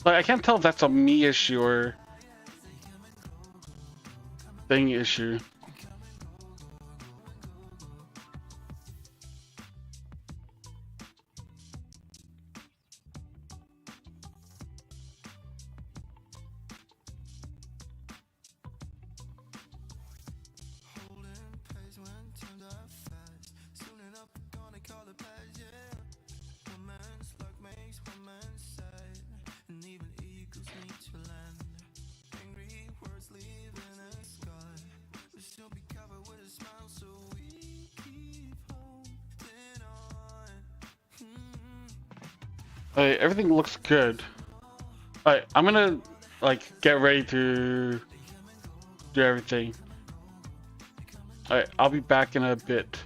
Like, I can't tell if that's a me issue or thing issue. Like, everything looks good. Alright, I'm gonna like get ready to do everything. Alright, I'll be back in a bit.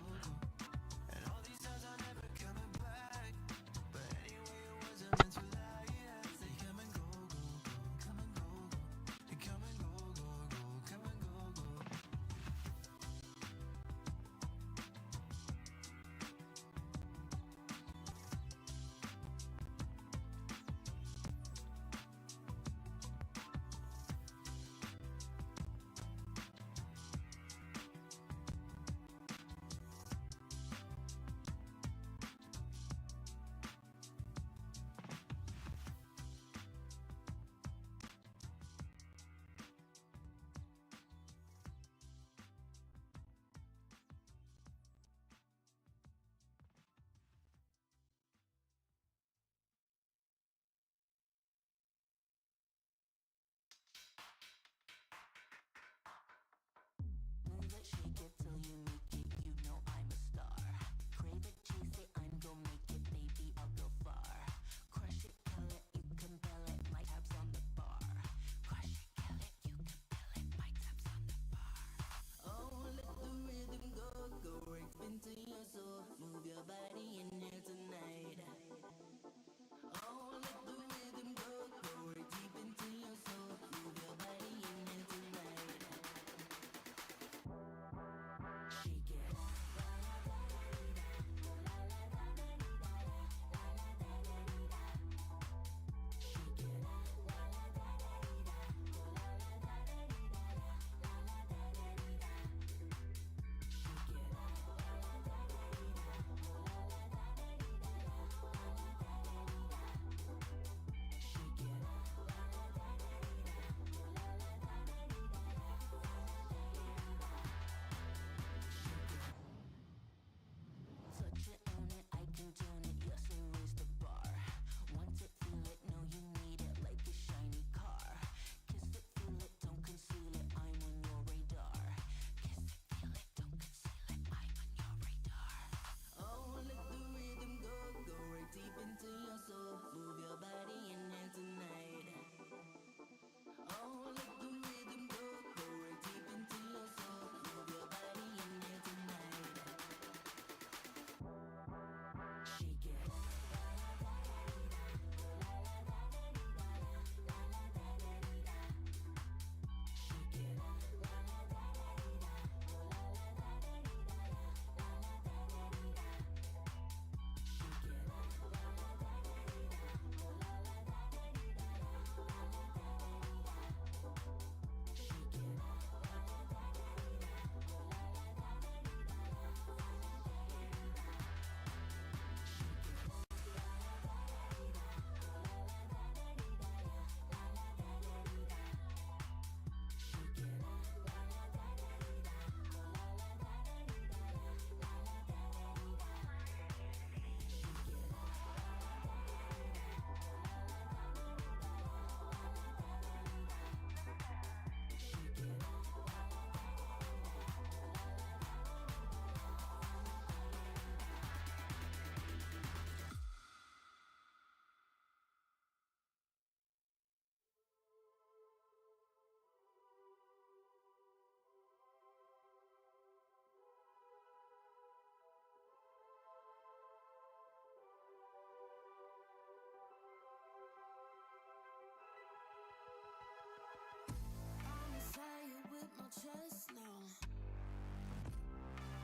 Just now,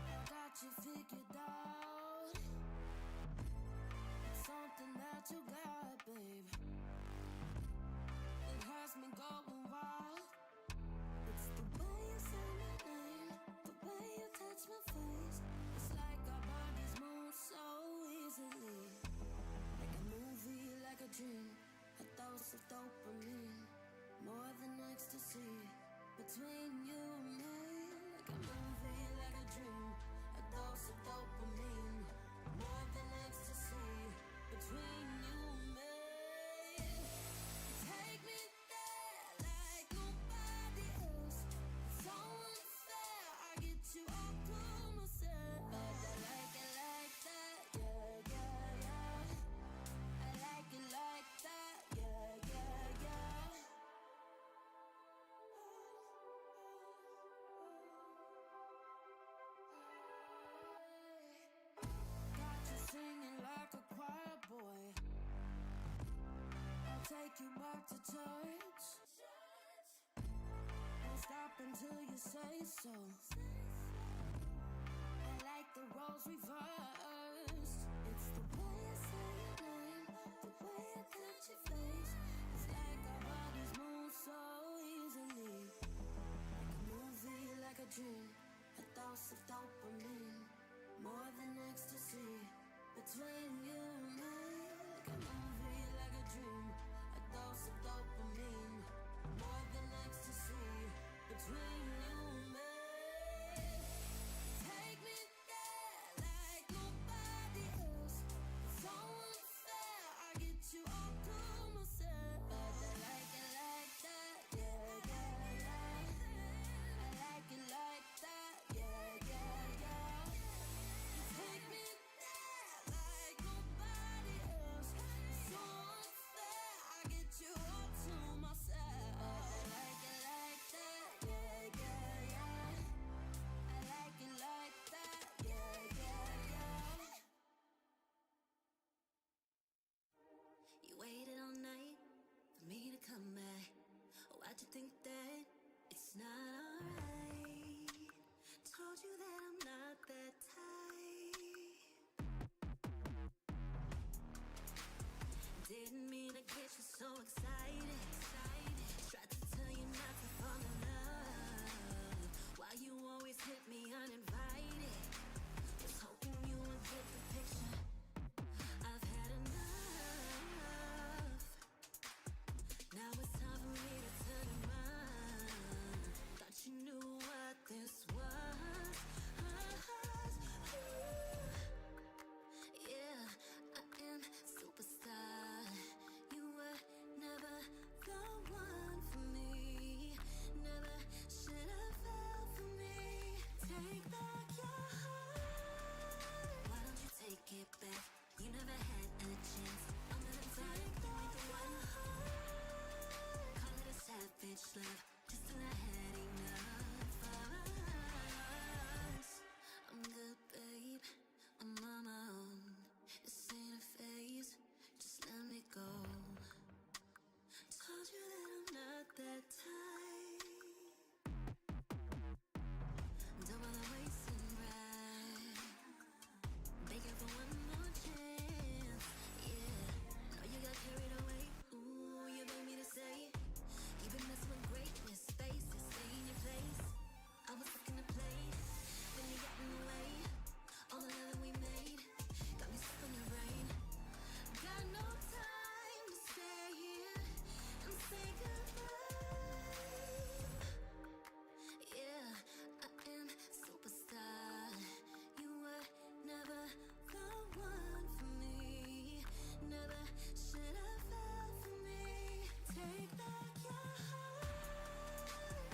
I got you figured out. It's something that you got, babe. me going wild. It's the way you say my name, the way you touch my face. It's like our bodies move so easily. Like a movie, like a dream, a dose of dopamine, more than ecstasy. Between you and me, like a movie, like a dream, a dose of dopamine, more than ecstasy. Between you and me, take me there like nobody else. It's so unfair, I get you all to myself. But I like it like that, yeah, yeah, yeah. I like it like that, yeah, yeah, yeah. Got you singing like a choir boy. I'll take you back to church. Won't stop until you say so. I like the roles reversed. It's the way you say your name, the way you touch your face. It's like our bodies move so easily. Like a movie, like a dream, a dose of dopamine, more than ecstasy. Between you and me, like a movie, like a dream, a dose of dopamine, more than ecstasy. Between you and me, take me there like nobody else. It's so unfair, I get you all to myself. But I like it like that, yeah, yeah, yeah. I like it like that, yeah, yeah, yeah. Take me there like nobody else. It's so unfair, I get you all to myself. But I like it like that, yeah, yeah, yeah. I like it like that, yeah, yeah, yeah. You waited all night for me to come back. Why'd you think that it's not alright? Told you that I'm not that type. Didn't mean to get you so excited. Tried to tell you not to fall in love. Why you always hit me uninvited? Was hoping you would get the picture. I've had enough. Now it's time for me to turn around. Thought you knew what this was. Yeah, I am superstar. You were never the one for me. Never should have fell for me. Take back your heart. Why don't you take it back? You never had a chance. I'm gonna take back the one heart. Call it a savage love, just till I had enough of us. I'm good, babe. I'm on my own. This ain't a phase. Just let me go. Told you that I'm not that type. Don't wanna waste and ride. Begging for one more chance. Yeah, know you got carried away. Ooh, you made me to say you've been messing with greatness. Faces, stay in your place. I was looking to play, then you got in the way. All the love that we made got me stuck on your brain. Got no time to stay here and say goodbye. Yeah, I am superstar. You were never the one for me. Never should have fell for me. Take back your heart.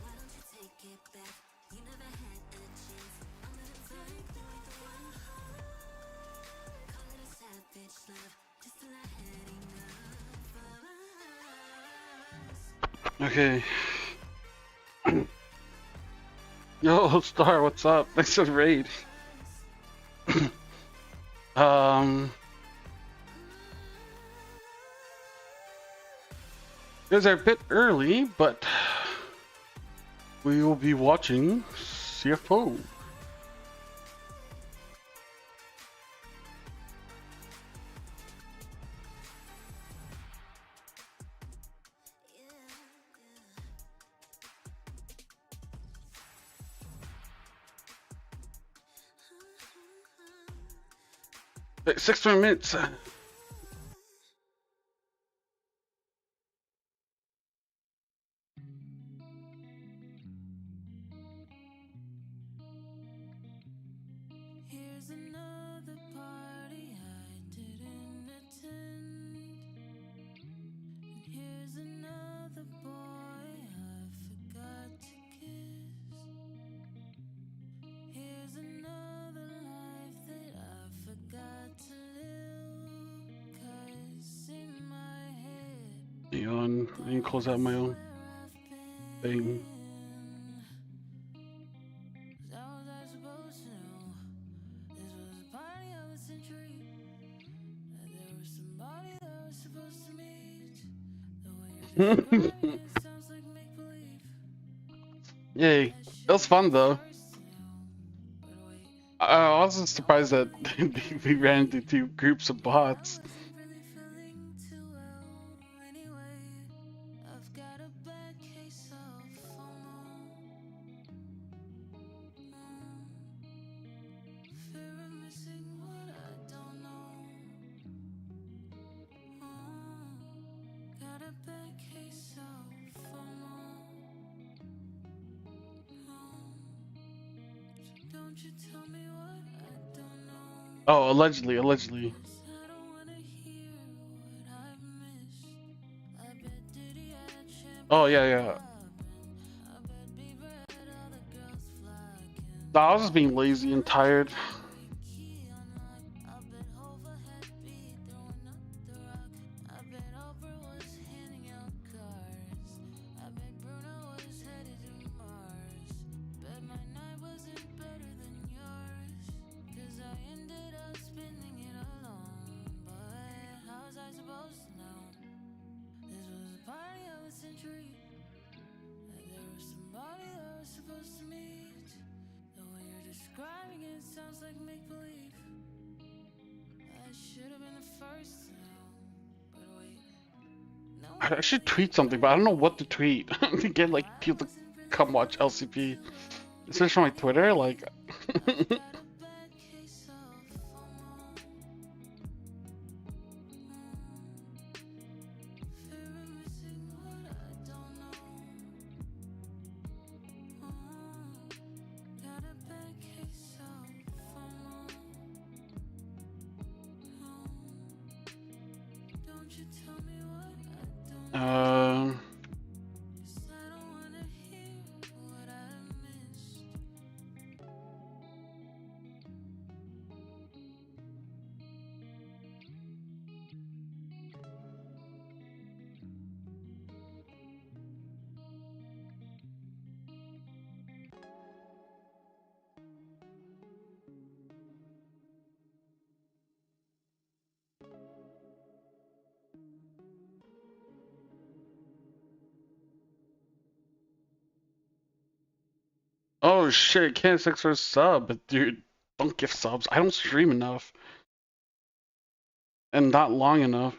Why don't you take it back? You never had a chance. I'm gonna take back the one heart. Call it a savage love, just till I had enough of us. Okay. Yo, Star, what's up? Thanks for the raid. Guys are a bit early, but we will be watching CFO. Yeah, yeah. Wait, 6 more minutes. Here's another party I didn't attend. And here's another boy I forgot to kiss. Here's another life that I forgot to live. 'Cause in my head, Hang on, I can close out my own where I've thing. been. How was I supposed to know? This was a party of a century. That there was somebody that I was supposed to meet. The way you're describing it sounds like make believe. Yay. It was fun though. First to know. But wait, I was just surprised that we ran into 2 groups of bots. I wasn't really feeling too well anyway. I've got a bad case of FOMO. Fear of missing what I don't know. Got a bad case of FOMO. So don't you tell me what I don't know. Oh, allegedly. 'Cause I don't wanna hear what I've missed. I bet Diddy had a champagne Oh, yeah. pop, and I bet Bieber had all the girls flocking. No, I was just being lazy and tired. Key on lock, I bet Hova had beat throwing up the rock. I bet Oprah was handing out cards. I bet Bruno was headed to Mars. Bet my night wasn't better than yours. 'Cause I ended up spending it alone. But how was I supposed to know? This was a party of a century. That there was somebody that I was supposed to meet. The way you're describing it sounds like make believe. I should have been the first to know. But wait, no, I should tweet something, but I don't know what to tweet to get like people to come watch LCP. Especially on my Twitter, like. bad case of FOMO. Fear of missing what I don't know. Got a bad case of FOMO. Don't you tell me what I don't know. 'Cause I don't wanna hear what I missed. Oh shit, can't sex for a sub, but dude, don't give subs. I don't stream enough. And not long enough.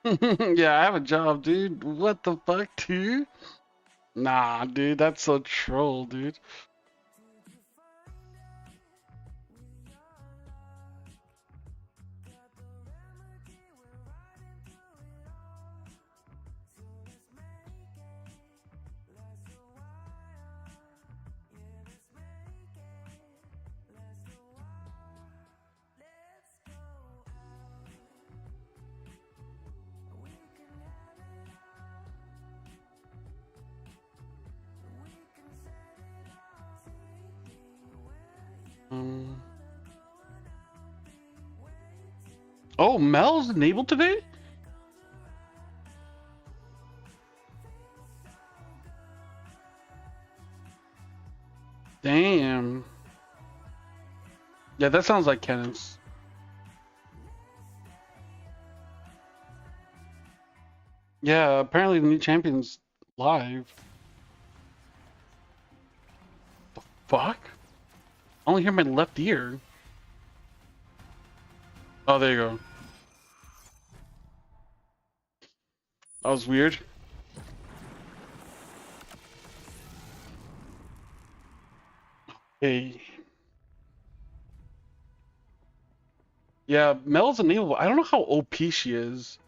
Yeah, I have a job, dude. What the fuck, dude? Nah, dude, that's so troll, dude. Um, oh, Mel's enabled today? Damn. Yeah, that sounds like Kenneth's. Yeah, apparently the new champion's live. The fuck? I only hear my left ear. Oh, there you go. That was weird. Hey. Yeah, Mel's unable. I don't know how OP she is.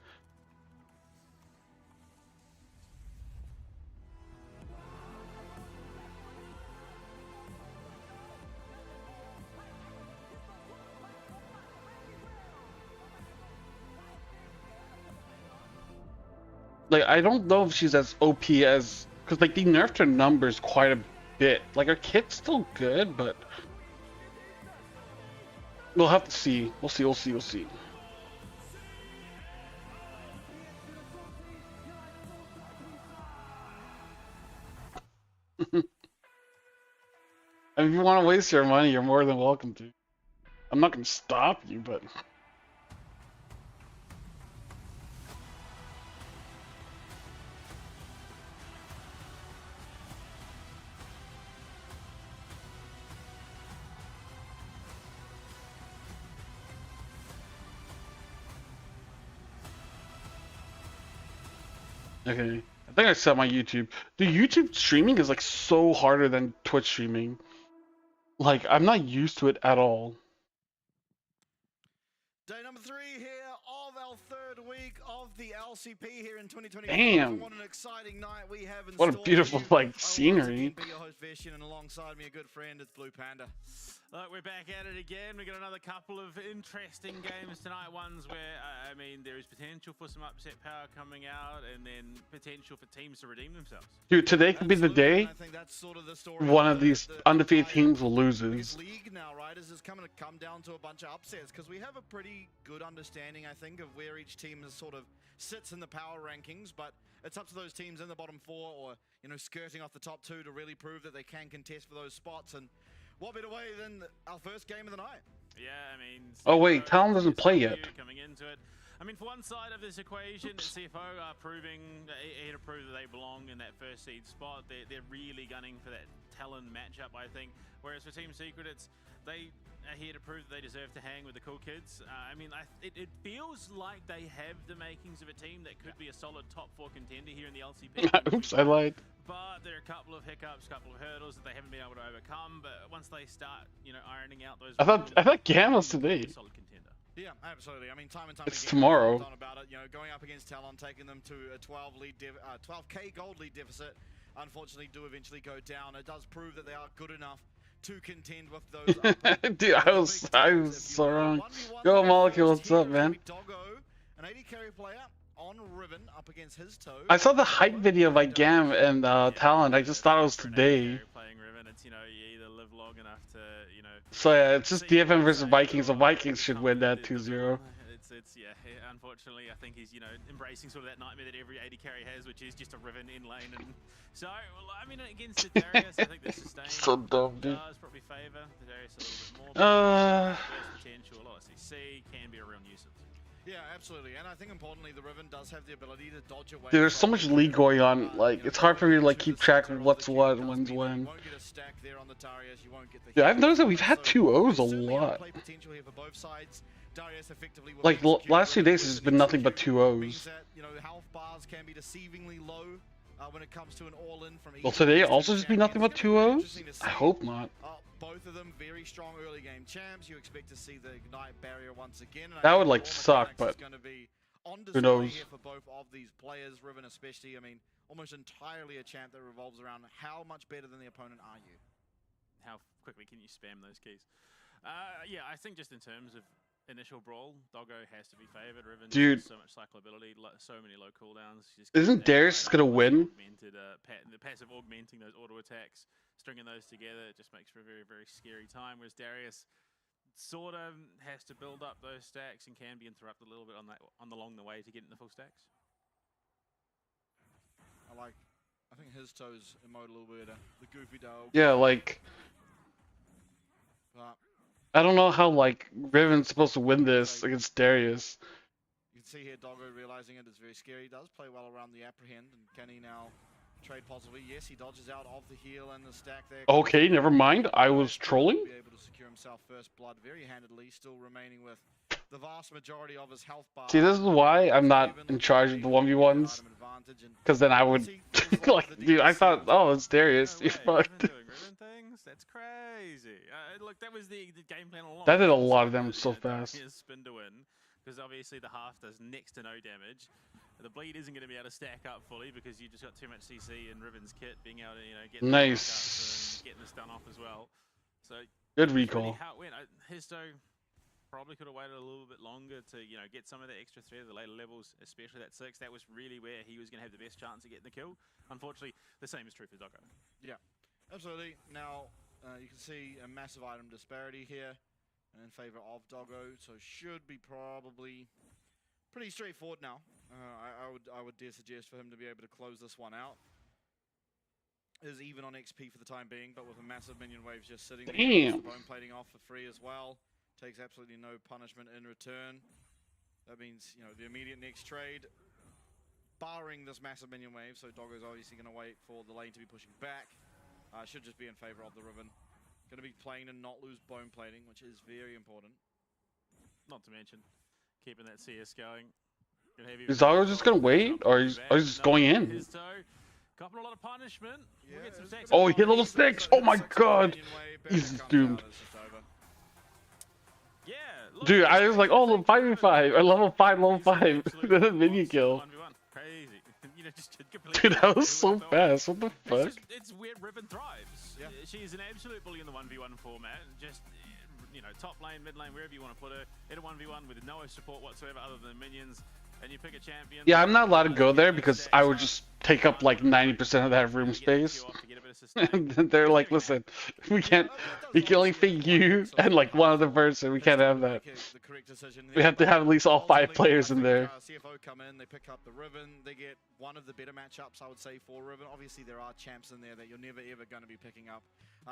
Like, I don't know if she's as OP as... Because, like, they nerfed her numbers quite a bit. Like, her kit's still good, but... We'll have to see. We'll see, we'll see, we'll see. If you want to waste your money, you're more than welcome to. I'm not going to stop you, but... Okay. I think I set my YouTube. The YouTube streaming is, like, so harder than Twitch streaming. Like, I'm not used to it at all. Day number 3 here of our third week of the LCP here in 2025. Damn. What an exciting night we have in What a store beautiful, for you. like, scenery. Be your host Veshian, and alongside me a good friend is Blue Panda. Look, we're back at it again. We've got another couple of interesting games tonight. Ones where, I mean, there is potential for some upset power coming out, and then potential for teams to redeem themselves. Dude, today could be the day I think that's sort of the story one of these undefeated teams will loses. League now, right? Is coming to come down to a bunch of upsets because we have a pretty good understanding, I think, of where each team is sort of sits in the power rankings, but it's up to those teams in the bottom 4 or, you know, skirting off the top 2 to really prove that they can contest for those spots. And what better way than our first game of the night? Yeah, I mean... Oh wait, Talon doesn't play yet. Coming into it. I mean, for one side of this equation, CFO are proving, here to prove that they belong in that first seed spot. They're really gunning for that Talon matchup, I think. Whereas for Team Secret, they are here to prove that they deserve to hang with the cool kids. I mean, it feels like they have the makings of a team that could be a solid top 4 contender here in the LCP. Oops, I lied. But there are a couple of hiccups, a couple of hurdles that they haven't been able to overcome. But once they start, you know, ironing out those... I thought Gamma's today. Solid contender. Yeah, absolutely. I mean, time and time It's again, tomorrow. on about it, you know, going up against Talon, taking them to a 12K gold lead deficit. Unfortunately, do eventually go down. It does prove that they are good enough to contend with those. Dude, I was so wrong. Yo, Molecule, what's up, man? Doggo, an 80 carry player on Riven up against his toe. I saw the hype video by Gam and Talon. I just thought it was today. Playing Riven, it's, you know, you either live long enough to, you know... So yeah, it's just DFM versus Vikings. The Vikings should win that 2-0. Yeah, unfortunately, I think he's, you know, embracing sort of that nightmare that every 80 carry has, which is just a Riven in lane. And so, well, I mean, against the Darius, I think the sustain So dumb, dude. does probably favour the Darius a little bit more. Burst potential, a lot of CC, can be a real nuisance. Yeah, absolutely. And I think importantly, the Riven does have the ability to dodge away. Dude, there's so much league going on. Like, it's hard for me to like keep track of what's what and when's when. You won't get a stack there on the Darius, you won't get the... Yeah, I've noticed that we've had 2-0s a lot. Play potential here for both sides. Darius effectively will Like, last 2 days has been nothing but 2-0s. you know, health bars can be deceivingly low when it comes to an all-in from... Will today also just be nothing but 2-0s? I hope not. Both of them very strong early game champs. You expect to see the Ignite barrier once again. And That would like suck, but who knows? Here for both of these players, Riven especially. I mean, almost entirely a champ that revolves around how much better than the opponent are you? How quickly can you spam those keys? Yeah, I think just in terms of initial brawl, Doggo has to be favored. Riven, dude, so much cyclability, so many low cooldowns. Isn't Darius gonna win? The passive augmenting those auto attacks, stringing those together, it just makes for a very, very scary time. Whereas Darius sort of has to build up those stacks and can be interrupted a little bit along the way to get in the full stacks. I think his toes emote a little bit better. The goofy dog. Yeah, like... I don't know how, like, Riven's supposed to win this against Darius. see here Doggo realizing it is very scary. He does play well around the apprehend, and can he now trade possibly? Yes, he dodges out of the heal and the stack there. Okay, never mind. I was trolling. Be able to secure himself first blood very handedly, still remaining with the vast majority of his health bar. See, this is why I'm not in charge of the 1v1s. Because then I would, like, dude, I thought, oh, it's Darius. No You way, fucked. Riven doing Riven things? That's crazy. Look, that was the game plan all along. That did a lot of damage so You know, fast. Darius spin to win, because obviously the half does next to no damage. The bleed isn't going to be able to stack up fully because you just got too much CC in Riven's kit being able to, you know, get the Nice. backups and getting the stun off as well. So Good really recall. how it went. Histo probably could have waited a little bit longer to, you know, get some of that extra threat at the later levels, especially that 6. That was really where he was going to have the best chance of getting the kill. Unfortunately, the same is true for Doggo. Yeah, absolutely. Now, you can see a massive item disparity here in favor of Doggo, so should be probably pretty straightforward now. I would dare suggest for him to be able to close this one out. Is even on XP for the time being, but with a massive minion waves just sitting there. Damn. Bone plating off for free as well. Takes absolutely no punishment in return. That means, you know, the immediate next trade, barring this massive minion wave, so Doggo's obviously going to wait for the lane to be pushing back. Should just be in favor of the Riven. Going to be playing and not lose bone plating, which is very important. Not to mention keeping that CS going. Is Doggo just gonna wait, or he's just going in? Copping a lot of punishment. Yeah, We'll get some it's stacks Oh, up he hit on level these. 6. Oh my god. He's doomed. Yeah, look, Dude, I was like, oh, level 5v5, or level 5, level 5. Then a minion kill. 1v1. Crazy. You know, just completely Dude, that was so who would've thought? fast. What the fuck? It's where Riven thrives. Yeah. She's an absolute bully in the 1v1 format. Just, you know, top lane, mid lane, wherever you want to put her. In a 1v1 with no support whatsoever other than minions. And you pick a champion. Yeah, I'm not allowed to go there because I would just take up like 90% of that room space. And then they're like, listen, we can only fit you and like one other person. We can't have that. We have to have at least all 5 players in there. CFO come in, they pick up the Riven, they get one of the better matchups, I would say, for Riven. Obviously, there are champs in there that you're never ever going to be picking up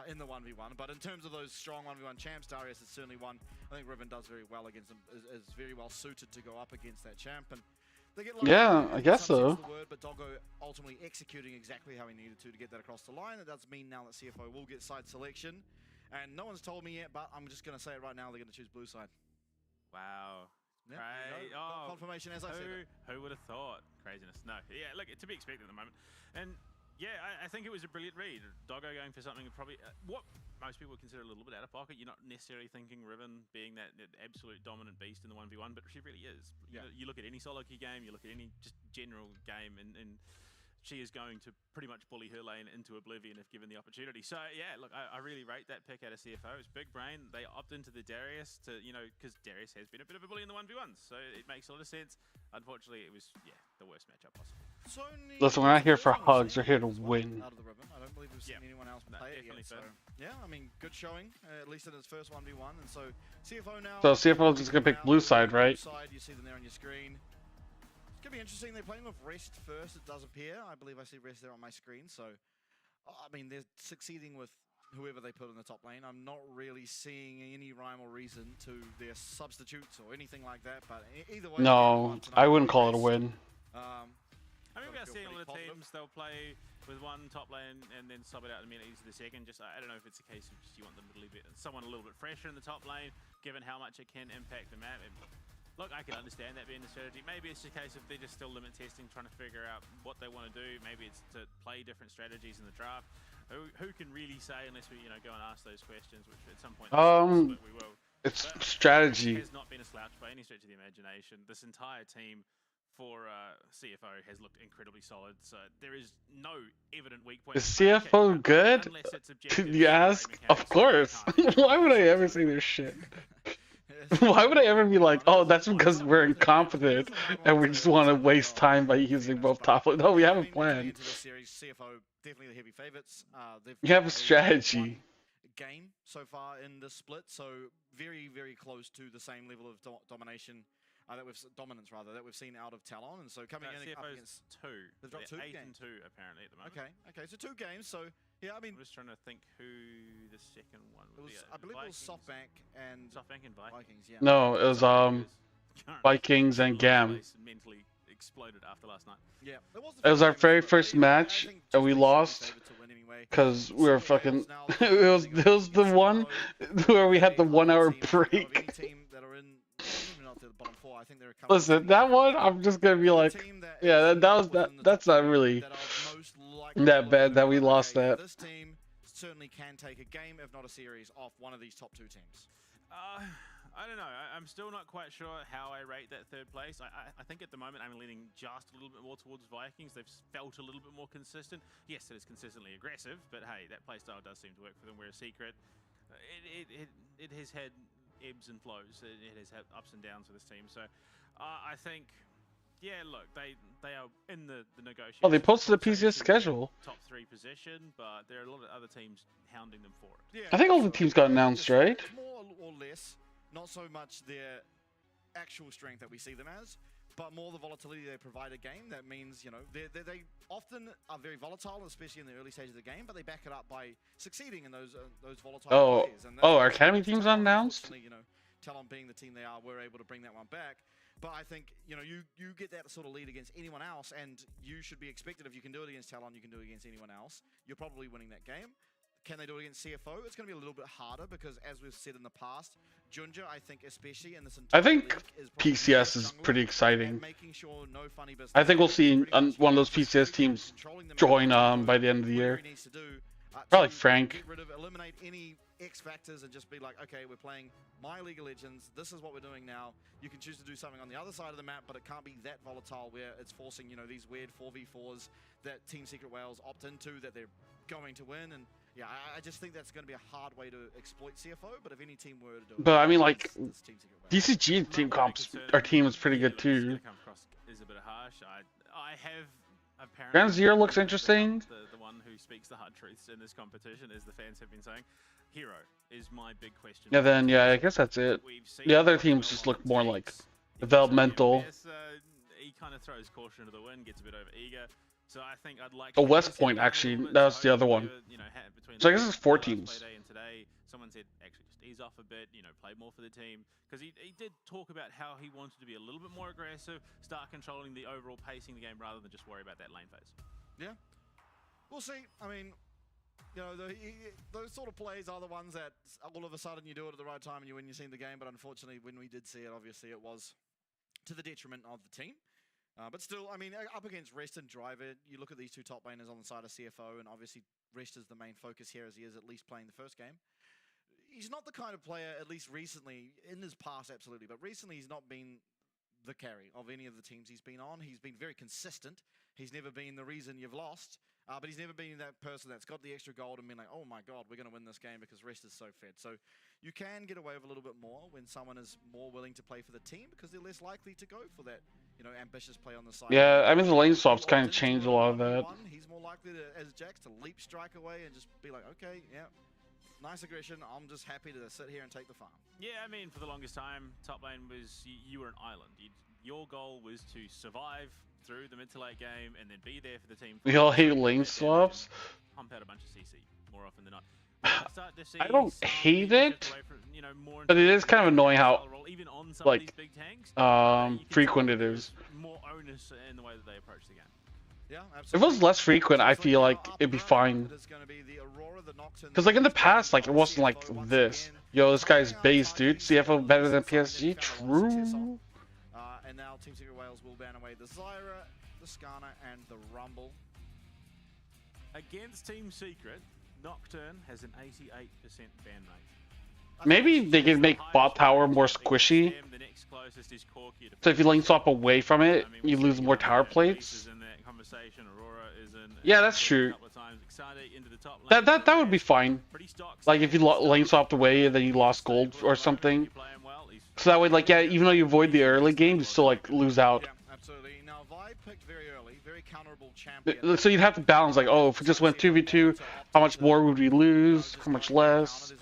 in the 1v1. But in terms of those strong 1v1 champs, Darius is certainly one I think Riven does very well against them, is very well suited to go up against that champ. And they get Yeah, I guess some sense so. of the word, but Doggo ultimately executing exactly how he needed to get that across the line. It does mean now that CFO will get side selection. And no one's told me yet, but I'm just going to say it right now, they're going to choose blue side. Wow. Yeah, Right. got confirmation as I said it. Who would have thought? Craziness. No. Yeah, look, to be expected at the moment. And yeah, I think it was a brilliant read. Doggo going for something probably what most people would consider a little bit out of pocket. You're not necessarily thinking Riven being that absolute dominant beast in the 1v1, but she really is. Yeah. You look at any solo queue game, you look at any just general game, and she is going to pretty much bully her lane into oblivion if given the opportunity. So yeah, look, I really rate that pick out of CFO. It's big brain. They opt into the Darius to, you know, because Darius has been a bit of a bully in the 1v1s, so it makes a lot of sense. Unfortunately, it was, yeah, the worst matchup possible. Listen, we're not here for hugs. We're here to win. Out of the Riven. I don't believe we've seen anyone else No, play it yet. definitely So fair. yeah, I mean, good showing, at least in its first 1v1. And so CFO now. So CFO is just gonna pick blue side, right? Blue side, you see them there on your screen. It's gonna be interesting. They're playing with Rest first. It does appear. I believe I see Rest there on my screen. So, I mean, they're succeeding with whoever they put in the top lane. I'm not really seeing any rhyme or reason to their substitutes or anything like that. But either way, No, I wouldn't call it a win. I mean, we are feel seeing a lot of pretty teams, they'll play with one top lane and then sub it out immediately to the second. Just, I don't know if it's a case of just you want them to leave it, someone a little bit fresher in the top lane, given how much it can impact the map. And look, I can understand that being the strategy. Maybe it's a case of they're just still limit testing, trying to figure out what they want to do. Maybe it's to play different strategies in the draft. Who can really say unless we, you know, go and ask those questions, which at some point we will. It's But strategy. has not been a slouch by any stretch of the imagination. This entire team for CFO has looked incredibly solid. So there is no evident weak point. Is CFO good? Unless it's objective You ask? mechanics, Of course. you can't. Why would I ever say their shit? Why would I ever be like, oh, that's because we're incompetent and we just want to waste time by using both top lane? No, we have a plan. CFO definitely the heavy favorites. We have a strategy. Game so far in this split, so very, very close to the same level of domination dominance rather that we've seen out of Talon, and so coming in up CFO's against 2. They've dropped 2 8 games. and 2 apparently at the moment. Okay, so 2 games. So yeah, I mean, I'm just trying to think who the second one it would was, be. I believe it was Vikings. SoftBank and SoftBank and Vikings. Vikings. Yeah. No, it was Vikings and Gam. Mentally exploded after last night. Yeah, It was our very first match, and we lost because we were fucking. It was the one where we had the 1 hour break. Listen, that one I'm just gonna be like, yeah, that's not really that bad that we lost that. This team certainly can take a game, if not a series, off one of these top 2 teams. I don't know. I'm still not quite sure how I rate that third place. I think at the moment I'm leaning just a little bit more towards Vikings. They've felt a little bit more consistent. Yes, it is consistently aggressive, but hey, that playstyle does seem to work for them. We're a secret. It has had ebbs and flows. It has had ups and downs for this team. So I think, yeah, look, they are in the negotiation. Oh, they posted a PCS schedule. Top 3 position, but there are a lot of other teams hounding them for it. Yeah, I think all the teams got announced, right? More or less, not so much their actual strength that we see them as, but more the volatility they provide a game. That means, you know, they often are very volatile, especially in the early stage of the game, but they back it up by succeeding in those volatile plays. And our academy team's unannounced? You know, Talon being the team they are, we're able to bring that one back. But I think, you know, you get that sort of lead against anyone else, and you should be expected if you can do it against Talon, you can do it against anyone else. You're probably winning that game. Can they do it against CFO? It's going to be a little bit harder because, as we've said in the past, Junja, I think, especially in this entire I think league, is PCS is pretty exciting. Sure no funny business. I think we'll see one of those PCS teams join by the end of the year. Probably Frank. Eliminate any X factors and just be like, okay, we're playing my League of Legends. This is what we're doing now. You can choose to do something on the other side of the map, but it can't be that volatile where it's forcing, you know, these weird 4v4s that Team Secret Wales opt into that they're going to win. And yeah, I just think that's going to be a hard way to exploit CFO. But if any team were to do it, but I mean, like, this Team Secret Wales. DCG team comps, our team is pretty good too. Is a bit harsh. I have apparently. Grand Zero looks interesting. The one who speaks the hard truths in this competition, as the fans have been saying. Hero is my big question. Yeah, then yeah, I guess that's it. The other teams just look more like developmental. He kind of throws caution to the wind, gets a bit over eager. So I think I'd like. Oh, West Point actually, that was the other one. So I guess it's 4 teams. And today, someone said actually just ease off a bit, you know, play more for the team, because he did talk about how he wanted to be a little bit more aggressive, start controlling the overall pacing of the game rather than just worry about that lane phase. Yeah, we'll see. I mean, you know, those sort of plays are the ones that all of a sudden you do it at the right time and you win, you see the game. But unfortunately, when we did see it, obviously it was to the detriment of the team. But still, I mean, up against Rest and Driver, you look at these 2 top laners on the side of CFO, and obviously Rest is the main focus here as he is at least playing the first game. He's not the kind of player, at least recently, in his past absolutely, but recently he's not been the carry of any of the teams he's been on. He's been very consistent. He's never been the reason you've lost, but he's never been that person that's got the extra gold and been like, oh my god, we're going to win this game because Rest is so fed. So you can get away with a little bit more when someone is more willing to play for the team because they're less likely to go for that, you know, ambitious play on the side. Yeah, I mean the lane swaps kind of changed a lot of that. He's more likely to, as Jax, to leap strike away and just be like, okay, yeah, nice aggression. I'm just happy to sit here and take the farm. Yeah, I mean, for the longest time, top lane was you were an island. Your goal was to survive through the mid to late game and then be there for the team. We all hate lane swaps. Pump out a bunch of CC more often than not. I don't hate it, but it is kind of annoying how like frequent it is. More onus in the way that they approach the game. Yeah, if it was less frequent, I feel like it'd be fine. Because like in the past, like it wasn't like this. Yo, this guy's base, dude. CFO better than PSG. True. And now Team Secret Wales will ban away the Zyra, the Skarner, and the Rumble. Against Team Secret, Nocturne has an 88% ban rate. Maybe they can make bot tower more squishy. So if you lane swap away from it, you lose more tower plates. Yeah, that's true. That would be fine. Like if you lane swapped away and then you lost gold or something. So that way, like, yeah, even though you avoid the early game, you still like lose out. Yeah, absolutely. Now Vi picked very early, very counterable champion. So you'd have to balance, like, oh, if we just went 2v2, how much more would we lose? How much less?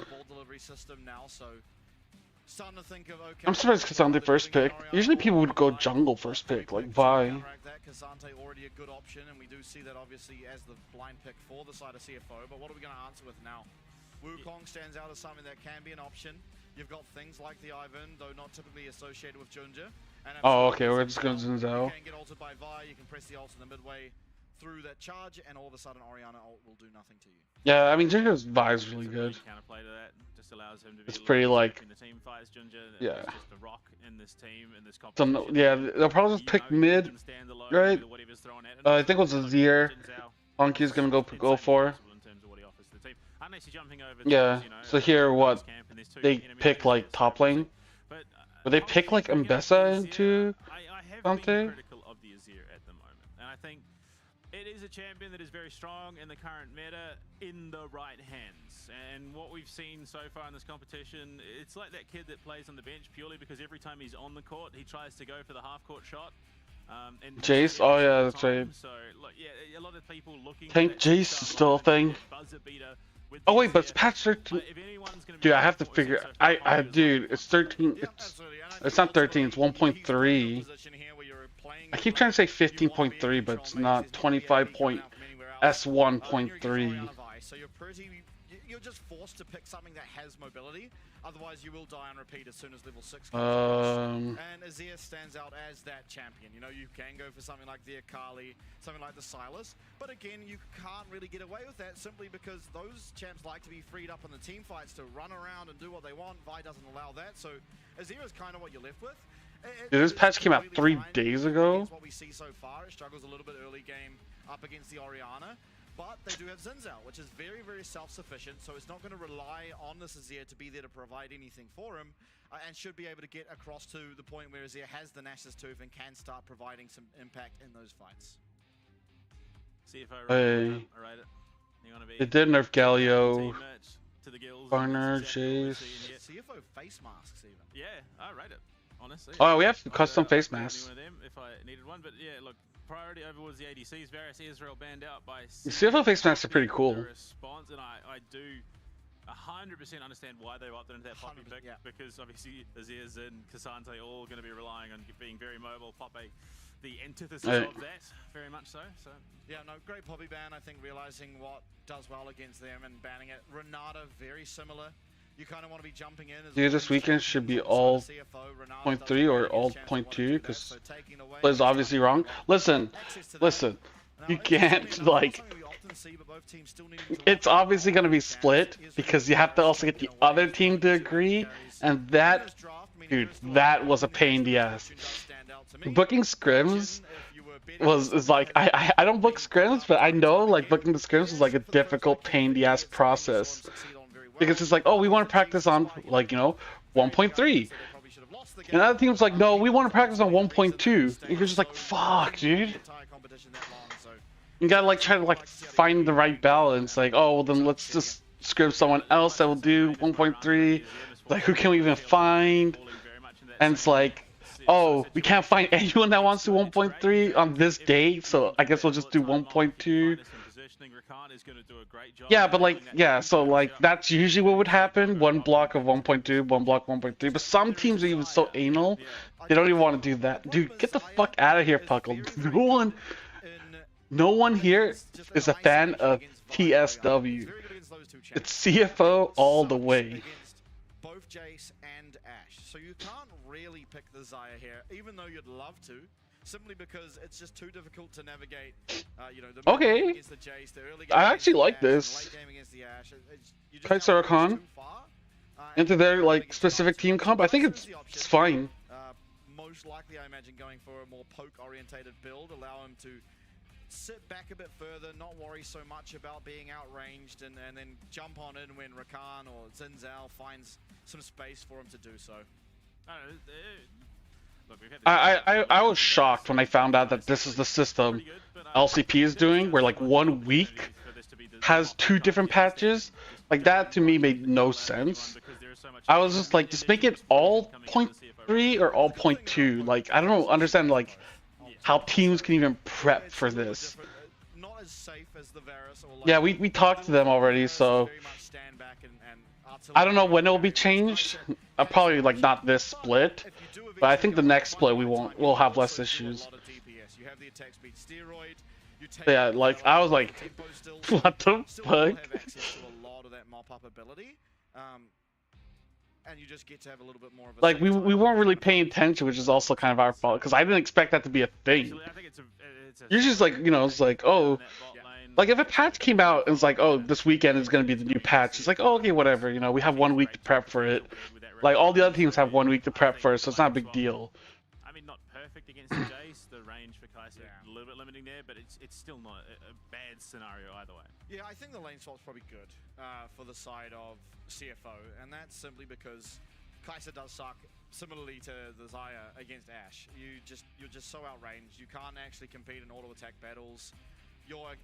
I'm surprised Cassandre first pick. Usually people would go jungle first pick, like Vi. Cassandre already a good option, and we do see that obviously as the blind pick for the side of CFO. But what are we going to answer with now? Wukong stands out as something that can be an option. You've got things like the Ivan, though not typically associated with Junja. And Oh, absolutely okay, we're just Zinzao. going Zinzao. You can get ulted by Vi, you can press the ult in the midway through that charge, and all of a sudden Orianna ult will do nothing to you. Yeah, I mean, Junja's vibe's really It's a good. Counterplay to that just allows him to be It's a little pretty, bit like- in the team fights. Junja, yeah. is just a rock in this team, in this So, competition. yeah, they'll probably just pick mid, right? I think it was Azir. Honky's gonna go for. Yeah, so here, what? They pick, like, top lane. Would they pick, like, Mbessa into I have Dante? been critical of the Azir at the moment, and I think it is a champion that is very strong in the current meta in the right hands. And what we've seen so far in this competition, it's like that kid that plays on the bench purely because every time he's on the court, he tries to go for the half-court shot. And Jace? Oh, yeah, that's right. So, look, yeah, a lot of people looking. Tank Jace is still a thing. Oh wait, but it's patch 13. Dude, I have to figure. Dude, it's 13. It's not 13. It's 1.3. I keep trying to say 15.3, but it's not. 25.S1.3. So you're just forced to pick something that has mobility. Otherwise, you will die on repeat as soon as level 6 comes across. And Azir stands out as that champion. You know, you can go for something like the Akali, something like the Sylas. But again, you can't really get away with that simply because those champs like to be freed up in the team fights to run around and do what they want. Vi doesn't allow that. So Azir is kind of what you're left with. Dude, this patch came out 3 days ago. What we see so far, it struggles a little bit early game up against the Orianna. But they do have Zinzao, which is very, very self-sufficient, so it's not going to rely on this Azir to be there to provide anything for him, and should be able to get across to the point where Azir has the Nash's Tooth and can start providing some impact in those fights. CFO, Hey. be It did nerf Galio. to the gills. Garner, Jace. CFO face masks even. Yeah, I rate it, honestly. Oh, we have custom face I'd grab masks. any one of them if I needed one, but yeah, look, priority over was the ADCs. Varus Israel banned out by The CFO face masks are pretty cool. response, and I do 100% understand why they opted into that Poppy 100%, pick, yeah. because obviously Azir's and Cassante all going to be relying on being very mobile. Poppy, the antithesis of that, very much so. So Yeah, no, great Poppy ban. I think realizing what does well against them and banning it. Renata, very similar. You kind of want to be jumping in. As Dude, this weekend should be all 0.3 or all 0.2 because Blaze obviously wrong. Listen, you can't, like, it's obviously going to be split because you have to also get the other team to agree, and that, dude, that was a pain in the ass. Booking scrims is like, I don't book scrims, but I know, like, booking the scrims is like a difficult pain in the ass process. Because it's like, oh, we want to practice on, like, you know, 1.3. And other teams like, no, we want to practice on 1.2. And you're just like, fuck, dude. You gotta, like, try to, like, find the right balance. Like, oh, well, then let's just script someone else that will do 1.3. Like, who can we even find? And it's like, oh, we can't find anyone that wants to do 1.3 on this date, so I guess we'll just do 1.2. Yeah, but like, yeah, so like, that's usually what would happen. One block of 1.2, one block 1.3. But some teams are even so anal, they don't even want to do that. Dude, get the fuck out of here, Puckle. No one here is a fan of TSW. It's CFO all the way. Both Jace and Ashe, so you can't really pick the Xayah here, even though you'd love to. Simply because it's just too difficult to navigate, you know, the okay. against the Jace, the early game I actually like Ashe, this. the late game against the Ashe. You just Kai'Sar can't go Khan too far, into their, like, specific team comp. I think it's fine. Most likely, I imagine, going for a more poke-orientated build, allow him to sit back a bit further, not worry so much about being outranged, and then jump on in when Rakan or Zinzao finds some space for him to do so. I was shocked when I found out that this is the system LCP is doing, where like 1 week has 2 different patches. Like, that to me made no sense. I was just like, just make it all 0.3 or all 0.2. Like, I don't understand, like, how teams can even prep for this. Yeah, we talked to them already, so I don't know when it will be changed. Probably like not this split, but I think the next split we'll have less issues. Yeah, like, I was like, what the fuck? and you just get to have a little bit more of a Like say we time. weren't really paying attention, which is also kind of our fault because I didn't expect that to be a thing. Actually, I think it's a Usually it's like, you know, it's like, oh, like if a patch came out and it's like, oh, this weekend is gonna be the new patch, it's like, oh, okay, whatever, you know, we have 1 week to prep for it. Like all the other teams have 1 week to prep for it, so it's not a big deal. I mean, not perfect against the Jace. The range for Kai'Sa a little bit limiting there, but it's still not a bad scenario either way. Yeah, I think the lane swap's probably good for the side of CFO, and that's simply because Kai'Sa does suck. Similarly to the Xayah against Ashe, you're just so outranged. You can't actually compete in auto attack battles. Your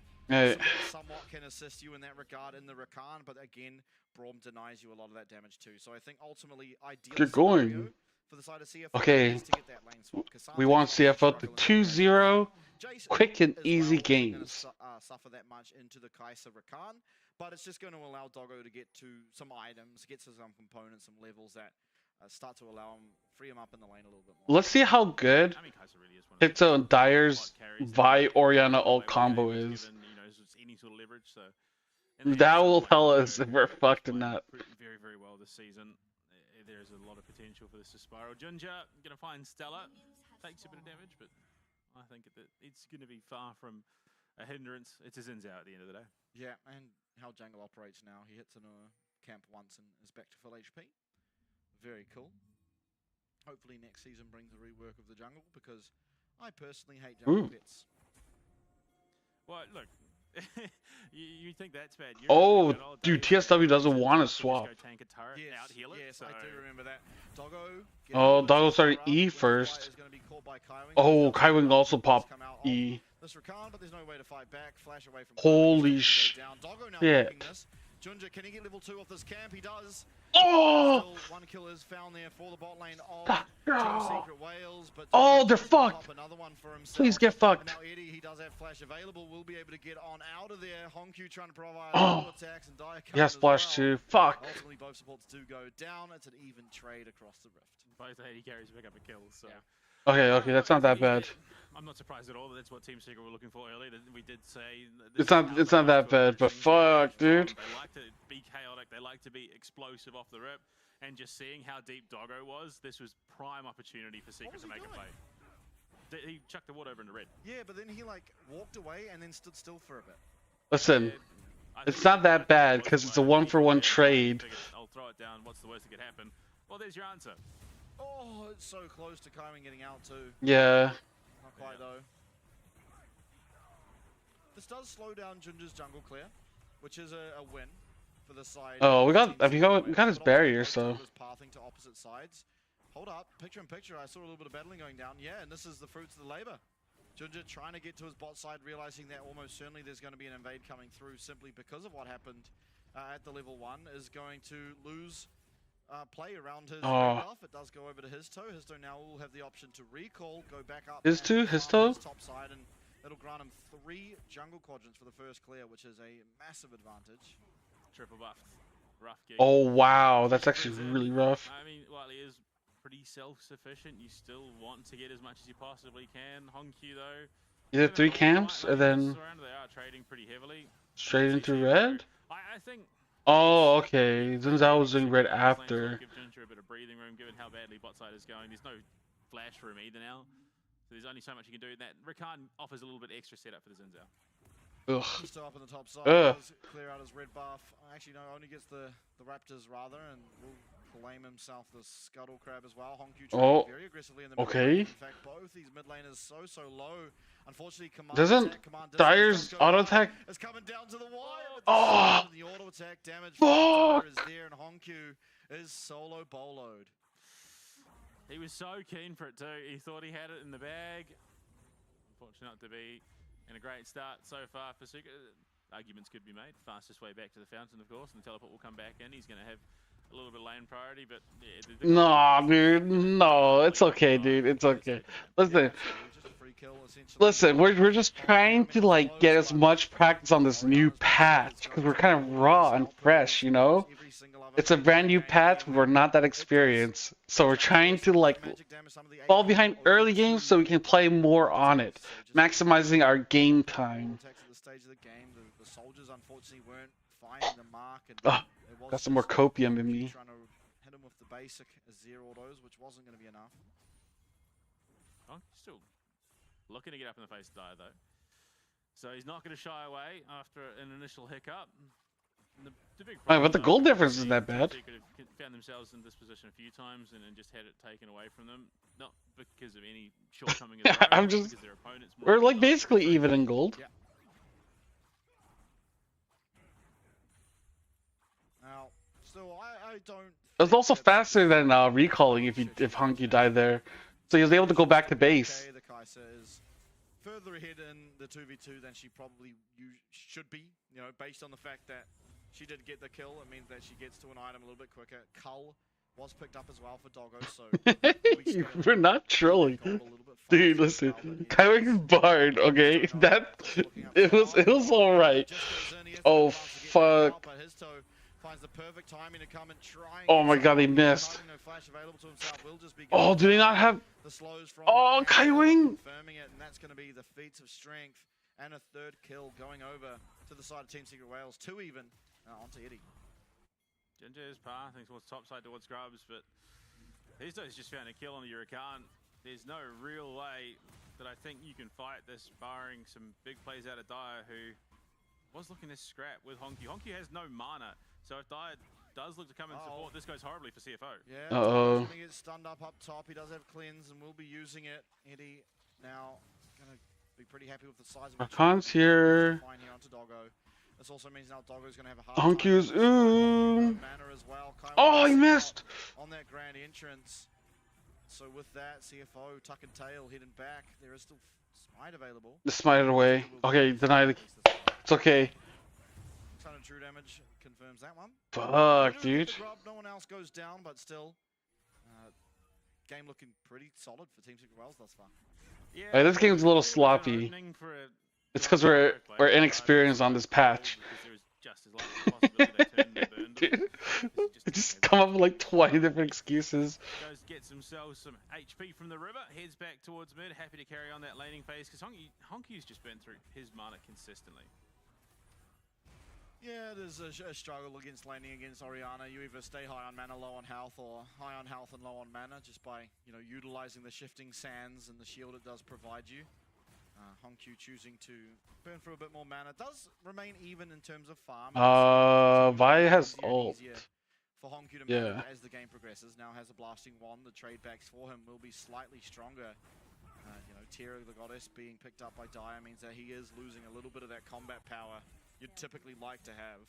somewhat can assist you in that regard in the Rakan, but again, Braum denies you a lot of that damage too. So I think ultimately, ideal scenario for the side of CFO is to get that lane swap. We want CFO to 2-0, quick and easy games. Suffer that much into the Kai'Sa Rakan, but it's just going to allow Doggo to get to some items, get to some components, some levels that start to allow him, free him up in the lane a little bit more. Let's see how good Hitto and Dyer's Vi Orianna ult combo is. That will tell us if we're fucked or not. Very, very well this season. There's a lot of potential for this to spiral. Junja gonna find Stella. Takes a bit of damage, but I think it's gonna be far from a hindrance. It's a Xin Zhao at the end of the day. Yeah, and how jungle operates now. He hits in a camp once and is back to full HP. Very cool. Hopefully next season brings a rework of the jungle, because I personally hate jungle pets. Well, look, you think that's bad. Oh, dude, TSW doesn't want to swap. Yes, I do remember that. Doggo. Oh, Doggo started E first. Oh, Kaiwing also popped E. But there's no way to fight back. Flash away from holy shit. Junja, can he get level 2 off this camp? He does. Oh! Still, 1 kill is found there for the bot lane of Team Secret Wales, but oh, they're fucked. Another one for himself. Please get fucked. Now Eddie, he does have flash available. We'll be able to get on out of there. Honku trying to provide attacks and Dire yeah, splash too. Fuck. Ultimately, both supports do go down. It's an even trade across the rift. Both AD carries pick up a kill, so. Yeah. Okay, that's not that bad. I'm not surprised at all. That's what Team Secret were looking for earlier. We did say it's not that bad, but fuck, dude. They like to be chaotic. They like to be explosive off the rip, and just seeing how deep Doggo was, this was prime opportunity for Secret to make a play. He chucked the water over into red. Yeah, but then he like walked away and then stood still for a bit. Listen, it's not that bad because it's a 1-for-1 trade. I'll throw it down. What's the worst that could happen? Well, there's your answer. Oh, it's so close to Kaiwing getting out too. Yeah. Not quite though. This does slow down Junja's jungle clear, which is a win for the side. Oh, we got his barrier, so. Pathing to opposite sides. Hold up, picture in picture. I saw a little bit of battling going down. Yeah, and this is the fruits of the labor. Junja trying to get to his bot side, realizing that almost certainly there's going to be an invade coming through simply because of what happened at the level 1, is going to lose play around his off. It does go over to Histo. Histo now will have the option to recall, go back up. Histo? Top side, and it'll grant him 3 jungle quadrants for the first clear, which is a massive advantage. Triple buff. Rough gig. Oh, wow. That's actually really rough. I mean, while he is pretty self-sufficient, you still want to get as much as you possibly can. Honku, though. You did 3 camps, and then they are trading pretty heavily. Straight into red? I think. Oh, okay. Xin Zhao was doing red after. Give Junja a bit of breathing room, given how badly bot side is going. There's no flash for him either now. So there's only so much you can do. That Rakan offers a little bit extra setup for the Xin Zhao. Ugh. Still up on the top side. Does clear out his red buff. Actually, no, only gets the Raptors rather, and will claim himself the Scuttle Crab as well. Honku trading very aggressively in the mid lane. In fact, both these mid laners so low. Unfortunately, doesn't Dyer's auto attack is coming down to the wire. Oh, the auto attack damage is there, and Honku is solo boloed. He was so keen for it too. He thought he had it in the bag. Unfortunate not to be in a great start so far for Secret. Arguments could be made. Fastest way back to the fountain, of course, and the teleport will come back in. He's going to have a little bit of lane priority, but yeah, nah, dude, no, it's okay, dude, it's okay. Listen, we're just trying to like get as much practice on this new patch because we're kind of raw and fresh, you know. It's a brand new patch. We're not that experienced, so we're trying to like fall behind early games so we can play more on it, maximizing our game time. Got some more copium in me. basic zero autos, which wasn't going to be enough. Oh, still looking to get up in the face of Dyer, though. So he's not going to shy away after an initial hiccup. The big But the though, goal is difference isn't that Team bad. Secret have found themselves in this position a few times and then just had it taken away from them. Not because of any shortcoming of their own, I'm but just- because their opponents We're might like not basically be even in gold. Yeah. Now, still, I don't. It's think also that's faster than recalling if Hunky died there. So he was able to go back to base. Okay, the Kaiser is further ahead in the 2v2 than she probably should be, you know, based on the fact that she did get the kill. It means that she gets to an item a little bit quicker. Cull was picked up as well for Doggo, so We're not trolling. Dude, listen. Kaiwing's Bard, okay? That it was alright. Oh fuck. But his toe finds the perfect timing to come and try and Oh get my god, he something. missed. Having no flash available to himself will just be Oh, do they not have the slows from Oh, Canada Kaiwing! confirming it, and that's going to be the feats of strength and a third kill going over to the side of Team Secret Wales. 2 even onto Eddie. Ginger's path, thinks towards top side towards Scrubs, but he's just found a kill on the Huracan. There's no real way that I think you can fight this, barring some big plays out of Dyer, who was looking to scrap with Honky. Honky has no mana, so if Dyer does look to come and support, this goes horribly for CFO. Yeah, Uh-oh. he gets stunned up top. He does have cleanse and will be using it. Eddie now going to be pretty happy with the size of Rakan's here. Fine here onto Doggo. This also means now Doggo's going to have a hard Honky's time. ooh. Mana as well. Kyle Oh, he missing out missed. on that grand entrance. So with that, CFO tuck and tail heading back. There is still smite available. The smite away. Okay, deny the. It's okay. 600 true damage confirms that one. Fuck, They do get dude. the grub, no one else goes down, but still, game looking pretty solid for Team Secret Wales thus far. Yeah, Hey, this game's a little they were sloppy. opening for a It's because we're inexperienced on this patch. because there was just as likely a possibility they turned and burned them. Dude, It's just come up with like 20 different excuses. Goes gets himself some HP from the river, heads back towards mid, happy to carry on that laning phase because Honky's just burned through his mana consistently. Yeah, there's a struggle against laning against Orianna. You either stay high on mana, low on health, or high on health and low on mana, just by utilizing the shifting sands and the shield it does provide you. Honky choosing to burn through a bit more mana. Does remain even in terms of farm. Vi has Easier and ult. easier for Honky to Yeah. move as the game progresses. Now has a blasting wand. The trade backs for him will be slightly stronger. Tira the Goddess being picked up by Dyer means that he is losing a little bit of that combat power you'd typically like to have.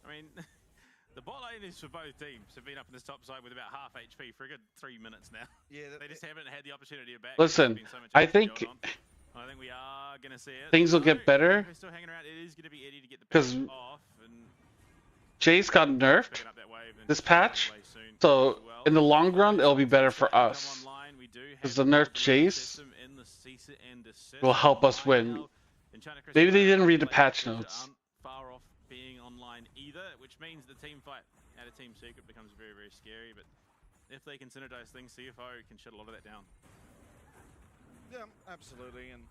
I mean, the bot laners for both teams have been up in this top side with about half HP for a good 3 minutes now. Yeah, They just haven't had the opportunity to back. Listen, There's been so much I effort think going on. I think we are going to see it. things will get So, better. We're still hanging around. It is going to be Eddie to get the 'Cause back off and Jace got nerfed picking up that wave and this taking it patch, away soon so as well. in the long run, it'll be better for Come us. online, we do Because have the nerf the Jace system in the CESA and assist will help us right win. now. And China Crystal Maybe they didn't read the Players patch aren't notes. Far off being online either, which means the team fight out of Team Secret becomes very, very scary. But if they can synergize things, CFO can shut a lot of that down. Yeah, absolutely, and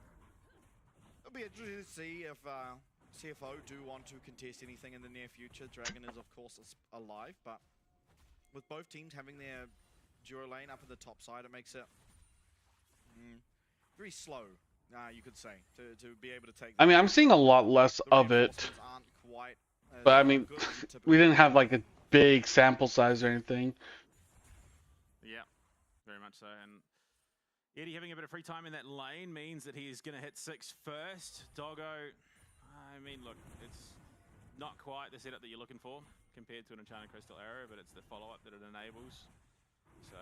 it'll be interesting to see if CFO do want to contest anything in the near future. Dragon is, of course, alive, but with both teams having their duo lane up at the top side, it makes it very slow, you could say, to be able to take. I mean, I'm seeing a lot less The of it, reinforcements aren't quite as but I mean, good as you typically we didn't have like a big sample size or anything. Yeah, very much so. And Eddie having a bit of free time in that lane means that he is going to hit 6 first. Doggo, I mean, look, it's not quite the setup that you're looking for compared to an Enchanted Crystal Arrow, but it's the follow-up that it enables. So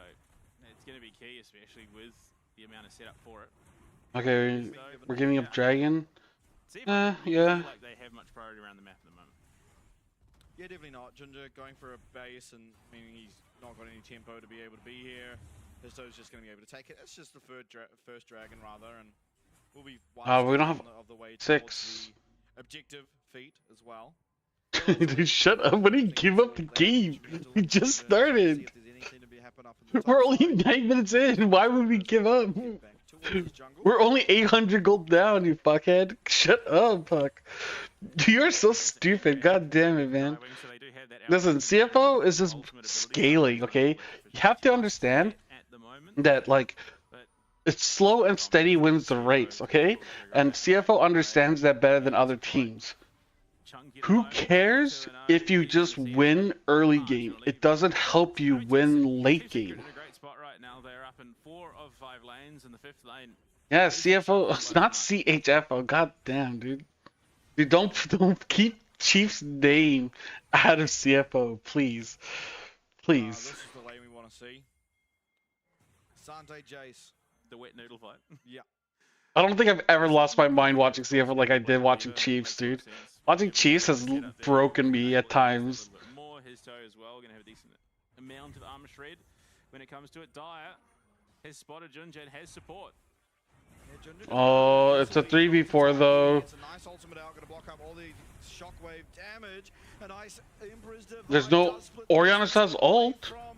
it's going to be key, especially with the amount of setup for it. Okay, we're giving up Dragon. See if I don't yeah. feel like they have much priority around the map at the moment. Yeah, definitely not. Ginger going for a base, and meaning he's not got any tempo to be able to be here. Histo's just going to be able to take it. It's just the first dragon, rather, and we'll be We don't have of the way 6. towards the objective feat as well. Dude, shut up. When do you give up the game? We just started. We're only 9 minutes in. Why would we give up? We're only 800 gold down, you fuckhead. Shut up, fuck. You're so stupid. God damn it, man. Listen, CFO is just scaling, okay? you have to understand at the moment. that like But it's slow and steady wins the race, okay? And CFO understands that better than other teams. chunky at the Who moment, cares 2-0, if you easy just to see win early game? marginally. It doesn't help you I mean, win late Team Secret game. in a great spot right now. They're up in 4 of 5 lanes, and the 5th lane. Yeah, isn't CFO, struggling it's by not much. CHFO. God damn, dude. Dude, don't keep Chief's name out of CFO, please. This Please. is the lane we want to see. Sante Jace. The wet noodle fight. Yeah. I don't think I've ever lost my mind watching CFO like I did watching Chiefs, dude. Watching Chiefs has broken me at times. More his toe as well. Gonna have a decent amount of armor shred when it comes to it. Dyer has spotted Junja and has support. Yeah, Junja Oh, it's a 3v4 though. It's a nice ultimate out, gonna block up all the shockwave damage. A nice Emperor's Divine There's no does split the Oriana has away ult. from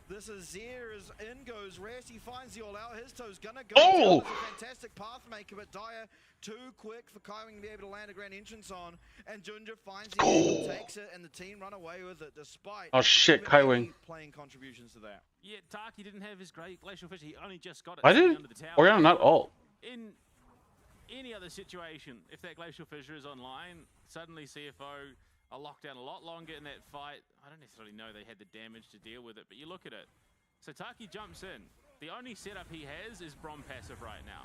this is Zier as in goes Rest. He finds the all out. His toe's gonna go. Oh! Down. It's a fantastic path maker, but Dyer too quick for Kaiwing to be able to land a grand entrance on. And Junja finds the angle, takes it, and the team run away with it despite Oh shit, even Kaiwing. any playing contributions to that. Yeah, Taki didn't have his great glacial fish. He only just got it. I sitting did. under the tower. Oriana not ult. In any other situation, if that glacial fissure is online, suddenly CFO are locked down a lot longer in that fight. I don't necessarily know they had the damage to deal with it, but you look at it. So Taki jumps in. The only setup he has is Brom passive right now.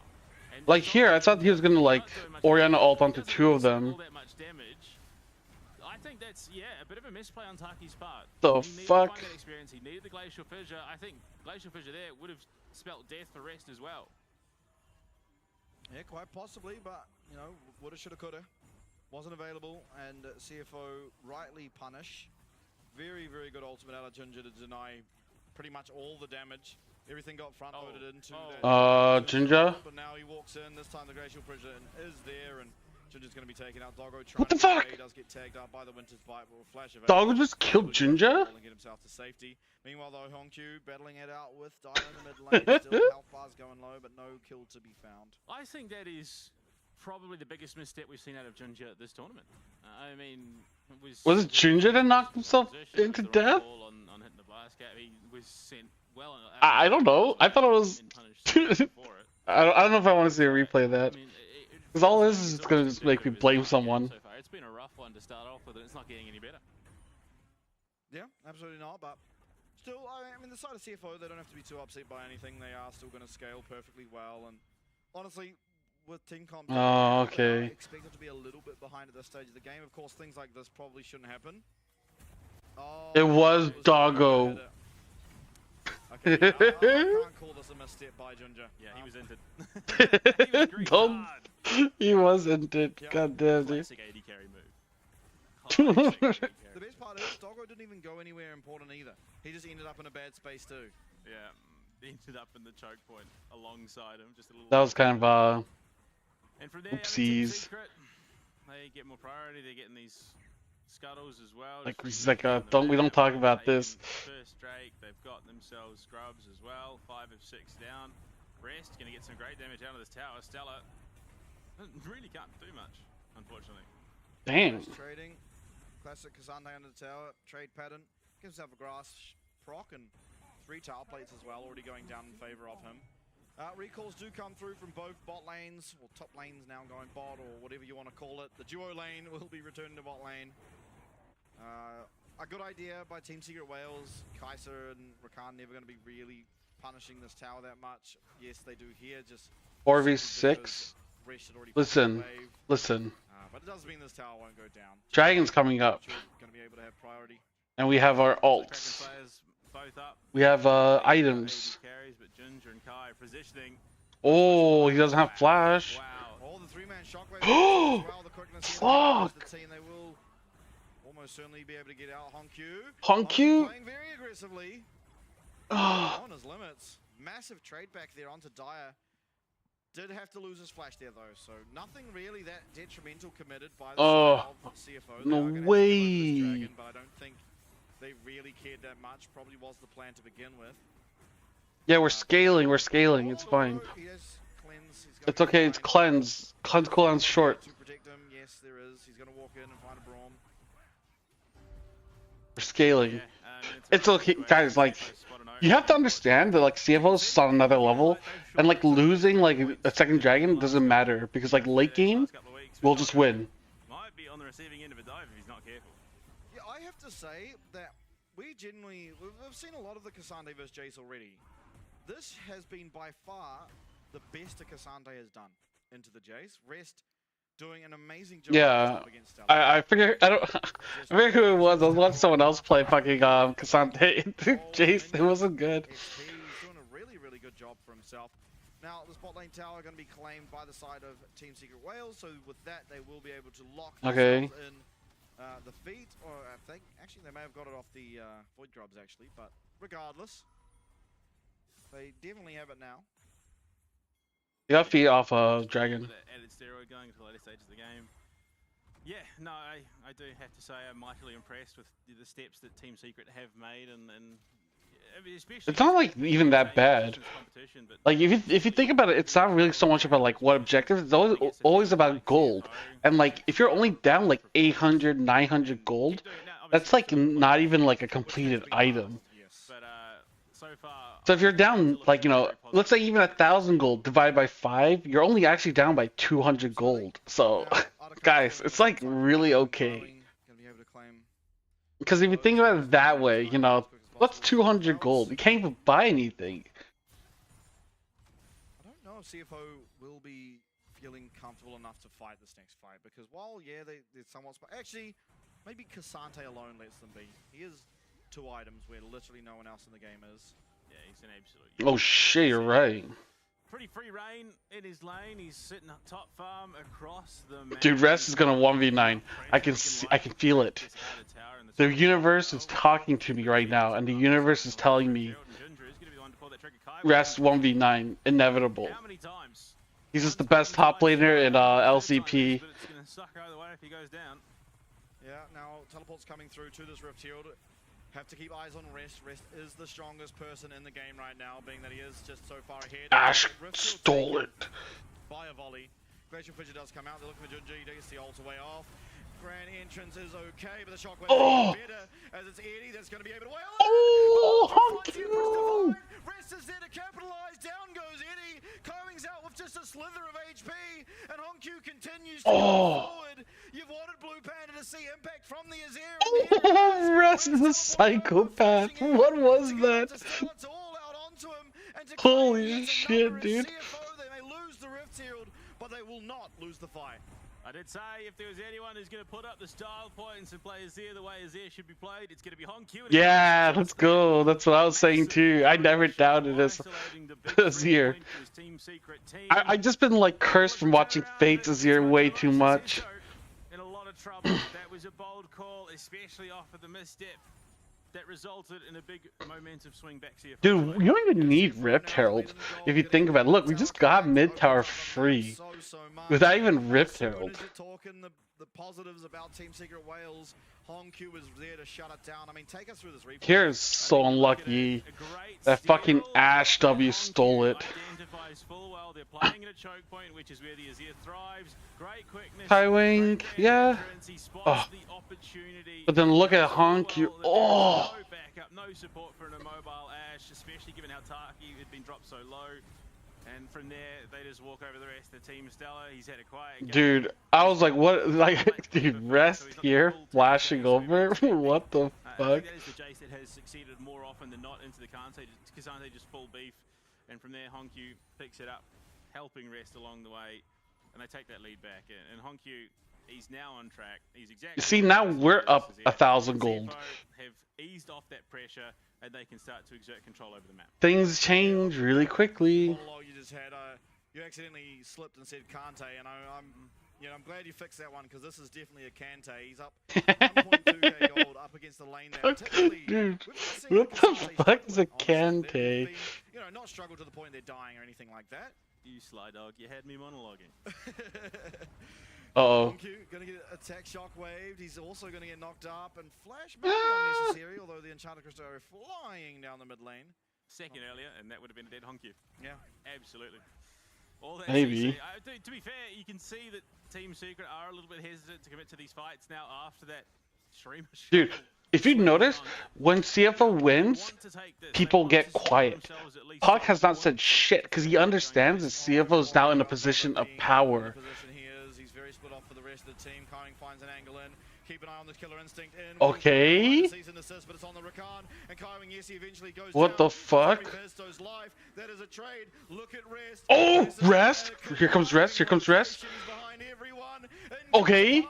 And Like here, I thought he was gonna like Oriana ult onto doesn't two of really them. all that much damage. I think that's, yeah, a bit of a misplay on Taki's part. The He needed fuck? to find that experience. He needed the glacial fissure. I think glacial fissure there would have spelt death for Rest as well. Yeah, quite possibly, but you know, woulda, shoulda, coulda. Wasn't available, and CFO rightly punish. Very, very good ultimate out of Junja to deny pretty much all the damage. Everything got front loaded into that. Junja? But now he walks in. This time the glacial pressure is there, and Junja's going to be taken out. Doggo trying What the to get fuck? away, does get tagged out by the Winter's Bite, but will flash of Doggo just killed Junja? And get himself to safety. Meanwhile, though, Hongq battling it out with Dyer in the mid lane. Still health bar's going low, but no kill to be found. I think that is probably the biggest misstep we've seen out of Junja at this tournament. I mean, Was it Junja that knocked himself into death? On hitting the blast cap, he was sent well. I don't know. I thought it was. I don't know if I want to see a replay of that. Because all this is gonna just make me blame someone. So far. It's been a rough one to start off with, and it's not getting any better. Yeah, absolutely not, but still, I mean, the side of CFO, they don't have to be too upset by anything. They are still going to scale perfectly well, and honestly, with Team Comp, Oh, I okay. expect them to be a little bit behind at this stage of the game. Of course, things like this probably shouldn't happen. Oh, It was Doggo. Okay, I can't call this a misstep by Junja. Yeah, he was entered. He was green Don't. hard. He wasn't it. Yeah. God damn, dude. Classic AD carry move. Classic AD carry. The best part is, Doggo didn't even go anywhere important either. He just ended up in a bad space too. Yeah, he ended up in the choke point alongside him. Just a little. That was kind of And from there, I mean, Team oopsies. Secret, they get more priority. They're getting these scuttles as well. Like, just it's like, moving on the don't- we don't map. talk about Taking this. First Drake, they've got themselves scrubs as well. 5 of 6 down. Rest gonna get some great damage out of this tower. Stella really can't do much, unfortunately. damn. Nice trading. Classic Kazande under the tower. Trade pattern. Gives himself a grass proc and 3 tower plates as well, already going down in favor of him. Recalls do come through from both bot lanes, or top lanes now going bot, or whatever you want to call it. The duo lane will be returning to bot lane. A good idea by Team Secret Wales. Kaiser and Rakan never going to be really punishing this tower that much. Yes, they do here, just 4v6. Resh had already Listen, pushed the wave. listen. But it doesn't mean this tower won't go down. Dragon's coming up, Going to be able to have priority. and we have our Kraken ults. players both up. We have items. AD carries, but Ginger and Kai positioning. Oh, he doesn't have flash. Wow. Oh, the 3-man shockwave. Oh, as well. The quickness here fuck. the team. They will almost certainly be able to get out. Hongq. Hongq? Playing very aggressively. Oh, On his limits. Massive trade back there onto Dyer. Did have to lose his flash there though, so nothing really that detrimental committed by the side of CFO. They no are gonna have to way. go for this dragon, but I don't think they really cared that much. Probably was the plan to begin with. yeah, we're scaling. We're scaling. It's fine. He has cleanse. He's gonna It's okay. It's find- cleanse. Cleanse cooldown's short. To protect him, yes, there is. He's gonna walk in and find a Braum. We're scaling. Yeah, It's okay, guys, like, You have to understand that like CFO is on another level, and like losing like a second dragon doesn't matter because like late game, we'll just win. Might be on the receiving end of a dive if he's not careful. Yeah, I have to say that we've seen a lot of the Cassandre versus Jace already. This has been by far the best that Cassandre has done into the Jace. Rest doing an amazing job Yeah, against Stella. I figure I don't. I forget who it was. I was watching someone else play fucking Cassandre. Jace, it wasn't good. XP, he's doing a really good job for himself. Now the spot lane tower going to be claimed by the side of Team Secret Wales, so with that they will be able to lock themselves in the feet, or I think actually they may have got it off the Void Grubs actually, but regardless, they definitely have it now. You got feet off Dragon. With that added steroid going to the later stages of the game. Yeah, no, I do have to say I'm mightily impressed with the steps that Team Secret have made, and I mean, especially It's not like even that bad. But Like if you think about it, it's not really so much about like what objectives. It's always about gold. And like if you're only down like 800, 900 gold, that's like not even like a completed item. But so far, So if you're down like, you know, let's say even 1,000 gold divided by 5, you're only actually down by 200 gold. So guys, it's like really okay. Because if you think about it that way, you know, what's 200 gold? You can't even buy anything. I don't know if CFO will be feeling comfortable enough to fight this next fight, because while, yeah, they're somewhat... Actually, maybe Cassandre alone lets them be. He is 2 items where literally no one else in the game is. yeah, he's an absolute. Oh shit, you're right. Pretty free reign in his lane. He's sitting up top farm across the map. Dude, Rest is gonna 1v9. I can feel it. The universe is talking to me right now, and the universe is telling me Rest 1v9, inevitable. How many times? He's just the best top laner in LCP. But it's gonna suck either way if he goes down. Yeah, now teleport's coming through to this Rift Shield. Have to keep eyes on Rest. Rest is the strongest person in the game right now, being that he is just so far ahead. Ash Rift Shield stole taken it. by a volley. Glacial Fidget does come out. They're looking for Junji. He gets the ult away off. Grand entrance is okay, but the shockwave is better as it's Eddie that's going to be able to wail. Oh, Honku! Rest is there to capitalize. Down goes Eddie. Coing's out with just a slither of HP, and Honku continues to go forward. You've wanted Blue Panda to see impact from the Azir. Oh, Rest is a psychopath. What was that? It's all out onto him, and to Holy Coing, shit, another dude. CFO, they may lose the Rift Shield, but they will not lose the fight. I did say if there was anyone who's going to put up the style points and play Azir the way Azir should be played, it's going to be Honku. Yeah, let's go. That's what I was saying too. I never doubted this Azir. I just been like cursed from watching Fate's Azir way too much. In a lot of trouble. That was a bold call, especially off of the misstep. That resulted in a big momentum swing back CFO. Dude, you don't even need Rift Herald if you think about it. Look, we just got mid tower free without even Rift Herald. Talking the positives about Team Secret Wales, Honku is there to shut it down. I mean, take us through this replay. Here's so unlucky. That fucking Ash W stole it. Identifies full well they're playing at a choke point, which is where the Azir thrives. Great quickness. Highwing, yeah. He spots Oh. the opportunity. But then look at Honku. Oh. No backup, no support for an immobile Ash, especially given how Taki had been dropped so low. And from there, they just walk over the rest of the team. Stella, he's had a quiet game. Dude, I was like, what? Like, dude, Rest here, flashing over? What the I fuck? think that is the Jace that has succeeded more often than not into the Kante. Kazante just full beef. And from there, Honku picks it up, helping Rest along the way. And they take that lead back. And Honku, he's now on track. He's exactly. See, now we're up 1,000 gold. CFO have eased off that pressure, and they can start to exert control over the map. Things change really quickly. Monologue you just had, you accidentally slipped and said Kante, and I'm glad you fixed that one, because this is definitely a Kante. He's up 1.2k gold up against the lane there. Typically, Dude, we've seen what the Kante fuck is a struggle, honestly. Kante? They've been, not struggle to the point they're dying or anything like that. You sly dog, you had me monologuing. Uh-oh. Honku gonna get attack shockwaved. He's also gonna get knocked up, and flash may be unnecessary, although the Enchanted Crystal are flying down the mid lane. Second earlier, and that would have been a dead Honku. Yeah. Absolutely. All that Maybe. to be fair, you can see that Team Secret are a little bit hesitant to commit to these fights now after that Shreema Dude, if you notice, when CFO wins, people get quiet. Puck has not said shit because he understands that CFO is now in a position of power. He's very split off for the rest of the team. Kaiwing finds an angle in. Keep an eye on this killer instinct in. Okay. Assist, but it's on the Rakan. And Kaiwing, yes, he eventually goes What down. the fuck? That is a trade. Look at Rest. Oh, Rest! Here comes Rest. Here comes Rest. Okay.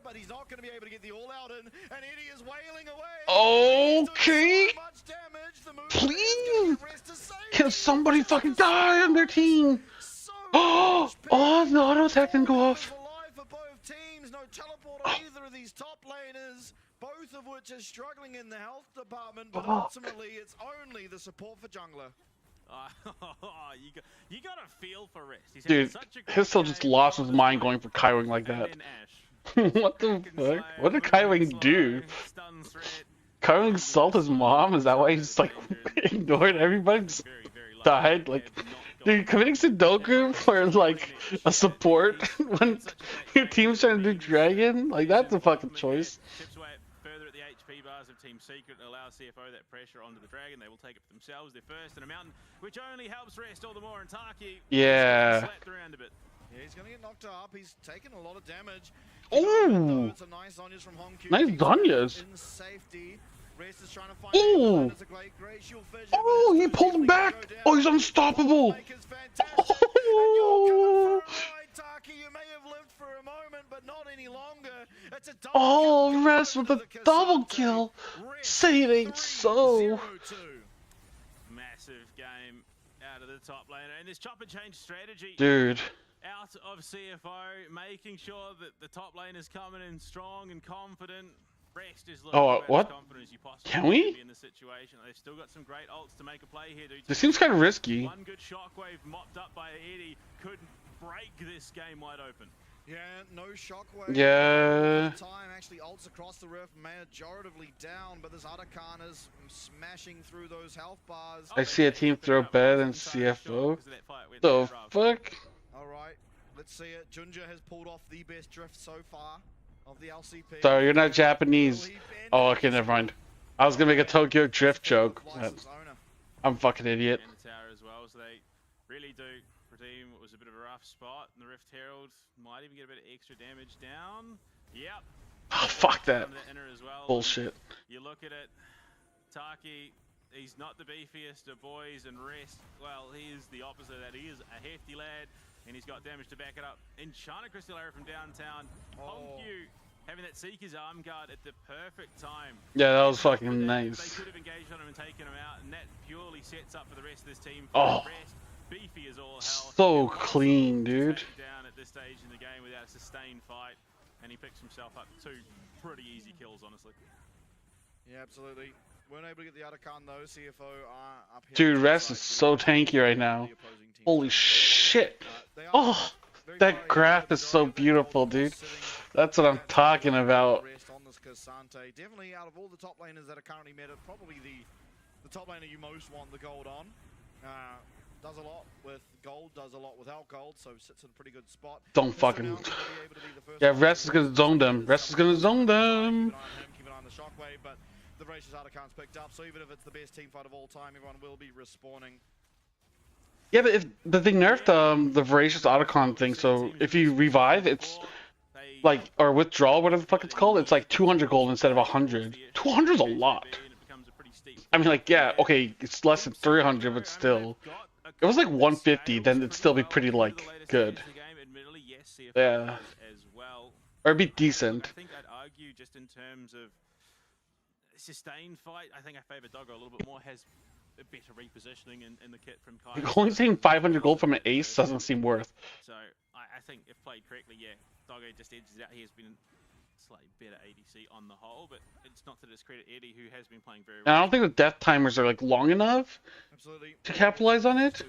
But he's not going to be able to get the all out in, and Eddie is wailing away. Okay. Please, can somebody fucking die on their team? Oh, the auto attack didn't go off. No teleport on either of these top laners, both of which are struggling in the health department, but ultimately it's only the support for jungler. You got a feel for Rest. Dude, Pistol just lost his mind going for Kaiwing like that. What the fuck? What did Kaiwing do? Kaiwing assault his mom? Is that why he's like ignored everybody? Just died? Like, dude, committing Sudoku for like a support when your team's trying to do Dragon? Like, that's a fucking choice. Chips away further at the HP bars of Team Secret and allows CFO that pressure onto the Dragon. They will take it for themselves. They're first in a mountain, which only helps Rest all the more. And Taki slapped around a bit. Yeah, he's going to get knocked up. He's taken a lot of damage. Oh, it's a nice Zhonya's from Hong Kong. Nice Zhonya's. In safety. Rest is trying to find oh, he pulled him back. Oh, he's unstoppable. Oh, you may have lived for a moment, but not any longer. It's a Rest with a double kill. Say it ain't so. Massive game out of the top laner, and this chopper change strategy. Dude. Out of CFO, making sure that the top lane is coming in strong and confident. Rest is looking what? as confident as you possibly can we? Be in the situation. They've still got some great ults to make a play here, dude. This seems kind of risky. One good shockwave mopped up by Eddie could break this game wide open. Yeah, no shockwave. Yeah. Time actually ults across the rift, majoritively down, but this Atakan is smashing through those health bars. I see a team throw better than CFO. The fuck? Alright, let's see it. Junja has pulled off the best drift so far of the LCP. Sorry, you're not Japanese. Oh, okay, never mind. I was gonna make a Tokyo drift joke. I'm fucking idiot. And the tower as well, so they really do redeem what was a bit of a rough spot. And the Rift Herald might even get a bit of extra damage down. Yep. Oh, fuck that. As well. Bullshit. You look at it, Taki, he's not the beefiest of boys, and Rest, well, he is the opposite of that. He is a hefty lad, and he's got damage to back it up. Enchanted Crystal Arrow from downtown. Honkyu having that Seeker's arm guard at the perfect time. Yeah, that was fucking nice. They could have engaged on him and taken him out, and that purely sets up for the rest of this team. Rest, beefy as all hell. So clean, dude. Down at this stage in the game without a sustained fight, and he picks himself up 2 pretty easy kills, honestly. Yeah, absolutely. Weren't able to get the Atakan though. CFO are up here. Dude, Rest is so tanky right now. Holy shit. Oh, that graph is so beautiful, dude. That's what I'm talking about. Definitely out of all the top laners that are currently meta, probably the top laner you most want the gold on. Does a lot with gold, does a lot without gold, so sits in a pretty good spot. Don't fucking... Yeah, Rest is gonna zone them. Rest is gonna zone them. Keep an eye on the shockwave, but the Voracious Artican's picked up, so even if it's the best team fight of all time, everyone will be respawning. Yeah, but they nerfed the Voracious Otacon thing, so if you revive, it's like, or withdrawal, whatever the fuck it's called, it's like 200 gold instead of 100. 200's a lot. I mean, like, yeah, okay, it's less than 300, but still. If it was like 150, then it'd still be pretty, like, good. Yeah. Or it'd be decent. I think I'd argue just in terms of sustained fight, I think I favor Doggo a little bit more, has a better repositioning in the kit from Kai. Only saying 500 gold from an ace doesn't seem worth. So I think if played correctly, yeah, Doggo just edges out. He has been slightly better ADC on the whole, but it's not to discredit Eddie, who has been playing very well. And I don't think the death timers are like long enough to capitalize on it.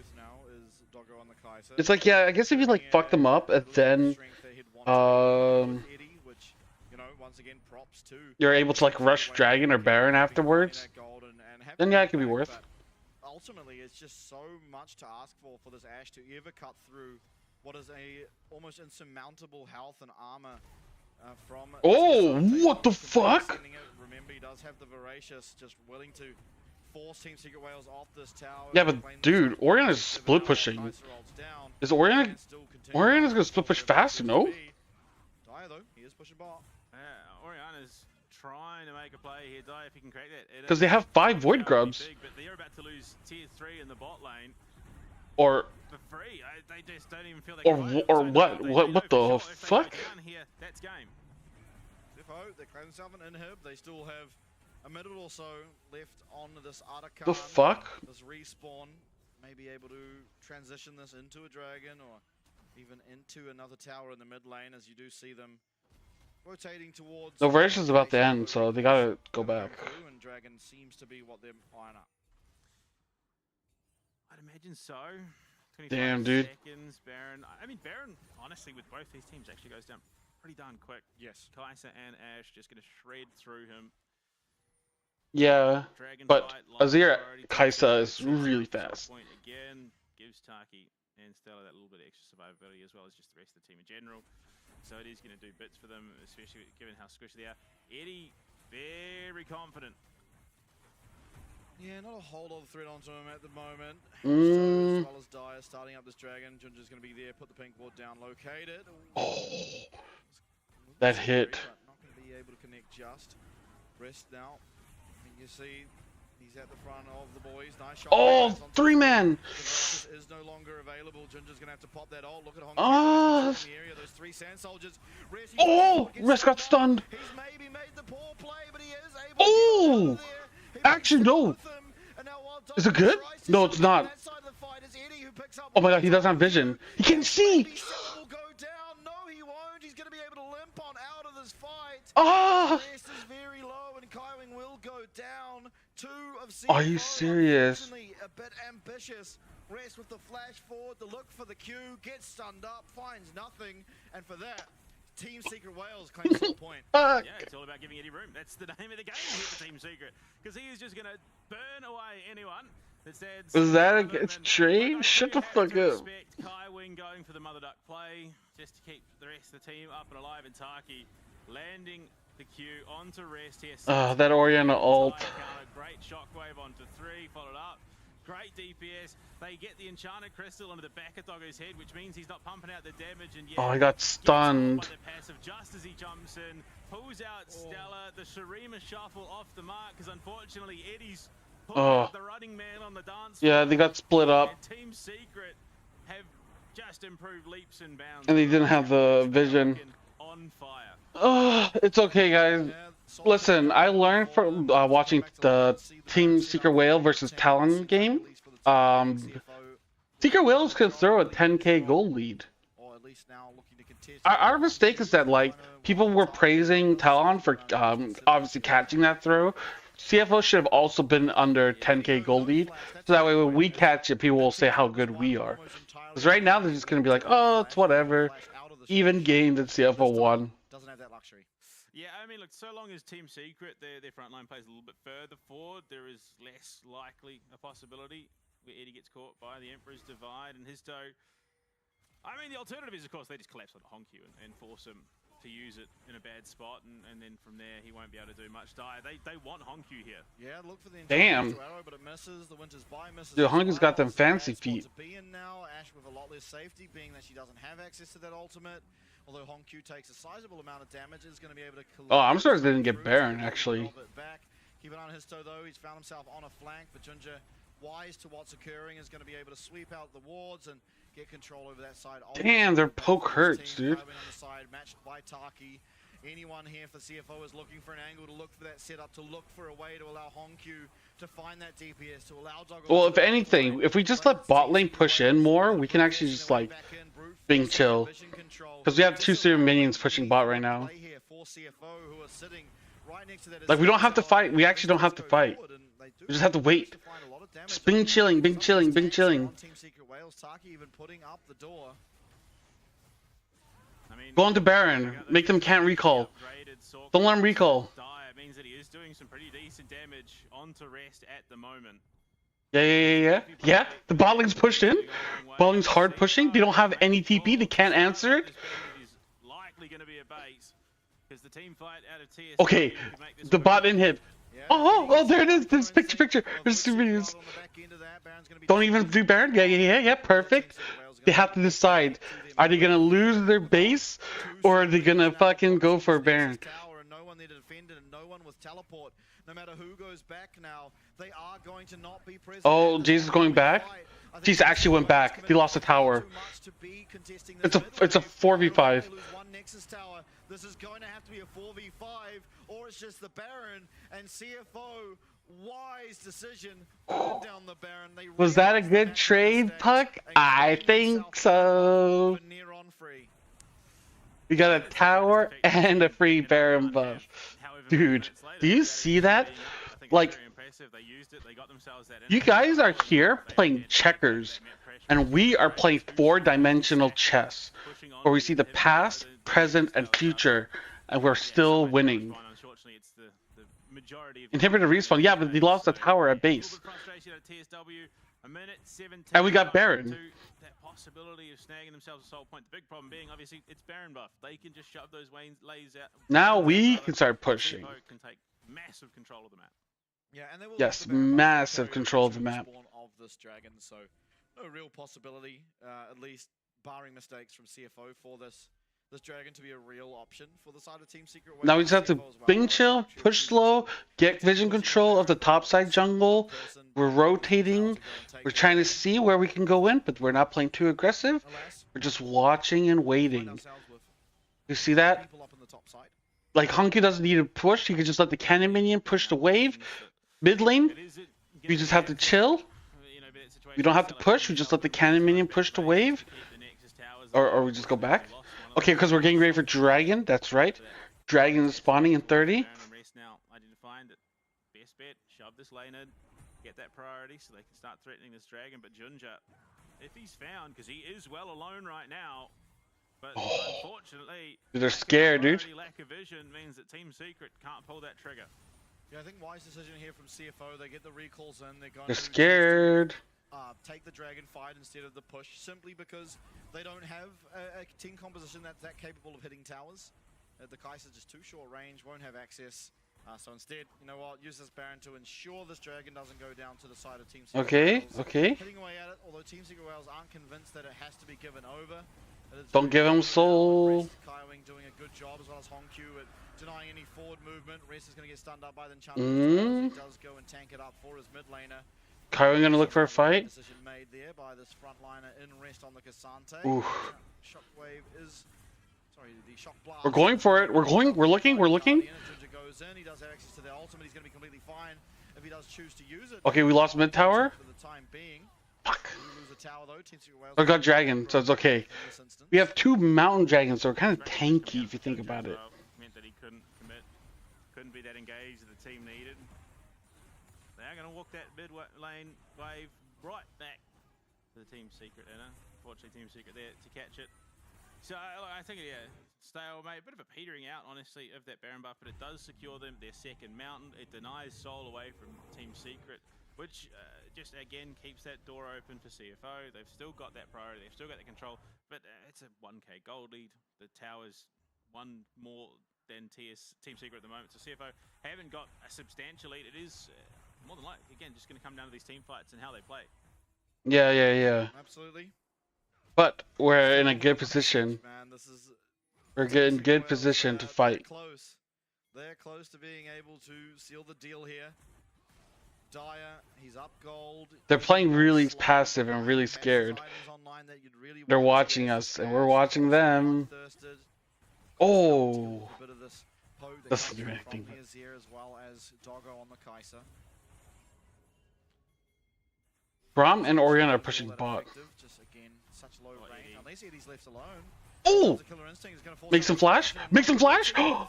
It's like, yeah, I guess if you like fuck them up and then you're able to like rush Dragon or Baron afterwards, then yeah, it could be worth. Ultimately, it's just so much to ask for this Ashe to ever cut through what is a almost insurmountable health and armor from Oh, TSW. what the Completely fuck? sending it. Remember, he does have the Voracious, just willing to force Team Secret Wales off this tower. Yeah, but Claim dude, themselves Orion is defensive, split and now pushing. Kaiser rolls down, Is Orion? and still continue Orion is on. gonna split push faster, no? Dyer though, he is pushing bot. Oriana's trying to make a play here. Die if he can crack that. Because they have 5 Void Grubs. Big, but they're about to lose tier 3 in the bot lane Or for free. They just don't even feel they Or can wh- fight or them. what? They What- know what for the sure if they go fuck? down here, that's game. CFO, they claim themselves an inhib. They still have a minute or so left on this Artican. the fuck? This respawn may be able to transition this into a dragon or even into another tower in the mid lane, as you do see them rotating towards. The race is about to end, so they gotta go back. And dragon seems to be what they're eyeing up. I'd imagine so. 25 Damn, dude. seconds, Baron. I mean, Baron, honestly, with both these teams, actually goes down pretty darn quick. Yes. Kaiser and Ash just going to shred through him. Yeah, Dragon but fight, Azir priority Kaisa takes is the really shot fast. Point again, gives Taki and Stella that little bit of extra survivability as well as just the rest of the team in general. So it is going to do bits for them, especially given how squishy they are. Eddie, very confident. Yeah, not a whole lot of threat onto him at the moment. Mm. As well as Dyer starting up this dragon. Junja's going to be there, put the pink ward down, locate it. Oh, that hit. But not going to be able to connect just. Rest now. And you see he's at the front of the boys. Nice shot. Oh, 3-man. The is no longer available. Junja's going to have to pop that ult. Look at Hong Ah. in the area. Those 3 sand soldiers. Oh, Rest got stunned. He's maybe made the poor play, but he is able Oh. to get out of there. He Actually, picks it no. with him, and now while Is it Donovan good? tries to No, it's survive not. that side of the fight, it's Eddie who picks up Oh my god, he doesn't have vision. He can't see. Maybe Silla will go down. No, he won't. He's going to be able to limp on out of this fight. Ah! Rest is very low, and Kaiwing will go down. 2 of Are you CFO, serious? unfortunately, a bit ambitious. Rest with the flash forward, the look for the Q, gets stunned up, finds nothing, and for that, Team Secret Wales claims the point. Fuck. Yeah, it's all about giving Eddie room. That's the name of the game here for Team Secret. Because he is just going to burn away anyone that stands. Is that above him. against And trade? I Shut do the have fuck to up. respect Kai Wing going for the Mother Duck play, just to keep the rest of the team up and alive. And Taki landing the Q onto Rest here. That Oriana ult. Great shockwave onto 3, followed up. Great DPS. They get the Enchanted Crystal onto the back of Doggo's head, which means he's not pumping out the damage. And yeah, Oh, I got stunned. by the passive just as he jumps in, pulls out Stella. The Shurima shuffle off the mark because unfortunately Eddie's pulled out the running man on the dance Yeah, floor. they got split up. And Team Secret have just improved leaps and bounds. And they didn't have the vision. On fire. Oh, it's okay, guys. Listen, I learned from watching the Team Secret Whale versus Talon game. Secret Whales can throw a 10k gold lead. Our mistake is that, like, people were praising Talon for obviously catching that throw. CFO should have also been under 10k gold lead, so that way when we catch it, people will say how good we are. Because right now they're just gonna be like, oh, it's whatever. Even game that CFO won. Doesn't have that luxury. Yeah, I mean, look, so long as Team Secret, their front line plays a little bit further forward, there is less likely a possibility where Eddie gets caught by the Emperor's Divide and his toe. I mean, the alternative is, of course, they just collapse on Honku and force him to use it in a bad spot, and then from there he won't be able to do much. They want Honku here. Yeah, look for the Damn. arrow, but it misses. The Winter's Buy misses. Dude, Honku's got them fancy Ash wants feet. to be in now. Ash with a lot less safety, being that she doesn't have access to that ultimate. Although Honku takes a sizable amount of damage, is going to be able to collect. Oh, I'm surprised they didn't get through Baron, to actually. rob it back. Keep an eye on his toe, though. He's found himself on a flank, but Junja, wise to what's occurring, is going to be able to sweep out the wards and get control over that side. Damn, their poke hurts, dude. On the side, matched by Taki. Anyone here for CFO is looking for an angle to look for that setup, to look for a way to allow Honku to find that DPS, to allow Doggo. Well, if anything, if we just let bot lane push in more, we can actually just, like, being chill. Because we have 2 Serum minions pushing bot right now. Like, we don't have to fight. We actually don't have to fight. We just have to wait. Just bing chilling, bing chilling, bing chilling. Team Secret Wales, Taki even putting up the door. I mean, Go on to Baron. Make them can't recall. Don't let him recall. It means that he is doing some pretty decent damage onto Rest at the moment. Yeah, the bot lane's pushed in. Bot lane's hard pushing. They don't have any TP. They can't answer it. Is likely going to be a base. because the team fight out of TSW Okay, could make this the one bot very inhib. Yeah, Oh, there it is. This picture. There's two videos. Don't even do Baron. Yeah. Perfect. They have to decide. Are they gonna lose their base, or are they gonna fucking go for Baron? No one there to defend it, and no one with teleport. No matter who goes back now, they are going to not be present. Oh, Jesus going back. Jesus actually went back. They lost the tower. It's a 4v5. They lose one Nexus tower. This is going to have to be a 4v5, or it's just the Baron and CFO. Wise decision. Burn down the Baron. They Was that a realize good the trade, match Puck? mistakes I and think themselves so. for near on free. We got a tower and a free Baron buff. Dude, do you see that? Like, you guys are here playing checkers, and we are playing four-dimensional chess, where we see the past, present, and future, and we're still winning. Inhibitor respawn, yeah, but they lost the tower at base. And we got Baron. That possibility of snagging themselves a soul point. The big problem being, obviously, it's Baron buff. They can just shove those lays out. Now we can start pushing. Can take massive control of the map. Yeah, and they will Yes, have the Baron buff massive to control of the the map. spawn of this dragon, so no real possibility, at least barring mistakes from CFO, for this dragon to be a real option for the side of Team Secret. Now we just have to bing chill, push slow, get vision control of the top side jungle. We're rotating. We're trying to see where we can go in, but we're not playing too aggressive. We're just watching and waiting. You see that? People up on the top side. Like, Honky doesn't need to push. He could just let the cannon minion push the wave. Mid lane, we just have to chill. We don't have to push. We just let the cannon minion push the wave. Or we just go back. Okay, because we're getting ready for Dragon. That's right. Dragon is spawning in 30. Now, I did find it. Best bet, shove this lane in, get that priority so they can start threatening this Dragon. But Junja, if he's found, because he is well alone right now, but unfortunately, They're scared, dude. Lack of vision means that Team Secret can't pull that trigger. Yeah, I think wise decision here from CFO. They get the recalls in. They're going They're to scared. take the dragon fight instead of the push, simply because they don't have a team composition that's that capable of hitting towers. The Kai'Sa's just too short range, won't have access. So instead, you know what, use this Baron to ensure this dragon doesn't go down to the side of Team Secret Wales. Okay. Hitting away at it, although Team Secret Wales aren't convinced that it has to be given over. Don't give him soul. Kaiwing doing a good job, as well as Hongkyu at denying any forward movement. Rest is going to get stunned up by the Chump. He does go and tank it up for his mid laner. Kaiwing gonna look for a fight. Decision made there by this frontliner in rest on the Cassante. Oof. Shockwave is, sorry, the shock blast. We're going for it. We're looking. Ninja goes in. He does have access to the ultimate. He's going to be completely fine if he does choose to use it. Okay, we lost mid tower. For the time being. Fuck. We lose the tower though. Team Secret Wales I got dragon, so it's okay. in this instance. We have two mountain dragons, so we're kind of tanky if you think about it. Meant that he couldn't commit, couldn't be that engaged that the team needed. They're going to walk that mid lane wave right back to the Team Secret inner. Fortunately, Team Secret there to catch it. So I think, yeah, stalemate, a bit of a petering out, honestly, of that Baron buff, but it does secure them their second mountain. It denies Soul away from Team Secret, which just again keeps that door open for CFO. They've still got that priority, they've still got the control, but it's a 1k gold lead. The tower's one more than Team Secret at the moment, so CFO haven't got a substantial lead. It is more than likely, again, just going to come down to these team fights and how they play. Yeah. Absolutely. But we're in a good position. Man, this is We're getting good position to fight. They're close to being able to seal the deal here. Dyer, he's up gold. They're playing really passive and really scared. They're watching us, and we're watching them. Oh, that's acting. Here as well as Doggo on the Kai'Sa. Brom and Orion are pushing bot. Just again, such low range. Unless he's left alone. Oh! Make some flash? Make some flash? Oh!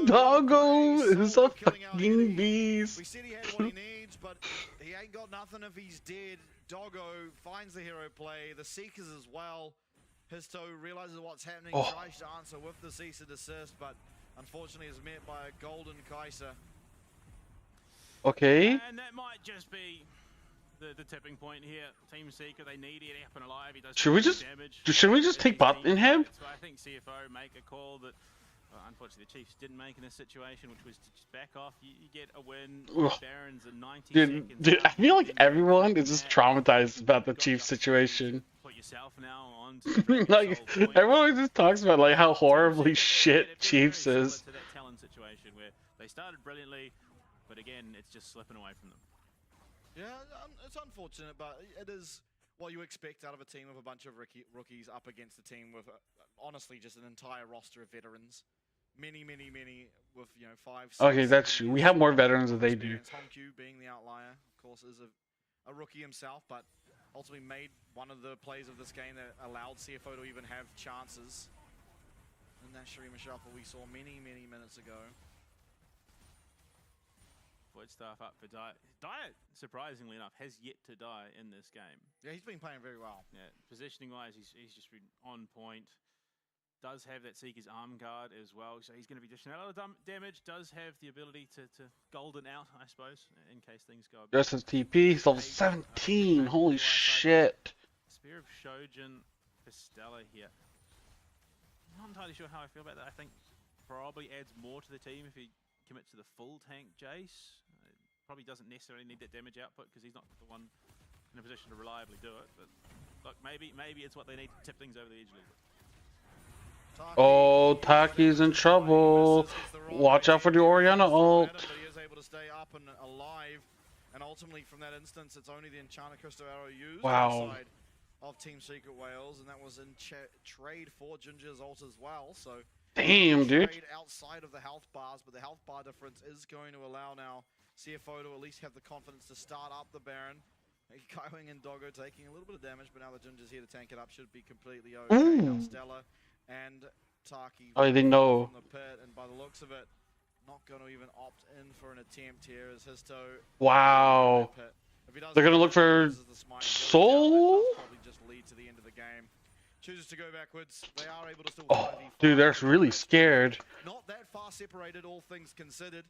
Doggo is a fucking beast. We said he had what he needs, but he ain't got nothing if he's dead. Doggo finds the hero play, the Seekers as well. Histo realizes what's happening, tries to answer with the cease and desist, but unfortunately is met by a golden Kai'Sa. Okay. And that might just be the tipping point here. Team Secret, they need it up and alive. He does Should we just take bot in him? So I think CFO make a call that, well, unfortunately, the Chiefs didn't make in this situation, which was to just back off. You get a win. Ugh. Barons are 90 Dude, seconds. I feel like everyone is just traumatized about the Chiefs situation. Put yourself now on to Like, everyone just talks about like how horribly shit Chiefs is. To that talent situation where they started brilliantly, but again, it's just slipping away from them. Yeah, it's unfortunate, but it is what you expect out of a team of a bunch of rookies up against a team with, honestly, just an entire roster of veterans. Many with, you know, 5, 6. Okay, that's true. We have more veterans than they do. Honku being the outlier, of course, is a rookie himself, but ultimately made one of the plays of this game that allowed CFO to even have chances. And that Shurima Shuffle we saw many minutes ago. Void staff up for Diet. Diet, surprisingly enough, has yet to die in this game. Yeah, he's been playing very well. Yeah, positioning-wise, he's just been on point. Does have that Seeker's arm guard as well, so he's going to be dishing out a lot of damage. Does have the ability to golden out, I suppose, in case things go. Just as TP, he's level 17. Holy shit. Spear of Shojin for Stella here. Not entirely sure how I feel about that. I think probably adds more to the team if he commits to the full tank Jace. Probably doesn't necessarily need that damage output because he's not the one in a position to reliably do it. But look, maybe it's what they need to tip things over the edge a little bit. Oh, Taki's in trouble. Watch out for the Oriana ult. But he is able to stay up and alive. And ultimately, from that instance, it's only the Enchanted Crystal Arrow used on the side of Team Secret Wales, and that was in trade for Ginger's ult as well. So damn, dude. Trade outside of the health bars, but the health bar difference is going to allow now CFO to at least have the confidence to start up the Baron. Kaiwing and Doggo taking a little bit of damage, but now the Ginger's here to tank it up. Should be completely okay. Now Stella and Taki. Oh, they know. From the pit, and by the looks of it, not going to even opt in for an attempt here as Histo. Wow. They're going to look for Soul? Probably just lead to the end of the game. Chooses to go backwards. They are able to still dude, they're really scared. Not that far separated, all things considered.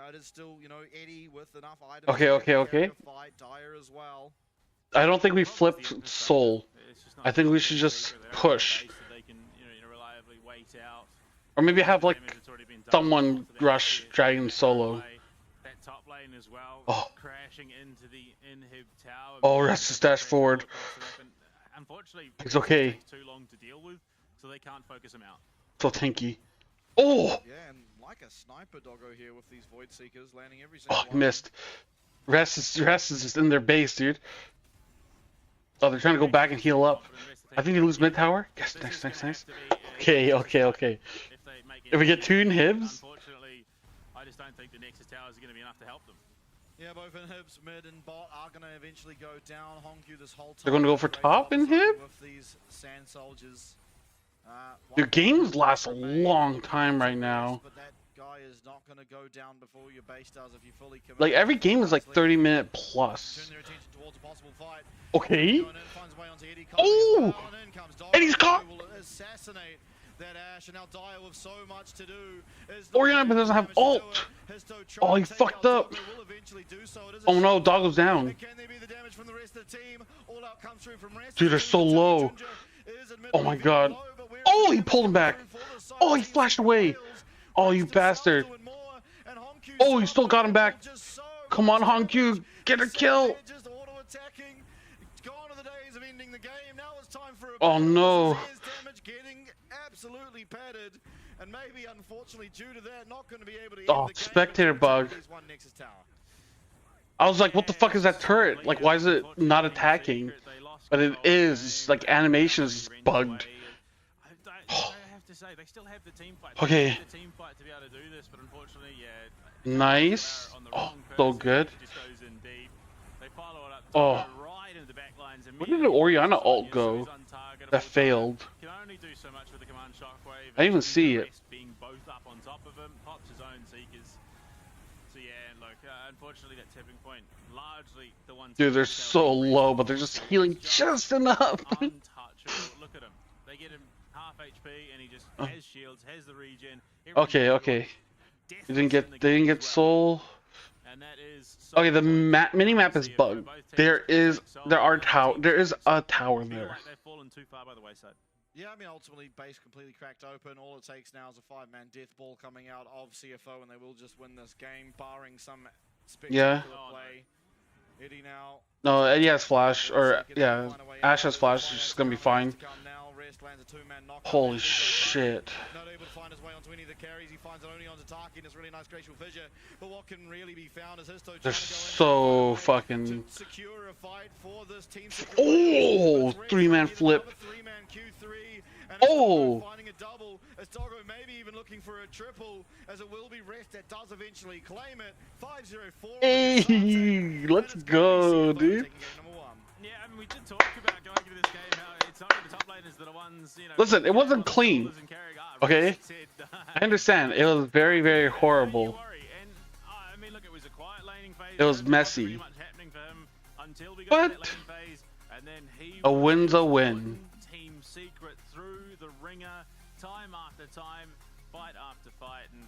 It is still, you know, Eddie with enough items. Okay. Fight. Dyer as well. I don't think we flipped Soul. I think we should just push. Or maybe have like someone rush Dragon solo. That top lane as well, crashing into the inhib tower. Oh, Restless dash forward. Unfortunately, it's okay. It takes too long to deal with, so they can't focus him out. So tanky. Oh! Yeah, and like a sniper Doggo here with these Void Seekers landing every single one. Missed. Rest is just in their base, dude. Oh, they're trying to go back and heal up. I think they lose mid tower. Yes, nice. Okay. If we get 2 inhibs. Unfortunately, I just don't think the Nexus towers are going to be enough to help them. Yeah, both inhibs, mid and bot are going to eventually go down. Honku this whole time. They're going to go for top inhib? With these Sand Soldiers. Their games last a long time right now. But that guy is not going to go down before your base does if you fully commit. Like every game is like 30-minute plus. Turn their attention towards a possible fight. Okay. Oh! Eddie's caught! Assassinate that Ash, and now Dyer with so much to do. Oriana doesn't have ult. Oh, he fucked up. Oh no, Doggo's down. Dude, they're so low. Oh my god. Oh, he pulled him back. Oh, he flashed away. Oh, you bastard. Oh, you still got him back. Come on, Honku, get a kill. Oh no. Absolutely padded, and maybe unfortunately due to that not going to be able to end the spectator game bug. I was like, what the fuck is that turret? Like, why is it not attacking? But it is, like, animation is bugged. I have to say, they still have the team fight. Okay. The team fight to be able to do this, but unfortunately, nice. Oh, so good. They follow it up right into the back lines. Where did the Oriana ult go? That failed. Can only do so much with the command shockwave. I didn't even see it. Being both up on top of him, pops his own Seekers. So yeah, look, unfortunately that tipping point, largely the one. Dude, they're so low, but they're just healing just enough. Untouchable. Look at him. They get him half HP, and he just has shields, has the regen. Okay. They didn't get soul. And that is Okay, the mini map is bugged. There is a tower feel there. like they've fallen too far by the wayside. Yeah, I mean, ultimately, base completely cracked open. All it takes now is a 5-man death ball coming out of CFO, and they will just win this game, barring some spectacular play. Eddie now. No, Eddie has flash, or yeah, Ash has flash. It's just gonna be fine. Holy shit! Not able to find his way onto any of the carries. He finds it only onto Taki, and it's really nice glacial fissure. But what can really be found is Histo They're so fucking. secure a fight for this team. Oh, 3-man flip. 3-man Q3. And Oh. finding a double. As Doggo maybe even looking for a triple, as it will be Rest that does eventually claim it. 5-0-4. Hey, let's go, dude. Yeah, I mean, we did talk about going into this game how it's only the top laners that are ones, you know. Listen, it wasn't clean. Okay, I understand. It was very, very horrible. And I mean, look, it was a quiet laning phase. It was messy. Pretty much happening for him until we got to that But laning phase, and then he a win's a was win. putting Team Secret through the ringer, time after time, fight after fight, and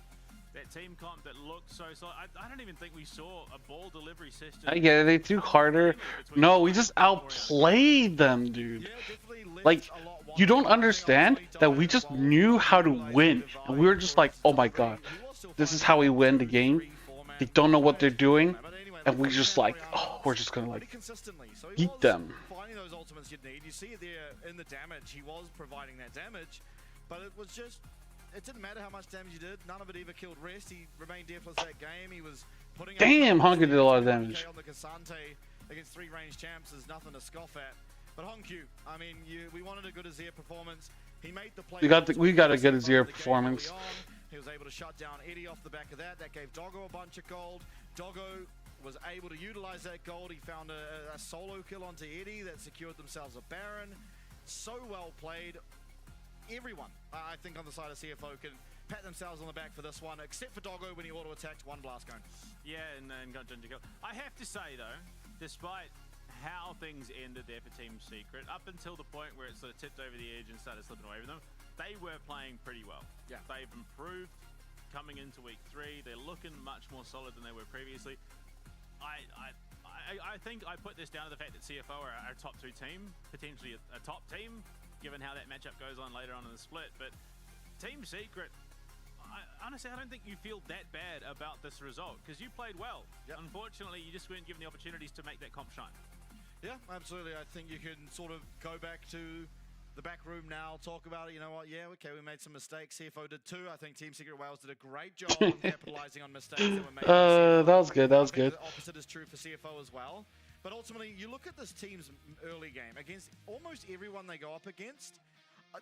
that team comp that looked so solid. I don't even think we saw a ball delivery system. I get it. They threw harder. No, we just outplayed them, dude. Like, you don't understand that we just knew how to win, and we were just like, oh my god, this is how we win the game. They don't know what they're doing, and we just like, oh, we're just gonna like beat them. Finding those ultimates you'd need. You see it there in the damage. He was providing that damage, but it was just. It didn't matter how much damage he did. None of it ever killed Rest. He remained deathless that game. He was putting. Damn, Honky did a lot of damage. On the Cassante against 3 range champs is nothing to scoff at. But Honky, I mean, we wanted a good Azir performance. He made the play. We got a good Azir performance. He was able to shut down Eddie off the back of that. That gave Doggo a bunch of gold. Doggo was able to utilize that gold. He found a solo kill onto Eddie that secured themselves a Baron. So well played. Everyone, I think, on the side of CFO can pat themselves on the back for this one, except for Doggo when he auto-attacked 1 blast cone. Yeah, and got Ginger kill. I have to say, though, despite how things ended there for Team Secret, up until the point where it sort of tipped over the edge and started slipping away from them, they were playing pretty well. Yeah. They've improved coming into Week 3. They're looking much more solid than they were previously. I think I put this down to the fact that CFO are our top 2 team, potentially a top team, given how that matchup goes on later on in the split. But Team Secret, honestly, I don't think you feel that bad about this result, because you played well. Yep. Unfortunately, you just weren't given the opportunities to make that comp shine. Yeah, absolutely. I think you can sort of go back to the back room now, talk about it. You know what? Yeah, okay, we made some mistakes. CFO did too. I think Team Secret Wales did a great job of capitalizing on mistakes that were made. That was good. That was good. The opposite is true for CFO as well. But ultimately, you look at this team's early game against almost everyone they go up against.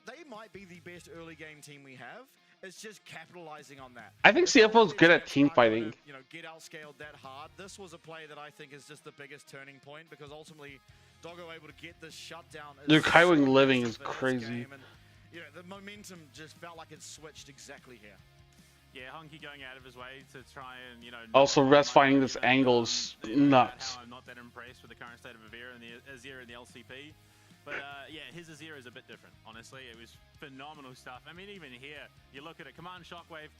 They might be the best early game team we have. It's just capitalizing on that. I think CFO is good at team fighting. You know, get outscaled that hard. This was a play that I think is just the biggest turning point, because ultimately, Doggo able to get this shutdown. Dude, Kaiwing living is crazy. And, you know, the momentum just felt like it switched exactly here. Yeah, Honky going out of his way to try and, you know... Also, Rest finding this angle is nuts. I'm not that impressed with the current state of Azir and the LCP. But, yeah, his Azir is a bit different, honestly. It was phenomenal stuff. I mean, even here, you look at it, Command Shockwave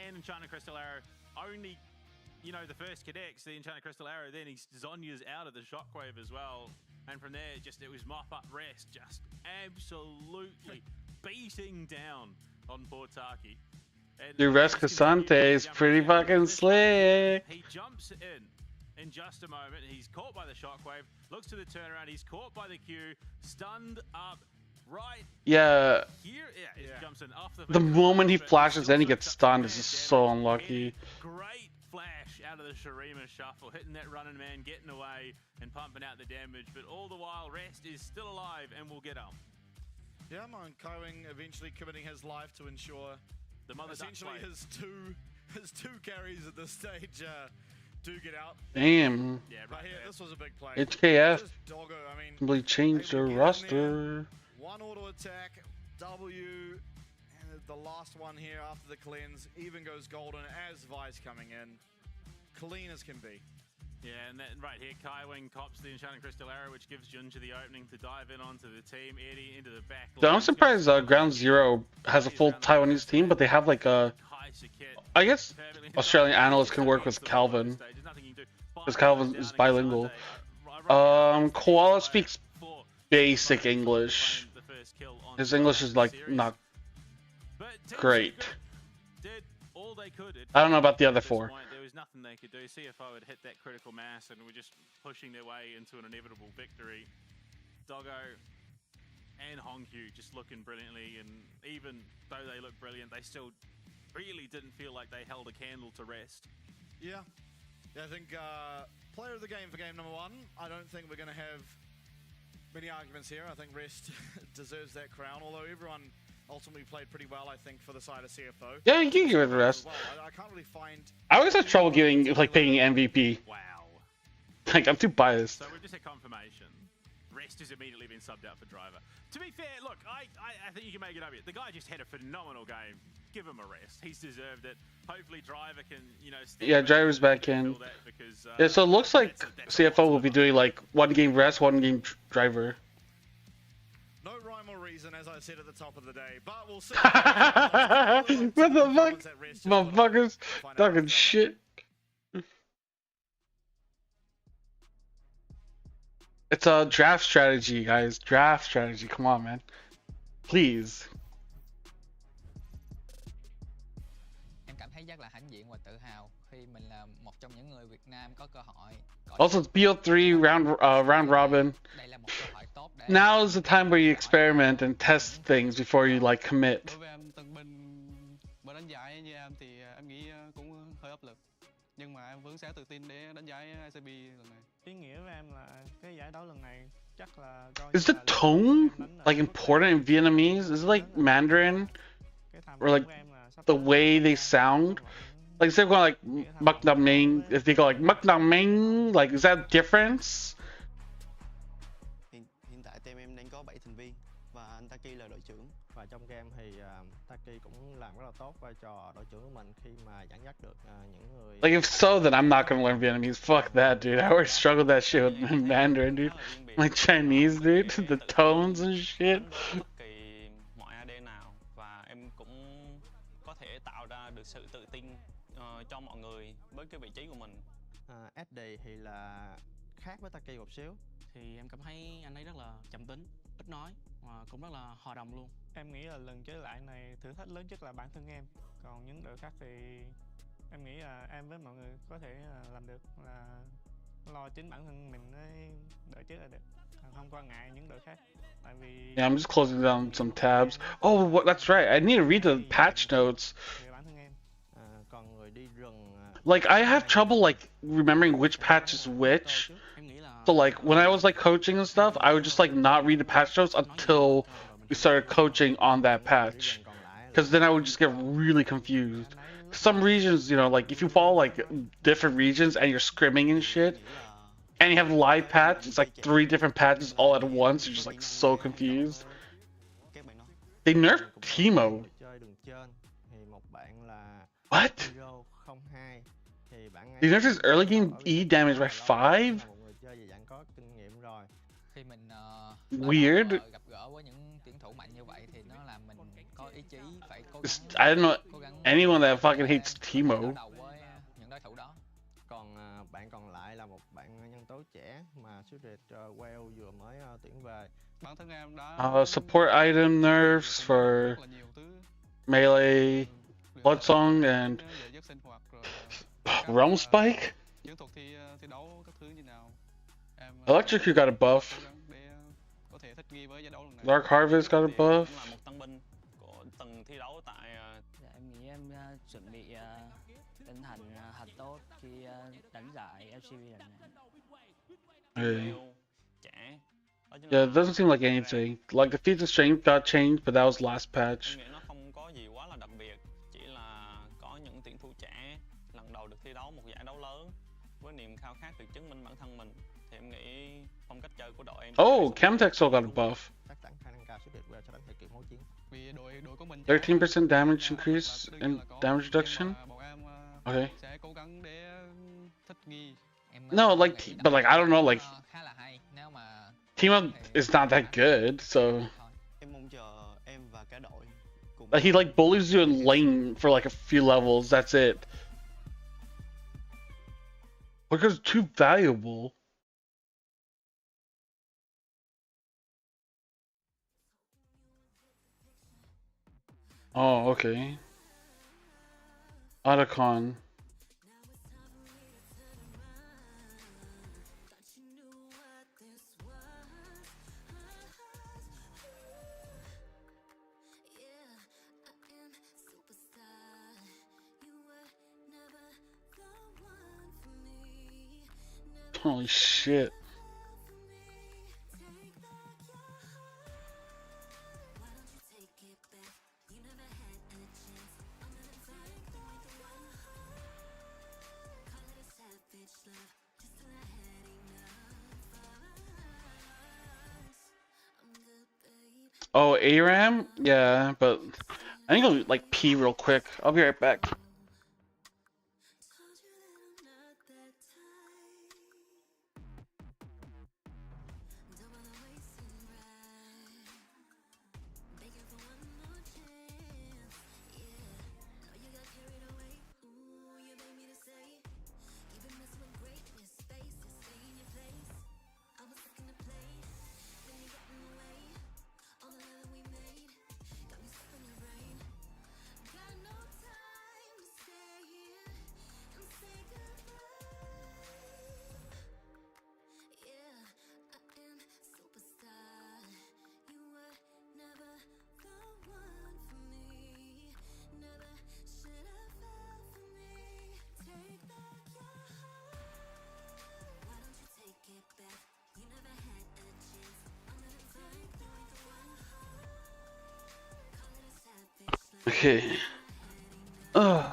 and Enchanted Crystal Arrow, only, you know, the first connects, the Enchanted Crystal Arrow, then he Zonya's out of the Shockwave as well. And from there, it was mop up Rest, just absolutely beating down on poor Taki. Dude, Rest Cassante is pretty fucking slick. He jumps in just a moment. He's caught by the Shockwave, looks to the turnaround, he's caught by the Q, stunned up right Yeah. here. Yeah, he jumps in off The moment he flashes in, he gets stunned. This is so unlucky. Great flash out of the Shurima shuffle, hitting that running man, getting away and pumping out the damage. But all the while, Rest is still alive and will get up. Yeah, Kaiwing eventually committing his life to ensure the mother essentially his two carries at this stage do get out. Damn. Yeah, right here, this was a big play. HKF Doggo, I mean, completely changed their roster. One auto attack, W, and the last one here after the cleanse even goes golden as Vi's coming in. Clean as can be. Yeah, and then right here, Kaiwing cops the Enchanted Crystal Arrow, which gives Junja the opening to dive in onto the team. Eddie into the back So line. I'm surprised Ground Zero has a full Taiwanese team, but they have like a... I guess Australian analysts can work with Calvin, because Calvin is bilingual. Koala speaks basic English. His English is like not great. I don't know about the other four. There was nothing they could do. CFO had hit that critical mass and were just pushing their way into an inevitable victory. Doggo and Hongkyu just looking brilliantly, and even though they look brilliant, they still really didn't feel like they held a candle to Rest. Yeah, I think player of the game for game number 1. I don't think we're going to have many arguments here. I think Rest deserves that crown, although everyone ultimately played pretty well, I think, for the side of CFO. Yeah, you can give it the Rest. Well, I can't really find... I always have trouble picking MVP. Wow. Like, I'm too biased. So we've just had confirmation. Rest has immediately been subbed out for Driver. To be fair, look, I think you can make it obvious. The guy just had a phenomenal game. Give him a rest. He's deserved it. Hopefully Driver can, Yeah, Driver's back in. Because, yeah, so it looks like CFO will be doing like 1 game Rest, 1 game Driver. No rhyme or reason, as I said at the top of the day, but we'll see. What the fuck? Motherfuckers talking shit. It's a draft strategy, guys. Draft strategy. Come on, man. Please. Em cảm thấy rất là hãnh diện và tự hào khi mình là một trong những người Việt Nam có cơ hội. Also, it's BO3 round robin. Đây là một cơ hội tốt để Now is the time where you experiment and test things before you like commit. Đối với em tân binh và đánh giải như em thì em nghĩ cũng hơi áp lực, nhưng mà em vẫn sẽ tự tin để đánh giải LCP lần này. Ý nghĩa với em là cái giải đấu lần này chắc là Is the tone like important in Vietnamese? Is it like Mandarin? Or like the way they sound? Like instead of going like Mắc Nam Minh, if they go like Mắc Nam Minh, like is that a difference? Hiện tại team em đang có 7 thành viên và anh Taki là đội trưởng. Và trong game thì Taki cũng làm rất là tốt vai trò đội trưởng của mình khi mà dẫn dắt được những người. Like if so, then I'm not gonna learn Vietnamese. Fuck that, dude. I already struggled that shit with Mandarin, dude. Like Chinese, dude. The tones and shit. Bất kỳ mọi AD nào và em cũng có thể tạo ra được sự tự tin cho mọi người với cái vị trí của mình. SD thì là khác với Taki một xíu. Thì em cảm thấy anh ấy rất là trầm tính, ít nói và cũng rất là hòa đồng luôn. Em nghĩ là lần chơi lại này thử thách lớn nhất là bản thân em. Còn những đội khác thì em nghĩ là em với mọi người có thể làm được, là lo chính bản thân mình đợi trước là được, không quan ngại những đội khác. Tại vì Yeah, I'm just closing down some tabs. Oh, that's right. I need to read the patch notes. về bản thân em. Còn người đi rừng. Like I have trouble like remembering which patch is which. So like when I was like coaching and stuff, I would just like not read the patch notes until we started coaching on that patch, because then I would just get really confused. Some regions, like if you follow like different regions and you're scrimming and shit, and you have live patch, it's like 3 different patches all at once. You're just like so confused. They nerfed Teemo. What? They nerfed his early game E damage by 5? khi mình Weird. gặp gỡ với những tuyển thủ mạnh như vậy thì nó làm mình có ý chí phải cố I don't know anyone that fucking hates Teemo. đầu với những đối thủ đó. Còn bạn còn lại là một bạn nhân tố trẻ mà Sudet Well vừa mới tuyển về. Bản thân em đã Support item nerfs for rất là nhiều thứ. melee, Bloodsong, and Realm Spike. Chiến thuật thi đấu các thứ như nào. Em Electrocute got a buff. để có thể thích nghi với giải đấu lần này. Dark Harvest got a buff. Cũng là một tân binh của từng thi đấu tại Em nghĩ em chuẩn bị tinh thần thật tốt khi đánh giải LCP lần này. Hey. trẻ. Yeah, it doesn't seem like anything. Like the feats of strength got changed, but that was last patch. Em nghĩ nó không có gì quá là đặc biệt, chỉ là có những tuyển thủ trẻ lần đầu được thi đấu một giải đấu lớn với niềm khao khát được chứng minh bản thân mình, thì em nghĩ phong cách chơi của đội em. Oh, KMTlol got a buff. Chắc chắn khả năng cao Sudet Well sẽ đánh theo kiểu máu chiến. Vì đội của mình 13% damage increase and damage reduction. bọn em Okay. sẽ cố gắng để thích nghi. Em No, nghĩ like, tầm but like I don't know, like khá là hay nếu mà team up is not that good, so thôi. Em mong chờ em và cả đội cùng like he like bullies you in lane for like a few levels. That's it. Because it's too valuable. Oh, okay. Otacon. Holy shit. Oh, ARAM? Yeah, but I need to go like pee real quick. I'll be right back. Okay. Ugh.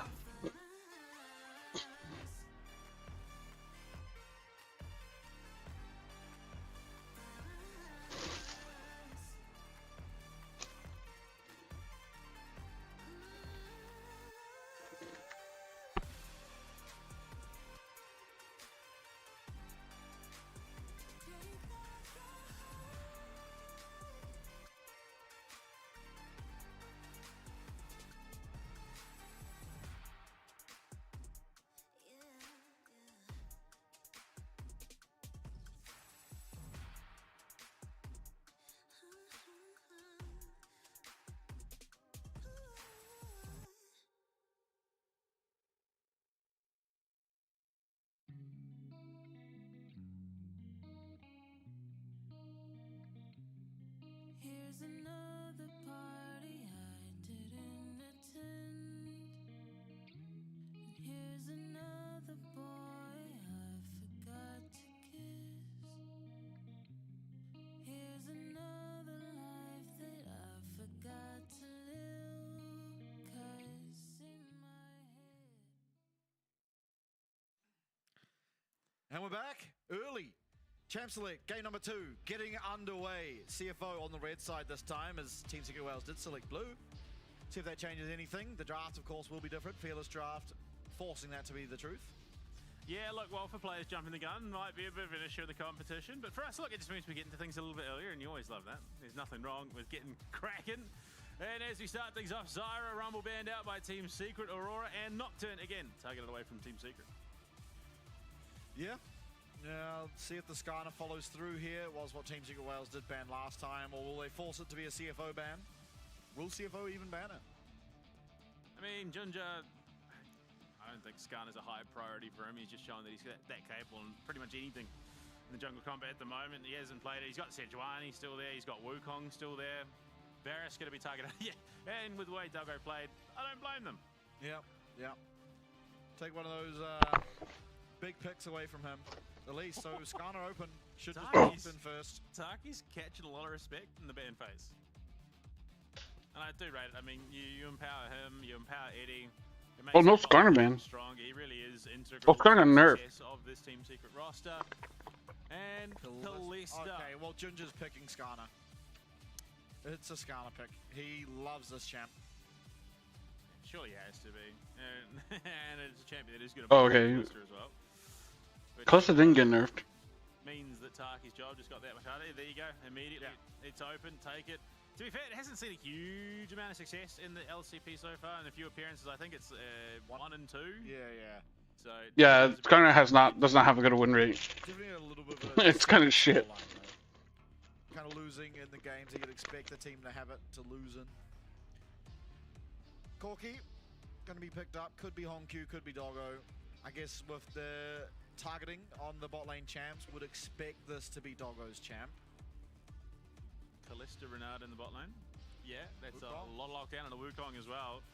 Here's another party I didn't attend. And here's another boy I forgot to kiss. Here's another life that I forgot to live. 'Cause in my head. And we're back early. Champ Select, game number 2, getting underway. CFO on the red side this time, as Team Secret Wales did select blue. See if that changes anything. The draft, of course, will be different. Fearless draft, forcing that to be the truth. Yeah, look, well, for players jumping the gun, might be a bit of an issue of the competition. But for us, look, it just means we get into things a little bit earlier, and you always love that. There's nothing wrong with getting cracking. And as we start things off, Zyra, Rumble banned out by Team Secret, Aurora, and Nocturne again, targeted away from Team Secret. Yeah. Now, see if the Skarner follows through here. It was what Team Secret Wales did ban last time, or will they force it to be a CFO ban? Will CFO even ban it? I mean, Junja, I don't think Skarner's a high priority for him. He's just showing that he's that capable in pretty much anything in the jungle combat at the moment. He hasn't played it. He's got Sejuani still there. He's got Wukong still there. Varus going to be targeted. Yeah, and with the way Duggo played, I don't blame them. Yeah, yeah. Take one of those big picks away from him. At least, so Skarner open. Should just be in first. Taki's catching a lot of respect in the ban phase. And I do rate it. I mean, you empower him, you empower Eddie. Oh, no Skarner ban. Strong. He really is integral Oh, Skarner to the nerf. success of this Team Secret roster. And Kalista. Okay, well, Junja's picking Skarner. It's a Skarner pick. He loves this champ. Surely he has to be. And it's a champion that is going to be Oh, okay. Kalista as well. Costa didn't get nerfed. Means that Taki's job just got that much harder. There you go. Immediately, it's open. Take it. To be fair, it hasn't seen a huge amount of success in the LCP so far. In a few appearances, I think it's 1 and 2. Yeah. So Yeah, it kind of does not have a good win rate. Definitely a little bit of a It's kind of shit. Kind of losing in the games that you'd expect the team to have it to lose in. Corky, going to be picked up. Could be Honkyu, could be Doggo. I guess with the targeting on the bot lane champs, would expect this to be Doggo's champ. Kalista Renard in the bot lane. Yeah, that's a lot of lockdown and a Wukong as well.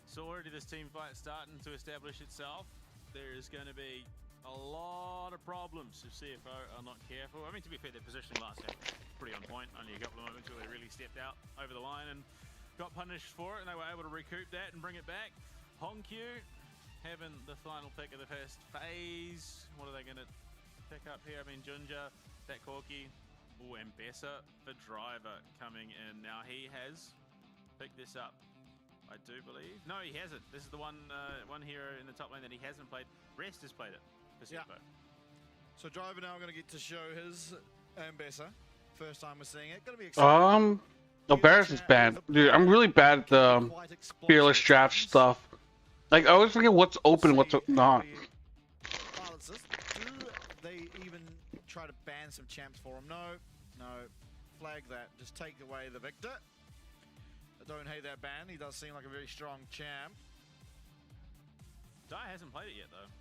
So already this team fight starting to establish itself. There is going to be a lot of problems if CFO are not careful. I mean, to be fair, their positioning last game pretty on point. Only a couple of moments where they really stepped out over the line and got punished for it, and they were able to recoup that and bring it back. Honkyu having the final pick of the first phase. What are they going to pick up here? I mean, Junja, that Corky. Oh, and Bessa for Driver coming in. Now he has picked this up, I do believe. No, he hasn't. This is the one hero in the top lane that he hasn't played. Rest has played it for CFO. So Driver now going to get to show his Ambessa. First time we're seeing it. Going to be exciting. No, Barris is bad. Dude, I'm really bad at the fearless draft stuff. Like, I always forget what's open and what's not. Do they even try to ban some champs for him? No. Flag that. Just take away the victor. I don't hate that ban. He does seem like a very strong champ. Dai hasn't played it yet, though.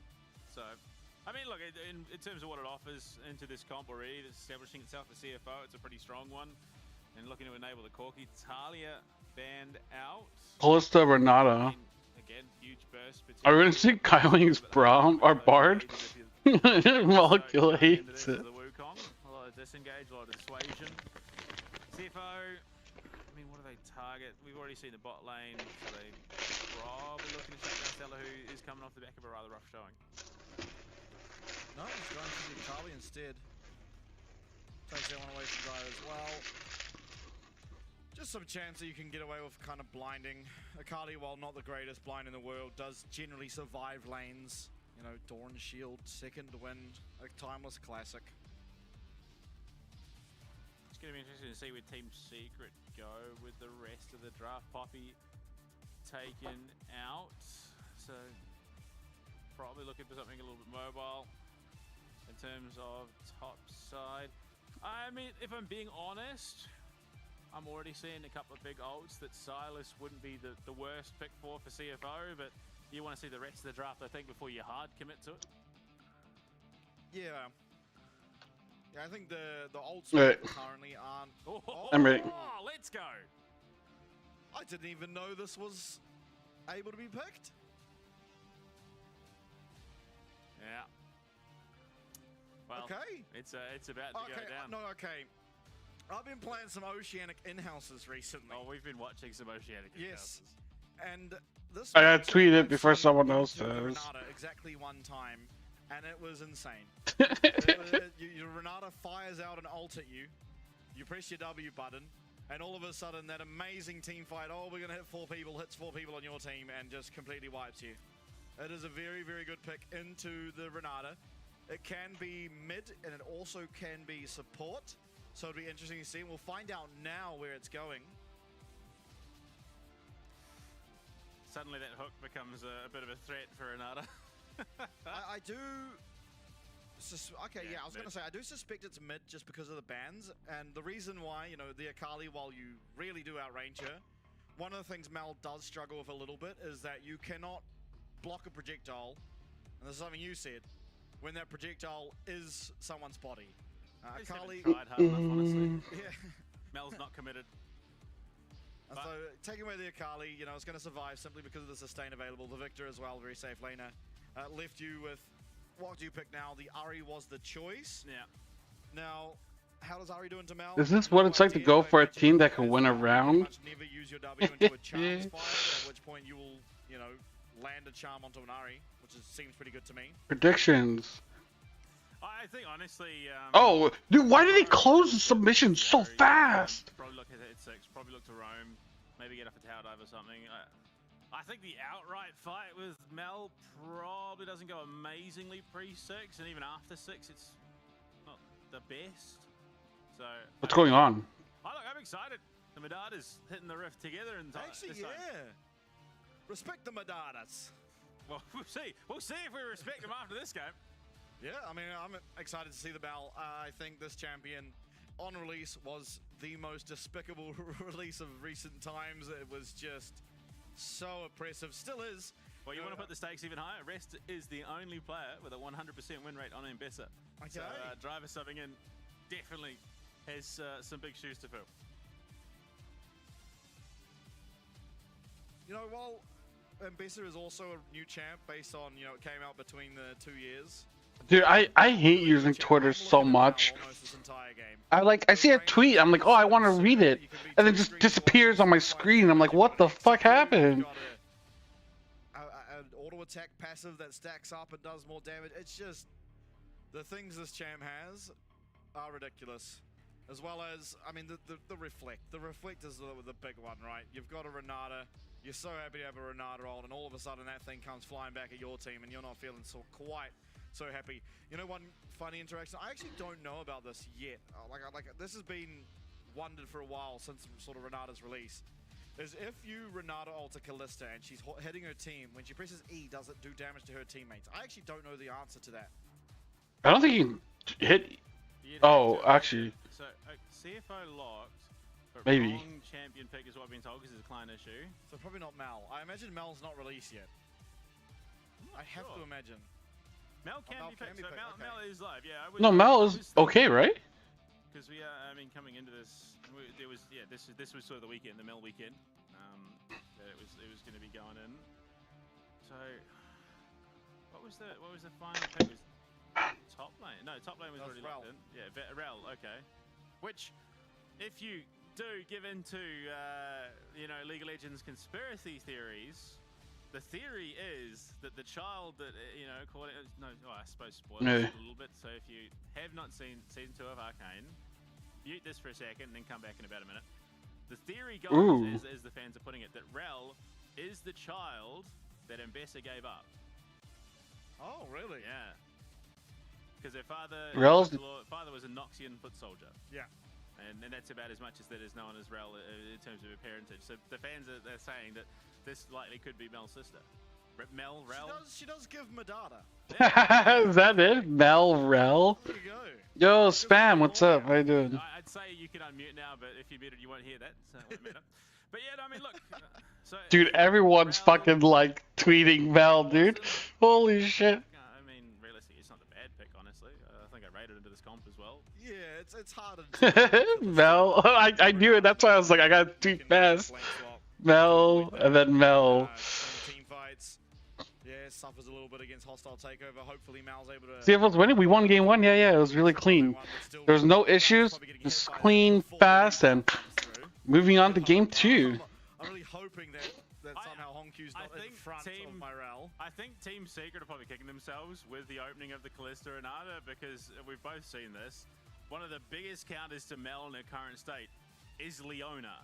So, I mean, look, in terms of what it offers into this comp already, that's establishing itself as CFO, it's a pretty strong one. And looking to enable the Corky. Talia banned out. Kalista Renata. Again, huge burst. Are we going to see Kyling's Braum, our Bard? Molecule hates it. The Wukong. A lot of disengage, a lot of dissuasion. CFO, I mean, what do they target? We've already seen the bot lane, so they probably looking to shut down Stella, who is coming off the back of a rather rough showing. No, he's going for the Akali instead. Takes that one away from Dai as well. Just some chance that you can get away with kind of blinding. Akali, while not the greatest blind in the world, does generally survive lanes. You know, Dawn Shield, second wind, a timeless classic. It's going to be interesting to see where Team Secret go with the rest of the draft. Poppy taken out, so probably looking for something a little bit mobile in terms of top side. I mean, if I'm being honest, I'm already seeing a couple of big ults that Silas wouldn't be the worst pick for CFO, but you want to see the rest of the draft, I think, before you hard commit to it. Yeah, I think the ults currently aren't... I'm ready. Oh, let's go! I didn't even know this was able to be picked. Yeah. Well, okay. It's about to go down. No, okay. I've been playing some Oceanic in-houses recently. Oh, we've been watching some Oceanic in-houses. And this I had tweeted it before someone else does. Renata exactly one time, and it was insane. Your Renata fires out an ult at you, you press your W button, and all of a sudden that amazing team fight, oh, we're going to hit 4 people, hits 4 people on your team, and just completely wipes you. It is a very, very good pick into the Renata. It can be mid, and it also can be support. So it'll be interesting to see. We'll find out now where it's going. Suddenly that hook becomes a bit of a threat for Renata. I do... Okay, yeah, I was going to say, I do suspect it's mid just because of the bans. And the reason why, you know, the Akali, while you really do outrange her, one of the things Mal does struggle with a little bit is that you cannot block a projectile, and this is something you said, when that projectile is someone's body. Akali... tried hard enough, honestly. Yeah. Mel's not committed. So taking away the Akali, you know, it's going to survive simply because of the sustain available. The Victor as well, very safe laner. Left you with, what do you pick now? The Ahri was the choice. Yeah. Now, how does Ahri do into Mel? Is this what it's like to go for a team that can win a round? Never use your W into a charm spire, at which point you will, you know, land a charm onto an Ahri, which seems pretty good to me. Predictions. I think, honestly... oh, dude, why did he close the submission so fast? Probably look at it 6, probably look to roam, maybe get off a tower dive or something. I think the outright fight with Mel probably doesn't go amazingly pre-6, and even after 6, it's not the best. So What's going on? Oh, look, I'm excited. The Medadas hitting the rift together, and Actually, yeah. Respect the Medadas. Well, we'll see. We'll see if we respect them after this game. Yeah, I mean, I'm excited to see the Mel. I think this champion on release was the most despicable release of recent times. It was just so oppressive. Still is. Well, you want to put the stakes even higher? Rest is the only player with a 100% win rate on Mbessa. Okay. So driver subbing in definitely has some big shoes to fill. You know, while Mbessa is also a new champ based on, you know, it came out between the 2 years. Dude, I hate using Twitter so much. I see a tweet, I'm like, oh, I want to read it, and then just disappears on my screen. I'm like, what the fuck happened? An auto attack passive that stacks up and does more damage. It's just the things this champ has are ridiculous. As well as, I mean, the reflect. The reflect is the big one, right? You've got a Renata. You're so happy to have a Renata on, and all of a sudden that thing comes flying back at your team, and you're not feeling so quite so happy. You know, one funny interaction. I actually don't know about this yet. Like this has been wondered for a while since sort of Renata's release. Is if you Renata alter Kalista and she's hitting her team, when she presses E, does it do damage to her teammates? I actually don't know the answer to that. I don't think you can hit. Oh, actually. So CFO locked. But Maybe. Wrong champion pick is what I've been told because it's a client issue. So probably not Mel. I imagine Mel's not released yet. I have to imagine. Mel can be picked. So Mel is live. Yeah. No, Mel is okay, right? Because we are. I mean, coming into this, there was this was sort of the weekend, the Mel weekend. That it was going to be going in. So what was the final pick? Was top lane? No, top lane was already locked in. Yeah, Rel. Okay. Which, if you do give into you know, League of Legends conspiracy theories, the theory is that the child that you know, I suppose spoilers a little bit. So if you have not seen season 2 of Arcane, mute this for a second and then come back in about a minute. The theory goes, as the fans are putting it, that Rel is the child that Mbessa gave up. Oh, really? Yeah. Because their father was a Noxian foot soldier. Yeah. And that's about as much as that is known as Rel in terms of her parentage. So the fans they're saying that this likely could be Mel's sister. Rel. She does give Medata. Is that it? Rel. There you go. Yo, Spam, what's up? How you doing? I'd say you can unmute now, but if you mute it, you won't hear that. So it won't matter. But yeah, no, I mean, look. So Dude, everyone's fucking like tweeting Mel, dude. Holy shit. I mean, realistically, it's not a bad pick, honestly. I think I rated into this comp as well. Yeah, it's harder. Mel, I knew it. That's why I was like, I gotta tweet fast. Mel, and then Mel. Team fights. Yeah, suffers a little bit against hostile takeover. Hopefully, Mal's able to. CFO's winning. We won game 1. Yeah, it was really clean. There was no issues. Just clean, fast, and moving on to game 2. I'm really hoping that somehow Honkyu's not in front of Myrel. I think Team Secret are probably kicking themselves with the opening of the Kalista Renata, because we've both seen this. One of the biggest counters to Mel in her current state is Leona.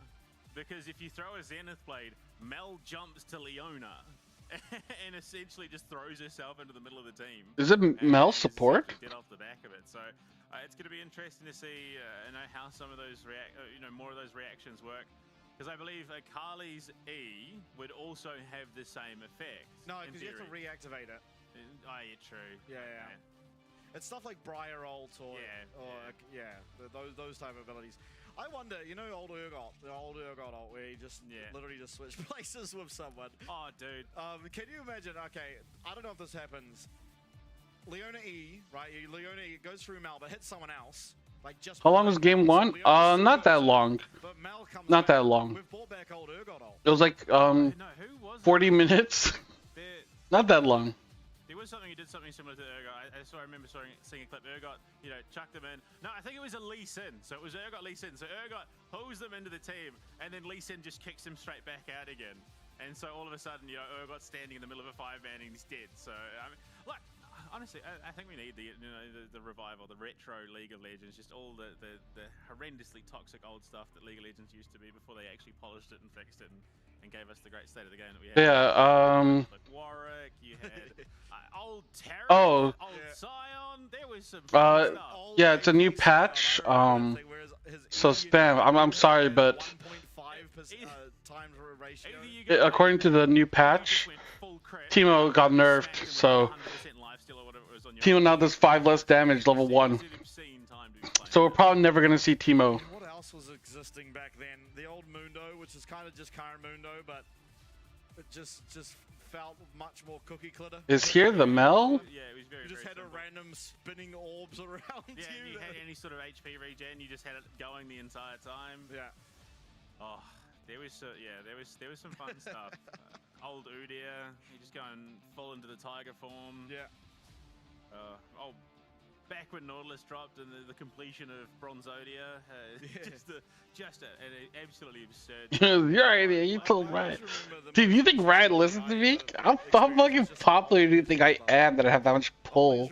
Because if you throw a Zenith Blade, Mel jumps to Leona and essentially just throws herself into the middle of the team. Is it Mel support? Get off the back of it. So it's going to be interesting to see how some of those more of those reactions work. Because I believe Kali's E would also have the same effect. No, because you have to reactivate it. Oh, yeah, true. Yeah. It's stuff like Briar Ult or those type of abilities. I wonder, you know, the old Urgot ult where he just literally just switched places with someone. Oh, dude. Can you imagine? Okay, I don't know if this happens. Leona E, right? Leona E goes through Mal, but hits someone else. Like just. How long was game 1? Not that long. But Mal comes not that long. We've brought back old Urgot ult. It was like 40 minutes. Not that long. There was something, he did something similar to Urgot. I remember seeing a clip. Urgot, chucked them in. No, I think it was a Lee Sin. So it was Urgot, Lee Sin. So Urgot pulls them into the team, and then Lee Sin just kicks him straight back out again. And so all of a sudden, Urgot's standing in the middle of a 5-man and he's dead. So, I mean, look, honestly, I think we need the revival, the retro League of Legends, just all the horrendously toxic old stuff that League of Legends used to be before they actually polished it and fixed it and and gave us the great state of the game that we had. Yeah. Like Warwick, you had old Terran, Oh. old Scion. There was some fun stuff. Yeah, it's a new patch. So spam. I'm sorry, but according to the new patch, Teemo got nerfed, so Teemo now does 5 less damage level 1. So we're probably never gonna see Teemo. What else was existing back then? The old Mundo, which is kind of just current Mundo, but it just felt much more cookie clitter. Is here the Mel? Yeah, it was very. You just very had a simple. random spinning orbs around Yeah, you. and you had any sort of HP regen, you just had it going the entire time. Yeah. Oh, there was there was some fun stuff. Old Udyr, he just going full into the tiger form. Yeah. Back when Nautilus dropped and the completion of Bronzodia, just an absolutely absurd. You're right, yeah, you told Ryan. Dude, you think Ryan listens to me? How fucking popular do you think I am that I have that much pull?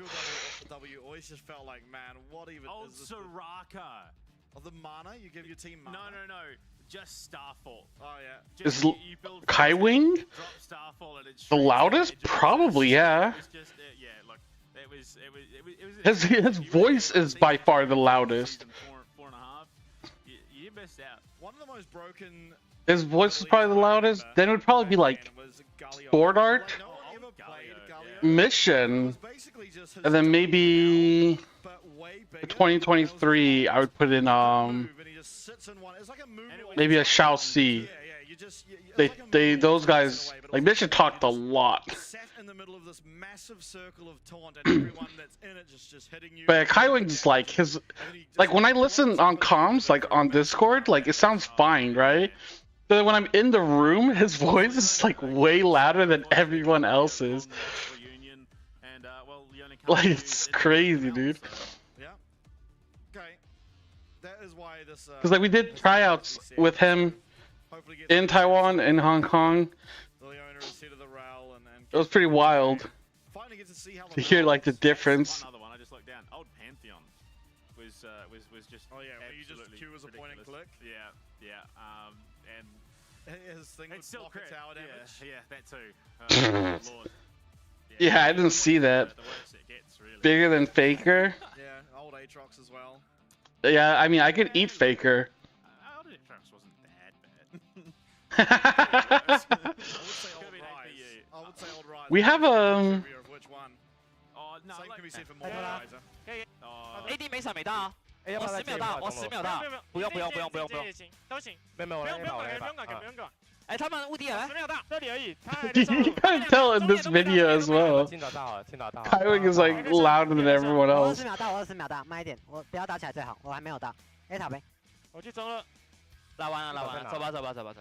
W always just felt like, man, what even Old is this? Soraka. Oh, the mana? You give your team mana? No. Just Starfall. Oh, yeah. Is you build Kaiwing drop Starfall and it's the loudest? Probably, yeah. It was just, yeah, look, it was His voice is by far the loudest. 4.5. You missed out. One of the most broken. His voice is probably the loudest. Then it would probably be like Sword Art, No one ever played Galio. Mission, It was basically just his and then maybe but way bigger. 2023 I would put in Move, and he just sits in one. It's like a move. maybe a Shao C. Yeah, you just. It's like a move Those that guys takes away, but like also Mission talked a lot. sat in the middle of this massive circle of taunt, and everyone that's in it just hitting you. But Kaiwing's like his, like when I listen on comms, like on Discord, like it sounds fine, right? But when I'm in the room, his voice is like way louder than everyone else's. Reunion, and, well, the only Like company it's in crazy, the dude. Yeah. Okay. That is why this. Because like we did tryouts with him Hopefully gets in Taiwan, in Hong Kong. the owner is head of the rail and It was pretty wild finally get to see how to hear like the difference. One other one, I just looked down. Old Pantheon was just. Oh yeah, where you just absolutely queue as a point and ridiculous. click. Yeah. And His thing it's with still block correct. tower damage. Yeah, that too. Lord. Yeah, I didn't see that. The worse it gets, really. Bigger than Faker. Yeah, old Aatrox as well. Yeah, I mean I could eat Faker. Old Aatrox wasn't that bad. I would say old Could've been Rise. APU. I would say old Rise. We have Trivia of which one? Oh no, Same like, can be said for more Riser. oh, AD 没闪没到啊，哎，要不我要10秒到，我10秒到，不用，不用，都行，没有，我来跑，我来跑。哎，他们无敌了10，秒到，这里而已。You can tell in this video as well. 青岛大好了，青岛大好。 Kaiwing is like louder than everyone 我 else. 20秒到，我20秒到，慢一点，我不要打起来最好，我还没有到。A 塔呗，我去中了，拉完了，走吧。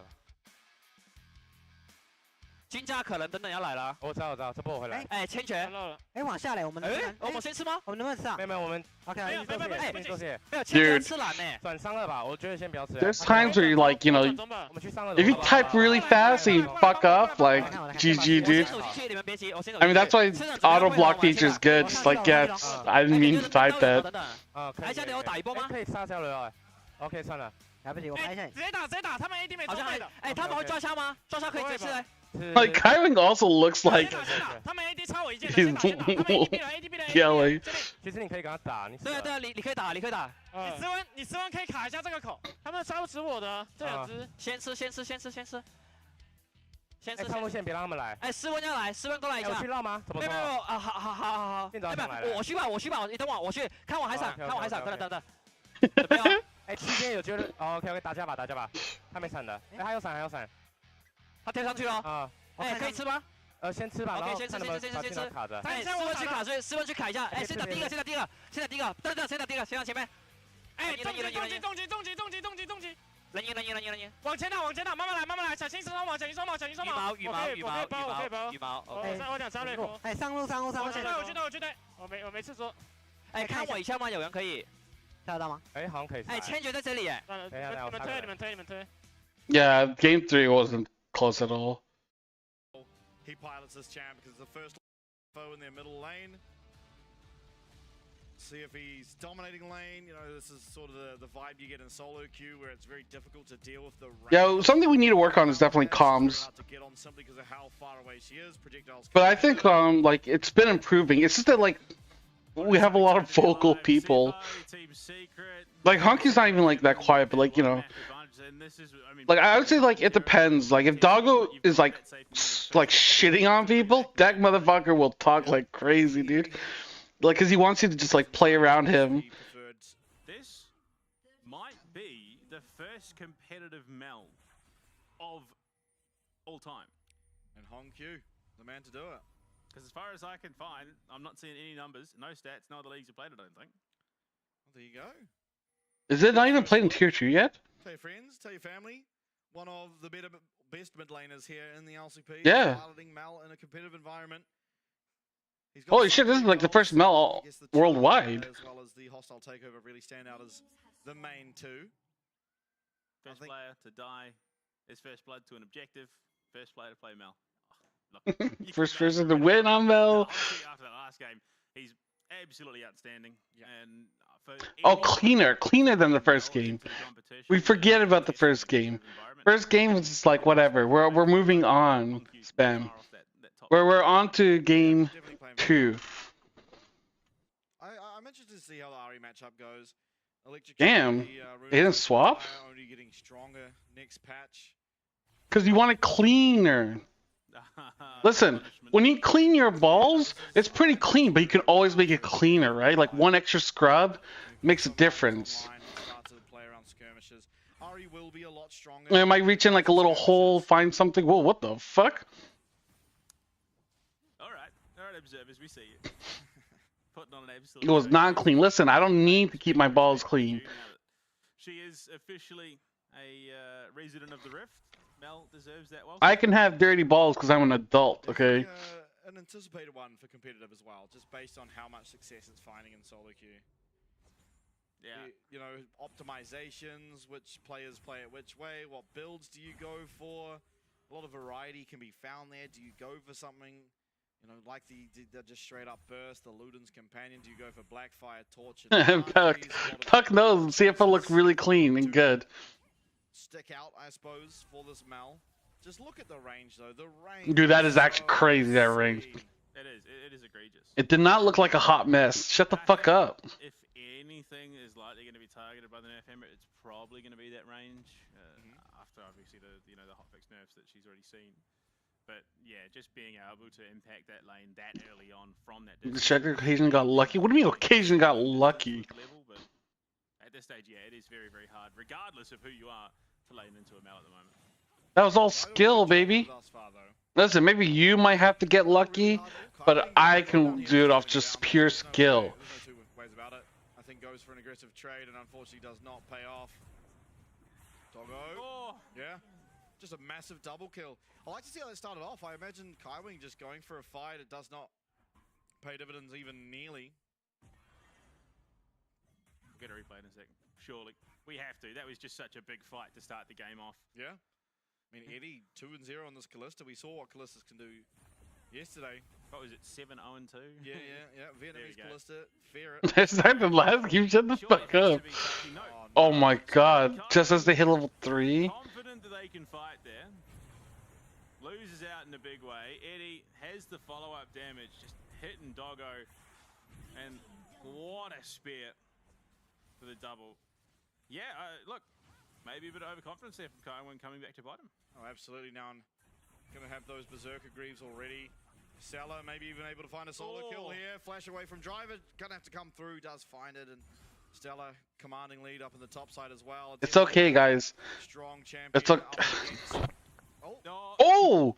军家可能等等要来了，我知道，这波我回来。哎，千拳，漏了，哎，往下来，我们能不能？我们先吃吗？我们能不能吃啊没有，我们？OK，没有先做没有先做些。没有千拳 Dude 吃蓝呢。转伤了吧？我觉得先不要吃。 There's times where you like, you know, 中吧我们去上了。 if you type really fast and you fuck up, like GG, 我先 dude. 走进去，你们别急，我先走 I 进 mean 去。 that's why auto block feature is good. Just like yeah, I didn't mean to type that. 等等，啊，可以。哎，现在有打一波吗？可以杀掉了。OK，算了。来不及，我拍一下直。接打，他们 AD 没好像还中位的，哎，他们会抓虾吗？抓虾可以直接吃嘞。 Like Kaiwing also looks like 先打，他们 AD 超我一件的， he's 先打，他们 AD 逼了 yelling. 其实你可以跟他打，你死了。对，你可以打。你斯文可以卡一下这个口，他们杀不死我的这两只。先吃。哎，上路线别让他们来。哎，斯文要来，斯文过来一下。我去绕吗？怎么没有说？啊，好。店长上来了。我去吧，你等我去看我海闪，等。等。哎，期间有觉得 OK， 打架吧。他没闪的。哎，还有闪。他跳上去了。啊。哎，可以吃吗？先吃吧。 OK， 先吃。卡着。哎，斯文去卡，所以斯文去卡一下。哎，先打第一个。等，先打第一个，先到前面。哎，重击！人赢！往前打，慢慢来，小心双毛。羽毛。我想杀雷佛。哎，上路。我去对，我没次说。哎，看我一下吗？有人可以跳得到吗？哎，好像可以。哎，千珏在这里哎。你们推。 Yeah, game 3 wasn't close at all. He pilots this champ because it's the first foe in their middle lane. See if he's dominating lane. You know, this is sort of the vibe you get in solo queue, where it's very difficult to deal with the range. Yeah, something we need to work on is definitely comms. To get on simply because of how far away she is. Projectiles. But I think like it's been improving. It's just that like we have a lot of vocal people. Like Honky's not even like that quiet, but like, you know, like I would say like it depends. Like if Doggo is like shitting on people, that motherfucker will talk like crazy, dude. Like, cause he wants you to just like play around him. This might be the first competitive meld of all time. And Hongq, the man to do it. Because as far as I can find, I'm not seeing any numbers, no stats, no other leagues have played it, I don't think. Well, there you go. Is it not even played in tier 2 yet? Tell your friends, tell your family. One of the best mid laners here in the LCP. Yeah. Piloting Mal in a competitive environment. Holy shit, this is like the first Mel worldwide. As well as the hostile takeover really stand out as the main two. First player to die is first blood to an objective. First player to play Mel. First person to win on Mel. After that last game, he's absolutely outstanding. Yeah. And oh, cleaner than the first game. We forget about the first game. First game was just like whatever. We're moving on. Spam. We're on to game 2. I'm interested to see how the Ari matchup goes. Electric Damn, they didn't swap? Only getting stronger next patch. Because you want it cleaner. Listen, when you clean your balls, it's pretty clean, but you can always make it cleaner, right? Like one extra scrub makes a difference. I might reach in like a little hole, find something. Whoa, what the fuck? Alright, observers, we see you. Putting on an absolute It was not clean. Listen, I don't need to keep my balls clean. She is officially a resident of the Rift. Mel deserves that welcome. I can have dirty balls because I'm an adult, okay? An anticipated one for competitive as well, just based on how much success it's finding in solo queue. Yeah. You know, optimizations, which players play it which way, what builds do you go for? A lot of variety can be found there. Do you go for something, you know, like the just straight up burst, the Luden's companion? Do you go for Blackfire, Torch, and Fuck knows. CFO looked really clean and good. Stick out, I suppose, for this Mal. Just look at the range, though. The range. Dude, that is actually crazy, that range. It is egregious. It did not look like a hot mess. Shut the fuck up. If anything is likely going to be targeted by the nerf hammer, it's probably going to be that range. After obviously the hotfix nerfs that she's already seen. But yeah, just being able to impact that lane that early on from that distance. Checker occasionally got lucky. What do you mean occasionally got lucky? Level, but at this stage, yeah, it is very, very hard, regardless of who you are, to lane into a Mal at the moment. That was all skill, baby. Listen, maybe you might have to get lucky, but I can do it off just pure skill. There's no two ways about it. I think goes for an aggressive trade and unfortunately does not pay off. Doggo. Yeah. Just a massive double kill. I like to see how that started off. I imagine Kaiwing just going for a fight. It does not pay dividends even nearly. We'll get a replay in a second. Surely. We have to. That was just such a big fight to start the game off. Yeah. I mean, Eddie, 2-0 on this Kalista. We saw what Kalistas can do yesterday. What was it, 7-0-2? Yeah. Vietnamese Kalista, fear it. That's not the last game. Shut the fuck up. Oh my god. Just as they hit level 3. Confident that they can fight there. Loses out in a big way. Eddie has the follow-up damage. Just hitting Doggo. And what a spear for the double. Yeah, look. Maybe a bit of overconfidence there from Kaiwing coming back to bottom. Oh, absolutely. Now I'm going to have those Berserker Greaves already. Salah maybe even able to find a solo kill here. Flash away from Driver. Going to have to come through. Does find it. And Stella commanding lead up in the top side as well. It's okay, guys. Strong champion. It's okay. Oh!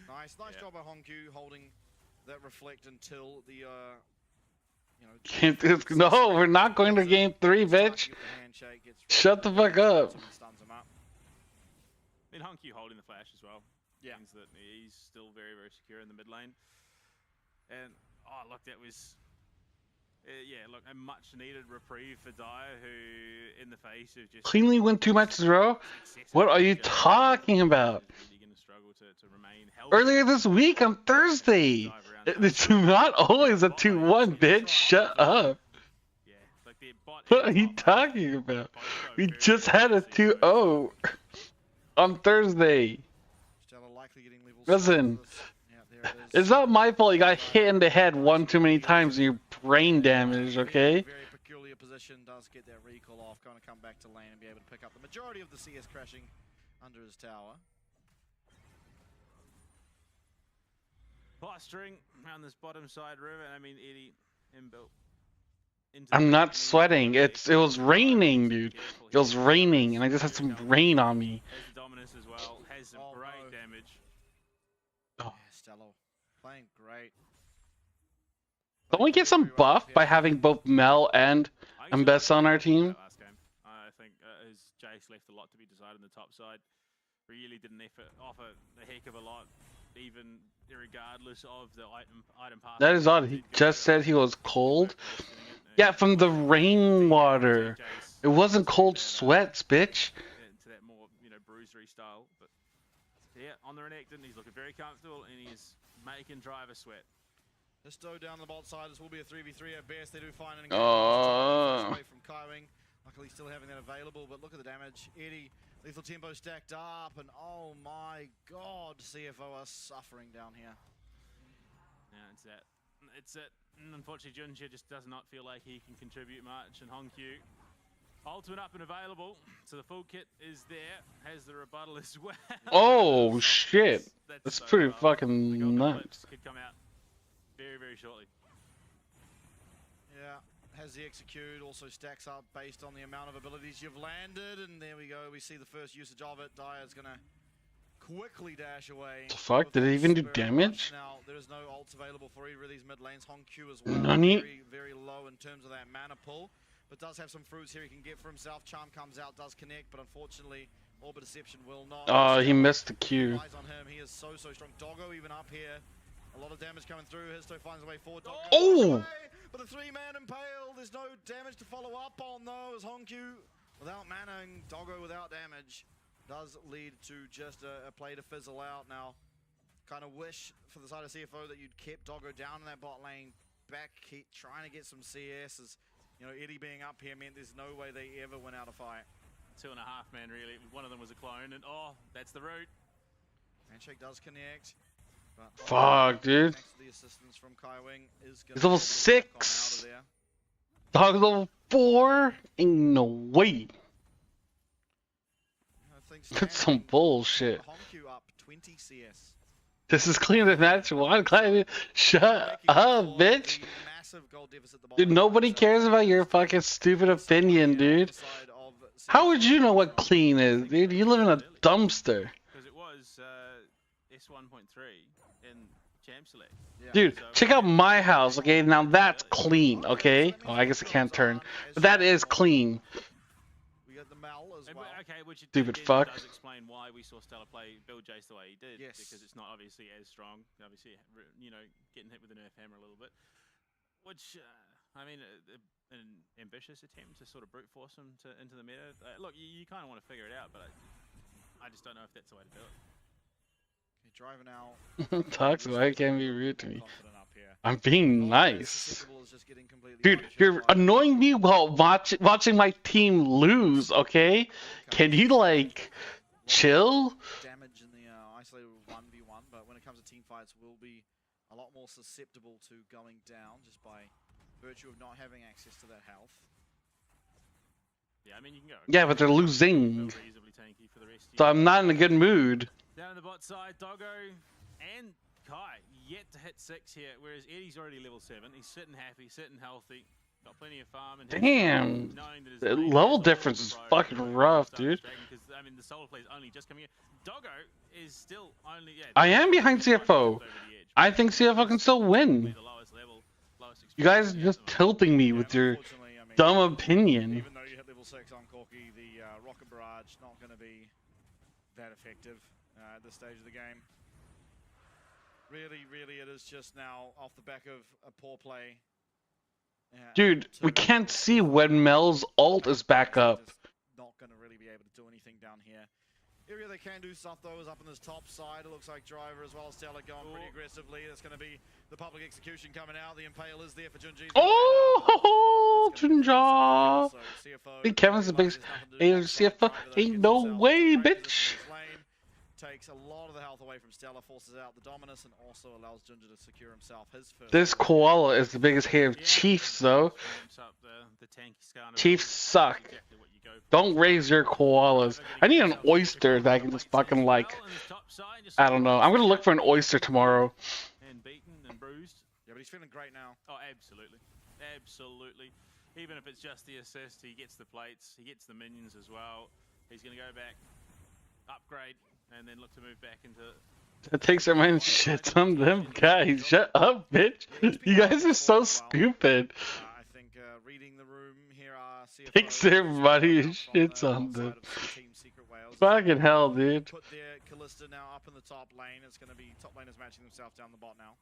Nice job by Hongq holding that reflect until the... No, we're not going to game 3, bitch. Shut the fuck up. Then Hongq holding the flash as well. Yeah. Means that he's still very, very secure in the mid lane. And, oh, look, that was... yeah, look, a much-needed reprieve for Dyer, who, in the face of just... Cleanly win 2 matches in a row? What are you talking about? Really going to struggle to remain healthy. Earlier this week on Thursday. It's not always a 2-1, bitch. Shut up. Yeah, like the bot What are you talking about? We just had a 2-0 on Thursday. Listen, it's not my fault you got hit in the head one too many times and you're brain damaged, okay? Very peculiar position, does get that recall off, going to come back to lane and be able to pick up the majority of the CS crashing under his tower. Plastering around this bottom side river. I mean, Eddie inbuilt. I'm not sweating. It was raining, dude. It was raining, and I just had some rain on me. Has the dominance as well. Has some great damage. Oh. Yeah, Stello playing great. Don't we get some buff by having both Mel and Mbessa on our team? Last game, I think his Jace left a lot to be decided on the top side. Really didn't offer a heck of a lot, even regardless of the item pass. That is odd. He just said he was cold. Yeah, from the rainwater. It wasn't cold sweats, bitch. Into that more, bruisery style. But yeah, on the Renekton, he's looking very comfortable and he's making driver sweat. Histo down the bot side. This will be a 3v3 at best. They do find an away from KaiWing. Luckily, still having that available. But look at the damage. Eddie, lethal tempo stacked up, and oh my god, CFO are suffering down here. Yeah, it's that. Unfortunately, Junjie just does not feel like he can contribute much, and Hongkyu ultimate up and available, so the full kit is there, has the rebuttal as well. Oh shit, that's so pretty fucking nuts. Could come out very, very shortly. Yeah, has the execute, also stacks up based on the amount of abilities you've landed, and there we go, we see the first usage of it. Dire's gonna quickly dash away. The fuck, did it even do damage? Now, there is no ults available for either of these mid lanes. Hongkyu as well, Nani? very, very low in terms of that mana pull, but does have some fruits here he can get for himself. Charm comes out, does connect, but unfortunately, Orbit Deception will not. Oh, he missed the Q. Eyes on him, he is so strong. Doggo even up here. A lot of damage coming through. Histo finds a way forward. Doggo Oh! But the 3-man impale, there's no damage to follow up on though, as Hongkyu without mana and Doggo without damage does lead to just a play to fizzle out. Now, kind of wish for the side of CFO that you'd kept Doggo down in that bot lane, back, keep trying to get some CS, as Eddie being up here meant there's no way they ever win out a fight. 2.5 man really. One of them was a clone, and that's the route. Handshake does connect. But fuck, dude. The assistance from KaiWing is He's level 6. Dog's level 4. Ain't no way. That's some bullshit. Hongkyu up 20 CS. This is clean the match one. Shut up, bitch. Dude, nobody cares about your fucking stupid opinion, dude. How would you know what clean is, dude? You live in a dumpster. Because it was S1.3 in Champ Select. Dude, check out my house, okay? Now that's clean, okay? Oh, I guess I can't turn. But that is clean. We got the Mal as well. Okay, which Stupid fuck. does explain why we saw Stella build Jace the way he did. Yes. Because it's not obviously as strong. Obviously, getting hit with a nerf hammer a little bit. Which, I mean, an ambitious attempt to sort of brute force him into the meta. Look, you kind of want to figure it out, but I just don't know if that's the way to do it. Okay, driving out. Talks why you can't be rude to me. I'm being nice. Dude, you're annoying me while watching my team lose, okay? Can you, like, chill? Damage in the isolated 1v1, but when it comes to team fights, will be a lot more susceptible to going down just by virtue of not having access to that health. Yeah, I mean, you can go. Yeah, but they're losing. Reasonably tanky for the rest. So I'm not in a good mood. Down on the bot side, Doggo and Kai yet to hit 6 here, whereas Eddie's already level 7. He's sitting happy, sitting healthy, got plenty of farm. And damn, the level difference is fucking rough, dude. Because I mean, the solo play is only just coming in. Doggo is still only. Yeah, I am behind CFO. I think CFO can still win. You guys are just tilting me with your dumb opinion. Even though you hit level 6 on Corky, the Rocket Barrage not going to be that effective at this stage of the game. Really, it is just now off the back of a poor play. Dude, we can't see when Mel's ult is back up. Not going to really be able to do anything down here. area they can do stuff though is up on this top side. It looks like Driver as well as Stella going pretty aggressively. That's going to be the public execution coming out. The Impale is there for Junji. Oh, Junja! I think Kevin's the biggest CFO. Ain't no way, bitch. Takes a lot of the health away from Stella, forces out the Dominus, and also allows Junja to secure himself his first. This koala is the biggest hater of Chiefs, though. Chiefs suck. Don't raise your koalas. I need an oyster that I can just fucking like. I don't know. I'm gonna look for an oyster tomorrow. And beaten and bruised. Yeah, but he's feeling great now. Oh, absolutely. Absolutely. Even if it's just the assist, he gets the plates, he gets the minions as well. He's gonna go back, upgrade, and then look to move back into... That takes their mind shit on them guys. Shut up, bitch. You guys are so stupid. I think reading the room here are CFO. Takes their money and shits on them. Fucking hell, dude. Put their Callista now up in the top lane. It's going to be top laners matching themselves down the bot now.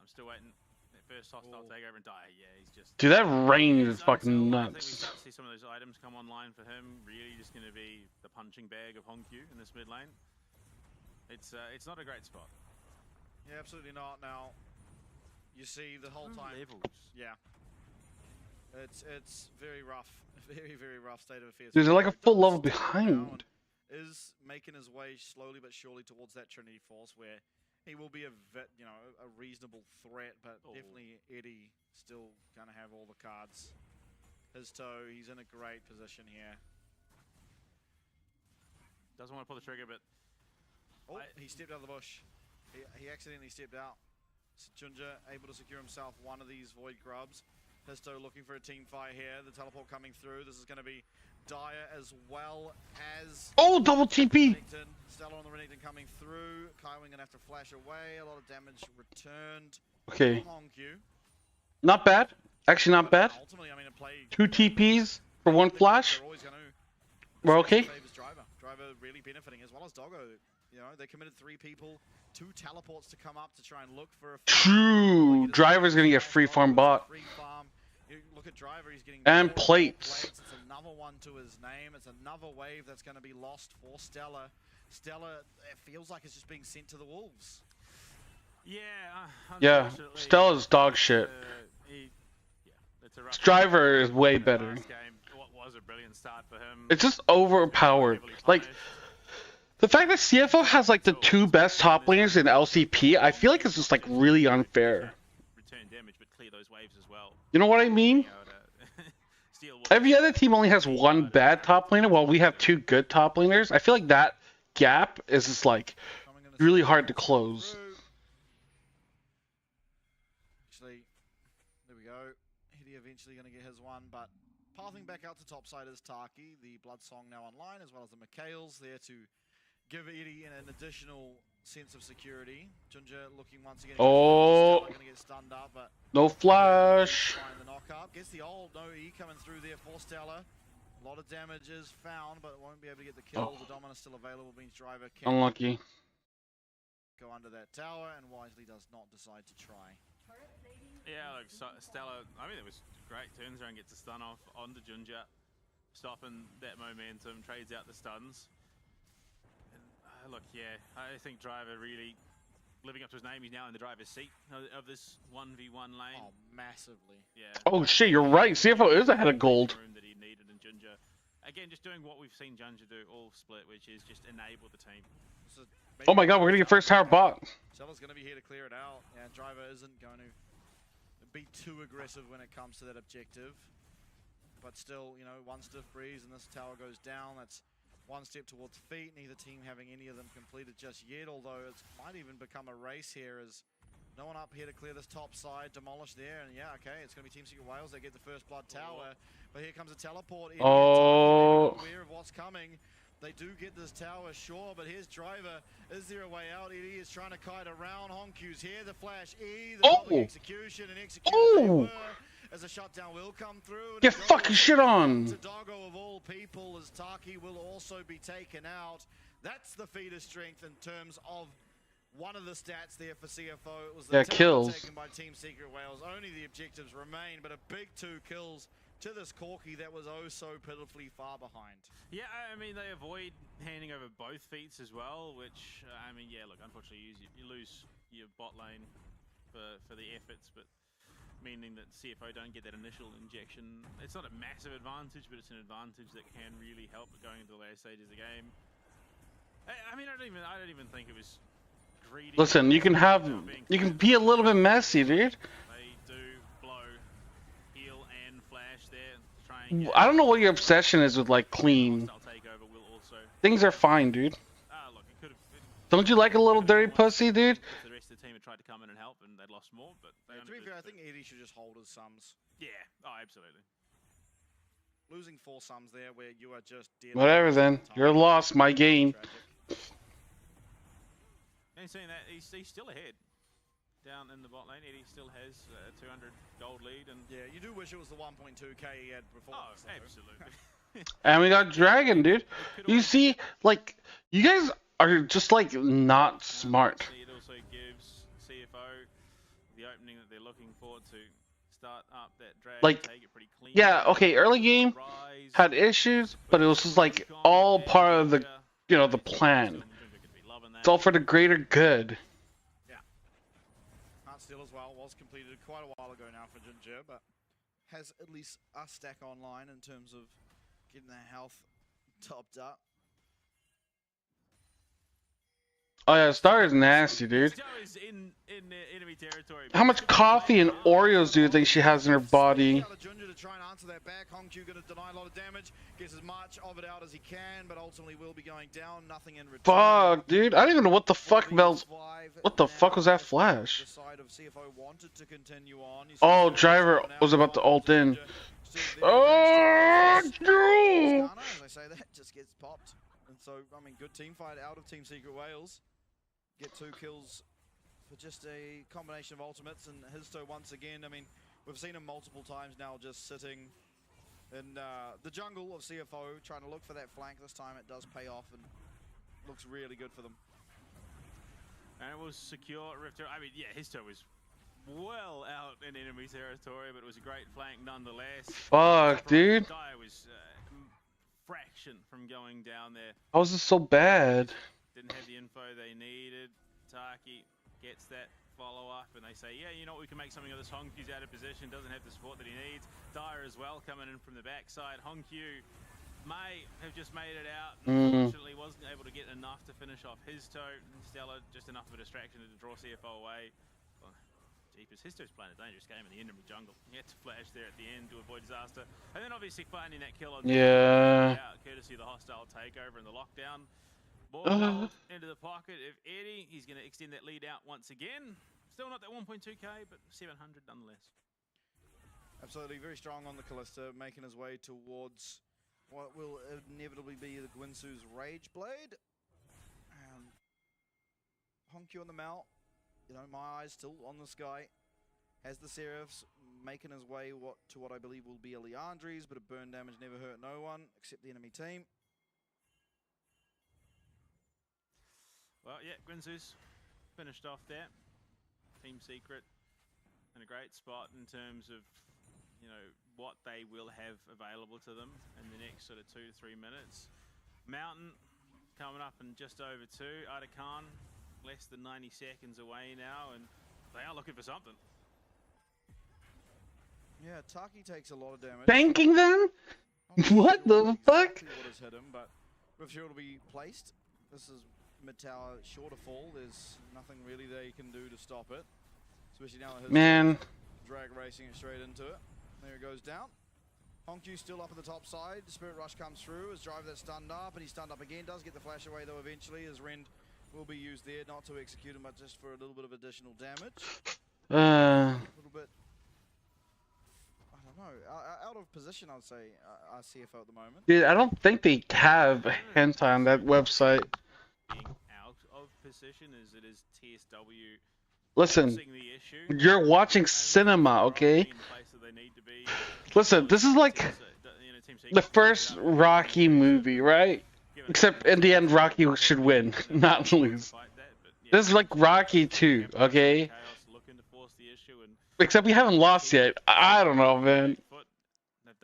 I'm still waiting. That first hostile takeover and die. Yeah, he's just... Dude, that range is fucking I think we nuts. start to see some of those items come online for him. Really just going to be the punching bag of Honkyu in this mid lane. It's not a great spot. Yeah, absolutely not. Now, you see the whole time... Levels. Yeah. It's very rough. Very rough state of affairs. Dude, they're like a full level behind. Is making his way slowly but surely towards that Trinity Force where he will be a reasonable threat, but definitely Eddie still gonna have all the cards. His toe, he's in a great position here. Doesn't want to pull the trigger, but... Oh, he stepped out of the bush. He accidentally stepped out. Junja able to secure himself one of these Void Grubs. Histo looking for a team fight here. The teleport coming through. This is going to be Dire as well as... Oh, double TP! Stella on the Renekton coming through. Kaiwing going to have to flash away. A lot of damage returned. Okay. Honkyu. Not bad. Actually, not bad. Ultimately, I mean, 2 TPs for 1 flash. We're okay. Driver really benefiting as well as Doggo. You know, they committed 3 people, 2 teleports to come up to try and look for a... True. Driver's gonna get free farm bot. You look at Driver, he's getting... And plates. It's another one to his name. It's another wave that's going to be lost for Stella. Stella, it feels like it's just being sent to the wolves. Yeah, Stella's dog shit. Driver is way better. What was a brilliant start for him. It's just overpowered. Like, the fact that CFO has like the 2 best top laners in LCP, I feel like it's just like really unfair. Return damage, but clear those waves as well. You know what I mean? Every other team only has 1 bad top laner, while we have 2 good top laners. I feel like that gap is just like really hard to close. Actually, there we go. Hiddy eventually going to get his one, but pathing back out to topside is Taki. The Blood Song now online, as well as the McHale's there to give Eddie an additional sense of security. Junja looking once again. Oh, going to get stunned up, but no flash. The knock up. Gets the old no E coming through there for Stella. A lot of damage is found, but won't be able to get the kill. The Dominus still available, means Driver can Unlucky. go under that tower, and wisely does not decide to try. Yeah, like Stella, I mean, it was great. Turns around, gets a stun off onto Junja, stopping that momentum, trades out the stuns. And, look, yeah, I think Driver really living up to his name. He's now in the driver's seat of this 1v1 lane. Oh, massively. Yeah. Oh shit, you're right. CFO is ahead of gold. That he needed, and Junja, again, just doing what we've seen Junja do all split, which is just enable the team. Oh my god, we're gonna get first tower bot. Stella's gonna be here to clear it out, and Driver isn't going to be too aggressive when it comes to that objective. But still, you know, 1 stiff breeze and this tower goes down. That's 1 step towards feet. Neither team having any of them completed just yet, although it might even become a race here as no one up here to clear this top side, demolish there, and yeah, okay, it's gonna be Team Secret Wales. They get the first blood tower, but here comes a teleport. Oh. Aware of what's coming. They do get this tower, sure, but here's Driver. Is there a way out? Eddie is trying to kite around. Honkyu's here. The flash E, the public execution, and execution they were, as a shutdown will come through. Get fucking shit on. To Doggo of all people, as Taki will also be taken out. That's the feeder strength in terms of one of the stats there for CFO. It was the kills taken by Team Secret Wales. Only the objectives remain, but a big 2 kills to this Corki that was oh so pitifully far behind. Yeah, I mean, they avoid handing over both feats as well, which, I mean, yeah, look, unfortunately, you lose your bot lane for the efforts, but meaning that CFO don't get that initial injection. It's not a massive advantage, but it's an advantage that can really help going into the later stages of the game. I mean, I don't even think it was greedy. Listen, you can be a little bit messy, dude. They do blow heal and flash there. Trying I don't know what your obsession is with like clean. Things are fine, dude. Look, it could have. Don't you like a little dirty pussy, dude? The rest of the team had tried to come in and help, and they'd lost more. But Yeah, to be fair, I think Eddie should just hold his sums. Yeah. Oh, absolutely. Losing 4 sums there, where you are just dead. Whatever then. You're lost. My game. And seeing that, he's still ahead. Down in the bot lane, Eddie still has a 200 gold lead, and yeah, you do wish it was the 1.2k he had before. Oh, absolutely. And we got Dragon, dude. You see, like, you guys are just like not smart. It also gives CFO the opening that they're looking for to start up that Dragon. Like, take it pretty clean. yeah, okay, early game had issues, but it was just like all part of the, you know, the plan. It's all for the greater good. Yeah. Heart Steal as well was completed quite a while ago now for Ginger, but has at least a stack online in terms of getting their health topped up. Oh yeah, Star is nasty, dude. Joe is in enemy territory. How much coffee and Oreos do you think she has in her body? Ginger to try and answer that back. Hongq going to deny a lot of damage. Gets as much of it out as he can, but ultimately will be going down. Nothing in return. Fuck, dude. I don't even know what the fuck Mel's. What the fuck was that flash? The side of CFO wanted to continue on. Oh, Driver was about to ult in. Oh, no! As I say that, just gets popped. And so, I mean, good team fight out of Team Secret Wales. Get 2 kills for just a combination of ultimates, and Histo once again, I mean, we've seen him multiple times now just sitting in the jungle of CFO, trying to look for that flank. This time it does pay off and looks really good for them. And it was secure Rift. I mean, yeah, Histo was well out in enemy territory, but it was a great flank nonetheless. Fuck, dude. Dyer was fraction from going down there. How is this so bad? Didn't have the info they needed. Taki gets that follow-up, and they say, yeah, you know what, we can make something of this. Hongq's out of position, doesn't have the support that he needs. Dyer as well coming in from the backside. Hongq may have just made it out. Unfortunately, wasn't able to get enough to finish off Histo. Stella, just enough of a distraction to draw CFO away. Well, jeepers, Histo's playing a dangerous game in the enemy jungle. He had to flash there at the end to avoid disaster. And then obviously finding that kill on courtesy of the hostile takeover and the lockdown. Ball into the pocket of Eddie. He's going to extend that lead out once again. Still not that 1.2k, but 700 nonetheless. Absolutely, very strong on the Kalista, making his way towards what will inevitably be the Gwinsu's Rage Blade. Hongq on the mount. You know, my eyes still on the sky. Has the Seraphs making his way to what I believe will be a Leandri's, but a burn damage never hurt no one except the enemy team. Well, yeah, Gwinsu's finished off there. Team Secret in a great spot in terms of, you know, what they will have available to them in the next sort of 2 to 3 minutes. Mountain coming up in just over 2. Atakan less than 90 seconds away now, and they are looking for something. Yeah, Taki takes a lot of damage. Banking them? What the fuck? What has hit him, but with sure to be placed. This is mid tower, sure to fall. There's nothing really they can do to stop it, especially now that his drag racing it straight into it. There it goes down. Hongq still up at the top side. Spirit Rush comes through as Driver that's stunned up, and he's stunned up again. Does get the flash away though eventually, as Rend will be used there, not to execute him, but just for a little bit of additional damage. A little bit, I don't know, out of position, I'd say, our CFO at the moment. Dude, I don't think they have hentai on that website. Being out of position as it is TSW. Listen, you're watching cinema, okay? Listen, this is like the first Rocky movie, right? Except in the end, Rocky should win, not lose. This is like Rocky 2, okay? Except we haven't lost yet. I don't know, man.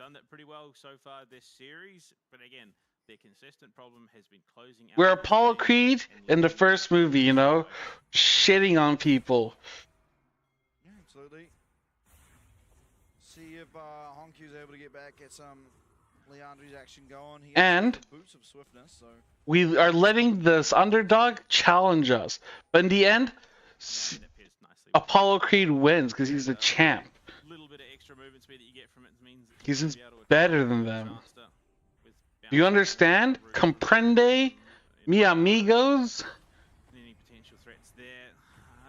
done that pretty well so far this series, but again, their consistent problem has been closing out. We're Apollo Creed in the first movie, you know, shitting on people. Yeah, absolutely. See if Honkyu's able to get back, get some Leandri's action going. He And has boots of swiftness, so we are letting this underdog challenge us. But in the end, Apollo Creed wins because he's the champ. Little bit of extra movement speed that you get from it means that He's just better than them. Do you understand? Comprende? Mi amigos? Any potential threats there?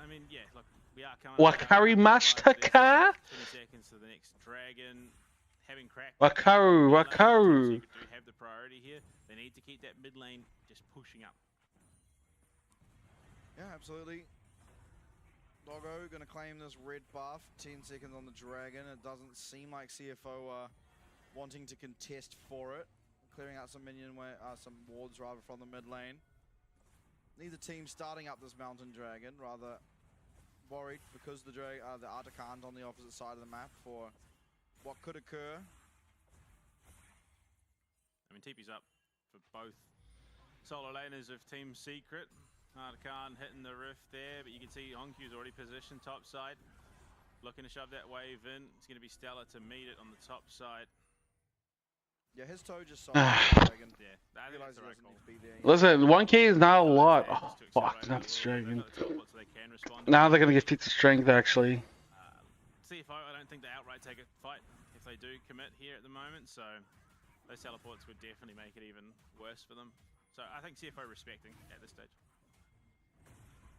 I mean, yeah, look, we are coming. Wakari Mashtaka? 20 seconds to the next dragon. Having cracked. Wakaru, Wakaru. Do have the priority here. They need to keep that mid lane just pushing up. yeah, absolutely. Doggo gonna claim this red buff. 10 seconds on the dragon. It doesn't seem like CFO are wanting to contest for it. Clearing out some some wards rather from the mid lane. Neither team starting up this mountain dragon. Rather worried because the Artican's on the opposite side of the map for what could occur. I mean, TP's up for both solo laners of Team Secret. Artican hitting the rift there, but you can see Honkyu's already positioned top side. Looking to shove that wave in. It's going to be Stella to meet it on the top side. Yeah, his toe just saw dragon. Yeah, I think that's the right call. Listen, 1K is not a lot. Oh, fuck, not this dragon. Now they're going to get feats of strength, actually. CFO, I don't think they outright take a fight if they do commit here at the moment, so those teleports would definitely make it even worse for them. So I think CFO respecting at this stage.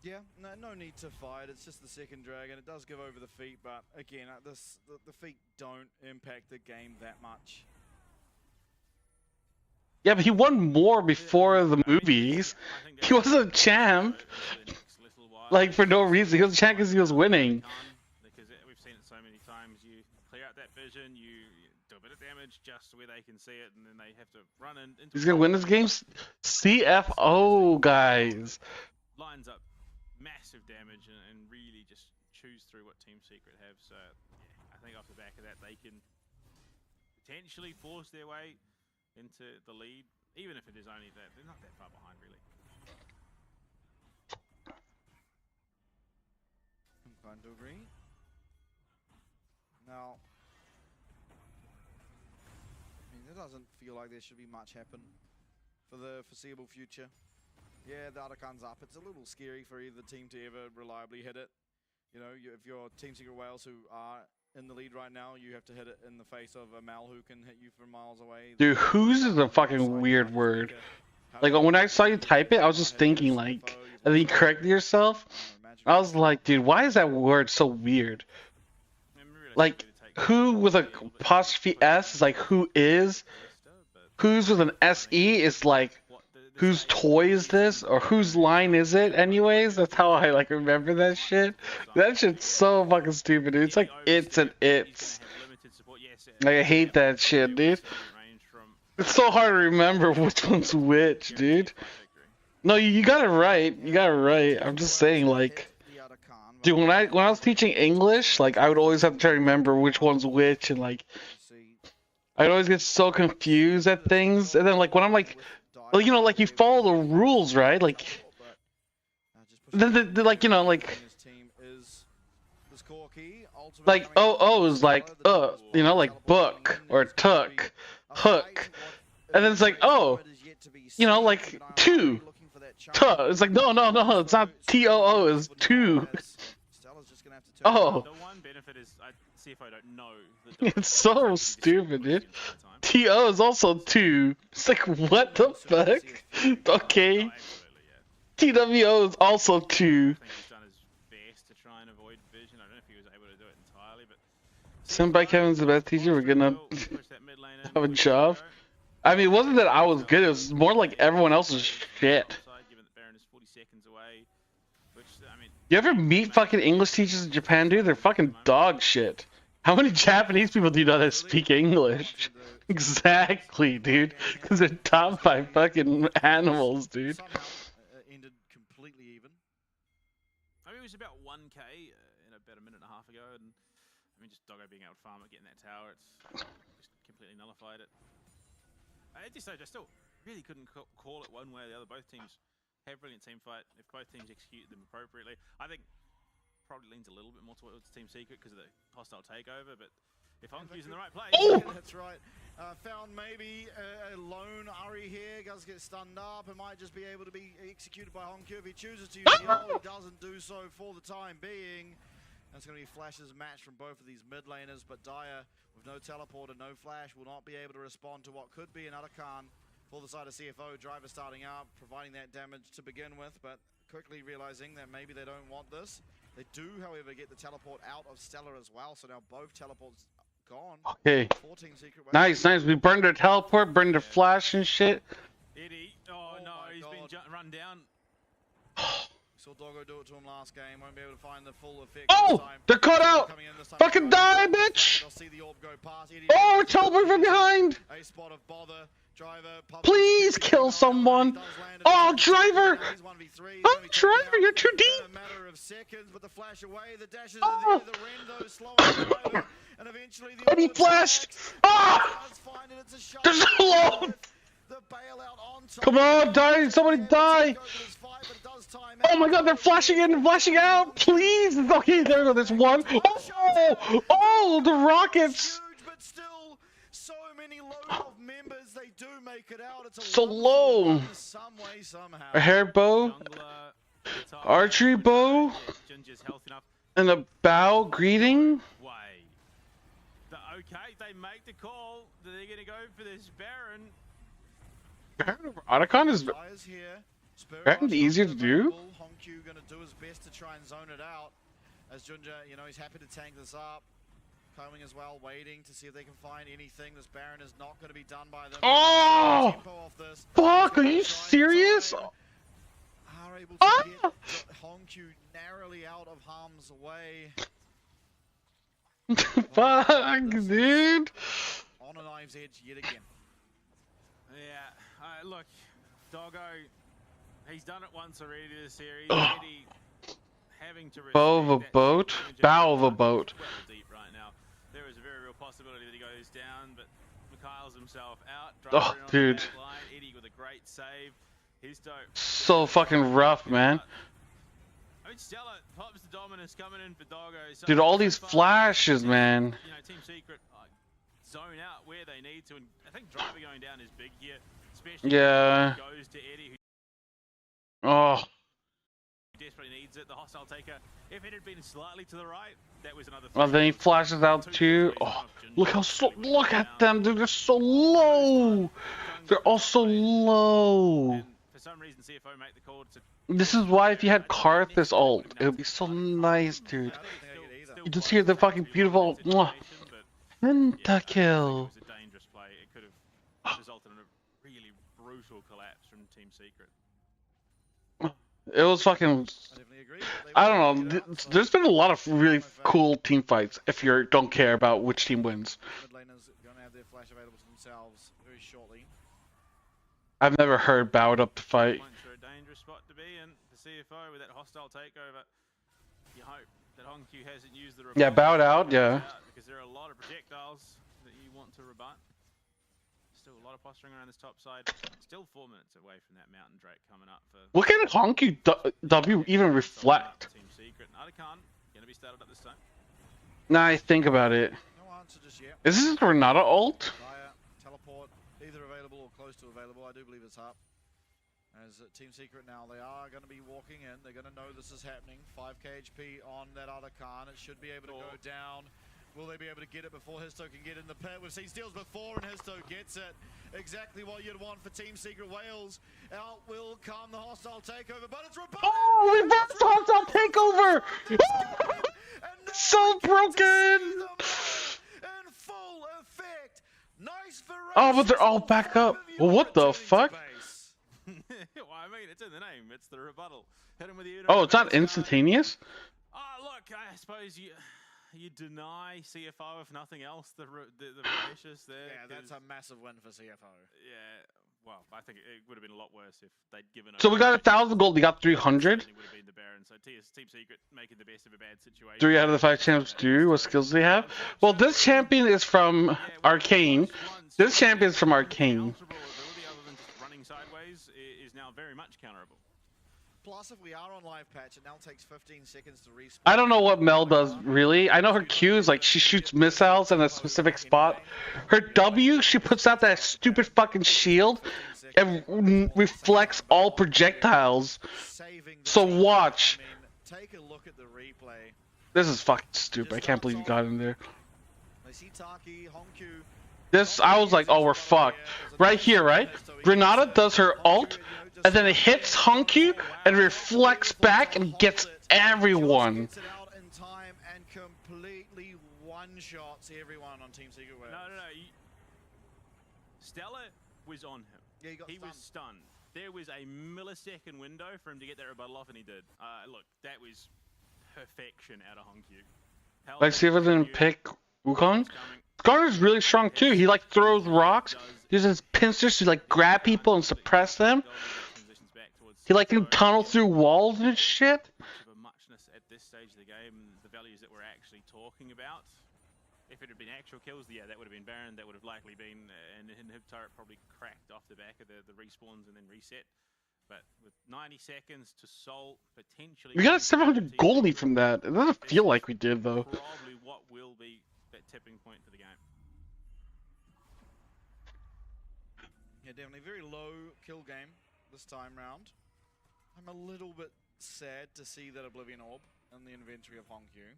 Yeah, no need to fight. It's just the second dragon. It does give over the feet, but again, the feet don't impact the game that much. Yeah, but he won more before the movies. He was a champ. Like, for no reason. He was a champ because he was winning. Because we've seen it so many times. You clear out that vision, you do a bit of damage just where they can see it, and then they have to run in. He's going to win this game? CFO, guys. Lines up massive damage and really just choose through what Team Secret have. So yeah, I think off the back of that, they can potentially force their way into the lead, even if it is only that. They're not that far behind, really. I'm fine to agree. Now, I mean, it doesn't feel like there should be much happen for the foreseeable future. Yeah, the Artican's up. It's a little scary for either team to ever reliably hit it. You know, if you're Team Secret Wales, who are in the lead right now, you have to hit it in the face of a Mal who can hit you from miles away. Dude, who's is a fucking weird word. Like, when I saw you type it, I was just thinking, like, and then you corrected yourself. I was like, dude, why is that word so weird? Like, who with a apostrophe S is like, who is? Who's with an SE is like, whose toy is this? Or whose line is it anyways? That's how I like remember that shit. That shit's so fucking stupid, dude. It's like it's and it's. Like, I hate that shit, dude. It's so hard to remember which one's which, dude. No, you got it right. You got it right. I'm just saying, like, dude, when I was teaching English, like, I would always have to try to remember which one's which, and like, I'd always get so confused at things. And then, like, when I'm like, well, you know, like, you follow the rules, right? Like, then, like, you know, like oh is like, you know, like book or took, hook. And then it's like, oh, you know, like, two. It's like, no, it's not TOO, it's two. Oh. The one benefit is CFO don't know. It's so stupid, dude. TO is also two. It's like, what the fuck? Okay. TWO is also two. Senpai Kevin's the best teacher. We're gonna have a job. I mean, it wasn't that I was good. It was more like everyone else was shit. You ever meet fucking English teachers in Japan, dude? They're fucking dog shit. How many Japanese people do you know that speak English? Exactly, dude. Because they're taught by fucking animals, dude. Ended completely even. I mean, it was about 1k about a minute and a half ago, and I mean, just Doggo being able to farm it, getting that tower, it's just completely side. I still really couldn't call it one way or the other. Both teams have brilliant team fight. If both teams execute them appropriately, I think probably leans a little bit more towards Team Secret because of the hostile takeover. But if Honkyu's in the right place, that's right. Found maybe a lone Ari here. Does get stunned up and might just be able to be executed by Honkyu if he chooses to use the ult. He doesn't do so for the time being. That's going to be Flash's match from both of these mid laners, but Dire, with no teleport and no Flash, will not be able to respond to what could be an Khan for the side of CFO. Driver starting out, providing that damage to begin with, but quickly realizing that maybe they don't want this. They do, however, get the teleport out of Stellar as well, so now both teleports gone. Okay. 14 secret Nice, nice. We burned their teleport, burned their flash and shit. Eddie, oh no, he's been run down. Saw Doggo do it to him last game. Won't be able to find the full effect. Oh, they're caught out. Fucking die, bitch. Oh, we're teleporting from behind. A spot of bother. Driver, please kill someone. Oh, Driver. Oh, Driver, you're too deep. A matter of seconds, but the flash away. The dashes are there. The Rendo slowing Driver, and eventually the and he flashed. Ah! They're so low. Come on, die! Somebody die! Oh my God, they're flashing in and flashing out! Please! Okay, there we go. There's one. Oh! Oh, the rockets! But still, so many low members. They do make it out. It's a so low. Some way, somehow. A hair bow, archery bow, and a bow greeting. Okay, they make the call that they're gonna go for this Baron. Otacon is Baron's easier to do. Honkyu gonna do his best to try and zone it out. As Junja, you know, he's happy to tank this up. Combing as well, waiting to see if they can find anything. This Baron is not going to be done by them. Oh! Fuck, are you serious? Are able to get Honkyu narrowly out of harm's way. Fuck, dude. On a knife's edge yet again. Yeah, look, Doggo, he's done it once already this series. Eddie having to bow of a boat? Bow of a boat. Well deep right now. There is a very real possibility that he goes down, but Mikhail's himself out. Oh, dude. Eddie with a great save. He's dope. So fucking rough, man. I mean, Stella pops the dominance coming in for Doggo. Dude, all these flashes, man. You know, Team Secret zone out where they need to, and I think Driver going down is big here, especially yeah. When it goes to Eddie, who desperately needs it. The hostile taker, if it had been slightly to the right, that was another. Well, then he flashes out too. Oh, look how slow! Look at them, dude. They're so low. They're all so low. And for some reason, CFO make the call to. This is why if you had Karthus ult, it would be so nice, dude. You just hear the fucking beautiful pentakill. It was a dangerous play. It could have resulted in a really brutal collapse from Team Secret. It was fucking. I don't know. There's been a lot of really cool team fights. If you don't care about which team wins. Gonna have their flash available to themselves very shortly. I've never heard bowed up to fight. A dangerous spot to be in. The CFO with that hostile takeover. You hope that Honkyu hasn't used the rebut. Yeah, bowed out. Yeah. Because there are a lot of projectiles that you want to rebut. Still a lot of posturing around this top side. Still 4 minutes away from that Mountain Drake coming up for. Look at Honkyu W even reflect. Team Secret. Otacon gonna be started up this time. Now I think about it. No answer just yet. Is this Renata ult? Teleport either available or close to available. I do believe it's up. As Team Secret now, they are going to be walking in. They're going to know this is happening. 5k HP on that Otacon. It should be able to go down. Will they be able to get it before Histo can get in the pit? We've seen steals before and Histo gets it. Exactly what you'd want for Team Secret Wales. Out will come the hostile takeover, but it's rebutted! Oh, reverse hostile takeover! So broken! In full effect. Nice variety. Oh, but they're all back up. Well, what the fuck? Well, I mean, it's in the name. It's the rebuttal. Hit him with the Oh, it's not instantaneous? Look, I suppose you deny CFO if nothing else. The vicious there. Yeah, that's a massive win for CFO. Yeah, well, I think it would have been a lot worse if they'd given. So we got 1,000 gold. We got 300. Would have been the Baron. So Team Secret making the best of a bad situation. 3 out of the 5 champs do. What skills do they have? Well, this champion is from Arcane. This champion is from Arcane. Other than just running sideways is now very much counterable. Plus, if we are on live patch, it now takes 15 seconds to respawn. I don't know what Mel does, really. I know her Q is like she shoots missiles in a specific spot. Her W, she puts out that stupid fucking shield and reflects all projectiles. So watch. Take a look at the replay. This is fucking stupid. I can't believe you got in there. I see Taki, Honkyu. This, I was like, oh, we're fucked. Right here, right? Granada does her ult, and then it hits Honkyu, and reflects back and gets everyone. Gets it out in time and completely one-shots everyone on Team Secret Web. No. Stella was on him. Yeah, he was stunned. There was a millisecond window for him to get that rebuttal off, and he did. Look, that was perfection out of Honkyu. Like, see if I didn't pick Wukong? Skarner's really strong too. He like throws rocks, uses pincers to like grab people and suppress them. He like can tunnel through walls and shit. Much of a muchness at this stage of the game, the values that we're actually talking about. If it had been actual kills, yeah, that would have been Baron. That would have likely been, and Hib turret probably cracked off the back of the respawns and then reset. But with 90 seconds to Soul potentially, We got 700 goldie from that. It doesn't feel like we did though. Probably what will be that tipping point for the game. Yeah, definitely very low kill game this time round. I'm a little bit sad to see that Oblivion Orb in the inventory of Honkyu.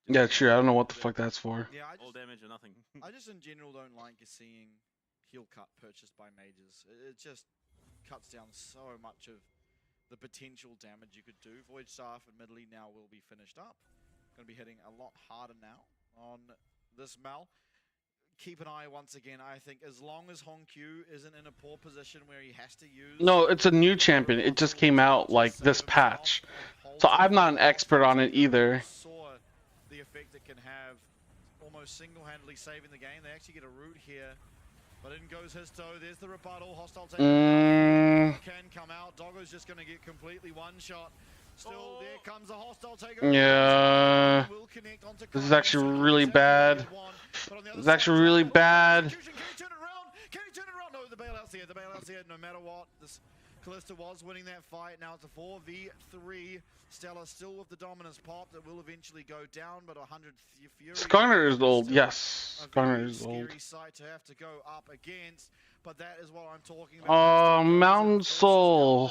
Yeah, sure. I don't know what the fuck that's for. Yeah, all damage or nothing. I just in general don't like seeing heal cut purchased by mages. It just cuts down so much of the potential damage you could do. Void Staff admittedly now will be finished up. Going to be hitting a lot harder now on this Mal. Keep an eye once again, I think, as long as Honkyu isn't in a poor position where he has to use... No, it's a new champion. It just came out like this patch. So I'm not an expert on it either. Saw the effect it can have, almost single-handedly saving the game. They actually get a root here. But in goes his toe. There's the rebuttal. Hostile take can come out. Doggo's just going to get completely one-shot. Still, there comes a hostile takeover. Yeah. This is actually really bad. This is actually really bad. Can he turn it around? Can he turn it around? No, the bailout's here. The bailout's here. No matter what, this Callista was winning that fight. Now it's a 4v3. Stella still with the dominance pop that will eventually go down, but 100 Fury. Skarner is old. Yes, Skarner is old. Scary sight to have to go up against, but that is what I'm talking about. Oh, Mountain Soul.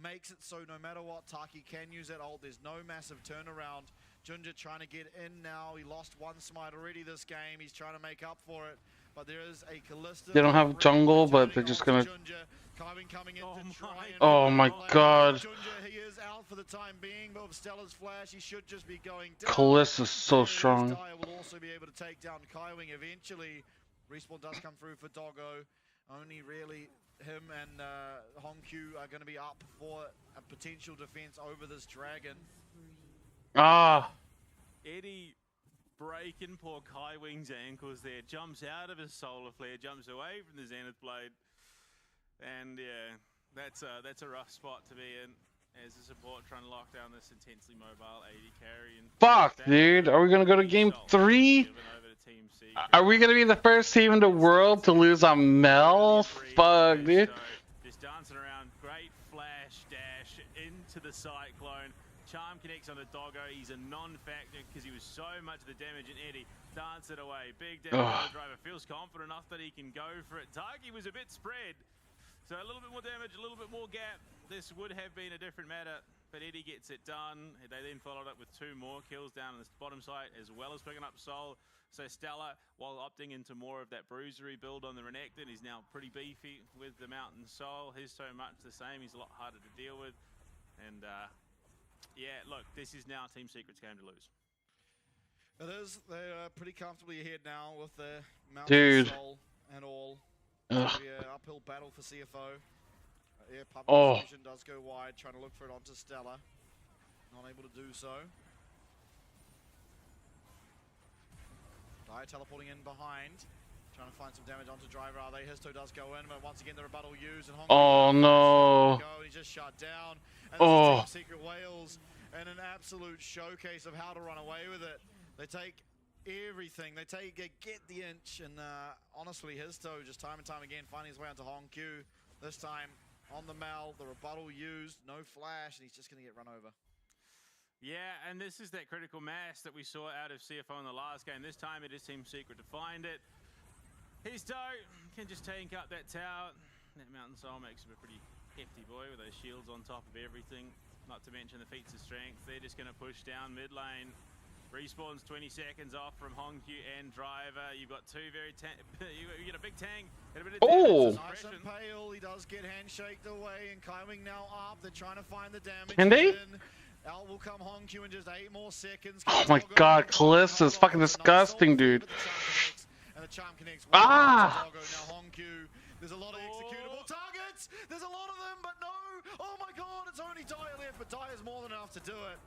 Makes it so no matter what, Taki can use that ult. There's no massive turnaround. Junja trying to get in now. He lost one smite already this game. He's trying to make up for it. But there is a Callista. They don't have jungle, but they're just gonna... Oh my god. He is out for the time being, but with Stella's flash, he should just be going down. Callista's so strong. Will also be able to take down Kaiwing eventually. Respawn does come through for Doggo. Only really him and Honkyu are going to be up for a potential defense over this dragon. Ah. Eddie breaking poor Kaiwing's ankles there. Jumps out of his solar flare, jumps away from the Zenith Blade. And yeah, that's a rough spot to be in as a support trying to lock down this intensely mobile AD carry. And fuck, dude. Are we going to go to game 3? Are we going to be the first team in the world to lose on Mel? Fuck, dude. Just dancing around. Great flash dash into the Cyclone. Charm connects on the Doggo. He's a non-factor because he was so much of the damage in Eddie. Dance it away. Big damage. Driver feels confident enough that he can go for it. Taki was a bit spread. So a little bit more damage, a little bit more gap. This would have been a different matter, but Eddie gets it done. They then followed up with 2 more kills down on the bottom side, as well as picking up Soul. So Stella, while opting into more of that bruisery build on the Renekton, is now pretty beefy with the Mountain Soul. He's so much the same. He's a lot harder to deal with. And yeah, look, this is now Team Secret's game to lose. It is. They're pretty comfortably ahead now with the Mountain Soul and all. Be an uphill battle for CFO. Yeah, public vision does go wide, trying to look for it onto Stella. Not able to do so. Dire teleporting in behind. Trying to find some damage onto Driver. Are they? Histo does go in, but once again the rebuttal used. And Oh no. He's just shut down. And Oh. this is Team Secret Wales in an absolute showcase of how to run away with it. They take everything. They get the inch, and honestly, Histo just time and time again finding his way onto Hong Q. This time on the Mal, the rebuttal used, no flash, and he's just going to get run over. Yeah, and this is that critical mass that we saw out of CFO in the last game. This time it is Team Secret to find it. Histo can just tank up that tower. That Mountain Soul makes him a pretty hefty boy with those shields on top of everything. Not to mention the feats of strength. They're just going to push down mid lane. Respawns 20 seconds off from Hongkyu and Driver. You've got two very you get a big tank and a bit of Oh! Nice and pale. He does get handshaked away, and Kaiwing now up. They're trying to find the damage. Can they? Out will come Hongkyu in just 8 more seconds. Oh my god, Callisto is fucking disgusting, dude. And the charm connects. Ah! Now Hongkyu. There's a lot of executable targets. There's a lot of them, but no. Oh my god, it's only Dyer left, but Dyer's more than enough to do it.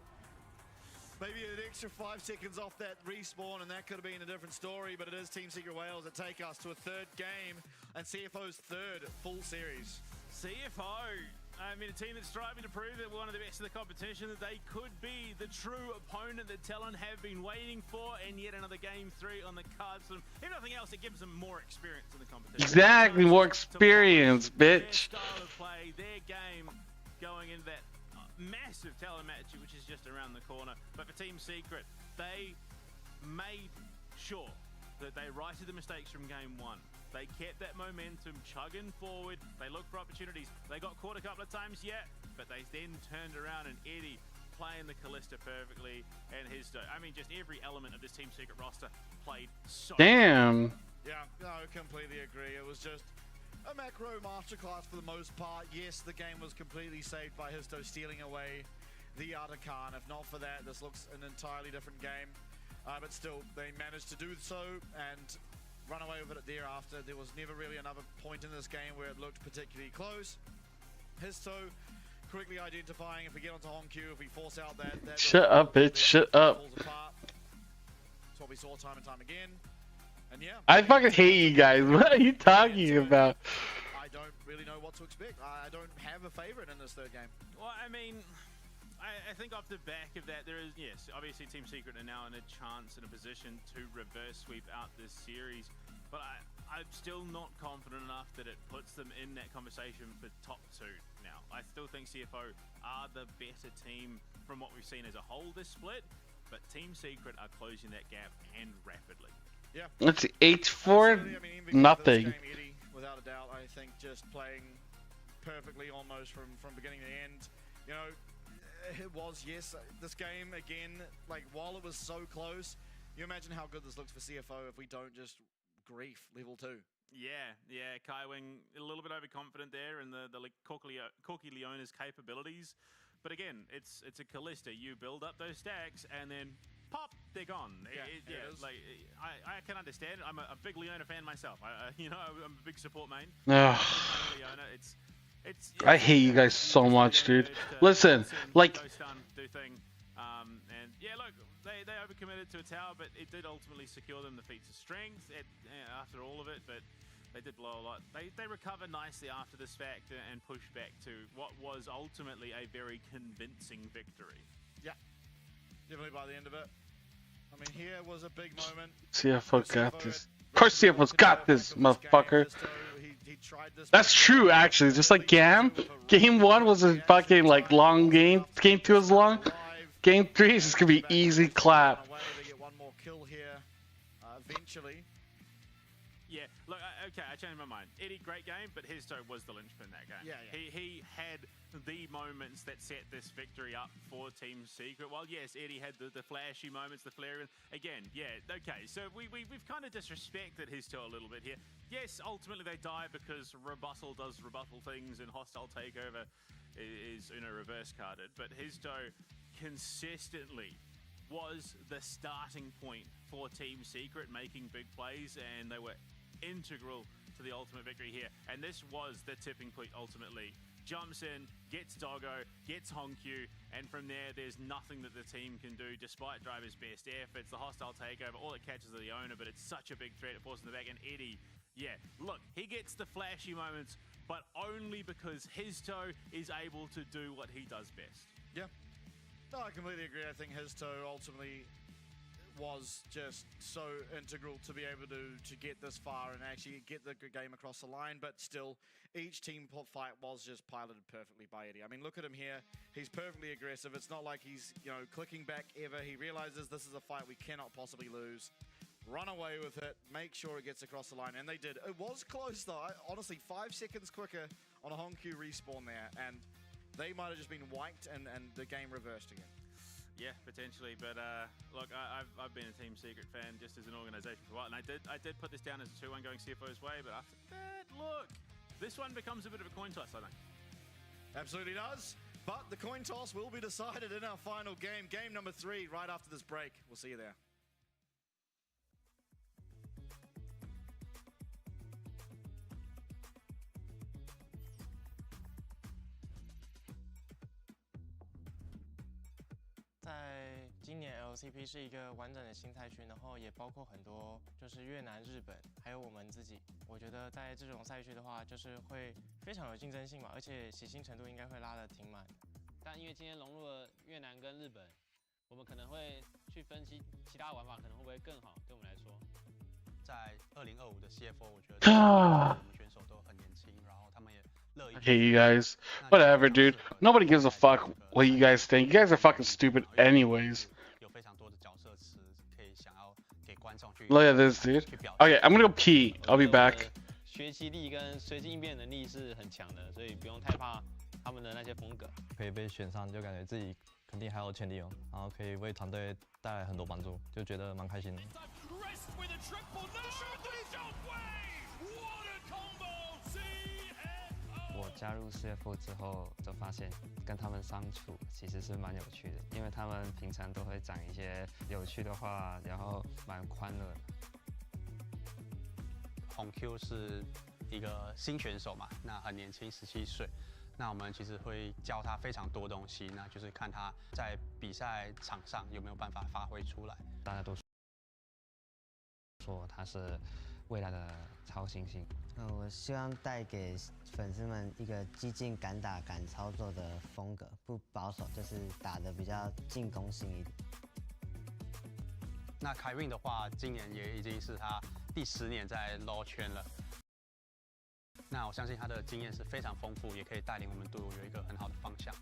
Maybe an extra 5 seconds off that respawn, and that could have been a different story, but it is Team Secret Wales that take us to a 3rd game, and CFO's 3rd full series. CFO, I mean, a team that's striving to prove that we're one of the best of the competition, that they could be the true opponent that Talon have been waiting for, and yet another game 3 on the cards for them. If nothing else, it gives them more experience in the competition. Exactly, more experience, bitch. Their style of play, their game, going into that massive Talon match, which is just around the corner. But for Team Secret, they made sure that they righted the mistakes from game 1. They kept that momentum chugging forward. They looked for opportunities. They got caught a couple of times, yeah, but they then turned around, and Eddie playing the Callista perfectly, and Histo. I mean, just every element of this Team Secret roster played so Damn. Yeah, no, completely agree. It was just a macro masterclass for the most part. Yes, the game was completely saved by Histo stealing away the Artican. If not for that, this looks an entirely different game. But still, they managed to do so and run away with it thereafter. There was never really another point in this game where it looked particularly close. Histo quickly identifying if we get onto Hongkyu, if we force out that Shut up, bitch. Shut up. That's what we saw time and time again. And yeah, I fucking hate you guys. What are you talking about? I don't really know what to expect. I don't have a favorite in this 3rd game. Well, I mean, I think off the back of that, there is, yes, obviously Team Secret are now in a chance and a position to reverse sweep out this series, but I'm still not confident enough that it puts them in that conversation for top 2 now. I still think CFO are the better team from what we've seen as a whole this split, but Team Secret are closing that gap, and rapidly. Yeah. Let's see, 8-4, nothing. Game, Eddie, without a doubt, I think just playing perfectly almost from beginning to end. You know, it was, yes, this game again, like while it was so close, you imagine how good this looks for CFO if we don't just grief level 2. Yeah, Kaiwing a little bit overconfident there in the Corky Leona's capabilities. But again, it's a Callista. You build up those stacks and then pop, they're gone. Like I can understand. I'm a big Leona fan myself. I'm a big support main. Ugh. Leona, I hate you guys so much, dude. Listen, like. Do thing. And yeah, look, they overcommitted to a tower, but it did ultimately secure them the feats of strength after all of it. But they did blow a lot. They recovered nicely after this fact and pushed back to what was ultimately a very convincing victory. Yeah, definitely by the end of it. I mean, here was a big moment. CFO got this. Of course CFO's got this, motherfucker. That's true, actually. Just like Gam. Game 1 was a fucking, like, long game. Game 2 was long. Game 3 is just gonna be easy clap. They get one more kill here, eventually. Yeah, look, okay, I changed my mind. Eddie, great game, but Histo was the linchpin in that game. Yeah. He had the moments that set this victory up for Team Secret. While, yes, Eddie had the flashy moments, the flaring. Again, yeah, okay, so we've kind of disrespected Histo a little bit here. Yes, ultimately they die because Rebuttal does rebuttal things and Hostile Takeover is, reverse carded. But Histo consistently was the starting point for Team Secret making big plays, and they were integral to the ultimate victory here. And this was the tipping point ultimately jumps in, gets Doggo, gets Honkyu, and from there, there's nothing that the team can do despite Driver's best efforts. The hostile takeover, all it catches are the owner, but it's such a big threat, it falls in the back, and Eddie, yeah, look, he gets the flashy moments, but only because his toe is able to do what he does best. Yeah. No, I completely agree. I think his toe ultimately was just so integral to be able to get this far and actually get the game across the line, but still, each team fight was just piloted perfectly by Eddie. I mean, look at him here. He's perfectly aggressive. It's not like he's, clicking back ever. He realizes this is a fight we cannot possibly lose. Run away with it, make sure it gets across the line, and they did. It was close though. Honestly, 5 seconds quicker on a Honkyu respawn there, and they might have just been wiped and the game reversed again. Yeah, potentially, but look, I've been a Team Secret fan just as an organization for a while, and I did put this down as a 2-1 going CFO's way, but after that, look, this one becomes a bit of a coin toss, I think. Absolutely does, but the coin toss will be decided in our final game, game number 3, right after this break. We'll see you there.在今年 LCP 是一个完整的新赛区，然后也包括很多就是越南、日本，还有我们自己。我觉得在这种赛区的话，就是会非常有竞争性嘛，而且喜新程度应该会拉得挺满。但因为今天融入了越南跟日本，我们可能会去分析其他玩法可能会不会更好，对我们来说。在2025的 CFO， 我觉得我们选手都很年轻，然后他们也乐意。I hate you guys. Whatever, dude. Nobody gives a fuck what you guys think. You guys are fucking stupid anyways. 有非常多的角色词可以想要给观众去。 Look at this, dude. Okay, I'm gonna go pee. I'll be back. 学习力跟随机应变能力是很强的，所以不用太怕他们的那些风格。可以被选上，就感觉自己肯定还有潜力哦，然后可以为团队带来很多帮助，就觉得蛮开心的。我加入 CFO 之后，就发现跟他们相处其实是蛮有趣的，因为他们平常都会讲一些有趣的话，然后蛮欢乐的。红 Q 是一个新选手嘛，那很年轻，17岁。那我们其实会教他非常多东西，那就是看他在比赛场上有没有办法发挥出来。大家都说他是未来的超新星。我希望带给粉丝们一个激进、敢打、敢操作的风格，不保守，就是打得比较进攻性一点。那凯运的话，今年也已经是他第10年在 LoL 圈了。那我相信他的经验是非常丰富，也可以带领我们队伍有一个很好的方向。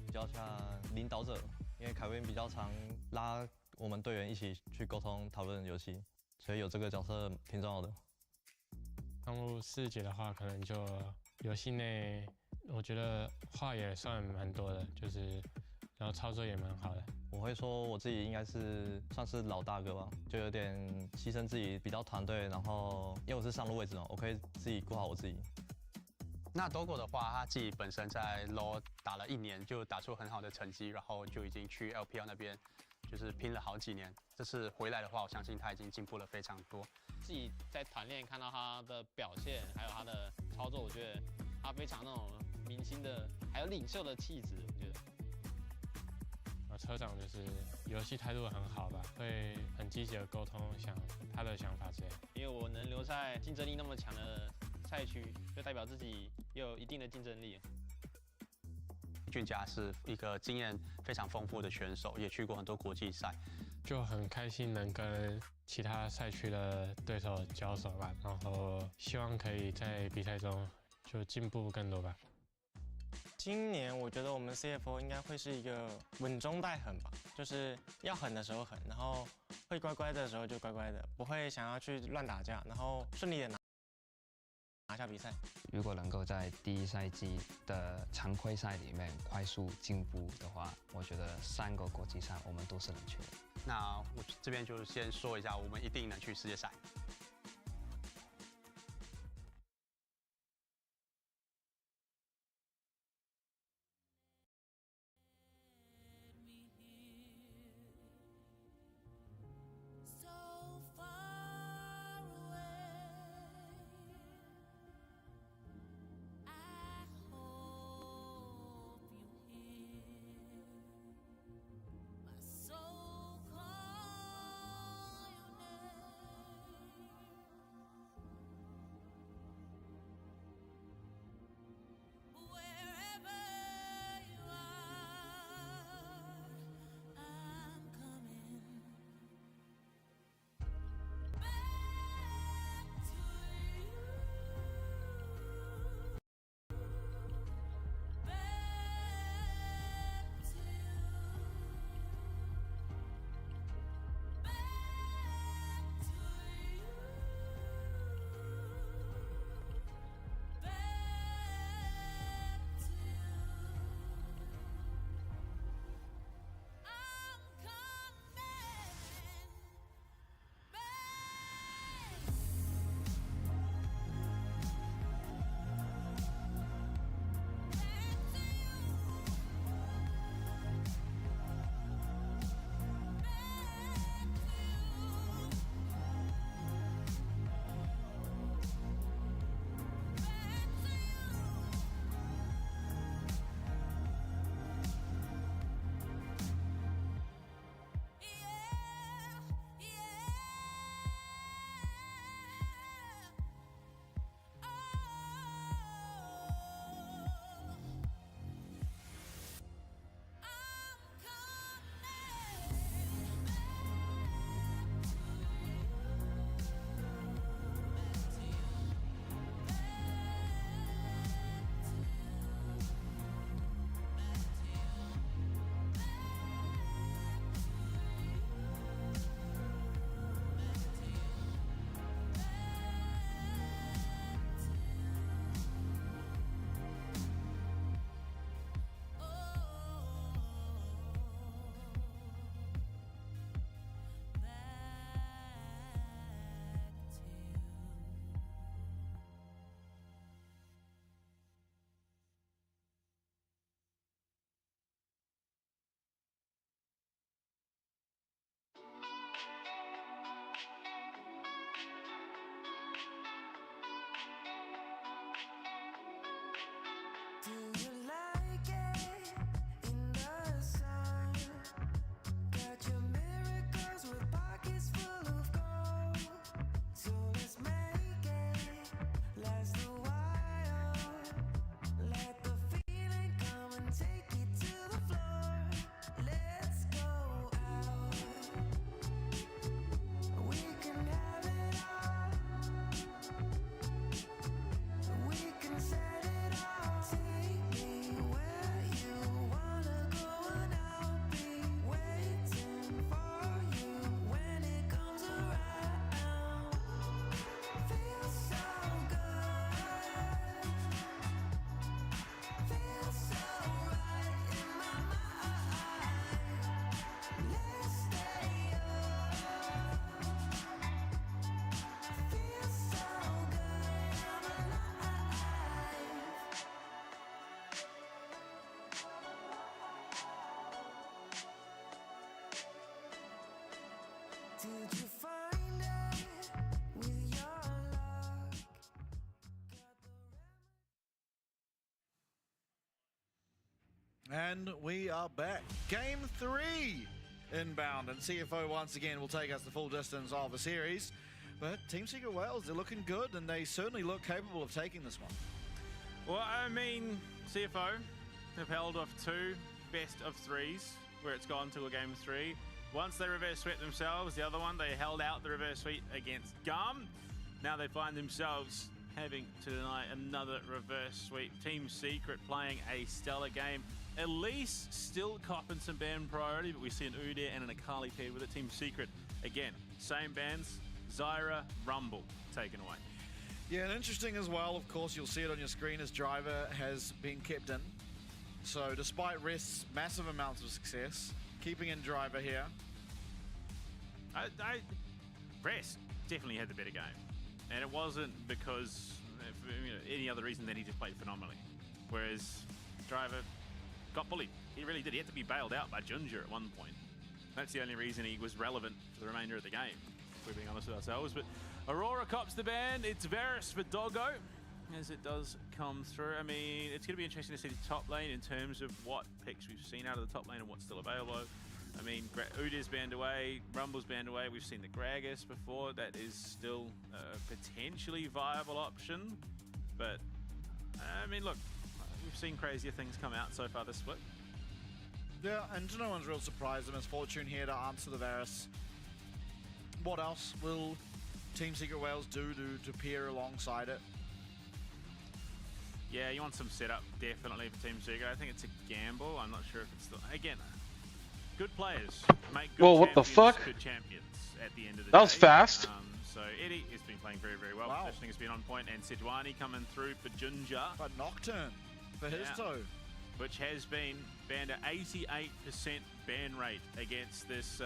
比较像领导者，因为凯文比较常拉我们队员一起去沟通讨论游戏，所以有这个角色挺重要的。刚入4节的话，可能就游戏内，我觉得话也算蛮多的，就是然后操作也蛮好的。我会说我自己应该是算是老大哥吧，就有点牺牲自己，比较团队，然后因为我是上路位置嘛，我可以自己顾好我自己。那 Dogo 的话，他自己本身在 LoL 打了1年，就打出很好的成绩，然后就已经去 LPL 那边就是拼了好几年。这次回来的话，我相信他已经进步了非常多。自己在团练看到他的表现，还有他的操作，我觉得他非常那种明星的，还有领袖的气质，我觉得。车长就是游戏态度很好吧，会很积极的沟通他的想法之类的。因为我能留在竞争力那么强的赛区，就代表自己也有一定的竞争力。俊佳是一个经验非常丰富的选手，也去过很多国际赛，就很开心能跟其他赛区的对手交手吧，然后希望可以在比赛中就进步更多吧。今年我觉得我们 CFO 应该会是一个稳中带狠吧，就是要狠的时候狠，然后会乖乖的时候就乖乖的，不会想要去乱打架，然后顺利的拿下比赛。如果能够在第1赛季的常规赛里面快速进步的话，我觉得3个国际赛我们都是能去的。那我这边就先说一下，我们一定能去世界赛。Do you like it in the sun? Got your miracles with pockets full of gold. So let's make it last a while. Let the feeling come and take it to the floor. Let's go out. We can have it all. We can set it all. Take me where you wanna go, and I'll be waiting for you when it comes around. Feels so good. Feels so right in my mind. Let's stay up. Feels so good. I'm alive. Did you find it with your luck? And we are back. Game 3 inbound, and CFO once again will take us the full distance of the series. But Team Secret Wales, they're looking good, and they certainly look capable of taking this one. Well, I mean, CFO have held off 2 best of 3s where it's gone to a game 3. Once they reverse swept themselves, the other one they held out the reverse sweep against Gum. Now they find themselves having to deny another reverse sweep. Team Secret playing a stellar game. Elise still copping some ban priority, but we see an Udyr and an Akali paired with it. Team Secret, again, same bans, Zyra, Rumble taken away. Yeah, and interesting as well, of course, you'll see it on your screen as Driver has been kept in. So despite rests, massive amounts of success, keeping in Driver here. Rest definitely had the better game. And it wasn't because for any other reason than he just played phenomenally. Whereas Driver got bullied. He really did. He had to be bailed out by Ginger at one point. That's the only reason he was relevant for the remainder of the game, if we're being honest with ourselves. But Aurora cops the ban. It's Varus for Doggo as it does come through. I mean, it's going to be interesting to see the top lane in terms of what picks we've seen out of the top lane and what's still available. I mean, Udyr's banned away, Rumble's banned away. We've seen the Gragas before. That is still a potentially viable option. But, I mean, look, we've seen crazier things come out so far this split. Yeah, and to no one's real surprise, the Misfortune here to answer the Varus. What else will Team Secret Wales do to pair alongside it? Yeah, you want some setup, definitely, for Team Secret. I think it's a gamble. I'm not sure if it's still... Again, good players make good Whoa, what the fuck? Good champions at the end of the day. That was fast. So Eddie has been playing very, very well. Wow. Positioning has been on point, and Sejuani coming through for Ginger. But Nocturne for his toe. Which has been banned at 88% ban rate against this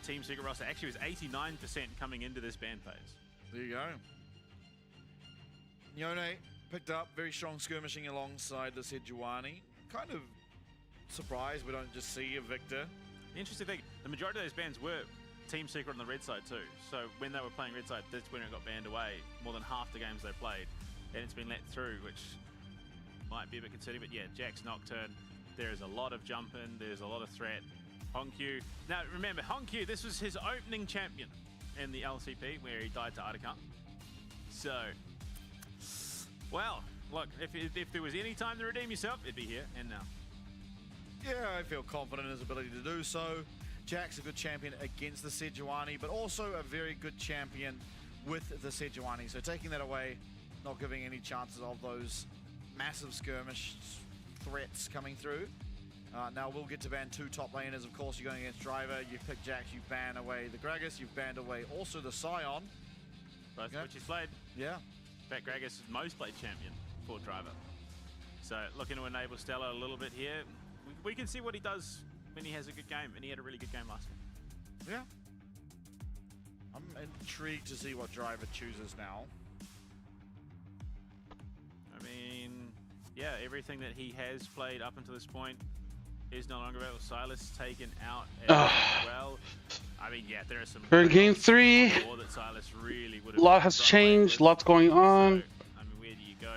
Team Secret roster. Actually, it was 89% coming into this ban phase. There you go. Yone picked up, very strong skirmishing alongside the Sejuani. Kind of surprised we don't just see a Victor. The interesting thing, the majority of those bans were Team Secret on the red side too. So when they were playing red side, that's when it got banned away. More than half the games they played. And it's been let through, which might be a bit concerning. But yeah, Jack's Nocturne, there is a lot of jumping, there's a lot of threat. Honkyu. Now remember, Honkyu, this was his opening champion in the LCP where he died to Articuno. So, well, look, if there was any time to redeem yourself, it'd be here and now. Yeah, I feel confident in his ability to do so. Jack's a good champion against the Sejuani, but also a very good champion with the Sejuani. So taking that away, not giving any chances of those massive skirmish threats coming through. Now we'll get to ban 2 top laners. Of course, you're going against Driver. You've picked Jax. You've banned away the Gragas. You've banned away also the Scion. Both which he's played. Yeah. In fact, Gragas is most played champion for Driver. So looking to enable Stella a little bit here. We can see what he does when he has a good game, and he had a really good game last game. Yeah. I'm intrigued to see what Driver chooses now. I mean, yeah, everything that he has played up until this point is no longer available. Silas taken out as well. I mean, yeah, there are some. We're in game 3. That Silas really would A lot has changed. Lots going on. I mean, where do you go?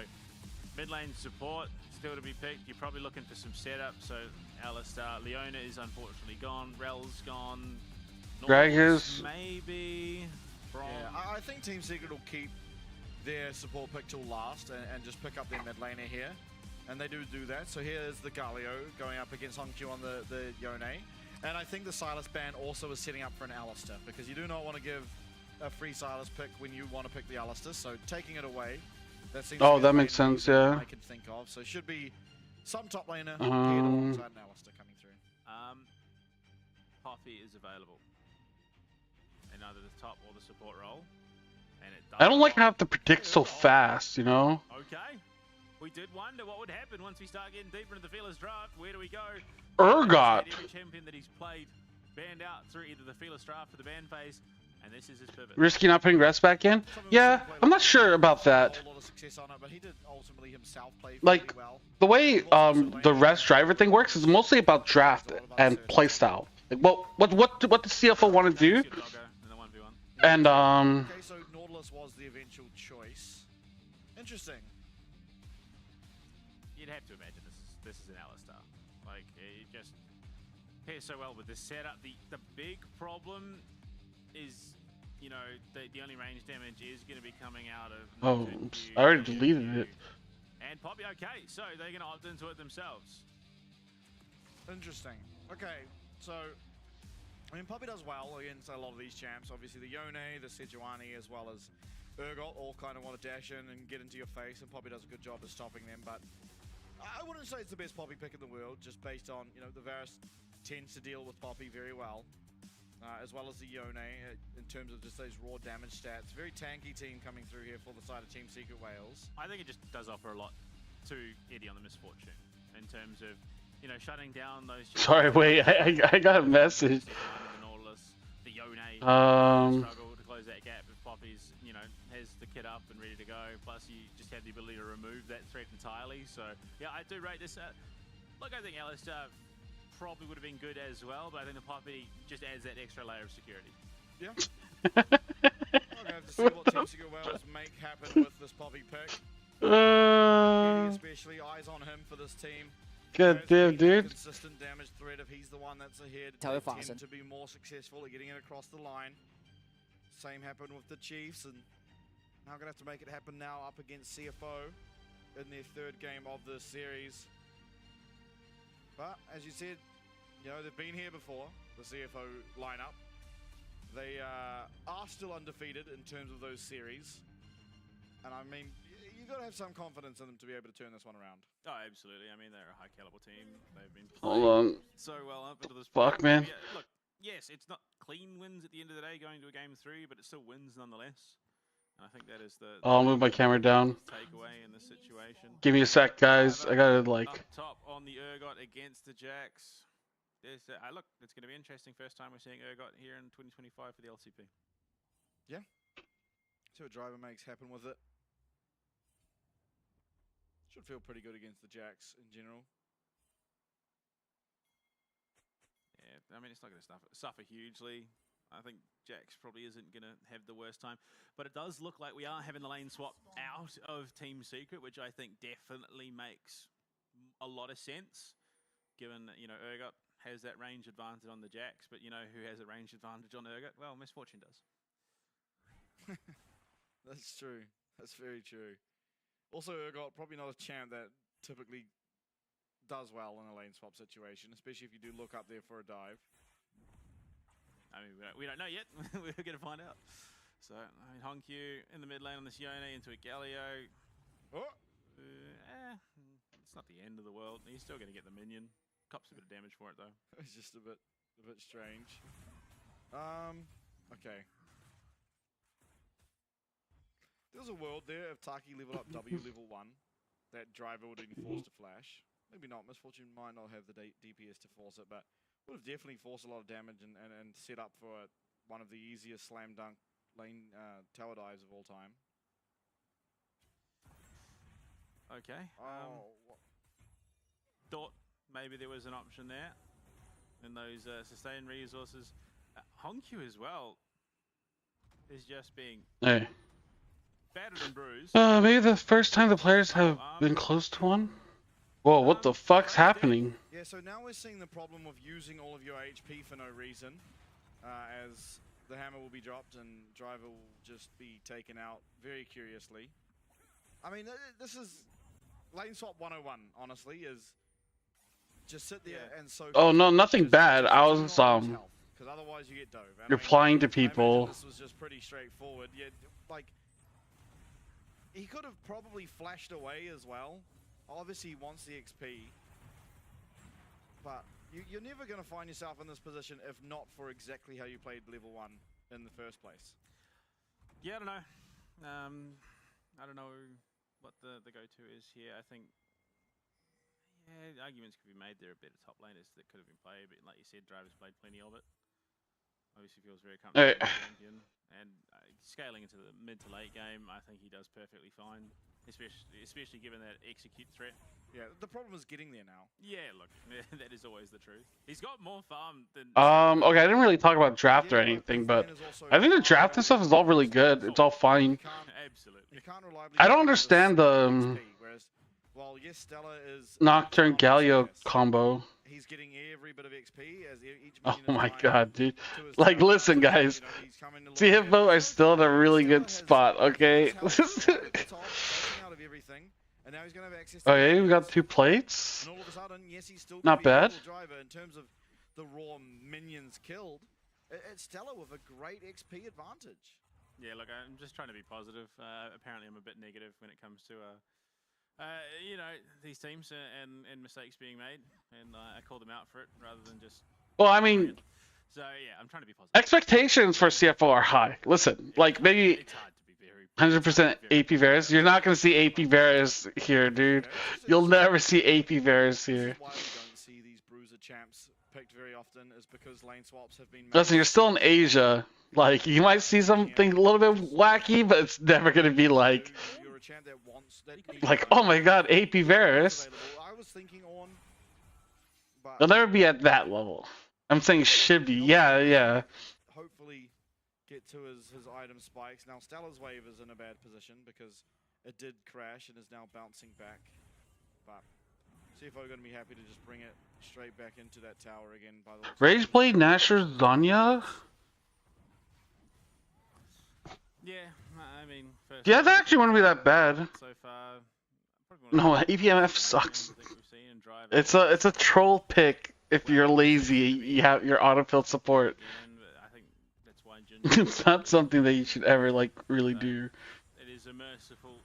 Mid lane support still to be picked. You're probably looking for some setup. So Alistar, Leona is unfortunately gone. Rel's gone. Draggers. Maybe. Yeah, I think Team Secret will keep their support pick till last and just pick up their mid laner here. And they do that. So here's the Galio going up against Hongkyu on the Yone. And I think the Silas ban also is setting up for an Alistar, because you do not want to give a free Silas pick when you want to pick the Alistar. So taking it away, that seems to be That the makes main sense, reason yeah. I can think of. So should be some top laner paired alongside an Alistar coming through. Poppy is available in either the top or the support role. And it does I don't like to have to predict so fast, you know? Okay. We did wonder what would happen once we start getting deeper into the Fearless Draft. Where do we go? Urgot. Every champion that he's played banned out through either the Fearless Draft or the ban phase, and this is his pivot. Risky not putting rest back in? Yeah, I'm not sure about that. A lot of success on it, but he did ultimately himself play Like, well. the way the rest driver thing works is mostly about draft and playstyle. Like, what the CFO want to do? And Okay, so Nautilus was the eventual choice. Interesting. You'd have to imagine this is an Alistar. Like, it just pairs so well with this setup. The big problem is, you know, the only range damage is going to be coming out of. oops, I already deleted it. And Poppy, okay, so they're going to opt into it themselves. Interesting. Okay, so I mean, Poppy does well against a lot of these champs. Obviously, the Yone, the Sejuani, as well as Urgot all kind of want to dash in and get into your face, and Poppy does a good job of stopping them. But I wouldn't say it's the best Poppy pick in the world, just based on, you know, the Varus tends to deal with Poppy very well, as well as the Yone in terms of just those raw damage stats. Very tanky team coming through here for the side of Team Secret Wales. I think it just does offer a lot to Eddie on the Misfortune in terms of, you know, shutting down those. Sorry, wait, I got a message. The Nautilus, the Yone struggle to close that gap. If Poppy's, you know, has the kit up and ready to go, plus you just have the ability to remove that threat entirely. So yeah, I do rate this. Look, I think Alistar probably would have been good as well, but I think the Poppy just adds that extra layer of security. Yeah. We're gonna have to see what Team Secret Wales make happen with this Poppy pick. Eddie especially, eyes on him for this team. Good damn, dude. Consistent damage threat. If he's the one that's ahead, Tell they it fast. tend to be more successful at getting it across the line. Same happened with the Chiefs, and now gonna have to make it happen now up against CFO in their third game of the series. But as you said, you know, they've been here before, the CFO lineup. They are still undefeated in terms of those series, and I mean, you got to have some confidence in them to be able to turn this one around. Oh, absolutely. I mean, they're a high caliber team. They've been Hold playing on. so well up into this Fuck, point. man. Yeah, look, yes, it's not clean wins at the end of the day going to a game 3, but it still wins nonetheless. And I think that is the I'll move my camera down. takeaway in this situation. Give me a sec, guys. I gotta like. Up top on the Urgot against the Jacks. There's look, it's going to be interesting. First time we're seeing Urgot here in 2025 for the LCP. Yeah. See what Driver makes happen with it. Should feel pretty good against the Jacks in general. Yeah, I mean, it's not going to suffer hugely. I think Jax probably isn't going to have the worst time. But it does look like we are having the lane swap out of Team Secret, which I think definitely makes a lot of sense, given that, you know, Urgot has that range advantage on the Jax, but you know who has a range advantage on Urgot? Well, Misfortune does. That's true. That's very true. Also, Urgot, probably not a champ that typically does well in a lane swap situation, especially if you do look up there for a dive. I mean, we don't know yet. We're going to find out. So, I mean, Hongkyu in the mid lane on the Yone into a Galio. Oh. It's not the end of the world. He's still going to get the minion. Cops a bit of damage for it, though. It's just a bit strange. Okay. There's a world there if Taki leveled up W level 1, that Driver would have been forced to flash. Maybe not. Misfortune might not have the DPS to force it, but would have definitely forced a lot of damage and set up for one of the easiest slam dunk lane tower dives of all time. Okay. Thought maybe there was an option there in those sustain resources. Honku as well is just being Hey. battered and bruised. Maybe the first time the players have been close to one? Whoa, what the fuck's happening? Yeah, so now we're seeing the problem of using all of your HP for no reason, as the hammer will be dropped and driver will just be taken out very curiously. I mean, this is lane swap 101, honestly, is just sit there and soak. Oh no, nothing bad. I was because otherwise you get dove. replying to I imagine people. this was just pretty straightforward. Yeah, like he could have probably flashed away as well. Obviously, he wants the XP, but you're never going to find yourself in this position if not for exactly how you played level 1 in the first place. Yeah, I don't know. I don't know what the go-to is here. I think, yeah, arguments could be made. There are better top laners that could have been played, but like you said, Driver's played plenty of it. Obviously feels very comfortable with the champion. And scaling into the mid to late game, I think he does perfectly fine. Especially given that execute threat. Yeah, the problem is getting there now. Yeah, look, that is always the truth. He's got more farm than... Okay, I didn't really talk about draft or anything, but I think the draft and stuff is all really good. It's all fine. Absolutely. I don't understand the Well, yes, Stella is Nocturne Galio combo. He's getting every bit of XP as each Oh my god, dude. Like, listen, guys. CFO are still in a really good spot, okay? Oh yeah, we got 2 plates? And all of a sudden, yes, he's still Not bad. Driver in terms of the raw minions killed. It's Stella with a great XP advantage. Yeah, look, I'm just trying to be positive. Apparently, I'm a bit negative when it comes to, you know, these teams and mistakes being made, and I call them out for it rather than just. Well, I mean, so yeah, I'm trying to be positive. expectations for CFO are high. Listen, like maybe 100% AP Varus. You're not gonna see AP Varus here, dude. You'll never see AP Varus here. Why we don't see these bruiser champs picked very often is because lane swaps have been made. Listen, you're still in Asia. Like, you might see something a little bit wacky, but it's never gonna be like, oh my god, AP Varus. I was thinking on, but They'll never be at that level. I'm saying should be. Yeah. hopefully get to his item spikes. Now Stella's wave is in a bad position because it did crash and is now bouncing back. But CFO going to be happy to just bring it straight back into that tower again. By the way, Rageblade, Nasher, Zanya. Yeah, I mean. Yeah, that actually wouldn't be that bad. So far, No, EPMF sucks. It's a troll pick if you're lazy. You have your autofill support. I think that's why Ginger It's not something that you should ever like really do. It is a merciful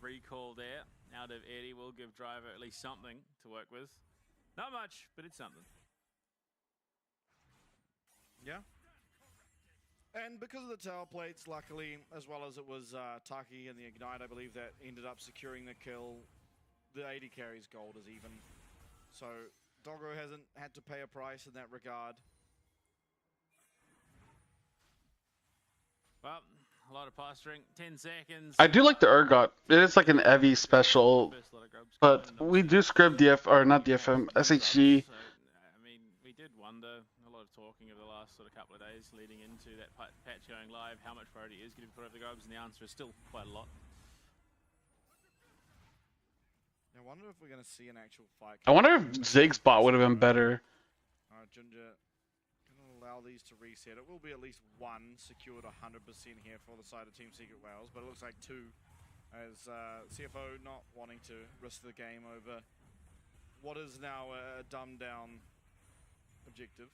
recall there out of Eddie. Will give Driver at least something to work with. Not much, but it's something. Yeah. And because of the tower plates, luckily, as well as it was Taki and the Ignite, I believe that ended up securing the kill. The 80 carries gold is even. So Doggo hasn't had to pay a price in that regard. Well, a lot of posturing. 10 seconds. I do like the Urgot. It is like an Evi special, but we do script not DFM, SHG. I mean, we did wonder, a lot of talking over the last sort of couple of days leading into that patch going live, how much priority is going to be put over the Grubs, and the answer is still quite a lot. I wonder if we're going to see an actual fight. I wonder if Zig's bot would have been better. Alright, Ginger, going to allow these to reset. It will be at least one secured 100% here for the side of Team Secret Wales, but it looks like 2 as CFO not wanting to risk the game over what is now a dumbed down objective.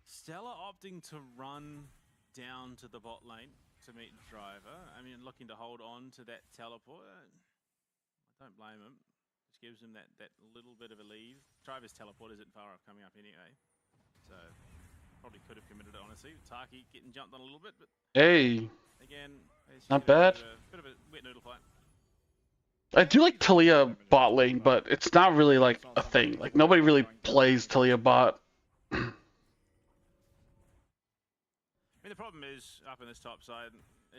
Stella opting to run down to the bot lane to meet Driver. I mean, looking to hold on to that teleport. I don't blame him. Just gives him that little bit of a lead. Driver's teleport isn't far off coming up anyway. So, probably could have committed it, honestly. Taki getting jumped on a little bit, but... Hey. Again, it's not bad. Bit of a wet noodle fight. I do like Talia bot lane, but it's not really like a thing. Like, nobody really plays Talia bot. I mean, the problem is, up in this top side,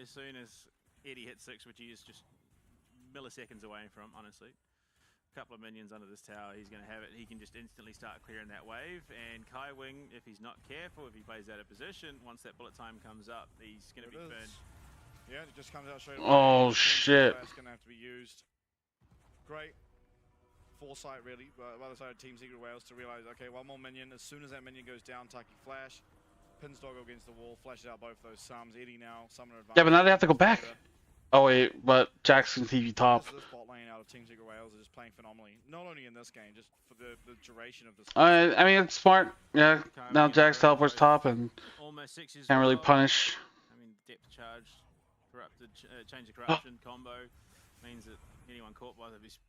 as soon as Eddie hits 6, which he is just milliseconds away from, honestly, couple of minions under this tower, he's going to have it. He can just instantly start clearing that wave. And KaiWing, if he's not careful, if he plays out of position, once that bullet time comes up, he's going to be burned. Yeah, it just comes out straight away. Oh shit! That's going to have to be used. Great foresight, really, by the side of Team Secret Wales to realize, okay, one more minion. As soon as that minion goes down, Taki flash, pins Doggo against the wall, flashes out both those sums. Eddie now, summoner advantage. Yeah, but now they have to go back. Oh wait, but Jackson TV top. The spot lane out of Team Secret Wales is just playing phenomenally. Not only in this game, just for the duration of this. I mean, it's smart. Yeah. Now Jax teleports top and can't really punish. I mean, depth charge, corrupted, change of corruption combo means that anyone caught by that is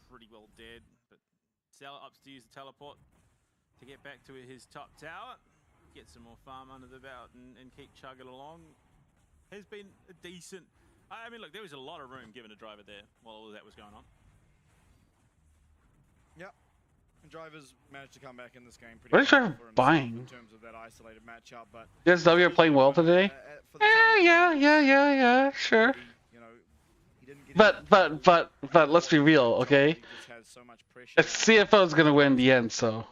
pretty well dead. But Sal opts to use the teleport to get back to his top tower, get some more farm under the belt, and keep chugging along. Has been a decent. I mean, look, there was a lot of room given to Driver there while all of that was going on. Yep. And Drivers managed to come back in this game pretty What is Driver well buying? in terms of that isolated matchup, but TSW are playing well today. Yeah, sure. But let's be real, okay? It's CFO's gonna win in the end, so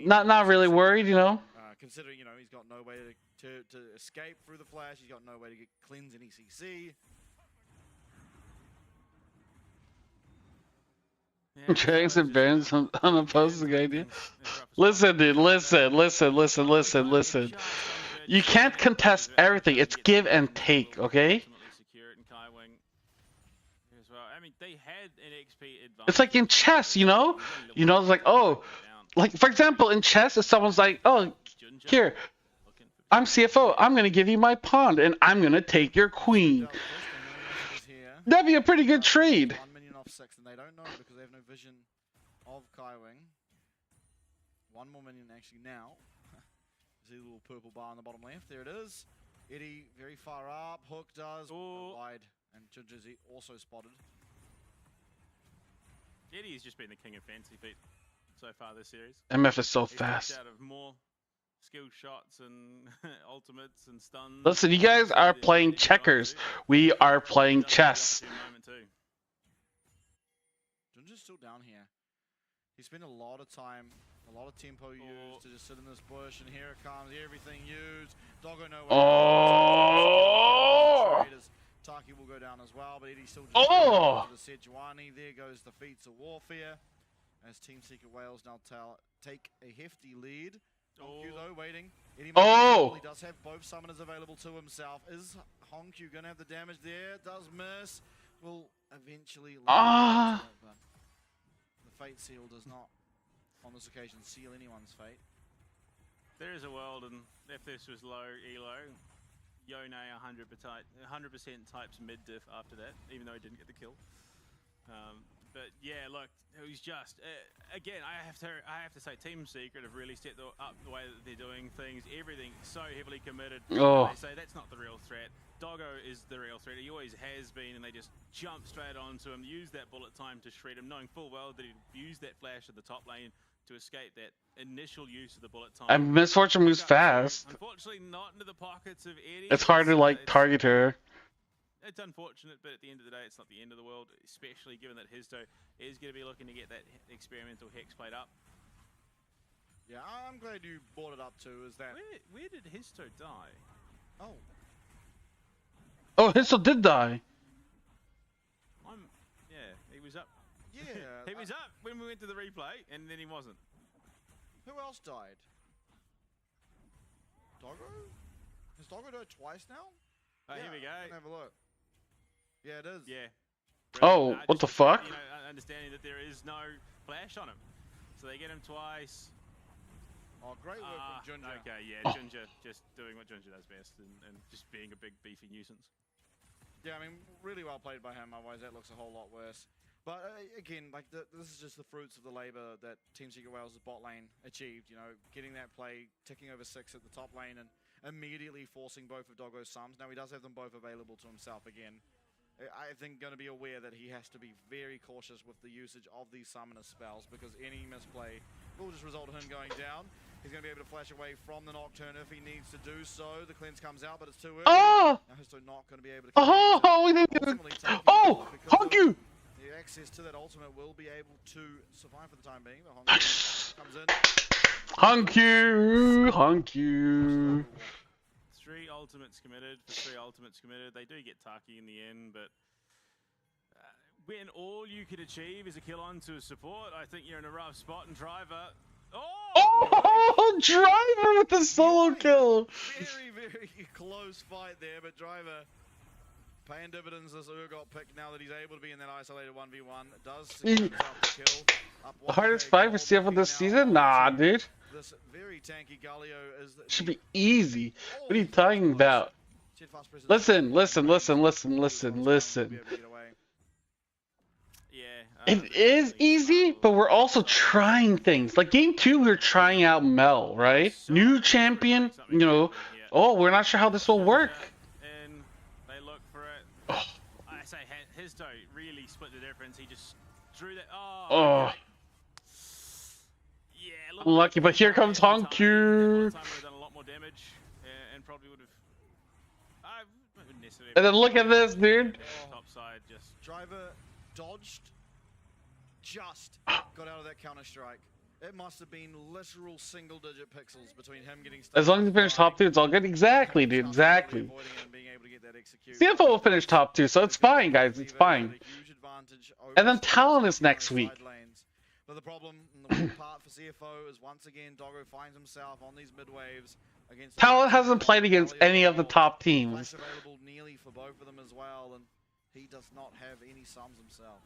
not really worried, you know. Considering, you know, he's got no way to escape through the flash, he's got no way to get cleanse in ECC. Drags and Barons unopposed idea. Listen, dude, listen. You can't contest everything. It's give and take, okay? It's like in chess, you know? You know, it's like, oh, like, for example, in chess, if someone's like, oh, here, I'm CFO, I'm going to give you my pawn, and I'm going to take your queen. That'd be a pretty good trade. 1 minion off 6, and they don't know because they have no vision of KaiWing. One more minion actually now. See the little purple bar on the bottom left? There it is. Eddie very far up. Hook does wide, and Ginger also spotted. Eddie's just been the king of fancy feet so far this series. MF is so He's fast. out of more skill shots and ultimates and stuns. Listen, you guys are playing checkers. We are playing chess. Ginger's still down here. He spent a lot of time, a lot of tempo used to just sit in this bush, and here it comes, everything used. Doggo nowhere. Oh! Taki will go down as well, but Eddie still just Oh! the Sejuani. There goes the feats of warfare. As Team Secret Wales now take a hefty lead. Honkyu though waiting. Eddie he does have both summoners available to himself. Is Honkyu gonna have the damage there? Does miss. Will eventually but the fate seal does not on this occasion seal anyone's fate. There is a world, and if this was low elo, Yone 100% types mid diff after that, even though he didn't get the kill. But yeah, look, it was just again. I have to say, Team Secret have really stepped up the way that they're doing things. Everything so heavily committed. Oh. They say that's not the real threat. Doggo is the real threat. He always has been, and they just jump straight onto him, use that bullet time to shred him, knowing full well that he'd use that flash at the top lane to escape that initial use of the bullet time. And Misfortune moves fast. Unfortunately, not into the pockets of Eddie. It's hard to like target her. It's unfortunate, but at the end of the day, it's not the end of the world, especially given that Histo is going to be looking to get that experimental hex played up. Yeah, I'm glad you brought it up too. Is that where did Histo die? Oh, Histo did die. Yeah, he was up. Yeah, he was up when we went to the replay, and then he wasn't. Who else died? Doggo? Has Doggo died twice now? Oh, here we go. Have a look. Yeah, it is. Yeah. Oh, what the fuck? You know, understanding that there is no flash on him, so they get him twice. Oh, great work from Ginger. Okay, yeah, Ginger just doing what Ginger does best, and just being a big beefy nuisance. Yeah, I mean, really well played by him. Otherwise, that looks a whole lot worse. But again, like this is just the fruits of the labor that Team Secret Wales' bot lane achieved. You know, getting that play, ticking over 6 at the top lane, and immediately forcing both of Doggo's sums. Now he does have them both available to himself again. I think going to be aware that he has to be very cautious with the usage of these summoner spells, because any misplay will just result in him going down. He's going to be able to flash away from the Nocturne if he needs to do so. The cleanse comes out, but it's too early. Oh! Now Histo not going to be able to. Oh, we didn't get it. Oh, Honkyu! The access to that ultimate will be able to survive for the time being. But comes in. Honk you. 3 ultimates committed. For 3 ultimates committed, they do get Taki in the end, but when all you could achieve is a kill onto a support, I think you're in a rough spot. And Driver, oh, Driver with the solo kill. Very, very close fight there, but Driver paying dividends as Urgot picked now that he's able to be in that isolated 1v1. Does secure himself the kill. The hardest fight for CFO this season? Nah, dude. This very tanky Galio is Should be easy. What are you talking about? Listen. It is easy, but we're also trying things. Like game 2, we were trying out Mel, right? New champion, you know. Oh, we're not sure how this will work. and they look for it. I say Histo really split the difference. He just drew that. Oh. Yeah, Unlucky, but here comes Honku. Done a lot more damage, and probably would have. And then look at this, dude. Top side, just Driver dodged. Just got out of that counter strike. It must have been literal single-digit pixels between him getting stuck. As long as you finish top 2, it's all good. Exactly, dude. Exactly. CFO will finish top 2, so it's fine, guys. It's fine. And then Talon is next week. But the problem, the weak part for CFO is once again Doggo finds himself on these mid waves against. Talon hasn't played against any of the top teams. Available nearly for both of them as well, and he does not have any sums himself.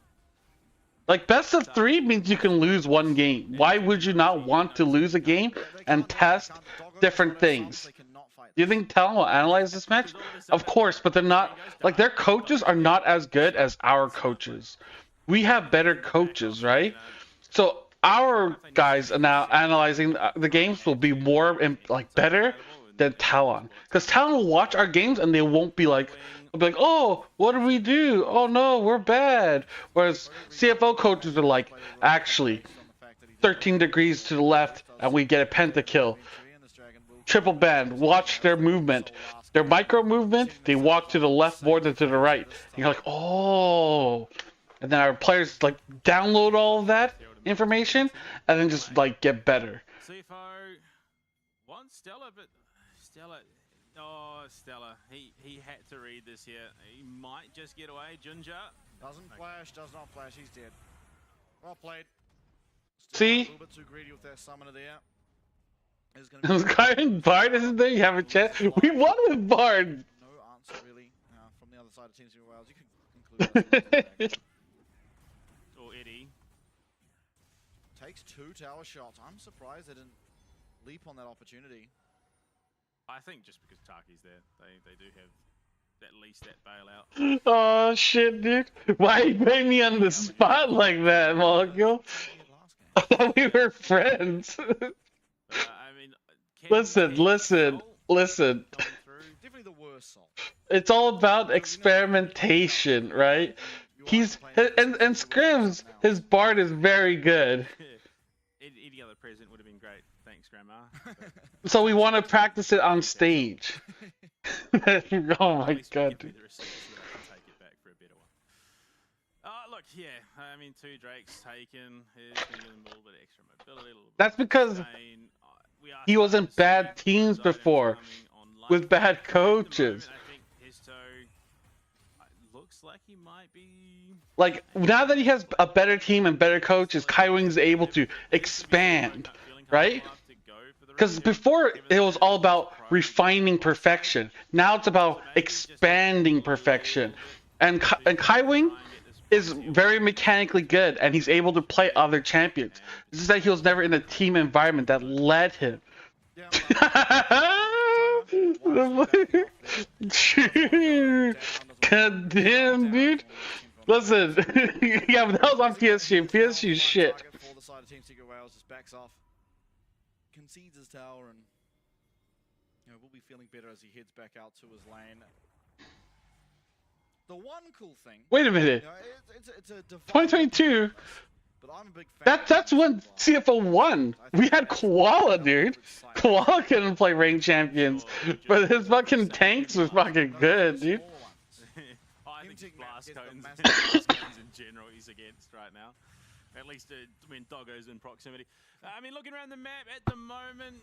Like, best of 3 means you can lose 1 game. Why would you not want to lose a game and test different things? Do you think Talon will analyze this match? Of course, but they're not. Like, their coaches are not as good as our coaches. We have better coaches, right? So our guys are now analyzing the games will be more better than Talon, because Talon will watch our games and they won't be like, oh, what do we do? Oh no, we're bad. Whereas CFO coaches are like, actually, 13 degrees to the left and we get a pentakill. Triple band, watch their movement. Their micro movement, they walk to the left more than to the right. And you're like, oh. And then our players like download all of that information and then just like get better. CFO wants Stella, but Stella. Oh, Stella. He had to read this here. He might just get away. Junja. Doesn't flash, does not flash. He's dead. Well played. See? A little bit too greedy with that summoner there. This guy in Bard isn't there? You have a chat? We won with Bard! No answer really from the other side of Team Super Wales. You can conclude. Or Eddie. Takes 2 tower shots. I'm surprised they didn't leap on that opportunity. I think just because Taki's there, they do have at least that bailout. Oh shit, dude. Why you put me on the spot like that, Molecule? I thought we were friends. I mean, listen. Definitely the worst song. It's all about experimentation, right? He's and Scrims, his Bard is very good. Any other present would have been great. Thanks, Grandma. So we want to practice it on stage. Oh my god, dude. Look, yeah. I mean, 2 Drakes taken. He's going to give them a little bit extra mobility. That's because he was in bad teams before, with bad coaches. I think Histo looks like he might be. Like, now that he has a better team and better coaches, Kaiwing is able to expand, right? Because before it was all about refining perfection. Now it's about expanding perfection. And Kaiwing is very mechanically good, and he's able to play other champions. It's just that he was never in a team environment that led him. God damn, dude. Listen, yeah, but that was on PSG. PSG shit. For the side of Team Secret Wales just backs off, concedes his tower, and will be feeling better as he heads back out to his lane. The one cool thing. Wait a minute. It's a 2022. But I'm a big fan. That's when CFO won. We had Koala, dude. Koala couldn't play ranked champions, but his fucking tanks was fucking good, dude. blast gets the cones, massive blast cones in general he's against right now. At least when Doggo's in proximity. I mean, looking around the map at the moment,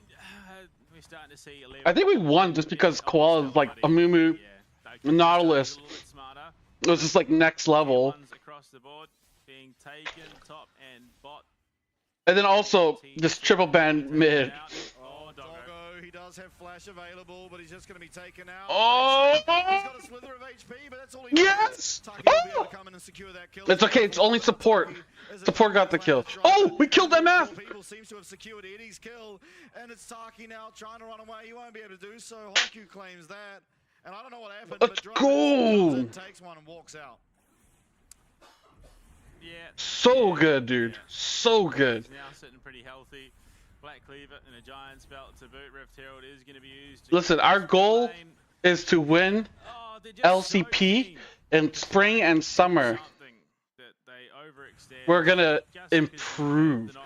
we're starting to see 11. I think we won just because Koala is like Amumu, Nautilus. It was just like next level. Across the board being taken, top and bot. And then also just triple ban mid. Oh, Doggo, he does have flash available, but he's just going to be taken out. Oh! He's got a slither of HP, but that's all he Yes! Taki will be able to come in and secure that kill. It's okay, it's only support. Support got the kill. Oh, we killed MF! People seems to have secured Eddie's kill, and it's Taki now trying to run away. He won't be able to do so. Honku claims that, and I don't know what happened, Let's but go! takes one and walks out. Yeah. So good, dude. So good. Now sitting pretty healthy. Black Cleaver and a Giant's Belt to boot. Rift Herald is going to be used. Listen, our goal is to win LCP in spring and summer. We're gonna improve.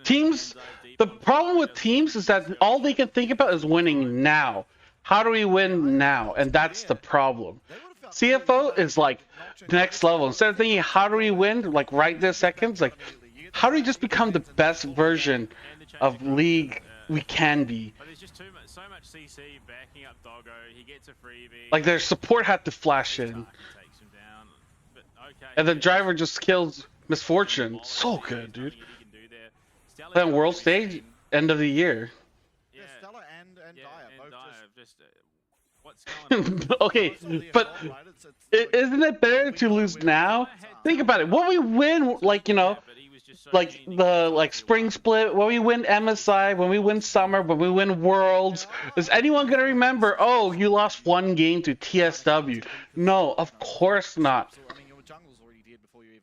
Teams, the problem with teams is that all they can think about is winning now. How do we win now? And that's the problem. CFO is like next level. Instead of thinking, how do we win, like right this second, like, how do we just become the best version of League we can be? But there's just so much CC backing up Doggo. He gets a freebie. Like their support had to flash in. Takes him down. But okay. And the driver just kills Misfortune. So good, dude. Then world stage, end of the year. Yeah, Stella and Dire both just... What's going on? Okay, but isn't it better to lose now? Think about it. When we win, like, you know, like the spring split, when we win MSI, when we win summer, when we win worlds, is anyone gonna remember, oh, you lost one game to TSW? No, of course not.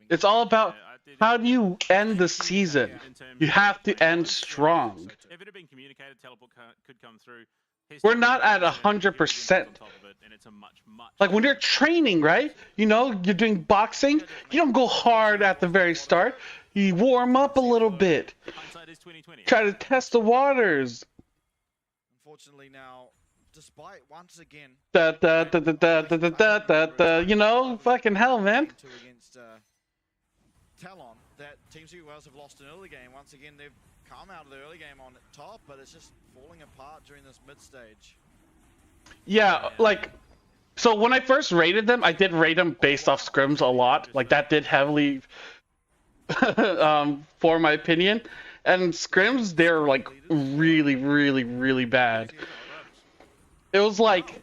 It's all about how do you end the season. You have to end strong. If it had been communicated, teleport could come through. We're not at 100%. Like when you're training, right? You know, you're doing boxing. You don't go hard at the very start. You warm up a little bit. Try to test the waters. Unfortunately now, despite once again... You know, fucking hell, man. Against Talon, that Team Secret Wales have lost an early game. Once again, they've come out of the early game on top, but it's just falling apart during this mid stage. Yeah, like, so when I first rated them, I did rate them based off scrims a lot. Like that did heavily for my opinion. And scrims, they're like really, really, really bad. It was like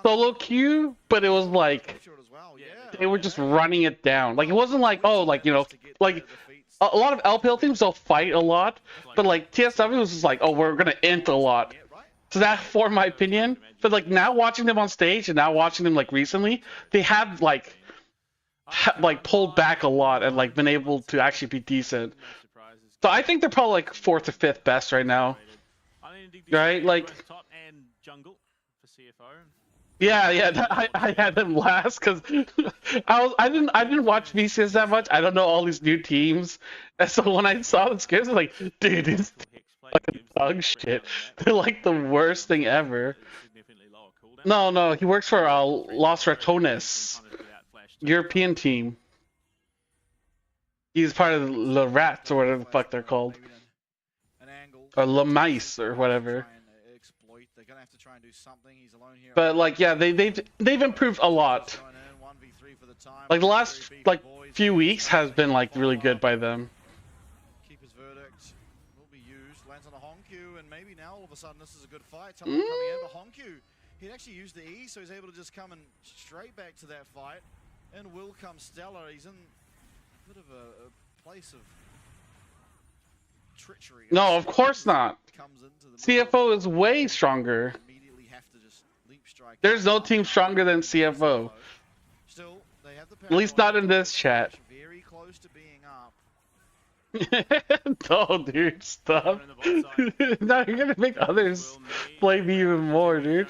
solo queue, but it was like they were just running it down. Like it wasn't like, oh, like, you know, like a lot of LPL teams, they'll fight a lot, but like TSW was just like, oh, we're gonna int a lot. So that, for my opinion, but like now watching them on stage and now watching them like recently, they have like pulled back a lot and like been able to actually be decent. So I think they're probably like 4th or 5th best right now, right? Like, Top and jungle for CFO. yeah, I had them last because I didn't watch VCS that much. I don't know all these new teams, and so when I saw the scripts, I was like, dude, it's fucking dog shit. They're like the worst thing ever. No, he works for Los Ratones, European team. He's part of the Rats or whatever the fuck they're called, or Le Mice or whatever. But like, yeah, they've improved a lot. Like the last few weeks has been like really good by them. Keeper's verdict will be used. Lands on a Honku, and maybe now all of a sudden this is a good fight. Coming in, but Honku, he'd actually used the E, so he's able to just come in straight back to that fight. And will come Stellar. He's in a bit of a place of treachery. No, of course not. CFO is way stronger. There's no team stronger than CFO. At least not in this chat. Very close to being up. No, dude, stop. Now you're gonna make others play me even more, dude.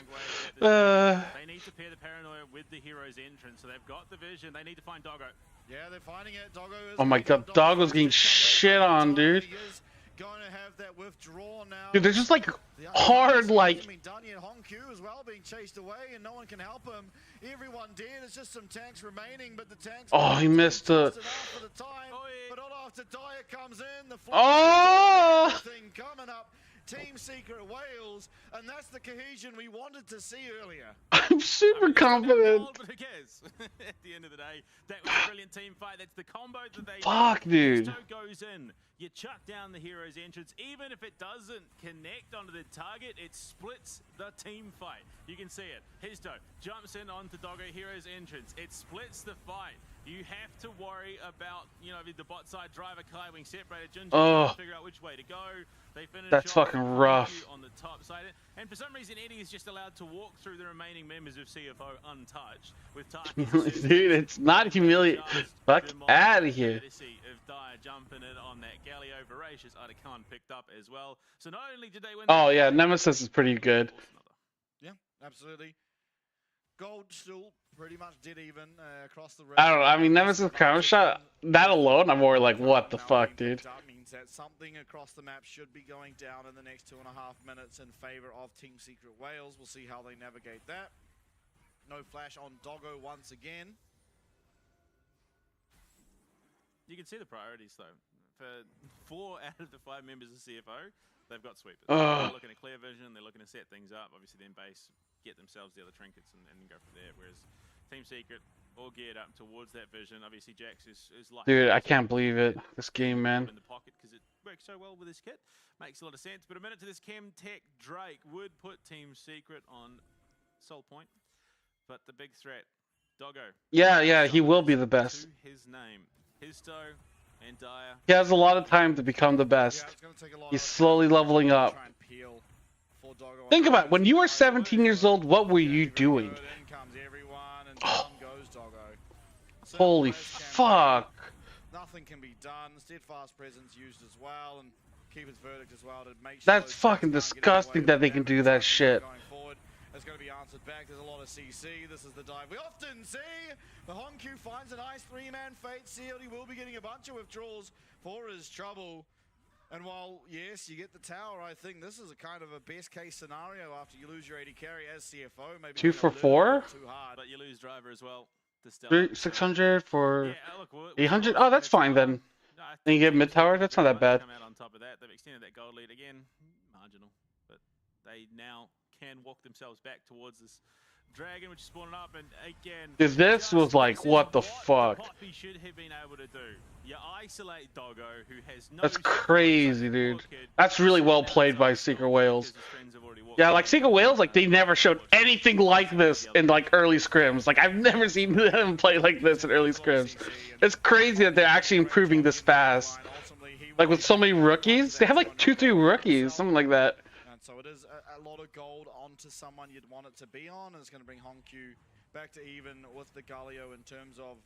They need to pair the paranoia with the hero's entrance, so they've got the vision. They need to find Doggo. Yeah, they're finding it. Doggo is Oh my god, Doggo's getting shit on, dude. going to have that withdraw now. Dude, they're just like hard, like. Done yet. Honku as well being chased away, and no one can help him. Everyone dead. It's just some tanks remaining, but the tanks. Oh, he missed it. For the time, but not after Dyer comes in. The thing coming up. Team Secret Wales, and that's the cohesion we wanted to see earlier. I'm super confident. But who cares? At the end of the day, that was a brilliant team fight. That's the combo that they Fuck, dude. Histo goes in. You chuck down the hero's entrance. Even if it doesn't connect onto the target, it splits the team fight. You can see it. Histo jumps in onto Doggo hero's entrance. It splits the fight. You have to worry about, you know, the bot side driver, Kaiwing separated. Ginger trying to figure out which way to go. They finish That's off fucking rough. on the top side. And for some reason, Eddie is just allowed to walk through the remaining members of CFO untouched. With Dude, it's not humiliating. Fuck out of here. Of Dyer jumping it on that Galio Voracious, Icon picked up as well. So not only did they win. Oh yeah, Nemesis is pretty good. Yeah, absolutely. Gold still pretty much dead even across the. I don't know. I mean, Nemesis counter shot. That alone, I'm more like, what the fuck, dude? That means that something across the map should be going down in the next 2.5 minutes in favor of Team Secret Wales. We'll see how they navigate that. No flash on Doggo once again. You can see the priorities though. For 4 out of the 5 members of CFO, they've got sweepers. Ugh. They're looking at clear vision. They're looking to set things up. Obviously, then base, get themselves the other trinkets and go from there. Whereas Team Secret all geared up towards that vision. Obviously, Jax is lucky. Dude, I can't believe it. This game, man. In the pocket because it works so well with his kit. Makes a lot of sense. But a minute to this, KMTlol Drake would put Team Secret on Soul Point. But the big threat, Doggo. Yeah, he will be the best. To his name, Histo and Dyer. He has a lot of time to become the best. He's slowly leveling up. Think about it. When you were 17 years old, what were you doing? Oh. Holy fuck. Nothing can be done. Steadfast presence used as well, and keep his verdict as well to make sure. That's fucking disgusting that they can do that shit. It's going to be answered back. There's a lot of CC. This is the dive we often see. But Honku finds a nice 3-man fate. CLD will be getting a bunch of withdrawals for his trouble. And while, yes, you get the tower, I think this is a kind of a best-case scenario after you lose your AD carry as CFO. Maybe 2 for 4? Too hard. But you lose driver as well. 600 for 800? Oh, that's fine then. Then you get mid tower? That's not that bad. Come out on top of that. They've extended that gold lead again. Marginal. But they now can walk themselves back towards this dragon, which is spawning up, and again. Dude, this was like, what the fuck? Poppy should have been able to do. You isolate Doggo, who has no. That's crazy, dude. That's really well played by Secret Wales. Yeah, like Secret Wales, like they never showed anything like this in like early scrims. Like I've never seen them play like this in early scrims. It's crazy that they're actually improving this fast. Like with so many rookies, they have like 2-3 rookies, something like that. So it is a lot of gold onto someone you'd want it to be on, and it's going to bring Honku back to even with the Galio in terms of,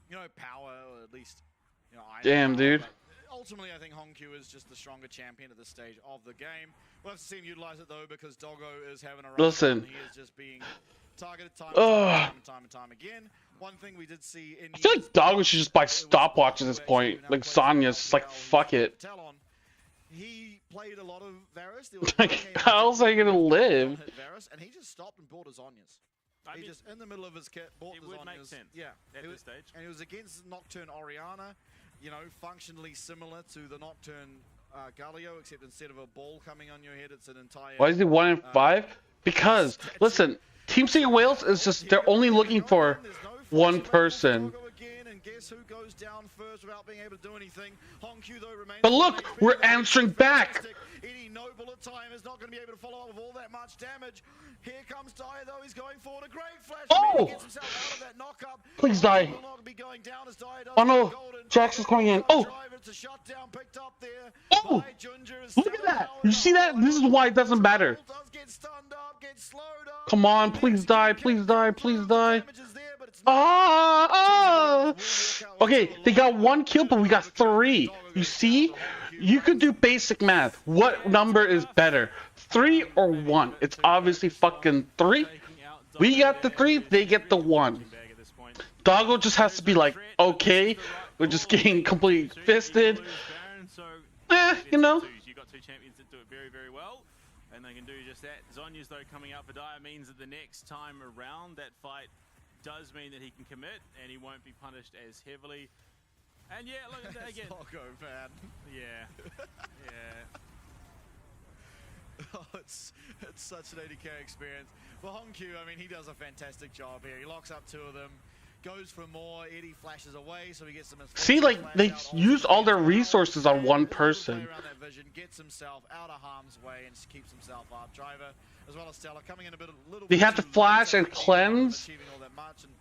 you know, power, or at least, you know, Damn, power. dude. But ultimately, I think Honku is just the stronger champion at this stage of the game. We'll have to see him utilize it though, because Doggo is having a run. Listen. He is just being targeted time and time again. One thing we did see in. I feel like Doggo should just buy stopwatch at this point. Like Sonya's just like, fuck it. He played a lot of Varus. Like, how else are you gonna live? Varus, and he just stopped and bought his Zhonya's. He just, in the middle of his kit, bought the Zhonya's. It would make sense. Yeah, at this stage. And it was against Nocturne Orianna, you know, functionally similar to the Nocturne Galio, except instead of a ball coming on your head, it's an entire. Why is he 1 in 5? Because, listen, Team Secret Wales is just, they're only looking for one person. Guess who goes down first without being able to do anything? Honku, though, remains. But look, we're answering back. Eddie, no bullet time, is not going to be able to follow up with all that much damage. Here comes Dyer, though. He's going forward. A great flash. Oh! He gets himself out of that knock-up. Please die. Will not be going down as Dyer does. Oh no, Jax is coming in. Oh! It's a shutdown picked up there. Oh! Look at that. You see that? This is why it doesn't matter. Come on, please die, please die, please die. Okay, they got 1 kill, but we got 3. You see? You could do basic math. What number is better? 3 or 1? It's obviously fucking 3. We got the 3, they get the 1. Doggo just has to be like, okay, we're just getting completely fisted. Eh, you know. You've got two champions that do it very, very well, and they can do just that. Zonya's, though, coming up for Dire means that the next time around, that fight does mean that he can commit, and he won't be punished as heavily. And yeah, look at that again. Doggo, man. Yeah. Yeah. Oh, it's such an 80k experience. For Hongq, I mean, he does a fantastic job here. He locks up two of them, goes for more. Eddie flashes away, so he gets them. See, like, they use all their resources on one person. Around that vision, gets himself out of harm's way and keeps himself up. Driver, as well as Stella, coming in a little They bit have to too flash late, and cleanse. achieving all that much, and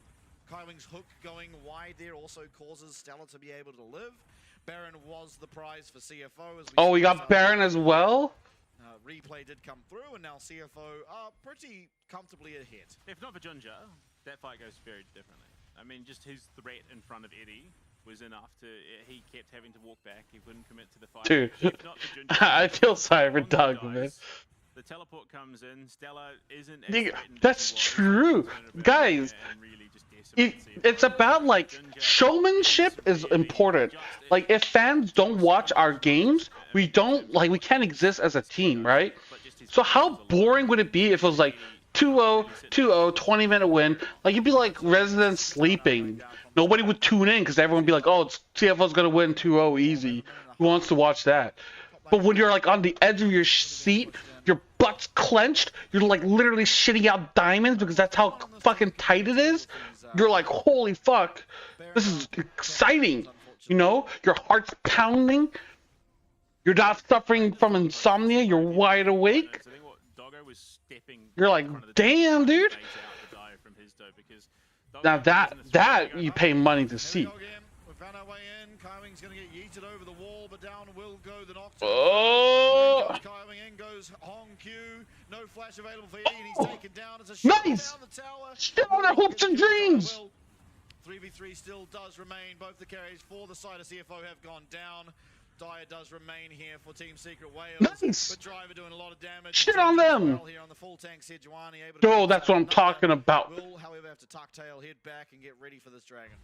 Kaiwing's hook going wide there also causes Stella to be able to live. Baron was the prize for CFO. As Oh, we got Baron as well? Replay did come through, and now CFO are pretty comfortably ahead. If not for Junja, that fight goes very differently. I mean, just his threat in front of Eddie was enough to... He kept having to walk back. He wouldn't commit to the fight. Dude, If not for Junja, I feel sorry for Doug, man. the teleport comes in. Stella isn't as Nigga, threatened as that's he was. true. Guys, it's about, like, showmanship is important. Like, if fans don't watch our games, we can't exist as a team, right? So how boring would it be if it was like 2-0, 2-0, 20-minute win? Like, you'd be like residents sleeping. Nobody would tune in because everyone would be like, oh, CFO's gonna win 2-0 easy. Who wants to watch that? But when you're like on the edge of your seat, your butt's clenched, you're like literally shitting out diamonds because that's how fucking tight it is. You're like, holy fuck, this is exciting. You know, your heart's pounding. You're not suffering from insomnia. You're wide awake. You're like, damn, dude. Now that you pay money to see. Kaiwing's gonna get yeeted over the wall, but down will go the Nocturne. Oh! Kaiwing in goes Hongq. No flash available for Eddie, and he's taken down. It's a shot Nice! down the tower. Still on our hopes and dreams. 3v3 still does remain. Both the carries for the side of CFO have gone down. Dire does remain here for Team Secret Wales. Nice! But Driver doing a lot of damage. Shit on them! Well here on the full tank, Sejuani able to Oh, that's what I'm talking about. will, however, have to tuck tail, head back, and get ready for this dragon.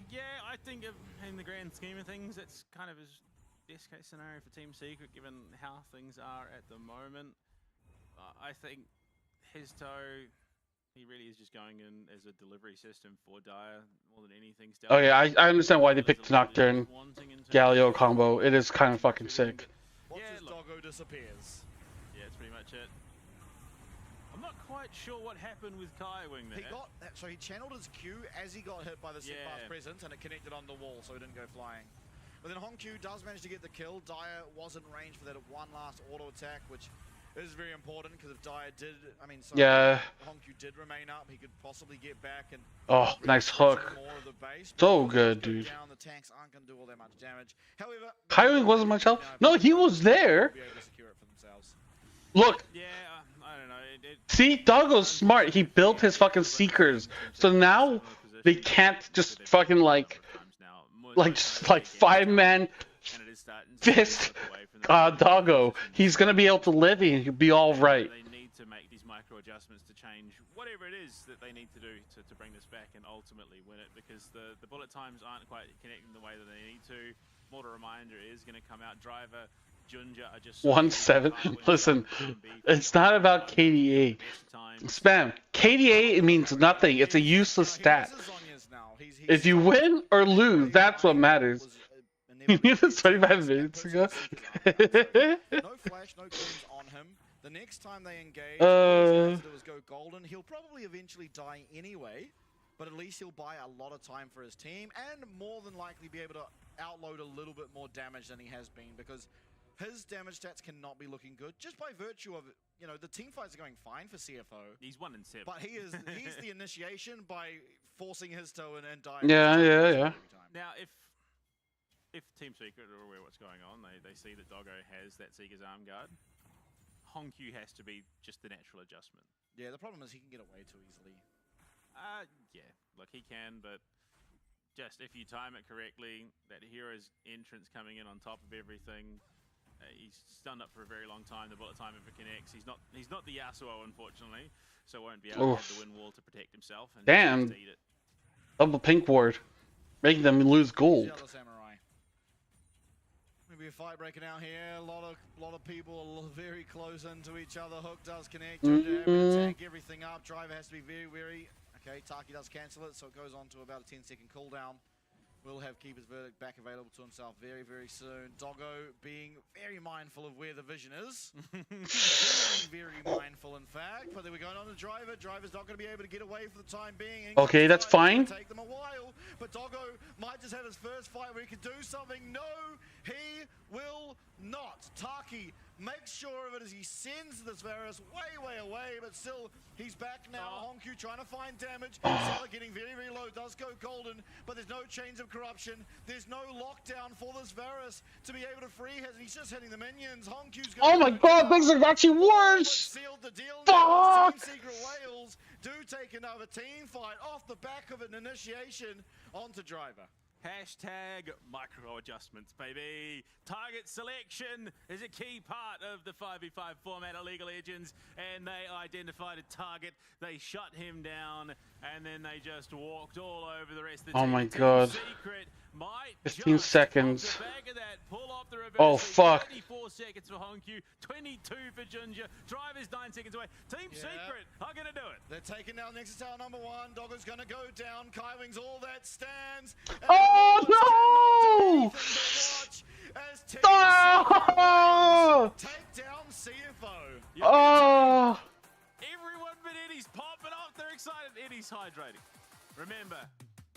Yeah, I think in the grand scheme of things, it's kind of his best case scenario for Team Secret, given how things are at the moment. I think his toe, he really is just going in as a delivery system for Dire more than anything. Okay, I understand why they picked Nocturne Galio combo. It is kind of fucking sick. Watch as Doggo disappears. Yeah, it's pretty much it. I'm not quite sure what happened with Kaiwing there. He got that, so he channeled his Q as he got hit by the Sigmar's presence, and it connected on the wall, so he didn't go flying. But then Hongq does manage to get the kill. Dire was in range for that one last auto attack, which is very important because if Dire did, Hongq did remain up, he could possibly get back and. Oh, nice hook. More of the base. So good, dude. Down, the tanks aren't going to do all that much damage. However, Kaiwing wasn't much help. No, he was there. be able to secure it for themselves. Look. Yeah, I don't know. See, Doggo's smart. He built his fucking Seekers. So now they can't just fucking like just like 5-man fist Doggo. He's gonna be able to live and he'll be all right. They need to make these micro adjustments to change whatever it is that they need to do to bring this back and ultimately win it, because the bullet times aren't quite connecting the way that they need to. Mortar Reminder is going to come out. Driver, Junja are just 1-7. Listen, it's not about KDA. Spam. KDA, it means nothing. It's a useless stat. If you win or lose, that's what matters. You knew this 25 minutes ago. No flash, no cleans on him. The next time they engage, all he has to do is go golden. He'll probably eventually die anyway, but at least he'll buy a lot of time for his team and more than likely be able to outload a little bit more damage than he has been, because his damage stats cannot be looking good just by virtue of, you know, the team fights are going fine for CFO. He's 1-7. But he's the initiation by forcing his toe and dying. Yeah. Now, if Team Secret are aware of what's going on, they see that Doggo has that Seeker's arm guard, Hongq has to be just the natural adjustment. Yeah, the problem is he can get away too easily. Yeah, look, he can, but just if you time it correctly, that hero's entrance coming in on top of everything, he's stunned up for a very long time. The bullet time if it connects. He's not the Yasuo, unfortunately, so won't be able to have the wind wall to protect himself. And damn. Double pink ward, making them lose gold. Gonna be a fight breaking out here. A lot of people are very close into each other. Hook does connect. Jojo having to tank everything up. Driver has to be very wary. Okay, Taki does cancel it, so it goes on to about a 10-second cooldown. Will have Keeper's Verdict back available to himself very, very soon. Doggo being very mindful of where the vision is. very mindful, in fact. But then we're going on to Driver. Driver's not going to be able to get away for the time being. Okay, that's fine. Take them a while, but Doggo might just have his first fight where he can do something. No, he will not. Taki makes sure of it as he sends this Varus way away, but still he's back now. Honku trying to find damage. Salah getting very, very low. Does go golden, but there's no chains of corruption. There's no lockdown for this Varus to be able to free him. He's just hitting the minions. Honku's going Oh my god, things are actually worse! Sealed the deal. Fuck! Team Secret Wales do take another team fight off the back of an initiation onto Driver. Hashtag micro adjustments, baby. Target selection is a key part of the 5v5 format of League of Legends, and they identified a target, they shut him down, and then they just walked all over the rest of the team. Oh my Team god. Secret might 15 seconds. off the back of that, pull off the reverse Oh lead. fuck. 34 seconds for Honku, 22 for Ginger. Driver's 9 seconds away. Team Secret are gonna do it. They're taking down Nexus Tower number 1. Doggo's gonna go down. Kaiwing's all that stands. Oh no! Oh! Take down CFO. Oh! Everyone but Eddie's popping off. They're excited. Eddie's hydrating. Remember,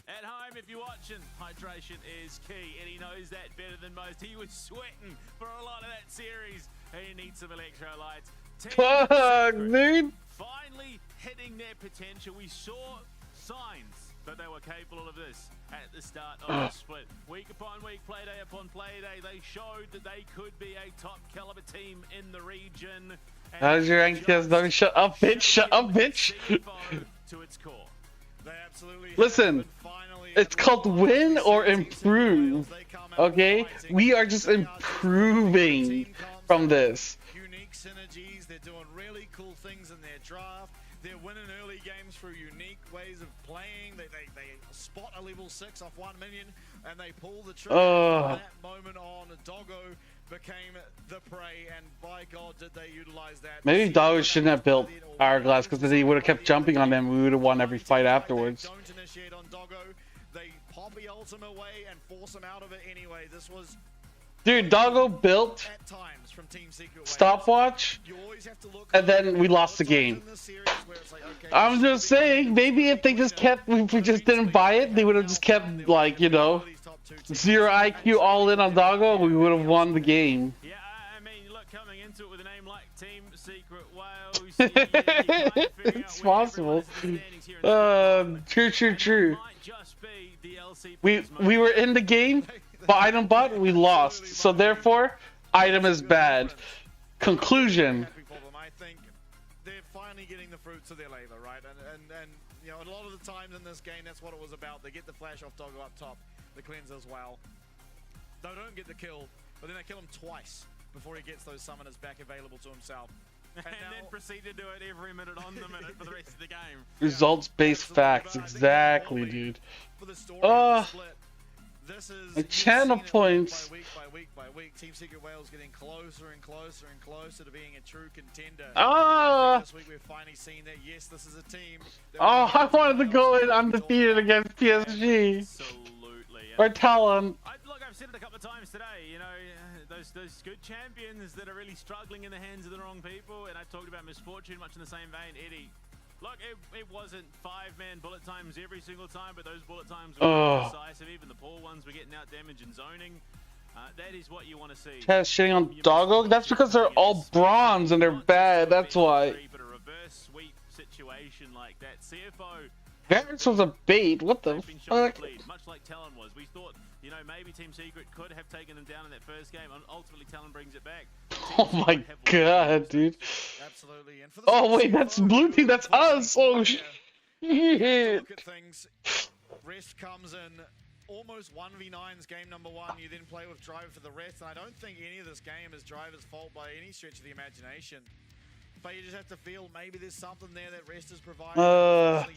at home, if you're watching, hydration is key. Eddie knows that better than most. He was sweating for a lot of that series. He needs some electrolytes. Fuck, dude! Finally hitting their potential. We saw signs that they were capable of this at the start of the split. Week upon week, play day upon play day, they showed that they could be a top caliber team in the region. How's your rank TSW? Shut up, bitch! Shut up, bitch! To its core. Listen, it's called win or improve. Okay? We are just improving from this. Unique synergies. They're doing really cool things in their draft. They're winning early games through unique ways of playing. They spot a level 6 off 1 minion and they pull the trigger. From that moment on, Doggo became the prey, and by God did they utilize that. Maybe Doggo shouldn't have built Hourglass, because then he would have kept jumping on them. We would have won every fight afterwards. Don't initiate on Doggo. They poppy ult him away and force him out of it anyway. This was Dude, Doggo built at times from Team Secret stopwatch, and then we lost the game. I'm just saying, maybe if they just kept, if we just didn't buy it, they would have just kept, like, you know, 0 IQ all in on Doggo, we would have won the game. Yeah, I mean, look, coming into it with a name like Team Secret Wales, It's possible. True. We were in the game, but item bot, we lost. So therefore, item is bad. Conclusion. I think they're finally getting the fruits of their labor, right? And you know, a lot of the times in this game, that's what it was about. They get the flash off Doggo up top, the cleanse as well. They don't get the kill, but then they kill him twice before he gets those summoners back available to himself. and then proceed to do it every minute on the minute for the rest of the game. Results-based facts, exactly, dude. The channel points. By week, Team Secret Wales getting closer and closer and closer to being a true contender. This week we've finally seen that, yes, this is a team. I wanted to go in undefeated against PSG. Absolutely. Or Talon. Look, I've said it a couple of times today, you know, those good champions that are really struggling in the hands of the wrong people, and I talked about misfortune much in the same vein. Eddie, look, it wasn't 5-man bullet times every single time, but those bullet times were decisive. Even the poor ones were getting out damage and zoning. That is what you want to see. Chat shitting on Doggo? That's because they're all bronze and they're bad, that's why. But a reverse sweep situation like that, CFO... Varus was a bait, what the fuck? Much like Talon was. We thought, you know, maybe Team Secret could have taken them down in that first game, and ultimately Talon brings it back. Oh my god, dude. Absolutely. And for the oh wait, that's blue team, that's us! Oh shit! Look at things. Rest comes in almost 1v9's game number 1. You then play with Driver for the rest, and I don't think any of this game is Driver's fault by any stretch of the imagination. But you just have to feel maybe there's something there that Rest is providing.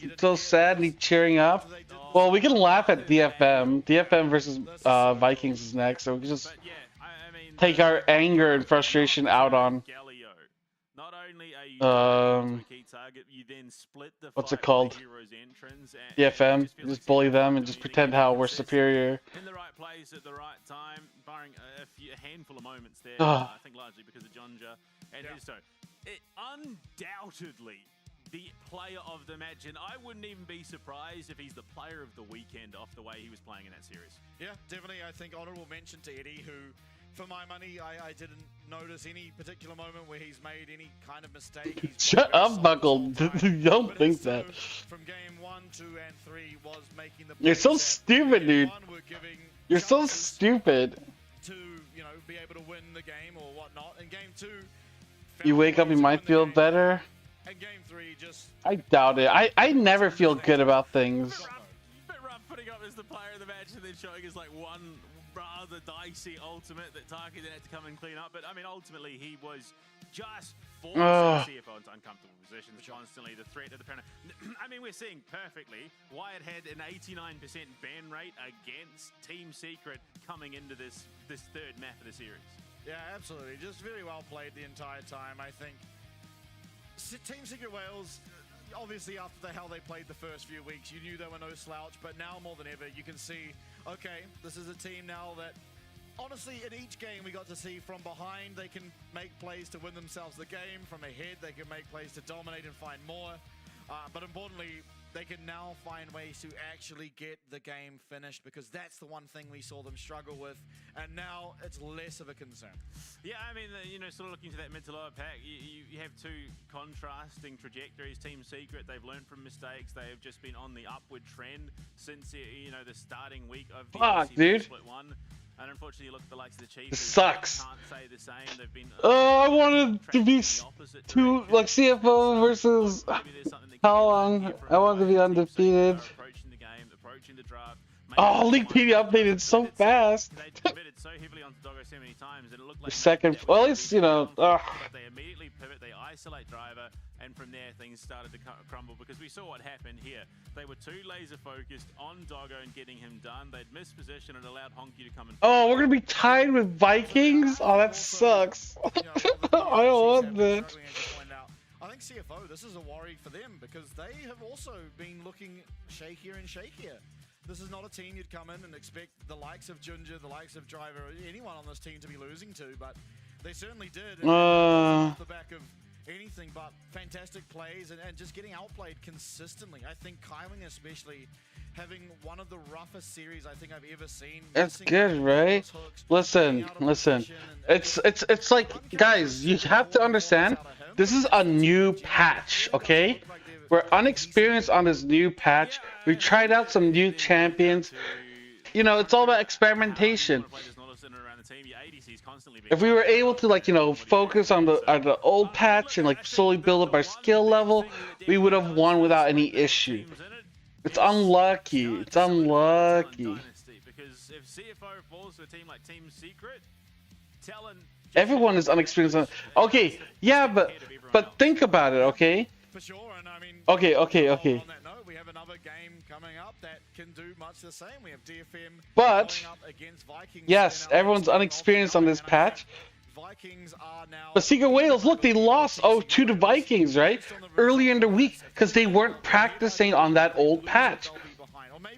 It's so sad and he's cheering up. Well, we can laugh at DFM. DFM versus Vikings is next, so we can just... But yeah, I mean, take our anger and frustration out on. Not only are you a key target, you then split the What's it fight called? with the hero's entrance and DFM. Just bully them and just pretend how we're superior. in the right place at the right time, barring a handful of moments there. Ugh. I think largely because of Jonja and his toe. Undoubtedly the player of the match, and I wouldn't even be surprised if he's the player of the weekend off the way he was playing in that series. Yeah, definitely. I think honorable mention to Eddie, who, for my money, I didn't notice any particular moment where he's made any kind of mistake. He's Shut up, Buckle. Don't think that. From game 1, 2, and 3 was making the. You're so stupid, dude. You're so stupid. To, you know, be able to win the game or whatnot. In game 2, You wake up, you might feel better. and game 3 just. I doubt it. I never feel good about things. Bit rough putting up as the player of the match and then showing us like one rather dicey ultimate that Taki then had to come and clean up. But I mean, ultimately, he was just forcing CFO into uncomfortable positions constantly. The threat of the penalty. I mean, we're seeing perfectly why it had an 89% ban rate against Team Secret coming into this third map of the series. Yeah, absolutely. Just very well played the entire time, I think. Team Secret Wales, obviously after how they played the first few weeks, you knew they were no slouch, but now more than ever, you can see, okay, this is a team now that, honestly, in each game we got to see from behind, they can make plays to win themselves the game. From ahead, they can make plays to dominate and find more. But importantly, they can now find ways to actually get the game finished, because that's the one thing we saw them struggle with, and now it's less of a concern. Yeah, I mean, you know, sort of looking to that mid to lower pack, you have two contrasting trajectories. Team Secret, they've learned from mistakes. They've just been on the upward trend since, you know, the starting week of the LCP dude. Split 1. And unfortunately, you look at the likes of the Chiefs. This sucks. Can't say the same. They've been. I wanted to be two, like CFO versus how long? I wanted to be undefeated. Approaching the game, approaching the draft. Oh, Leaguepedia updated so fast. They committed so heavily onto Doggo so many times, and it looked like Second, well, at least, you know. they immediately pivot, they isolate Driver, and from there things started to crumble, because we saw what happened here. They were too laser focused on Doggo and getting him done. They'd missed position and allowed Honky to come and. Oh, we're gonna be tied with Vikings? Oh, that sucks. I don't want that. I think CFO, this is a worry for them, because they have also been looking shakier and shakier. This is not a team you'd come in and expect the likes of Junja, the likes of Driver, anyone on this team to be losing to, but they certainly did. And off the back of anything but fantastic plays and just getting outplayed consistently. I think Kaiwing especially having one of the roughest series I think I've ever seen. That's good, right? Listen. It's like, guys, you have to understand, this is a new patch, okay? We're unexperienced on this new patch. We tried out some new champions. You know, it's all about experimentation. If we were able to, like, you know, focus on the old patch and like slowly build up our skill level, we would have won without any issue. It's unlucky. It's unlucky. Because if CFO falls to a team like Team Secret, Talon. Everyone is unexperienced. Okay, yeah, but think about it, okay? For sure, and I mean. Okay. On that note, we have another game coming up that can do much the same. We have DFM But going up against Vikings. yes, everyone's unexperienced on this patch. Vikings are now. But Secret Wales, look, they lost 0-2 to Vikings, right? Earlier in the week, because they weren't practicing on that old patch.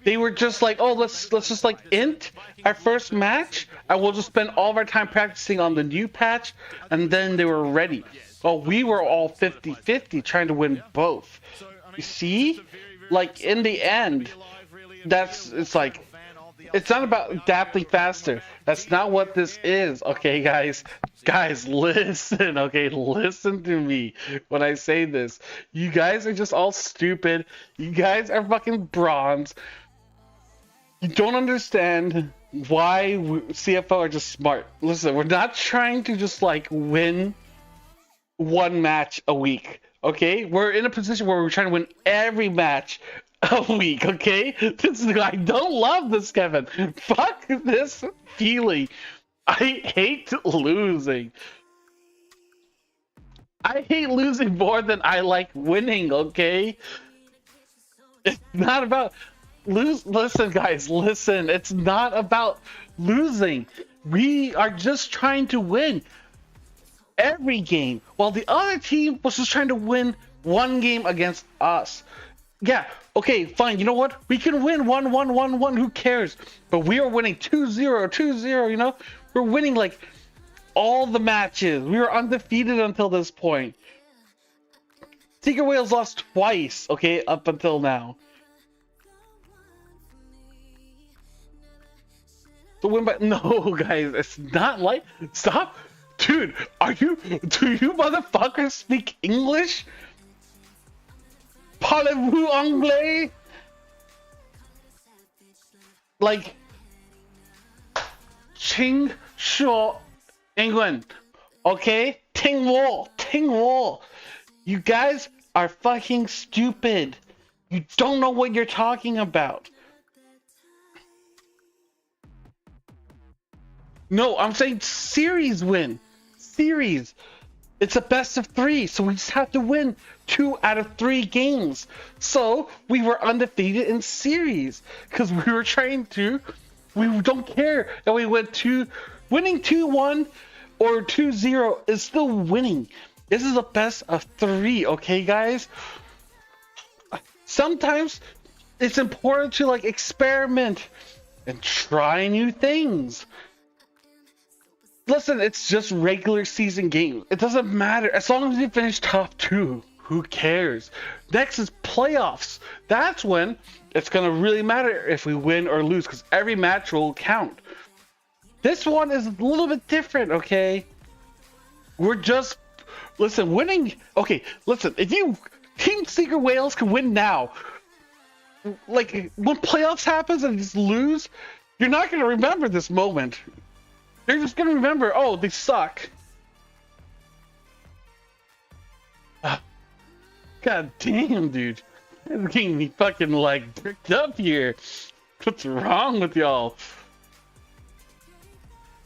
They were just like, oh, let's just like int our first match, and we'll just spend all of our time practicing on the new patch, and then they were ready. Well, we were all 50-50 trying to win both. You see? Like, in the end, it's like, it's not about adapting faster. That's not what this is, okay, guys? Guys, listen, okay? Listen to me when I say this. You guys are just all stupid. You guys are fucking bronze. You don't understand why CFO are just smart. Listen, we're not trying to just, like, win one match a week, okay? We're in a position where we're trying to win every match a week, okay? I don't love this, Kevin. Fuck this feeling. I hate losing. I hate losing more than I like winning, okay? It's not about listen, guys, listen. It's not about losing. We are just trying to win every game, while the other team was just trying to win one game against us. Yeah, okay, fine. You know what? We can win 1-1-1-1. Who cares? But we are winning 2-0, 2-0, you know? We're winning like all the matches. We were undefeated until this point. Secret Whales lost twice, okay, up until now. To win by no, guys, it's not like stop, dude. Do you motherfuckers speak English? Parlez-vous anglais? Like, Ching Shuo England, okay? Ting Wo. You guys are fucking stupid. You don't know what you're talking about. No, I'm saying series win. Series. It's a best of 3, so we just have to win 2 out of 3 games. So we were undefeated in series because we were trying to. We don't care that we went winning 2-1 or 2-0 is still winning. This is a best of 3, okay, guys? Sometimes it's important to like experiment and try new things. Listen, it's just regular season games. It doesn't matter. As long as you finish top 2, who cares? Next is playoffs. That's when it's going to really matter if we win or lose, because every match will count. This one is a little bit different, okay? We're just... Listen, winning... Okay, listen, if you... Team Secret Whales can win now. Like, when playoffs happens and just lose, you're not going to remember this moment. You're just gonna remember, oh, they suck. God damn, dude. It's getting me fucking, like, bricked up here. What's wrong with y'all?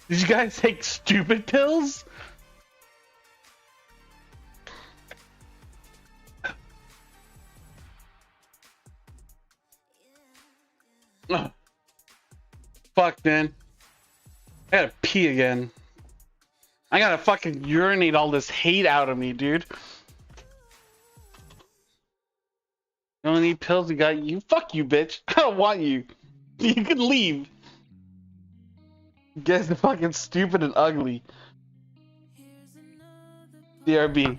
Did you guys take stupid pills? Fuck, man. I gotta pee again. I gotta fucking urinate all this hate out of me, dude. You don't need pills, you got you. Fuck you, bitch. I don't want you. You can leave. You guys are fucking stupid and ugly. DRB.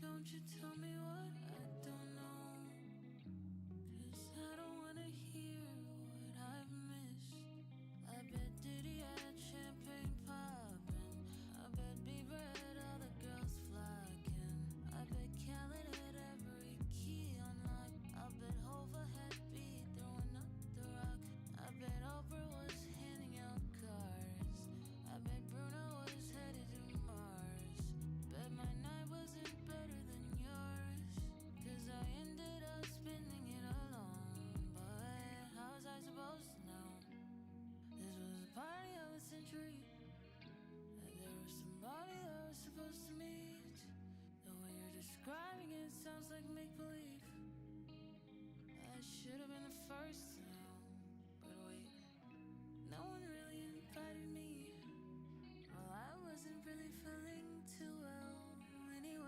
Don't you tell me what I don't know, 'cause I don't wanna hear what I've missed. I bet Diddy had champagne poppin', I bet Bieber had all the girls flocking, I bet Khaled had every key unlocked, I bet Hova had beat throwing up the rock, I bet Oprah was handing out cards, I bet Bruno was headed to Mars, bet my night wasn't better than yours, 'cause I ended up spending it alone. But how was I supposed to know? This was a party of a century, that there was somebody that I was supposed to meet. The way you're describing it sounds like make-believe. I should have been the first to know. But wait, no one really invited me. Well, I wasn't really feeling too well anyway.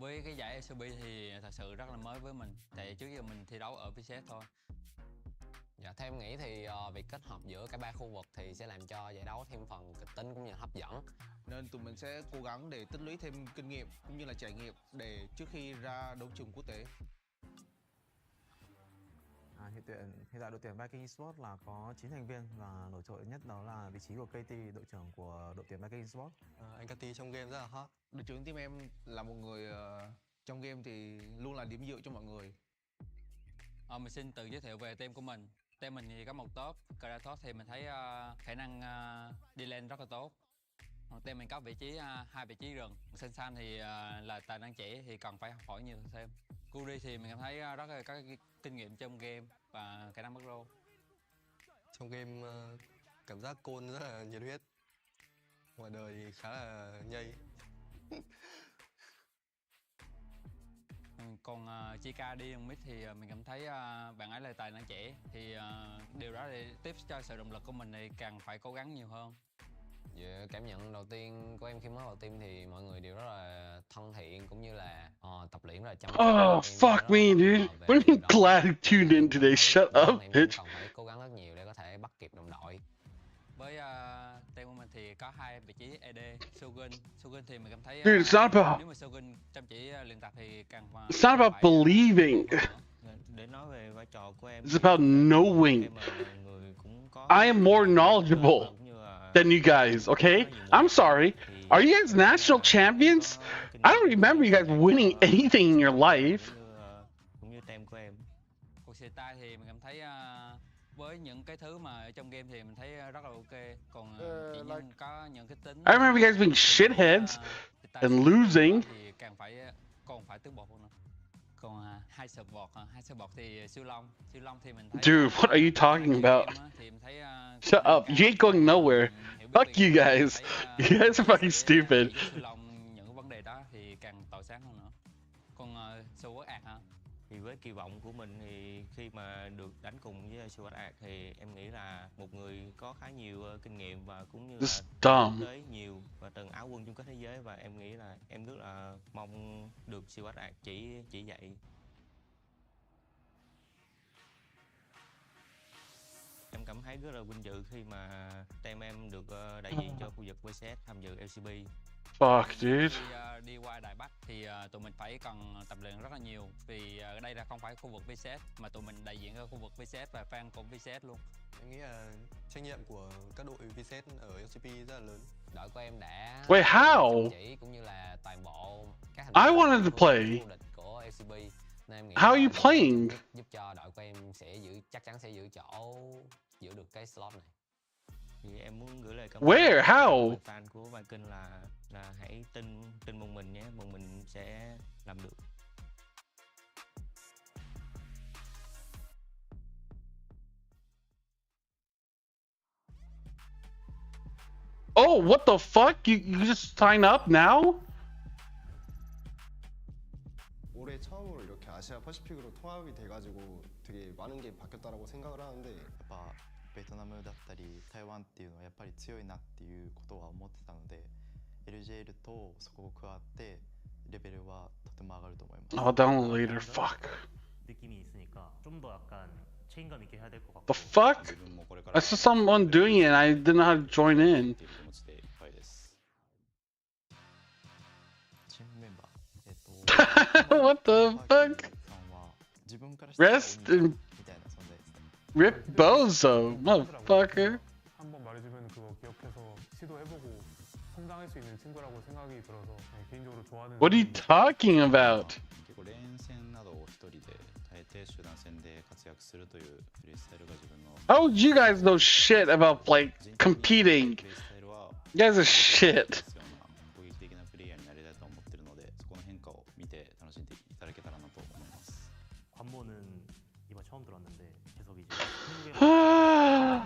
Với cái giải LCP thì thật sự rất là mới với mình, tại trước giờ mình thi đấu ở VCS thôi. Dạ, theo em nghĩ thì việc kết hợp giữa cả ba khu vực thì sẽ làm cho giải đấu thêm phần kịch tính cũng như là hấp dẫn. Nên tụi mình sẽ cố gắng để tích lũy thêm kinh nghiệm cũng như là trải nghiệm để trước khi ra đấu trường quốc tế. Hiện tại đội tuyển Viking Esports là có 9 thành viên và nổi trội nhất đó là vị trí của KT, đội trưởng của đội tuyển Viking Esports. Anh KT trong game rất là hot. Đội trưởng team em là một người trong game thì luôn là điểm dựa cho mọi người. Mình xin tự giới thiệu về team của mình. Team mình thì có một top, Kratos thì mình thấy khả năng đi lên rất là tốt. Team mình có vị trí 2 vị trí rừng. San thì là tài năng trẻ thì cần phải học hỏi nhiều thêm. Kuri thì mình cảm thấy rất là có kinh nghiệm trong game và khả năng macro. Trong game cảm giác Côn rất là nhiệt huyết. Ngoài đời thì khá là nhây. Còn Chika đi mid thì mình cảm thấy bạn ấy là tài năng trẻ thì điều đó để tiếp cho sự động lực của mình thì càng phải cố gắng nhiều hơn. Về cảm nhận đầu tiên của em khi mới vào team thì mọi người đều rất là thân thiện cũng như là tập luyện rất là chăm chỉ. Oh, fuck me, dude. What do you mean glad you tuned in today? Shut up, bitch. Còn phải cố gắng rất nhiều để có thể bắt kịp đồng đội. Với team của mình thì có 2 vị trí AD, Shogun thì mình cảm thấy Dude, it's not about... nếu mà Shogun chăm chỉ luyện tập thì càng It's not about believing. Để nói về vai trò của em. It's about knowing. I am more knowledgeable than you guys, okay? I'm sorry. Are you guys national champions? I don't remember you guys winning anything in your life. Cũng như team của em. Cuộc xì tay thì mình cảm thấy với những cái thứ mà ở trong game thì mình thấy rất là ok. Còn chỉ có những cái tính I remember you guys being shitheads and losing. Thì còn phải tiến bộ hơn nữa. Còn hai support thì siêu long thì mình thấy Dude, what are you talking about? Shut up, you ain't going nowhere. Fuck you guys. You guys are fucking stupid. Những vấn đề đó thì càng tỏ sáng hơn nữa. Còn Sword Art hả? Thì với kỳ vọng của mình thì khi mà được đánh cùng với Sword Art thì em nghĩ là một người có khá nhiều kinh nghiệm và cũng như là tới nhiều và từng áo quân chung kết thế giới, và em nghĩ là em rất là mong được Sword Art chỉ dạy. Em cảm thấy rất là vinh dự khi mà team em được đại diện cho khu vực VCS tham dự LCP. Fuck, dude. Đi qua Đài Bắc thì tụi mình phải cần tập luyện rất là nhiều vì ở đây là không phải khu vực VCS mà tụi mình đại diện ở khu vực VCS và fan của VCS luôn. Em nghĩ là trách nhiệm của các đội VCS ở LCP rất là lớn. Đội của em đã Wait, how? chỉ cũng như là toàn bộ các I wanted to play. của LCP. Nên em nghĩ How are you playing? Giúp cho đội của em chắc chắn sẽ giữ được cái slot này. Thì em muốn gửi lời cảm ơn How? Fan của Viking là hãy tin một mình nhé, một mình sẽ làm được. Oh, what the fuck? You just sign up now? 올해 처음으로 이렇게 아시아 퍼시픽으로 통합이 돼가지고 되게 많은 게 바뀌었다라고 생각을 하는데 ベトナムだったり台湾っていうのはやっぱり強いなっていうことは思ってたので LJL とそこを加わってレベルはとても上がると思います。 I'll download later. Fuck. 느낌이 있으니까 좀 더 약간 책임감 있게 해야 될 것 같고. The fuck? I saw someone doing it and I didn't know how to join in. What the fuck? Rest and Rip Bozo, motherfucker. 한번 말해주면 그거 기억해서 시도해보고 성장할 수 있는 친구라고 생각이 들어서 개인적으로 좋아하는. What are you talking about? 結構連戦などを一人で耐えて集団戦で活躍するというプレースタイルが自分の。 How would you guys know shit about like competing? You guys are shit. 攻撃的なプレイヤーになりたいと思ってるので、そこの変化を見て楽しんでいただけたらなと思います。 관모는 이번 처음 들었는데 계속 이제 한국에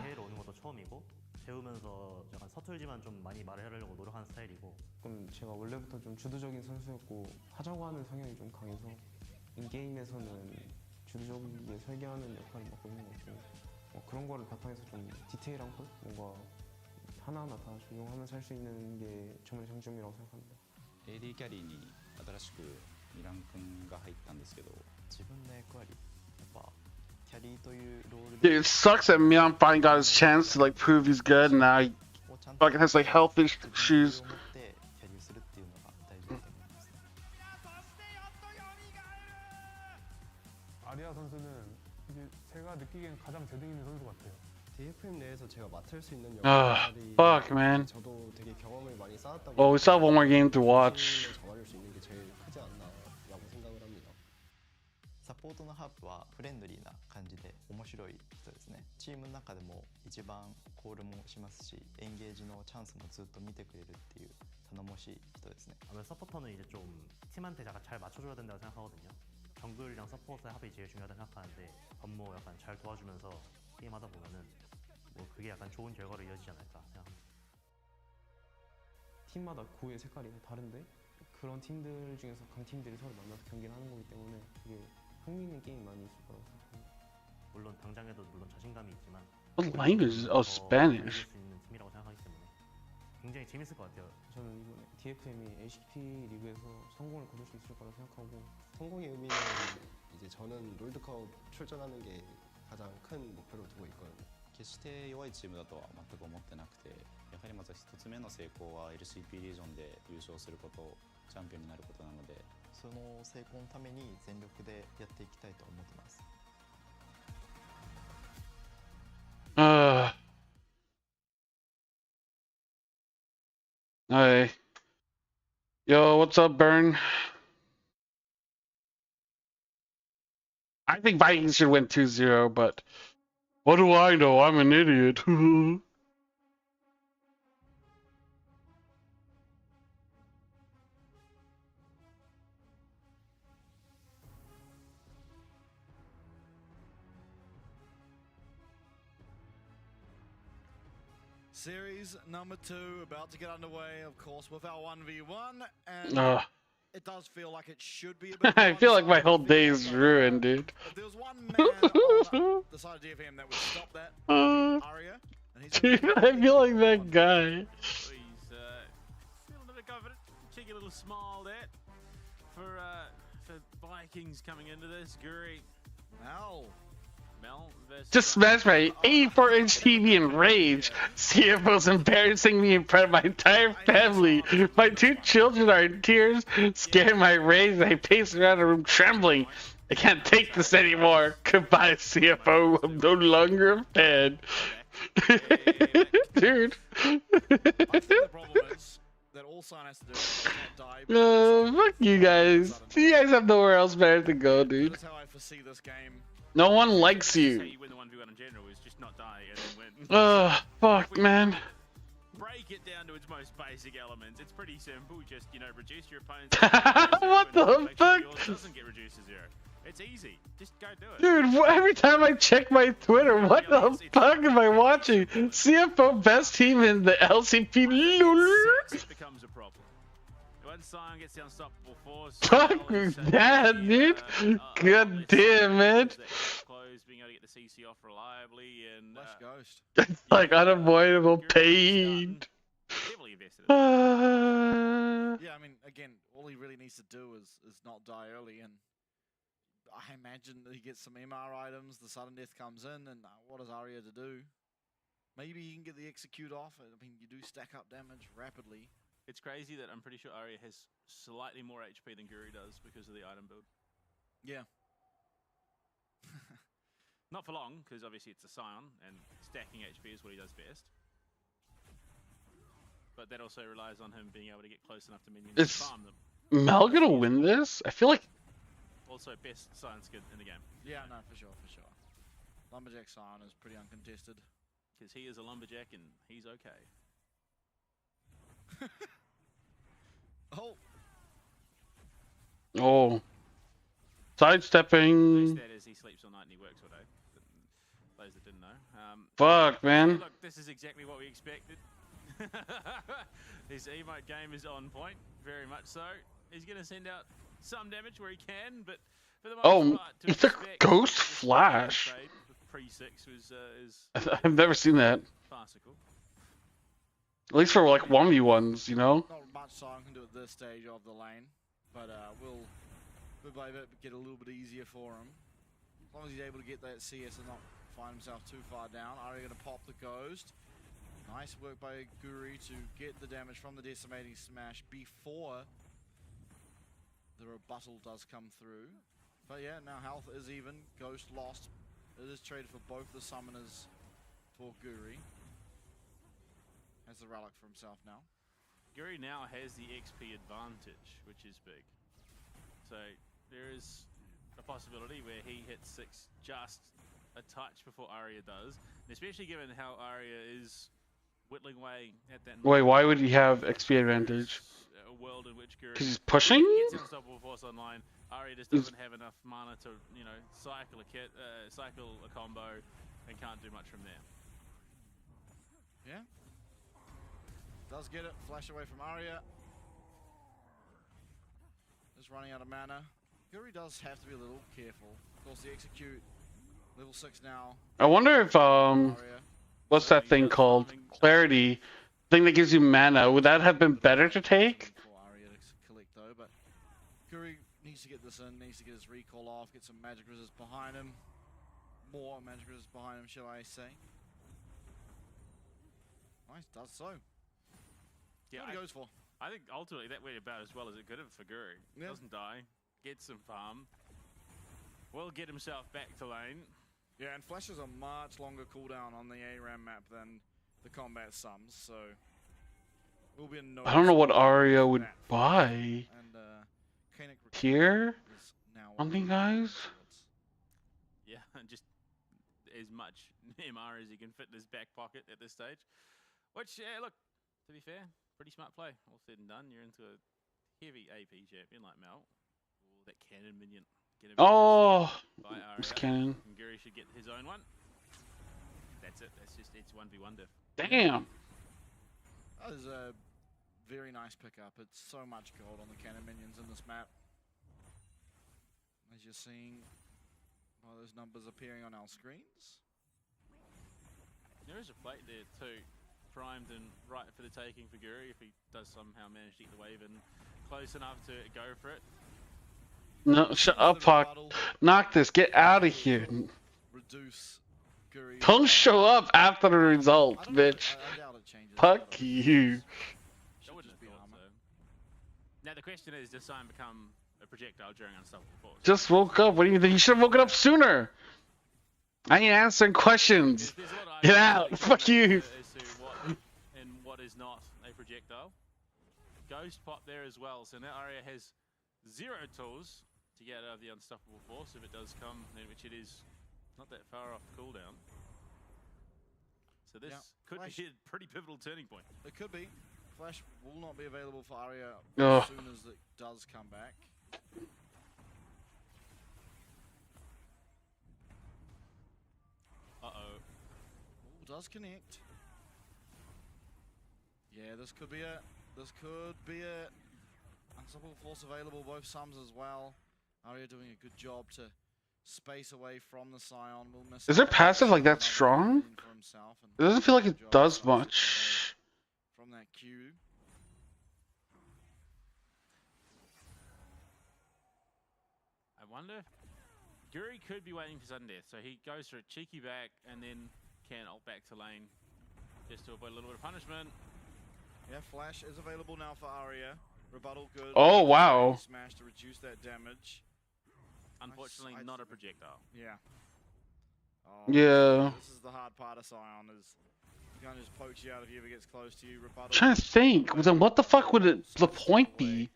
해외로 오는 것도 처음이고 배우면서 약간 서툴지만 좀 많이 말을 하려고 노력하는 스타일이고. 그럼 제가 원래부터 좀 주도적인 선수였고 하자고 하는 성향이 좀 강해서 인게임에서는 주도적이게 설계하는 역할을 맡고 있는 것 같고 그런 거를 바탕에서 좀 디테일한 걸 뭔가 하나하나 다 적용하면서 할 수 있는 게 정말 장점이라고 생각합니다. AD キャリーに新しく2ランクンが入ったんですけど、自分の役割、やっぱキャリーというロール Dude, it sucks that Mion finally got his chance to like prove he's good, and now he fucking has like health issues. を持ってキャリーをするっていうのが大事だと思いますね。 아리아 선수는 이제 제가 느끼기엔 가장 재능 있는 선수 같아요. DFM 내에서 제가 맡을 수 있는 Ah, 역할이 fuck, man. 저도 되게 경험을 많이 쌓았다 Well, we still have one more game to watch. 잡아줄 수 있는 게 제일 크지 않나라고 생각을 합니다. サポートのハープはフレンドリーな感じで面白い人ですね。チームの中でも一番コールもしますし、エンゲージのチャンスもずっと見てくれるっていう頼もしい人ですね。 서포터는 이제 좀 팀한테 약간 잘 맞춰줘야 된다고 생각하거든요. 정글이랑 서포트의 합이 제일 중요하다고 생각하는데 건모 약간 잘 도와주면서 게임하다 보면은 뭐 그게 약간 좋은 결과로 이어지지 않을까 생각합니다. 팀마다 구의 색깔이 다른데 그런 팀들 중에서 강팀들이 서로 만나서 경기를 하는 거기 때문에 되게 흥미있는 게임이 많이 있을 거라고 생각합니다. 물론 당장에도 물론 자신감이 있지만 What language is? Oh, Spanish. 수 있는 팀이라고 생각하기 때문에 굉장히 재밌을 것 같아요. 저는 이번에 DFM이 LCP 리그에서 성공을 거둘 수 있을 거라고 생각하고 성공의 의미는 이제 저는 롤드컵 출전하는 게 가장 큰 목표로 두고 있거든요. 決して弱いチームだとは全く思ってなくて、やはりまず一つ目の成功は LCP リージョンで優勝すること、チャンピオンになることなので、その成功のために全力でやっていきたいと思ってます。Hey. Yo, what's up, Burn? I think Vikings should win 2-0, but what do I know? I'm an idiot. Series number 2 about to get underway, of course, with our 1v1, and it does feel like it should be a bit I feel like my whole day is ruined, dude. If there was one man on the side of DFM that would stop that, Aria, and he's Dude, I feel like that guy. He's feeling a bit confident. Cheeky little smile there for Vikings coming into this. Guri. Mel versus Just smashed my 84-inch TV in rage. CFO's embarrassing me in front of my entire family. My 2 children are in tears, scared my rage. I pace around the room trembling. I can't take this anymore. Goodbye, CFO. I'm no longer a fan. Dude. I think the problem is that all Sign has to do is not die. Fuck you guys. You guys have nowhere else better to go, dude. That's how I foresee this game. No one likes you. you win the 1v1 in general is just not die and then win. Fuck, man. Break it down to its most basic elements. It's pretty simple. Just, you know, reduce your opponent's What the fuck? Yours doesn't get reduced to 0. It's easy. Just go do it. Dude, every time I check my Twitter, what the fuck am I watching? CFO best team in the LCP. It becomes a problem. When Sion gets the unstoppable force. Fuck that, dude. God damn it. Close, being able to get the CC off reliably and Ghost. It's like unavoidable pain. Heavily invested. Yeah, I mean, again, all he really needs to do is not die early, and I imagine that he gets some MR items, the sudden death comes in, and what is Aria to do? Maybe he can get the execute off. I mean, you do stack up damage rapidly. It's crazy that I'm pretty sure Aria has slightly more HP than Guru does because of the item build. Yeah. Not for long, because obviously it's a Scion, and stacking HP is what he does best. But that also relies on him being able to get close enough to minions and Is farm them. Mel gonna win this? I feel like... Also best Scion skid in the game. Yeah, no, for sure. Lumberjack Scion is pretty uncontested. Because he is a Lumberjack and he's okay. Oh. Sidestepping. That is, he sleeps all night and he works all day. Those that didn't know. Fuck, man. Look, this is exactly what we expected. His emote game is on point, very much so. He's going to send out some damage where he can, but for the most part, he took Ghost Flash. Pre-6 was I've never seen that. farcical. At least for like 1v1s, you know? Not much Sion can do at this stage of the lane, but we'll bit by bit get a little bit easier for him. As long as he's able to get that CS and not find himself too far down. Aria going to pop the Ghost. Nice work by Guri to get the damage from the Decimating Smash before the rebuttal does come through. But yeah, now health is even. Ghost lost. It is traded for both the summoners for Guri. Has the relic for himself now. Guri now has the XP advantage, which is big. So there is a possibility where he hits 6 just a touch before Aria does, and especially given how Aria is whittling away at that. Wait, why would he have XP advantage? A world in which Guri, because he's pushing? He gets Unstoppable Force online. Aria just doesn't have enough mana to, you know, cycle a kit, cycle a combo, and can't do much from there. Yeah. Does get it. Flash away from Aria. Just running out of mana. Guri does have to be a little careful. Of course, the execute level 6 now. I wonder if what's that thing called? Clarity, thing that gives you mana. Would that have been better to take? For Aria to collect though, but Guri needs to get this in. Needs to get his recall off. Get some magic resist behind him. More magic resist behind him, shall I say? Nice, does so. Yeah, what he goes for. I think ultimately that went about as well as it could have for Guri. Yeah. Doesn't die, gets some farm, will get himself back to lane. Yeah, and Flash is a much longer cooldown on the ARAM map than the combat sums, so will be a no. I don't know what Aria would buy. And Here? Something, guys? Yeah, just as much MR as he can fit in his back pocket at this stage. Which, yeah, look, to be fair, pretty smart play. All said and done, you're into a heavy AP champion like Mel. Ooh, that cannon minion. Get him by Aria. It's cannon. And Guri should get his own one. That's it. That's just, it's 1v1 diff. Damn. That is a very nice pickup. It's so much gold on the cannon minions in this map. As you're seeing by those numbers appearing on our screens. There is a plate there too. Primed and right for the taking for Guri if he does somehow manage to get the wave in close enough to go for it. No, shut up, Puck. Knock this. Get out of here. Reduce Guri. Don't show up after the result, bitch. Fuck you. I wouldn't have thought so. Now the question is, does Sion become a projectile during Unstoppable Force? Just woke up. What do you think? You should have woken up sooner. I ain't answering questions. Get out. Fuck you. As to what is not a projectile. Ghost pop there as well. So now Aria has 0 tools to get out of the Unstoppable Force if it does come, in which it is not that far off cooldown. So this could be a pretty pivotal turning point. It could be. Flash will not be available for Aria Oh. as soon as it does come back. Uh-oh. Does connect. Yeah, this could be it. This could be it. Unstoppable Force available, both sums as well. Aria doing a good job to space away from the Scion. Will miss Is their passive like that strong? for himself and It doesn't feel like it does much. from that Q. I wonder. Guri could be waiting for sudden death, so he goes for a cheeky back and then can ult back to lane just to avoid a little bit of punishment. Yeah, Flash is available now for Aria. Rebuttal good. Oh, wow. Smash to reduce that damage. Unfortunately, not a projectile. Yeah. Oh, Yeah. This is the hard part of Scion, is he can't just poach you out if he ever gets close to you. Rebuttal. I'm trying to think. Then what the fuck would the point be?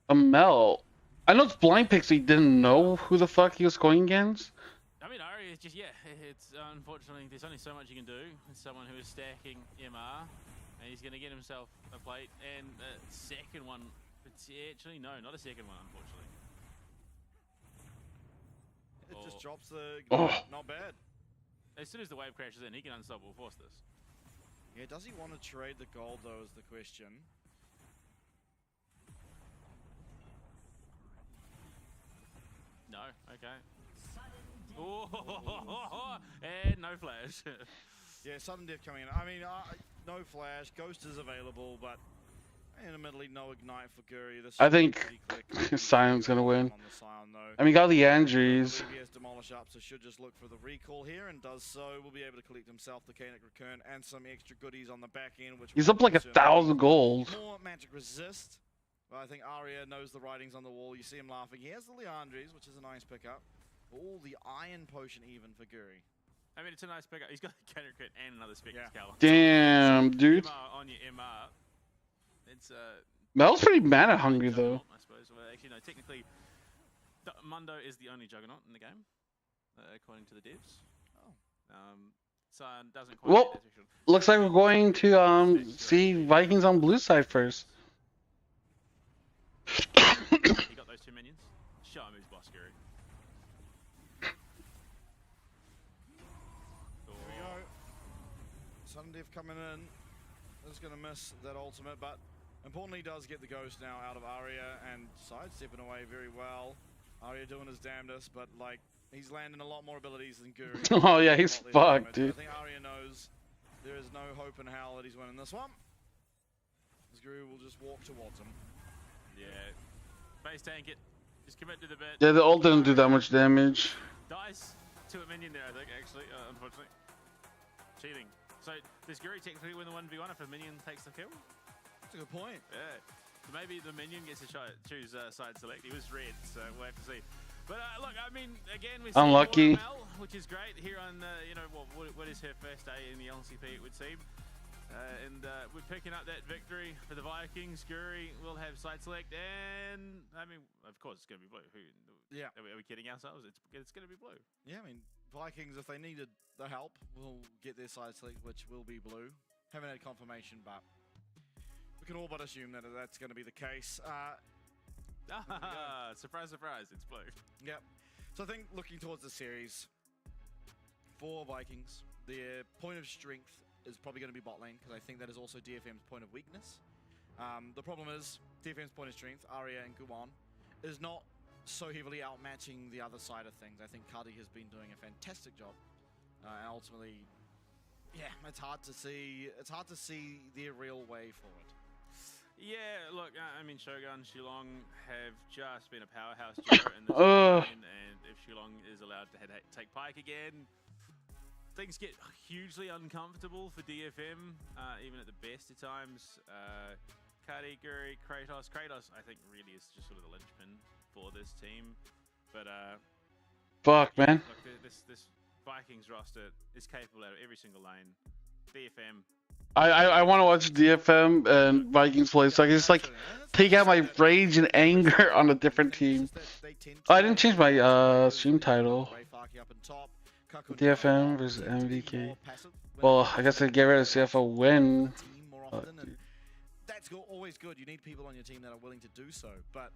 A melt. I know it's blind pick, so he didn't know who the fuck he was going against. I mean, Aria is just, yeah, it's unfortunately, there's only so much you can do. It's someone who is stacking MR, and he's going to get himself a plate, and a second one, actually, no, not a second one, unfortunately. It just drops the... Not bad. As soon as the wave crashes in, he can Unstoppable Force this. Yeah, does he want to trade the gold, though, is the question. No, okay. Oh, and no flash. Yeah, sudden death coming in. I mean, no flash. Ghost is available, but And admittedly, no ignite for Guri. This I should be think pretty quick. Sion's gonna win. On the Sion, though. I mean, got the I Andrews. believe he has Demolish up, so should just look for the recall here, and does so. Will be able to collect himself the Kainic Recurrent and some extra goodies on the back end, which He's will up like also 1,000 gold. more magic resist. But I think Arya knows the writings on the wall. You see him laughing. He has the Leandres, which is a nice pickup. All the Iron Potion even for Guri. I mean, it's a nice pickup. He's got the Cannon Crit and another Spectre Scour. Damn, dude. MR on your MR. It's Mel's pretty mana hungry though. I suppose. Well, actually, no. Technically, Mundo is the only Juggernaut in the game, according to the devs. Sion doesn't quite Well, get that threshold. looks like we're going to see Vikings on blue side first. He got those 2 minions. Show him who's boss, Guri. There we go. Sudden Death coming in. Is going to miss that ultimate, but importantly does get the ghost now out of Arya and sidestepping away very well. Arya doing his damnedest, but like he's landing a lot more abilities than Guri. Oh yeah, he's fucked, dude. I think Arya knows there is no hope in hell that he's winning this one. As Guri will just walk towards him. Yeah. Base tank it. Just commit to the bit. Yeah, the ult didn't do that much damage. Dice to a minion there, I think, actually, unfortunately. Cheating. So, does Guri technically win the 1v1 if a minion takes the kill? That's a good point. Yeah. So maybe the minion gets to choose side select. He was red, so we'll have to see. But look, I mean, again, we're seeing Unlucky. Mel, which is great here on, you know, what is her first day in the LCP, it would seem. And we're picking up that victory for the Vikings. Guri will have side select, and I mean, of course, it's going to be blue. Yeah. Are we kidding ourselves? It's going to be blue. Yeah, I mean, Vikings, if they needed the help, will get their side select, which will be blue. Haven't had confirmation, but we can all but assume that that's going to be the case. Surprise, surprise, it's blue. Yep. So I think looking towards the series, for Vikings, their point of strength is probably going to be bot lane, because I think that is also DFM's point of weakness. The problem is, DFM's point of strength, Arya and Guwan, is not so heavily outmatching the other side of things. I think Kadi has been doing a fantastic job. And ultimately, yeah, it's hard to see their real way forward. Yeah, look, I mean, Shogun, Shillong have just been a powerhouse duo in this game, and if Shillong is allowed to take Pike again, things get hugely uncomfortable for DFM, even at the best of times. Kadi, Guri, Kratos. Kratos, I think, really is just sort of the linchpin for this team. But, fuck, man. Look, this Vikings roster is capable out of every single lane. DFM. I want to watch DFM and Vikings play, so I can just like take out my rage and anger on a different team. Oh, I didn't change my stream title. DFM versus MVKE. Well, I guess I get rid of CFO win. That's always good. You need people on your team that are willing to do so, but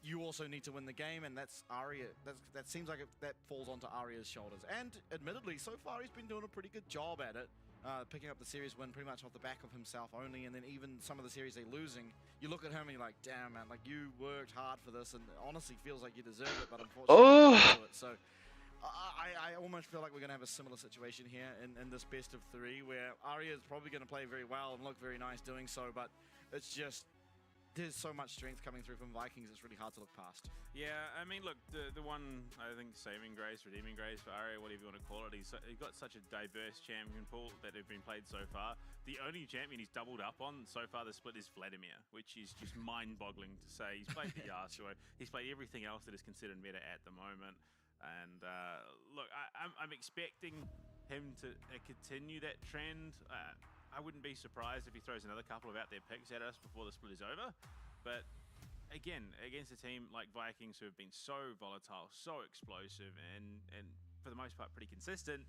you also need to win the game, and that's Arya. That seems like that falls onto Arya's shoulders. And admittedly, so far he's been doing a pretty good job at it. Picking up the series win pretty much off the back of himself only, and then even some of the series they're losing, you look at him and you're like, damn man, like you worked hard for this, and honestly feels like you deserve it, but unfortunately you didn't do it. So I almost feel like we're going to have a similar situation here in this best of 3, where Arya is probably going to play very well and look very nice doing so, but it's just, there's so much strength coming through from Vikings, it's really hard to look past. Yeah, I mean, look, the one, I think, saving grace, redeeming grace for Arya, whatever you want to call it, he's got such a diverse champion pool that have been played so far. The only champion he's doubled up on so far the split is Vladimir, which is just mind-boggling to say. He's played the Yasuo, he's played everything else that is considered meta at the moment. And look, I'm expecting him to continue that trend. I wouldn't be surprised if he throws another couple of out there picks at us before the split is over. But again, against a team like Vikings who have been so volatile, so explosive, and for the most part pretty consistent,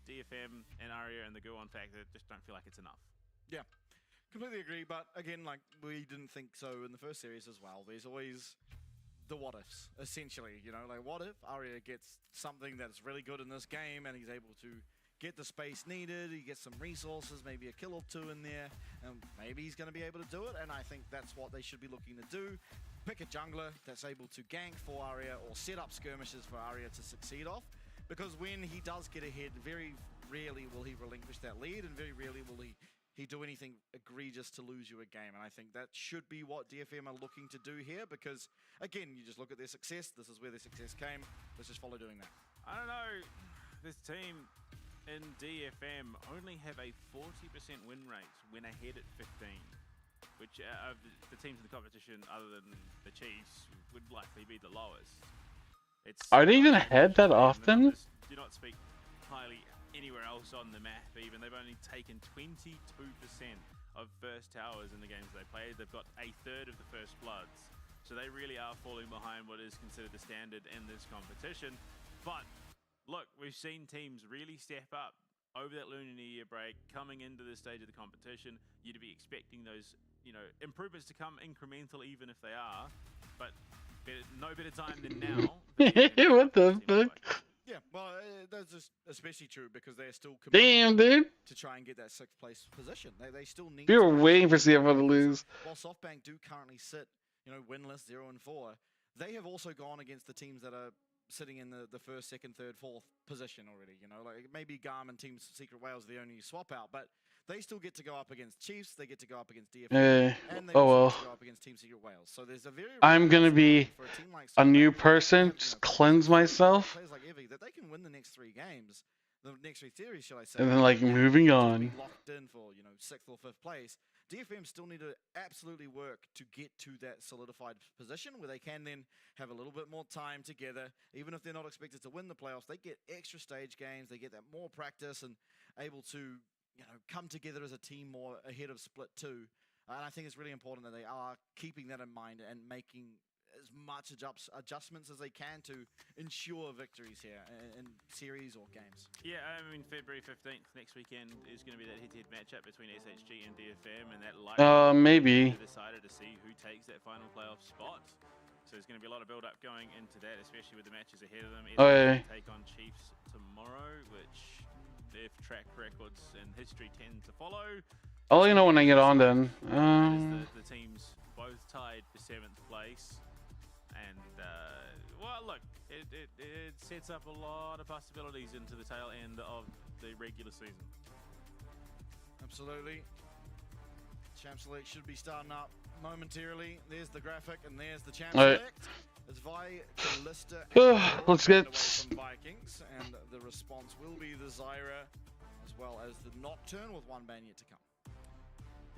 DFM and Arya and the Guon factor just don't feel like it's enough. Yeah, completely agree. But again, like we didn't think so in the first series as well. There's always the what ifs, essentially. You know, like what if Arya gets something that's really good in this game and he's able to get the space needed, he gets some resources, maybe a kill or 2 in there, and maybe he's going to be able to do it, and I think that's what they should be looking to do. Pick a jungler that's able to gank for Arya or set up skirmishes for Arya to succeed off, because when he does get ahead, very rarely will he relinquish that lead, and very rarely will he he do anything egregious to lose you a game. And I think that should be what DFM are looking to do here, because again, you just look at their success. This is where their success came. Let's just follow doing that. I don't know. This team in DFM only have a 40% win rate when ahead at 15, which of the teams in the competition, other than the Chiefs, would likely be the lowest. Are they even ahead that often? Do not speak highly anywhere else on the map. Even they've only taken 22% of first towers in the games they played. They've got a third of the first bloods, so they really are falling behind what is considered the standard in this competition. But look, we've seen teams really step up over that Lunar New Year break, coming into this stage of the competition. You'd be expecting those, improvements to come incremental, even if they are. But no better time than now. What the fuck? Yeah, well, that's just especially true because they're still Damn, dude. to try and get that 6th place position. They still need. We were waiting for CFO to lose. While SoftBank do currently sit, winless 0-4, they have also gone against the teams that are sitting in the 1st, 2nd, 3rd, 4th position already. Like maybe Garmin Teams Secret Wales the only swap out, but they still get to go up against Chiefs. They get to go up against DFM, and they also get to go up against Team Secret Wales. So there's a very. I'm gonna be a new person. Just cleanse myself. Players like Evie, that they can win the next 3 games, the next 3 series, shall I say? And then moving on. Locked in for 6th or 5th place. DFM still need to absolutely work to get to that solidified position where they can then have a little bit more time together. Even if they're not expected to win the playoffs, they get extra stage games, they get that more practice and able to come together as a team more ahead of Split 2. And I think it's really important that they are keeping that in mind and making as much adjustments as they can to ensure victories here in series or games. Yeah, I mean, February 15th, next weekend, is going to be that head-to-head matchup between SHG and DFM, and that likely maybe decided to see who takes that final playoff spot. So there's going to be a lot of build-up going into that, especially with the matches ahead of them. SHG take on Chiefs tomorrow, which their track records and history tend to follow. I'll let you know when I get on then. The teams both tied for 7th place. And, well, look, it sets up a lot of possibilities into the tail end of the regular season. Absolutely. Champ Select should be starting up momentarily. There's the graphic, and there's the Champ Select. It's Vi, Callista, let's get from Vikings, and the response will be the Zyra, as well as the Nocturne, with 1 ban yet to come.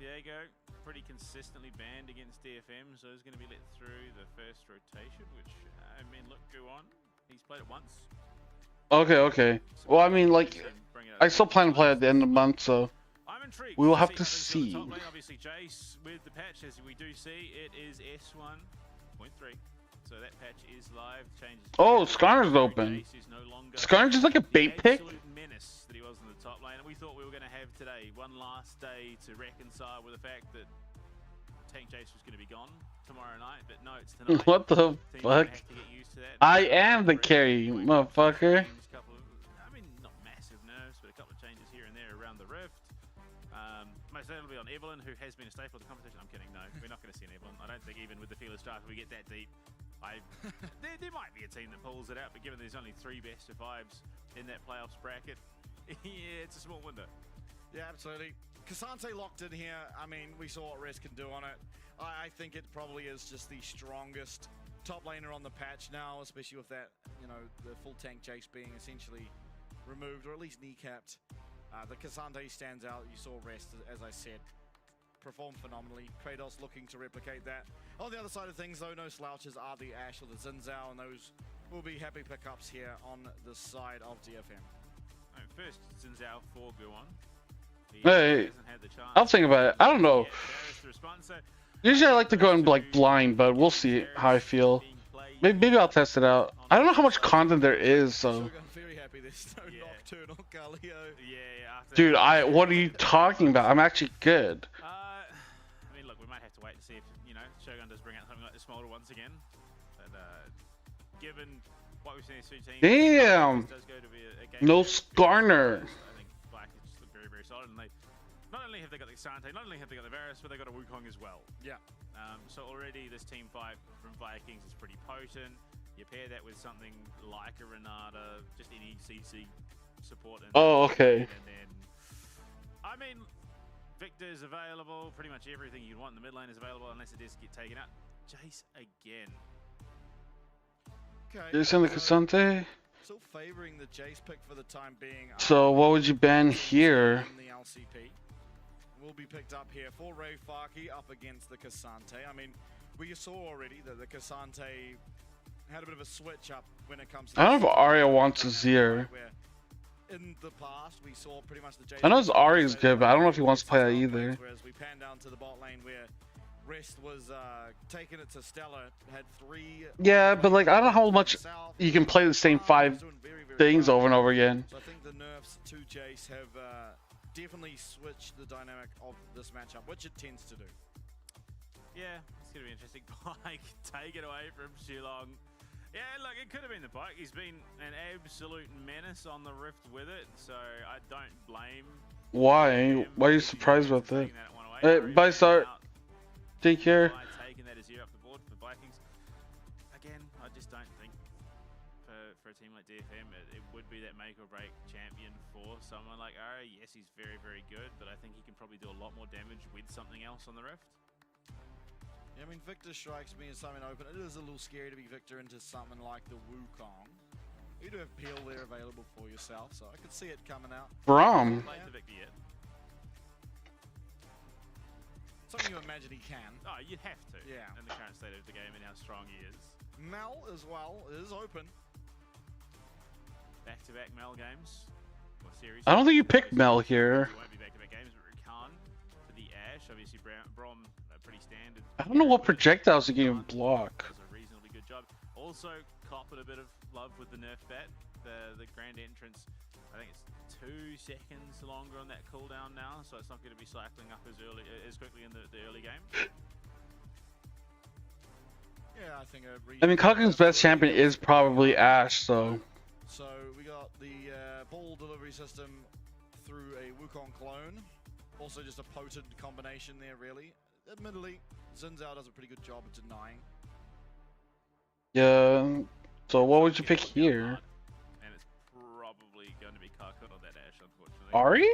Diego, pretty consistently banned against DFM, so he's going to be let through the first rotation, which, I mean, look, go on. He's played it once. Okay. Well, I mean, I still plan to play at the end of the month, so we will have to see. Top lane, obviously, Jace with the patch, as we do see, it is S1.3. So that patch is live. Changes. Oh, Skarner's open. Skarner's just like a bait pick. Menace that he was in the top lane, and we thought we were going to have today one last day to reconcile with the fact that Tank Jace was going to be gone tomorrow night, but no, it's tonight. What the fuck? I am the carry, motherfucker. I mean, not massive nerfs, but a couple of changes here and there around the rift. Most certainly on Evelyn, who has been a staple of the competition. I'm kidding, no, we're not going to see an Evelyn. I don't think even with the Fearless Striker we get that deep. There might be a team that pulls it out, but given there's only 3 best of 5s in that playoffs bracket, yeah, it's a small window. Yeah, absolutely. Cassante locked in here. I mean, we saw what Rest can do on it. I think it probably is just the strongest top laner on the patch now, especially with that, the full tank Jace being essentially removed, or at least kneecapped. The Cassante stands out. You saw Rest, as I said, perform phenomenally. Kratos looking to replicate that. On the other side of things, though, no slouches are the Ashe or the Zinzao, and those will be happy pickups here on the side of DFM. First, Zinzao for Guon. Hey, I'll think about it. I don't know. Usually I like to go in blind, but we'll see how I feel. Maybe I'll test it out. I don't know how much content there is, so. I'm very happy there's no Nocturnal Galio. Dude, what are you talking about? I'm actually good. I mean, look, we might have to wait and see if, Shogun does bring out something like the Smolder once again. But, given what we've seen in Su team, damn! Does go to be a game No Skarner. I think Black is just very, very solid, and they not only have they got the Xante, not only have they got the Varus, but they got a Wukong as well. Yeah. So already this team fight from Vikings is pretty potent. You pair that with something like a Renata, just any CC support. Oh, okay. And then, I mean, Vic is available. Pretty much everything you want in the mid lane is available unless it does get taken out. Jace again. Okay. Jason the Cassante. Still favoring the Jace pick for the time being. So what would you ban here? In the LCP will be picked up here for Ray Farkey up against the Cassante. I mean, we saw already that the Cassante had a bit of a switch up when it comes to. I don't know if Arya wants Azir. In the past, we saw pretty much the Jace. I know his Arya is good, but I don't know if he wants to play that either. Whereas we pan down to the bot lane where Rest was taking it to Stella, had 3. Yeah, but like I don't know how much you can play the same 5 things over and over again. So I think the nerfs to Jace have definitely switched the dynamic of this matchup, which it tends to do. Yeah, it's going to be interesting. Pike, take it away from Shilong. Yeah, look, it could have been the Pike. He's been an absolute menace on the Rift with it, so I don't blame. Why? Why are you surprised about that? Hey, bye, Start. Take care. Taking that Azir off the board for Vikings. Again, I just don't think for a team like DFM, it would be that make or break champion for someone like Arya. Yes, he's very, very good, but I think he can probably do a lot more damage with something else on the Rift. Yeah, I mean, Victor strikes me as something open. It is a little scary to be Victor into something like the Wukong. You do have Peel there available for yourself, so I could see it coming out. Braum. Played the Victor yet. Something you imagine he can. Oh, you'd have to. Yeah. In the current state of the game and how strong he is. Mel as well is open. Back-to-back Mel games. Or series. I don't think you picked Mel here. It won't be back-to-back games, but Rakan for the Ashe. Obviously, Braum pretty standard. I don't know what projectiles he can block. Does a reasonably good job. Also, copping a bit of love with the nerf bat. The grand entrance, I think it's 2 seconds longer on that cooldown now, so it's not going to be cycling up as quickly in the early game. Yeah, I think. I mean, Cocking's best champion is probably Ashe, so. So we got the ball delivery system through a Wukong clone. Also, just a potent combination there, really. Admittedly, Xin Zhao does a pretty good job of denying. Yeah. So what would you pick here? And it's probably going to be Kakun or that Ashe, unfortunately. Ari?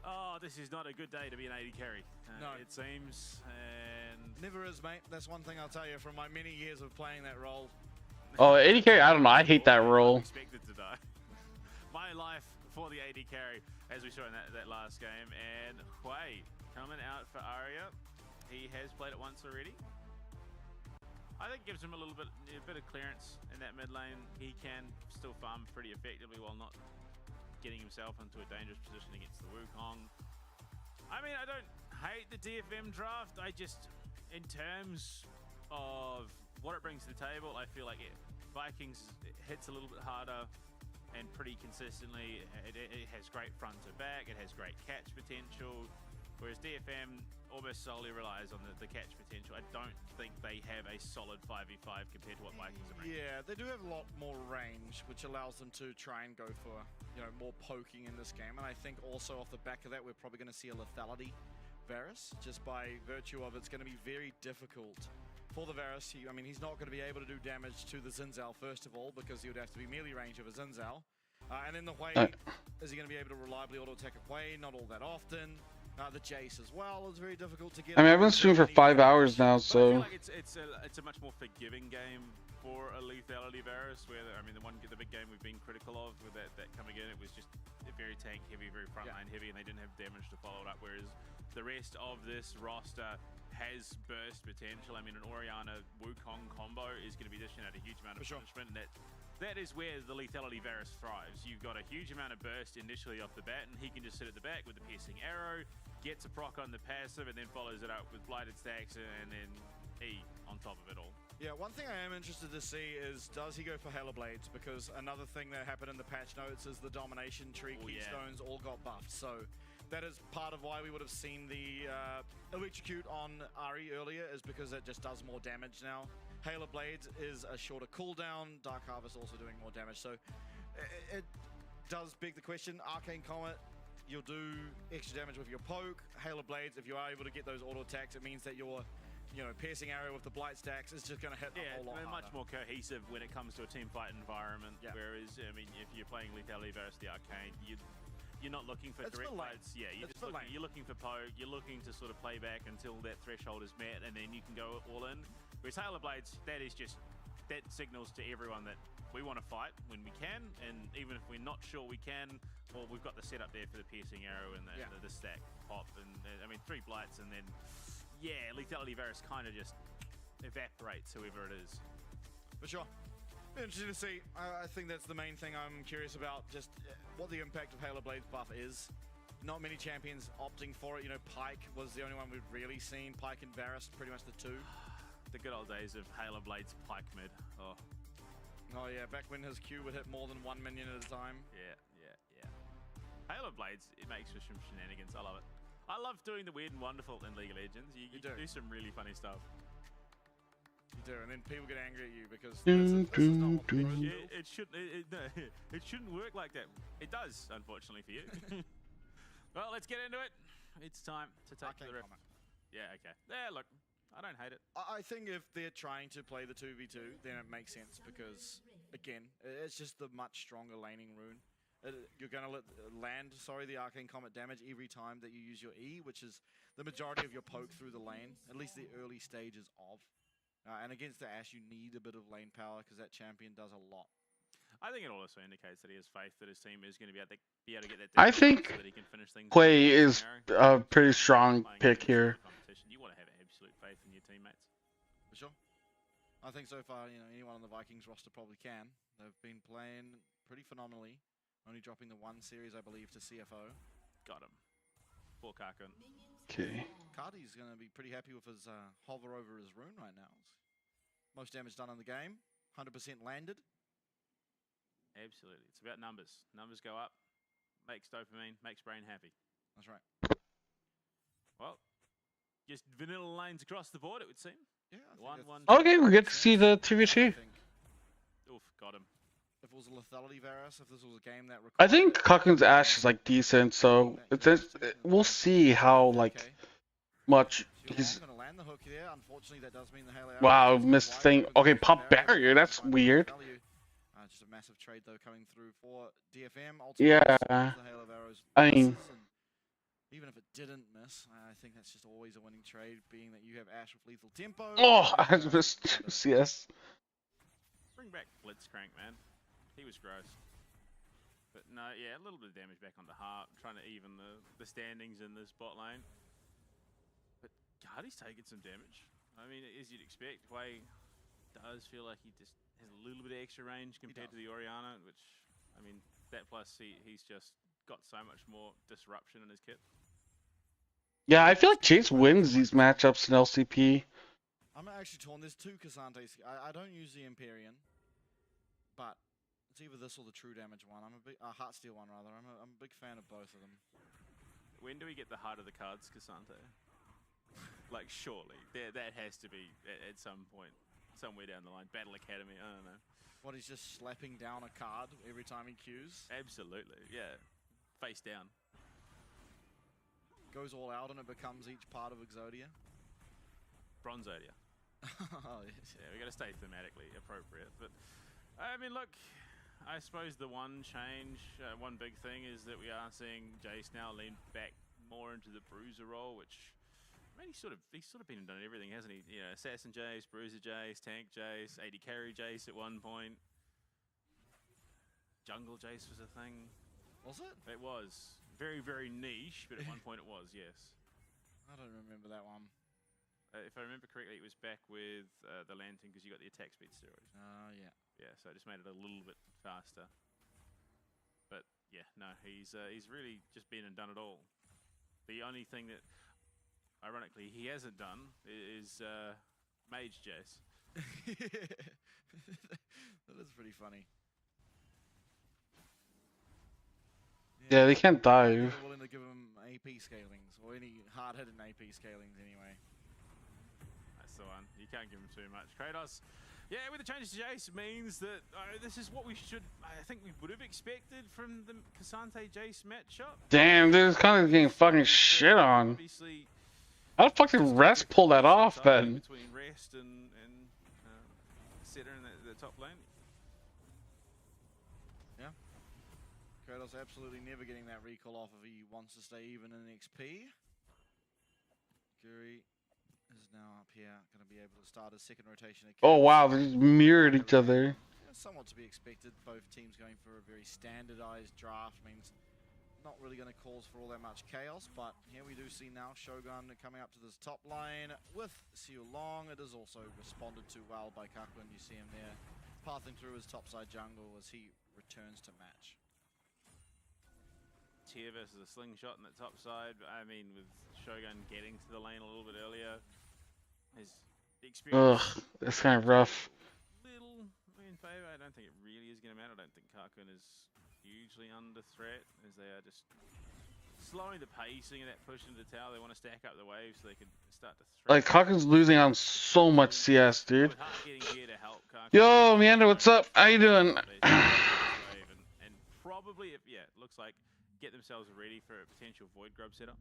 Oh, this is not a good day to be an AD carry. No. It seems, and... Never is, mate. That's one thing I'll tell you from my many years of playing that role. Oh, AD carry? I don't know. I hate that role. Expected to die. My life for the AD carry, as we saw in that last game. And Hui coming out for Arya. He has played it once already. I think gives him a bit of clearance in that mid lane. He can still farm pretty effectively while not getting himself into a dangerous position against the Wukong. I mean, I don't hate the DFM draft. I just, in terms of what it brings to the table, I feel like Vikings hits a little bit harder and pretty consistently. It has great front to back. It has great catch potential. Whereas DFM almost solely relies on the catch potential. I don't think they have a solid 5v5 compared to what Vikings are bringing. Yeah, they do have a lot more range, which allows them to try and go for, more poking in this game. And I think also off the back of that, we're probably going to see a lethality Varus, just by virtue of it's going to be very difficult for the Varus. I mean, he's not going to be able to do damage to the Xin Zhao, first of all, because he would have to be melee range of a Xin Zhao. And in the Hui, is he going to be able to reliably auto-attack a Hui? Not all that often. The Jace as well is very difficult to get. I mean, I've been streaming for 5 hours now, so. I feel like it's a much more forgiving game for a lethality Varus. Where I mean, the big game we've been critical of with that coming in, it was just very tank heavy, very frontline heavy, and they didn't have damage to follow it up. Whereas the rest of this roster has burst potential. I mean, an Orianna Wukong combo is going to be dishing out a huge amount of punishment, and that is where the lethality Varus thrives. You've got a huge amount of burst initially off the bat, and he can just sit at the back with the piercing arrow, gets a proc on the passive, and then follows it up with blighted stacks and then E on top of it all. Yeah, one thing I am interested to see is, does he go for Halo Blades? Because another thing that happened in the patch notes is the domination tree keystones all got buffed. So that is part of why we would have seen the electrocute on Ari earlier, is because it just does more damage now. Halo Blades is a shorter cooldown. Dark Harvest also doing more damage. So it does beg the question. Arcane Comet, you'll do extra damage with your poke. Halo Blades, if you are able to get those auto attacks, it means that your piercing arrow with the blight stacks is just going to hit a whole lot harder. Much more cohesive when it comes to a team fight environment. Yeah. Whereas, I mean, if you're playing lethality versus the Arcane, you you're not looking for It's direct for lane. fights. Yeah, It's for lane. you're looking for poke. You're looking to sort of play back until that threshold is met, and then you can go all in. Whereas Halo Blades, that signals to everyone that we want to fight when we can, and even if we're not sure we can, well, we've got the setup there for the piercing arrow and the stack pop, and I mean 3 blights, and then lethality virus kind of just evaporates whoever it is. For sure. Interesting to see. I think that's the main thing I'm curious about, just what the impact of Halo Blades buff is. Not many champions opting for it. You know, Pyke was the only one we've really seen. Pyke and Varus, pretty much the two. The good old days of Halo Blades Pyke mid. Oh yeah, back when his Q would hit more than 1 minion at a time. Yeah. Halo Blades, it makes for some shenanigans. I love it. I love doing the weird and wonderful in League of Legends. You do some really funny stuff. You do, and then people get angry at you because this is not what the pros do. It shouldn't work like that. It does, unfortunately for you. Well, let's get into it. It's time to take the rip. Yeah, okay. Yeah, look, I don't hate it. I think if they're trying to play the 2v2, then it makes sense because, again, it's just the much stronger laning rune. You're going to land the Arcane Comet damage every time that you use your E, which is the majority of your poke through the lane, at least the early stages of. And against the Ashe, you need a bit of lane power because that champion does a lot. I think it also indicates that he has faith that his team is going to be able to get that. I think so that he can finish things Quay is a pretty strong pick here. You want to have absolute faith in your teammates. For sure. I think so far, anyone on the Vikings roster probably can. They've been playing pretty phenomenally. Only dropping the 1 series, I believe, to CFO. Got him. Poor Karkun. Okay. Cardi's going to be pretty happy with his hover over his rune right now. Most damage done in the game. 100% landed. Absolutely. It's about numbers. Numbers go up. Makes dopamine. Makes brain happy. That's right. Well, just vanilla lanes across the board, it would seem. Yeah. Okay, we get to see the 2v2. Oof, got him. If it was a lethality Varus, if this was a game that I think Kakun's Ashe is like decent, so we'll see how much he's. Land the hook there. Unfortunately, that does mean the Halo Wow, missed thing. Okay, pop barrier. That's weird. Just a massive trade though coming through for DFM. Yeah, I mean, even if it didn't miss, I think that's just always a winning trade, being that you have Ashe with lethal tempo. Oh, I missed CS. Bring back Blitzcrank, man. He was gross. But no, yeah, a little bit of damage back onto Heart, trying to even the standings in the spot lane. But Cardi's taking some damage. I mean, as you'd expect, Quay does feel like he just has a little bit of extra range compared to the Orianna, which, I mean, that plus he's just got so much more disruption in his kit. Yeah, I feel like Chase wins these matchups in LCP. I'm actually torn. There's 2 Casantes. I don't use the Empyrean, but it's either this or the true damage one. I'm a big Heartsteel one rather. I'm a big fan of both of them. When do we get the heart of the cards, Casante? Like, surely that has to be at some point, somewhere down the line. Battle Academy. I don't know. What, he's just slapping down a card every time he queues? Absolutely, yeah. Face down. Goes all out and it becomes each part of Exodia. Bronzodia. Oh, yes. Yeah, we got to stay thematically appropriate. But I mean, look, I suppose the one change, one big thing is that we are seeing Jace now lean back more into the bruiser role, which I mean he's sort of been and done everything, hasn't he? You know, assassin Jace, bruiser Jace, tank Jace, AD carry Jace at one point. Jungle Jace was a thing. Was it? It was very, very niche, but at one point it was, yes. I don't remember that one. If I remember correctly, it was back with the Lantern because you got the attack speed steroid. Yeah. Yeah, so it just made it a little bit faster. But yeah, no, he's really just been and done it all. The only thing that, ironically, he hasn't done is Mage Jace. That is pretty funny. Yeah, they can't dive. They're willing to give him AP scalings, or any hard-hitting AP scalings anyway. That's the one. You can't give him too much. Kratos, yeah, with the changes to Jace means that this is what we I think we would have expected from the Casante Jace matchup. Damn, this kind of getting fucking shit on. Obviously, how the fuck did Rest pull that off then? Between Rest and Setter in the top lane. Yeah. Kratos absolutely never getting that recall off if he wants to stay even in XP. Guri is now up here, going to be able to start his second rotation again. Oh wow, they just mirrored each other. Somewhat to be expected. Both teams going for a very standardized draft means not really going to cause for all that much chaos. But here we do see now Shogun coming up to this top line with Siu Long. It is also responded to well by Kakun. You see him there pathing through his topside jungle as he returns to match. Tier versus a slingshot in the top side. I mean, with Shogun getting to the lane a little bit earlier, his experience. Ugh, that's kind of rough. Little in favor. I don't think it really is going to matter. I don't think Kakun is hugely under threat as they are just slowing the pacing of that push into the tower. They want to stack up the waves so they can start to threat. Like Kakun's losing on so much CS, dude. Yo, Meander, what's up? How you doing? And probably, it looks like get themselves ready for a potential Void Grub setup.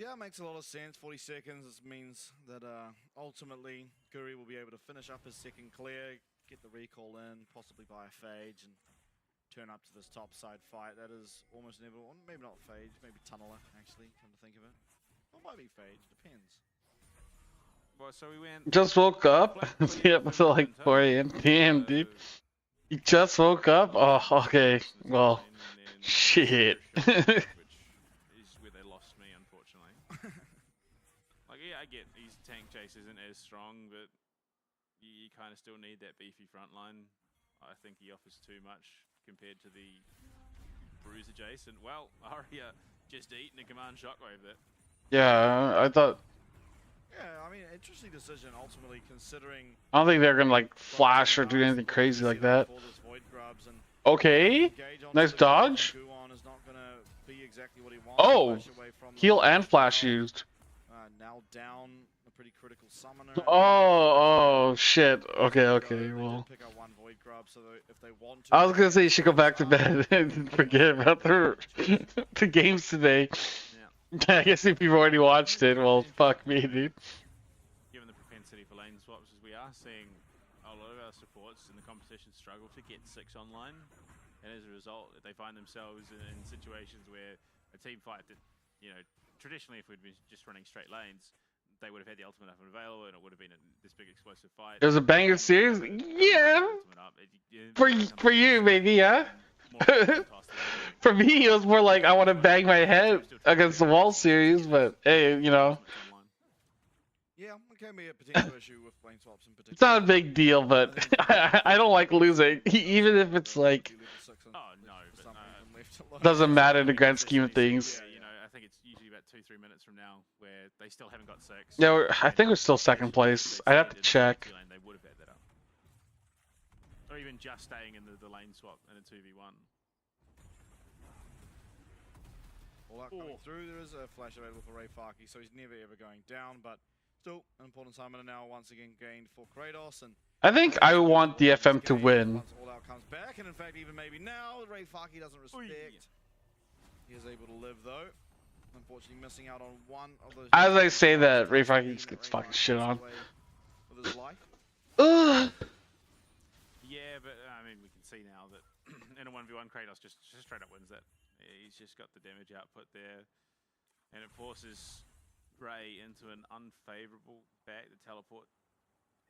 Yeah, it makes a lot of sense. 40 seconds. This means that ultimately Guri will be able to finish up his second clear, get the recall in, possibly buy a Phage, and turn up to this top side fight. That is almost inevitable. Maybe not Phage, maybe Tunneler, actually, come to think of it. Or might be Phage, depends. Well, so we went. Just woke up. Yep, until like 4 AM. Damn, dude. You just woke up? Oh, okay. Well, shit. Yeah, I get his tank chase isn't as strong, but you kind of still need that beefy front line. I think he offers too much compared to the Bruiser Jason. Well, Aria just eating a command shockwave there. Yeah, I thought. Yeah, I mean, interesting decision ultimately considering. I don't think they're gonna like flash or do anything crazy like that. Okay, nice dodge. Oh, heal and flash used. Now down a pretty critical summoner. Oh shit. Okay, well. I was gonna say you should go back to bed and forget about the games today. I guess if you've already watched it, well, fuck me, dude. Given the propensity for lane swaps, as we are seeing a lot of our supports in the competition struggle to get 6 online, and as a result, they find themselves in situations where a team fight that, traditionally, if we'd been just running straight lanes, they would have had the ultimate up and available, and it would have been this big explosive fight. It was a banger series? Yeah! For you, maybe, yeah? For me, it was more like I want to bang my head against the wall series, but hey, Yeah, it can be a potential issue with lane swaps in particular. it's not a big deal, but I don't like losing, even if it's like doesn't matter in the grand scheme of things. I think it's usually about 2-3 minutes from now where they still haven't got 6. Yeah, I think we're still second place. I'd have to check. They would have had that up. Or even just staying in the lane swap in a 2v1. All out coming through, there is a flash available for Ray Farkey, so he's never ever going down, but still an important summoner now once again gained for Kratos. And I think I want DFM to win. once All Out comes back, and in fact even maybe now, Ray Farkey doesn't respect. He is able to live though. Unfortunately missing out on one of those. As I say that, Ray Farkey just gets fucking shit on. With his life. Yeah, but I mean we can see now that in a 1v1 Kratos just straight up wins that. He's just got the damage output there, and it forces Ray into an unfavorable back. The teleport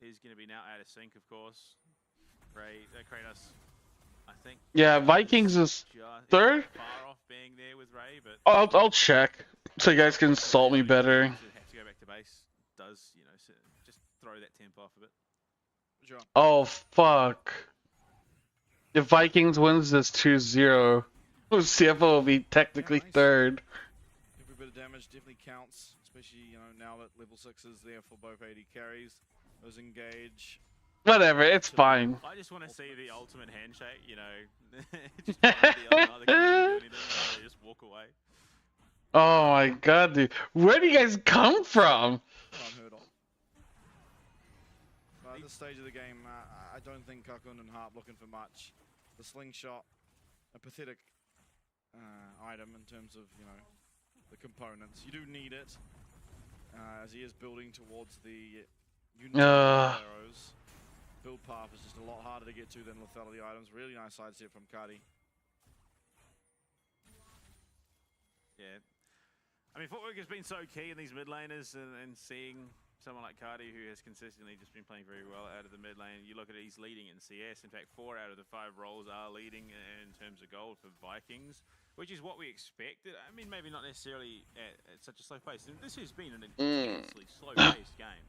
is going to be now out of sync, of course. Kratos, I think. Yeah, Vikings is third. Far off being there with Ray, but I'll check so you guys can insult me better. have to go back to base. Does just throw that temp off a bit. Sure. Oh fuck! If Vikings wins this 2-0. CFO will be technically third. Every bit of damage definitely counts, especially now that level 6 is there for both AD carries. Those engage. Whatever, it's fine. I just want to see the ultimate handshake, just just walk away. Oh my god, dude. Where do you guys come from? Unheard of. At this stage of the game, I don't think Kakun and Harp looking for much. The slingshot, a pathetic item in terms of the components. You do need it as he is building towards the arrows. Build path is just a lot harder to get to than lethality items. Really nice side step from Kadi. Yeah. I mean, footwork has been so key in these mid laners, and seeing someone like Cardi, who has consistently just been playing very well out of the mid lane. You look at it, he's leading in CS. In fact, 4 out of the 5 roles are leading in terms of gold for Vikings, which is what we expected. I mean, maybe not necessarily at such a slow pace. This has been an intensely slow-paced game.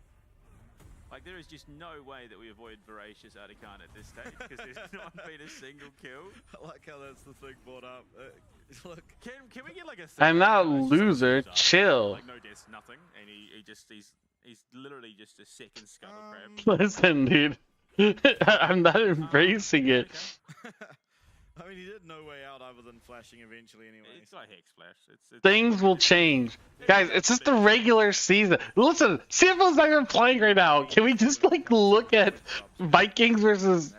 Like, there is just no way that we avoid Voracious Artican at this stage, because there's not been a single kill. I like how that's the thing brought up. Look, can we get like a? I'm not a loser. Chill. Like no deaths, nothing, and he's literally just a second scuttle crab. Listen, dude. I'm not embracing it. I mean, he did no way out other than flashing eventually anyway. It's like Hex Flash. It's Things will change. Guys, it's just the regular season. Listen, CFO's not even playing right now. Can we just, like, look at Vikings versus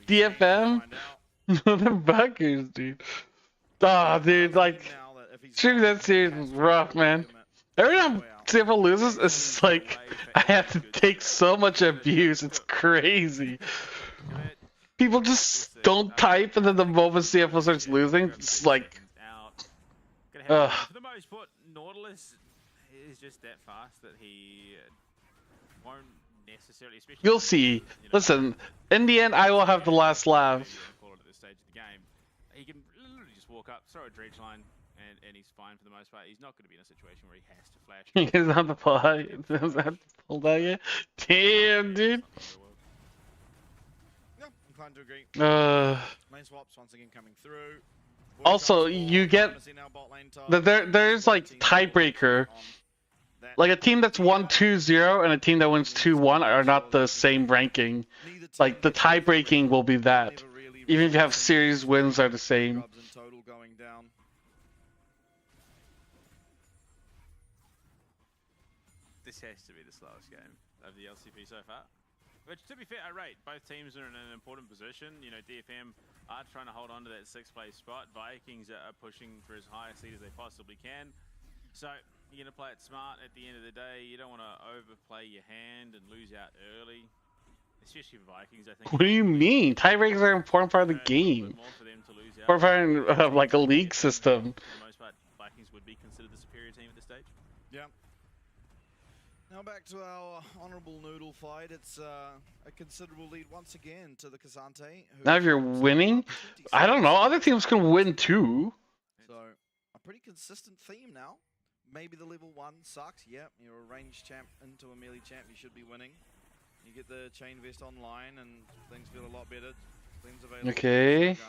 DFM? Motherfuckers, dude. Oh, dude, like, shooting that series was rough, man. Every time CFO loses, it's just like, I have to take so much abuse. It's crazy. People just don't type, and then the moment CFO starts losing, it's like, ugh. For the most part, Nautilus is just that fast that he won't necessarily, especially. You'll see. Listen, in the end, I will have the last laugh. Call it at this stage of the game. He can literally just walk up, throw a dredge line, and he's fine for the most part. He's not going to be in a situation where he has to flash. He doesn't have to pull that yet. Damn, dude. Inclined to agree. Lane swaps once again coming through. Also, you get there's like tiebreaker. Like a team that's 1-2-0 and a team that wins 2-1 are not the same ranking. Like the tie-breaking will be that. Even if you have series wins are the same. This has to be the slowest game of the LCP so far. Which, to be fair, I rate. Both teams are in an important position. You know, DFM are trying to hold on to that 6th place spot. Vikings are pushing for as high a seed as they possibly can. So, you're going to play it smart at the end of the day. You don't want to overplay your hand and lose out early. Especially for Vikings, I think. What do you mean? Tiebreakers are an important part of the game. Important part of like a league system. For the most part, Vikings would be considered the superior team at this stage. Yeah. Now back to our honourable noodle fight. It's a considerable lead once again to the K'Sante. Now if you're winning, I don't know, other teams can win too. So, a pretty consistent theme now. Maybe the level 1 sucks. Yep, you're a ranged champ into a melee champ, you should be winning. You get the chain vest online and things feel a lot better. Things available. Okay. It's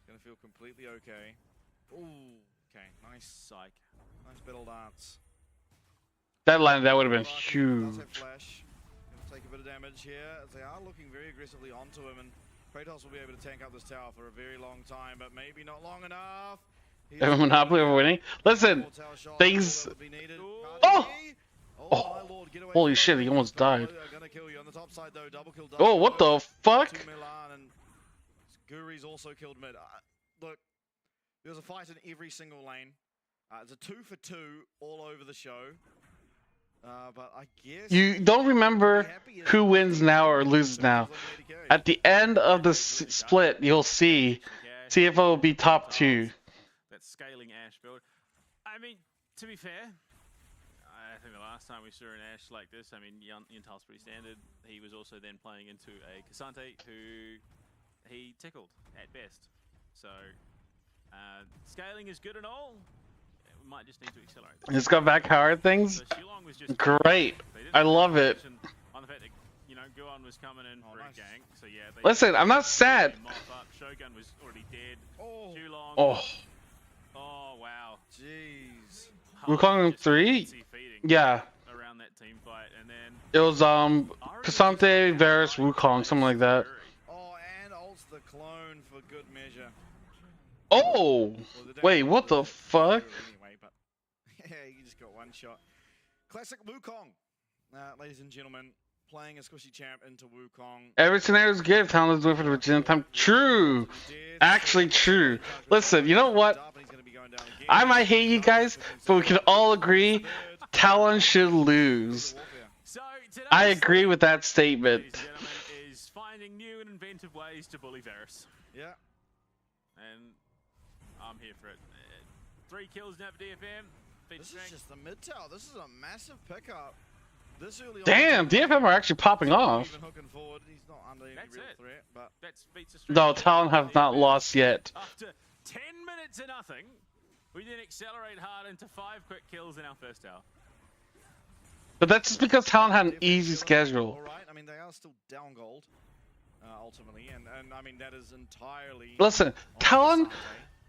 gonna feel completely okay. Ooh, okay, nice psych. Nice battle dance. That line, that would have been huge. Flash. Gonna take a bit of damage here as they are looking very aggressively onto him, and Kratos will be able to tank up this tower for a very long time, but maybe not long enough. Have a monopoly over winning. Listen, things. Oh! Oh! Holy shit! He almost died. Oh, what the fuck? Guri's also killed mid. Look, there's a fight in every single lane. It's a 2 for 2 all over the show. But I guess You don't remember who wins now or loses now. At the end of the split, you'll see CFO will be top 2. That scaling Ashe build. I mean, to be fair, I think the last time we saw an Ashe like this, I mean, Yuntal's pretty standard. He was also then playing into a K'Sante who he tickled at best. So, scaling is good and all. We might just need to accelerate. It's got back hard things. Great. I love it. On the fact that, you know, Guan was coming in for a gank, so yeah. Listen, I'm not sad. Shogun was already dead. Too long. Oh. Oh wow. Jeez. Wukong 3? Yeah. Around that team fight, and then It was K'Sante, Varus, Wukong, something like that. Oh, and ults the clone for good measure. Oh! Wait, what the fuck? Anyway, but yeah, you just got one shot. Classic Wukong, ladies and gentlemen, playing a squishy champ into Wukong. Every scenario is good. Talent is doing for the Virginia time. True. Actually true. Listen, you know what? I might hate you guys, but we can all agree Talon should lose. I agree with that statement. is finding new and inventive ways to bully Varus. Yeah. And I'm here for it. 3 kills now for DFM. This is just the mid tower. This is a massive pickup. This early on. Damn, DFM are actually popping off. Even hooking forward. He's not under any real threat, but No, Talon have not lost yet. After 10 minutes of nothing, we then accelerate hard into 5 quick kills in our first tower. But that's just because Talon had an easy schedule. all right. I mean, they are still down gold, ultimately, and I mean that is entirely. Listen, Talon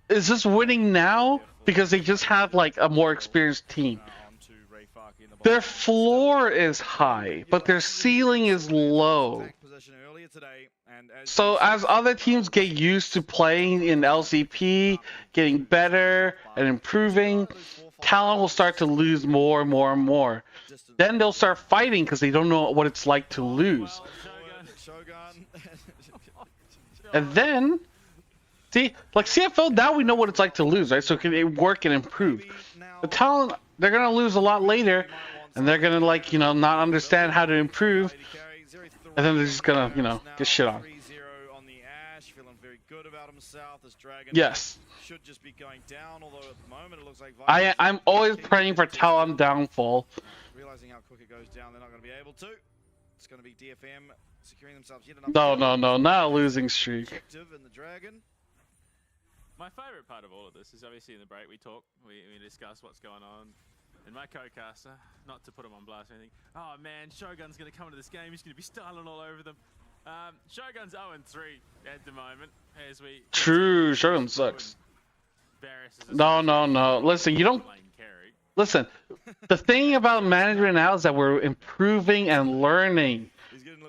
is just winning now because they just have like a more experienced team. Their floor is high, but their ceiling is low. So as other teams get used to playing in LCP, getting better and improving, Talon will start to lose more and more and more. Then they'll start fighting because they don't know what it's like to lose. And then, see, like CFO, now we know what it's like to lose, right? So can it work and improve? The Talon, they're gonna lose a lot later, and they're gonna like, you know, not understand how to improve, and then they're just gonna, you know, get shit on. Yes. Should just be going down, although at the moment it looks like I'm always praying for Talon downfall. realizing how quick it goes down, they're not going to be able to. It's going to be DFM securing themselves yet another. No, not a losing streak. Objective in the Dragon. My favorite part of all of this is obviously in the break we talk, we discuss what's going on. And my co-caster, not to put him on blast or anything, oh man, Shogun's going to come into this game, he's going to be styling all over them. Shogun's 0-3 at the moment, as we... True, Shogun sucks. No. Listen, you don't... Listen, the thing about management now is that we're improving and learning.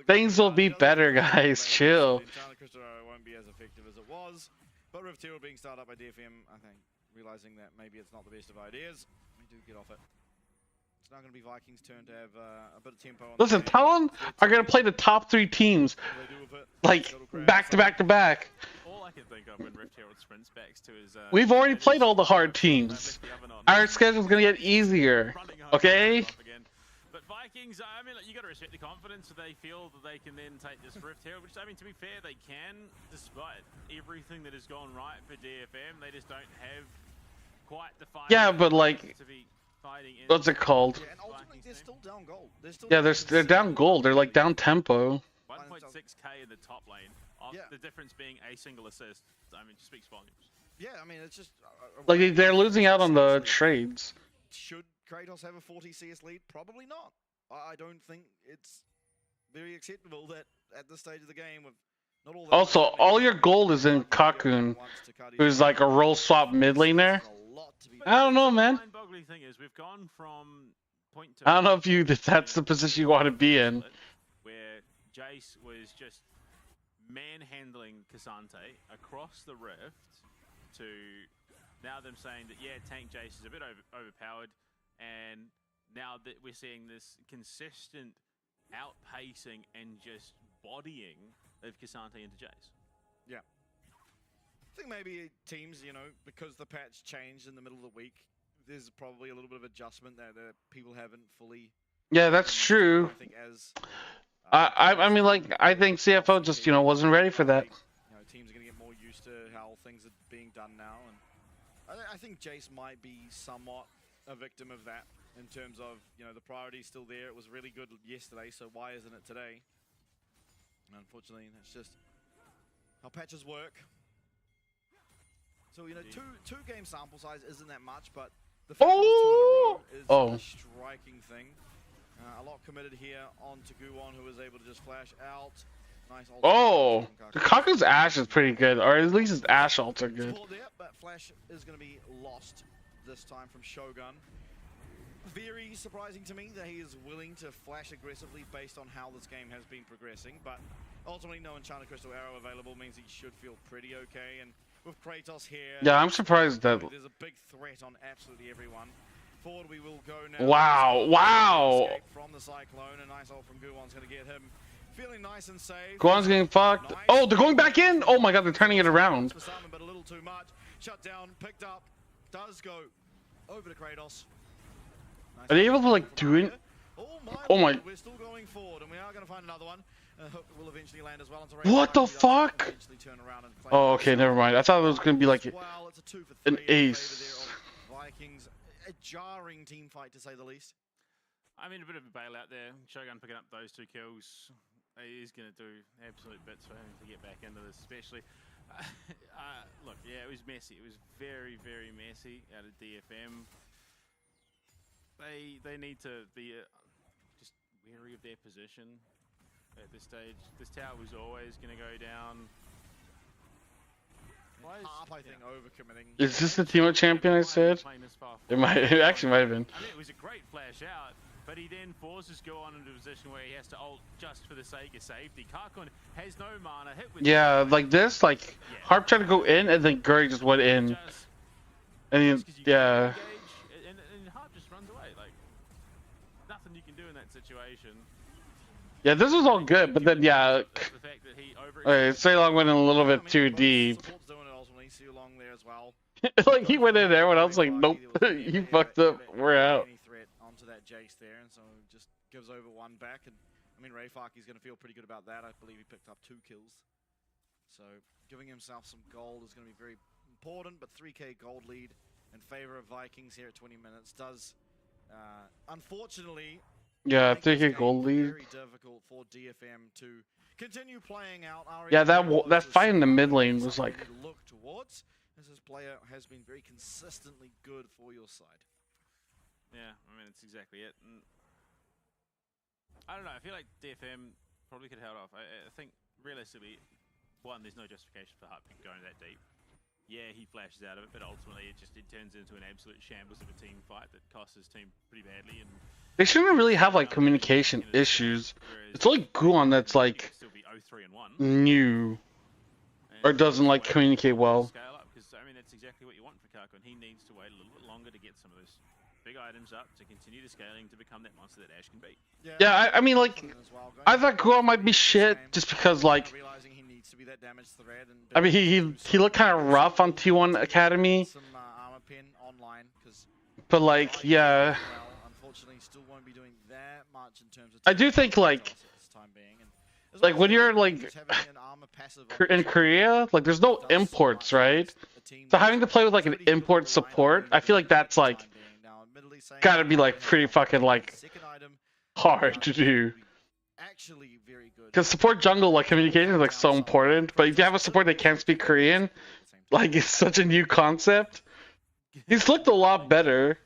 Things will be better, guys. Chill. Won't be as effective as it was, but Rift Hero being started up by DFM, I think, realizing that maybe it's not the best of ideas, we do get off it. It's now going to be Vikings' turn to have a bit of tempo on. Listen, Talon are going to play the top 3 teams, like, back to back to back. All I can think of when Rift Herald sprints back to is... We've already played all the hard teams. Our schedule's going to get easier, okay? But Vikings, I mean, you got to respect the confidence that they feel that they can then take this Rift Herald, which, I mean, to be fair, they can, despite everything that has gone right for DFM. They just don't have quite the fight. Yeah, but like... What's it called? Yeah, and ultimately they're still down gold. Yeah, they're down gold. They're like down tempo. 1.6k in the top lane. The difference being a single assist. I mean, it speaks volumes. Yeah, I mean, it's just... Like, they're losing out on the trades. Should Kratos have a 40 CS lead? Probably not. I don't think it's very acceptable that at this stage of the game with not all... Also, all your gold is in Kakun, who's like a role swap mid laner. I don't know, man. The thing is, we've gone from point to... I don't know if that's the position you want to be in. Where Jace was just manhandling Cassante across the rift to now them saying that, yeah, tank Jace is a bit overpowered, and now that we're seeing this consistent outpacing and just bodying of Cassante into Jace. Yeah. I think maybe teams, you know, because the patch changed in the middle of the week, there's probably a little bit of adjustment that people haven't fully... Yeah, that's true. I think as... I mean, like, I think CFO just, you know, wasn't ready for that. You know, teams are going to get more used to how things are being done now, and I think Jace might be somewhat a victim of that in terms of, you know, the priority's still there. It was really good yesterday, so why isn't it today? And unfortunately, that's just how patches work. So, you know, two game sample size isn't that much, but the fact that it's 2 in a row is a striking thing. A lot committed here on to Guwon, who was able to just flash out. Nice ult. Oh, the Kaku's Ashe is pretty good, or at least his Ashe ults are good. There, but flash is going to be lost this time from Shogun. Very surprising to me that he is willing to flash aggressively based on how this game has been progressing, but ultimately no Enchanted Crystal Arrow available means he should feel pretty okay, and with Kratos here... Yeah, I'm surprised that... There's a big threat on absolutely everyone. Forward we will go now. Wow. From the Cyclone, a nice ult from Guwon's going to get him feeling nice and safe. Guwon's getting fucked. Oh, they're going back in? Oh my god, they're turning it around. But a little too much. Shut down, picked up, does go over to Kratos. Are they able to like do it? Oh my. We're still going forward, and we are going to find another one. Hook will eventually land as well. What the fuck? Oh, okay, never mind. I thought it was going to be like an ace. Vikings. A jarring team fight, to say the least. I mean, a bit of a bailout there. Shogun picking up those 2 kills. He is going to do absolute bits for him to get back into this, especially. Look, yeah, it was messy. It was very, very messy out of DFM. They need to be just wary of their position at this stage. This tower was always going to go down. Harp, I think, overcommitting. Is this the Teemo champion I said? It might. It actually might have been. I mean, it was a great flash out, but he then forces Go on into a position where he has to ult just for the sake of safety. Karkun has no mana. Hit with Yeah, like this, like Harp tried to go in and then Gurry just went in. And he, yeah. And Harp just runs away. Like nothing you can do in that situation. Yeah, this was all good, but then yeah. Okay, Ceylon went in a little bit too deep. Like he went in there, everyone else like, nope, you fucked up, we're out. Threat onto that Jace there, and so just gives over 1 back. And I mean, Rayfarky's going to feel pretty good about that. I believe he picked up 2 kills, so giving himself some gold is going to be very important. But 3k gold lead in favor of Vikings here at 20 minutes does, unfortunately, Yeah, 3k gold lead. very difficult for DFM to continue playing out. Yeah, that fight in the mid lane was like. Look towards. This player has been very consistently good for your side. Yeah, I mean, it's exactly it. And I don't know, I feel like DFM probably could have held off. I think, realistically, one, there's no justification for Harp going that deep. Yeah, he flashes out of it, but ultimately it turns into an absolute shambles of a team fight that costs his team pretty badly. And They shouldn't really have like communication issues. It's only Guan that's like new or doesn't like communicate well. I mean, that's exactly what you want for Karkun. He needs to wait a little bit longer to get some of those big items up to continue the scaling to become that monster that Ash can be. Yeah, I mean, like, I thought Guan might be shit just because, like, I mean, he looked kind of rough on T1 Academy, but like, yeah, I do think like when you're like in Korea, like there's no imports, right? So having to play with like an import support, I feel like that's like gotta be like pretty fucking like hard to do. Because support jungle like communication is like so important, but if you have a support that can't speak Korean, like it's such a new concept. He's looked a lot better.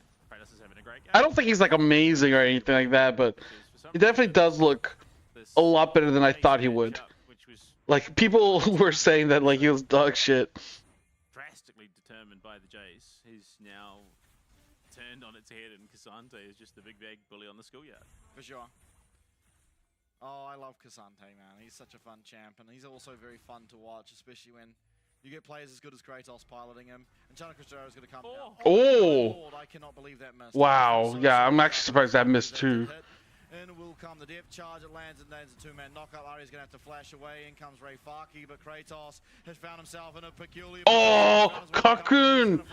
I don't think he's like amazing or anything like that, but he definitely does look a lot better than I thought he would. Like people were saying that like he was dog shit. Drastically determined by the Jace. He's now turned on its head, and Cassante is just the big bag bully on the schoolyard. For sure. Oh, I love Cassante, man. He's such a fun champ, and he's also very fun to watch, especially when you get players as good as Kratos piloting him. And Chana Cristero is going to come down. Oh! Lord, I cannot believe that missed. Wow, yeah, I'm actually surprised that missed too. In will come the depth charge. It lands and lands a 2-man knockup. Ari's going to have to flash away. In comes Rayfarky, but Kratos has found himself in a peculiar... Oh, Cocoon!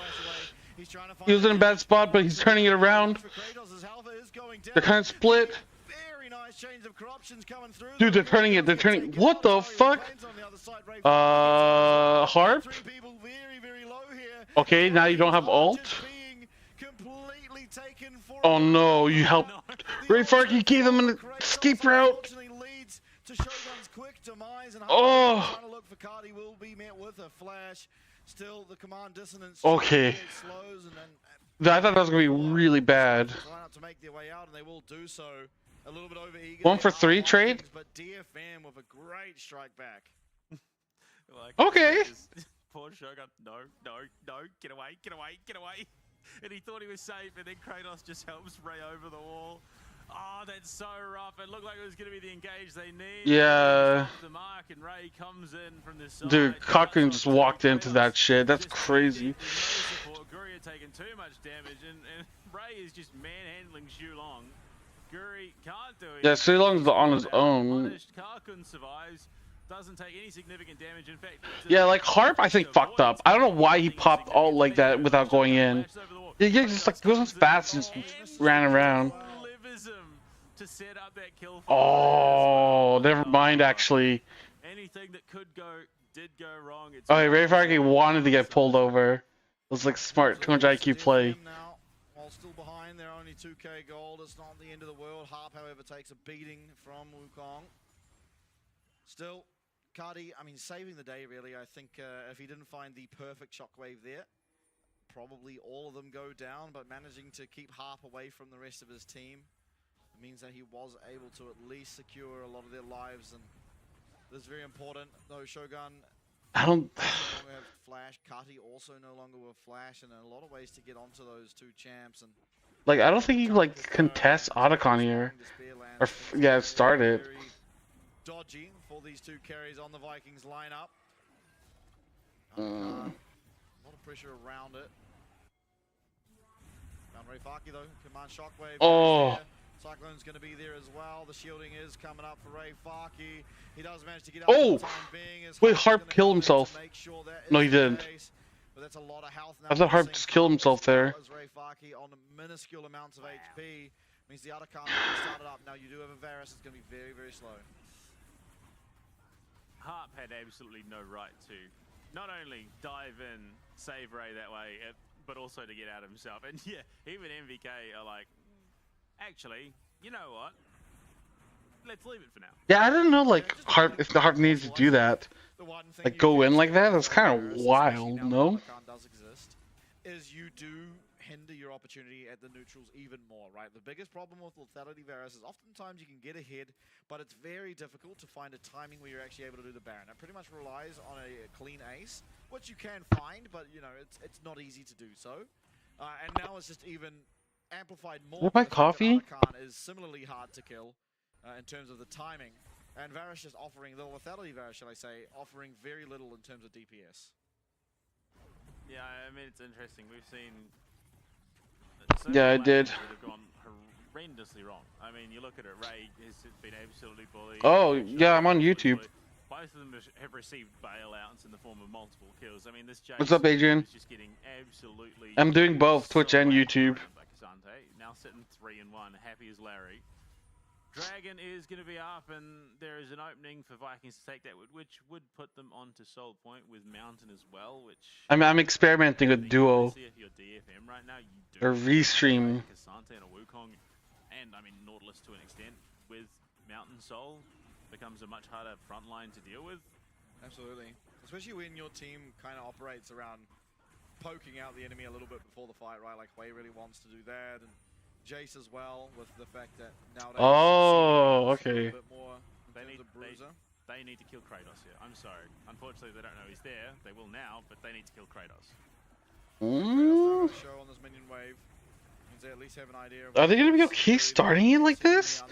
He was in a bad spot, but he's turning it around. They're kind of split. Dude, they're turning it. They're turning... What the fuck? Harp? Okay, now you don't have ult? Oh no, you helped. Rayfarky gave him an escape route. Oh. Okay. I thought that was gonna be really bad. 1 for 3 trade? Okay. Poor Shogun. No, get away. And he thought he was safe, and then Kratos just helps Ray over the wall. Oh, that's so rough. It looked like it was going to be the engage they need. Yeah. The mark, and Ray comes in from the side. Dude, Cocoon just walked into that shit. That's crazy. Guri taking too much damage, and Ray is just manhandling Xulong. Guri can't do it. Yeah, Ceylon's on his own. Karkun survives. Doesn't take any significant damage. In fact, Yeah, like Harp, I think fucked up. I don't know why he popped all like that without going in. He just like goes as fast and just ran around. Oh, never mind. Actually. Anything that could go did go wrong. Oh, Rayfarky wanted to get pulled over. was like smart 200 IQ play. Now, while still behind, they're only 2k gold. It's not the end of the world. Harp, however, takes a beating from Wukong. Still, Cardi, I mean, saving the day, really. I think if he didn't find the perfect shockwave there, probably all of them go down, but managing to keep Harp away from the rest of his team means that he was able to at least secure a lot of their lives, and this is very important. Though Shogun I don't. no longer have Flash, Kati also no longer with Flash, and a lot of ways to get onto those two champs. And Like, I don't think he like contests Otacon here. Or yeah, started. very dodgy for these two carries on the Vikings lineup. A lot of pressure around it. Found Ray Faki though, command shockwave. Oh. Cyclone's going to be there as well. The shielding is coming up for Ray Faki. He does manage to get out Oh! for the time being. Wait, Harp killed himself. No, he didn't. But that's a lot of health now. I thought Harp just killed himself there. As Ray Faki on minuscule amounts of HP means the other can't get started up. Now you do have a Varus. It's going to be very, very slow. Harp had absolutely no right to not only dive in, save Ray that way, but also to get out himself. And yeah, even MVK are like, actually, you know what? Let's leave it for now. Yeah, I didn't know like Harp if the Harp needs to do that. Like go in like that. That's kind of wild, no? Does exist is you do hinder your opportunity at the neutrals even more, right? The biggest problem with lethality Varus is oftentimes you can get ahead, but it's very difficult to find a timing where you're actually able to do the Baron. It pretty much relies on a clean ace, which you can find, but you know it's not easy to do so. And now it's just even amplified more. What about coffee? Khan is similarly hard to kill in terms of the timing, and Varus just offering the lethality Varus, shall I say, offering very little in terms of DPS. Yeah, I mean it's interesting. We've seen. Yeah, I did. That have gone horrendously wrong. I mean, you look at it. Ray has been absolutely bullied. Oh yeah, I'm on YouTube. Both of them have received bailouts in the form of multiple kills. I mean, this What's up, Adrian? is just getting absolutely. I'm doing both Twitch and YouTube. Now sitting 3-1, happy as Larry. Dragon is going to be up, and there is an opening for Vikings to take that, which would put them onto Soul Point with Mountain as well. Which I'm experimenting with duo. See if you're DFM right now, you do. Or restream. Kasante and a Wukong, and I mean Nautilus to an extent with Mountain Soul becomes a much harder front line to deal with. Absolutely, especially when your team kind of operates around poking out the enemy a little bit before the fight, right? Like Wei really wants to do that, and Jace as well, with the fact that nowadays Oh, okay. a bit more They need to kill Kratos here. I'm sorry. Unfortunately, they don't know he's there. They will now, but they need to kill Kratos. Show on this minion wave. Means they at least have an idea of Are they gonna be okay starting it like this?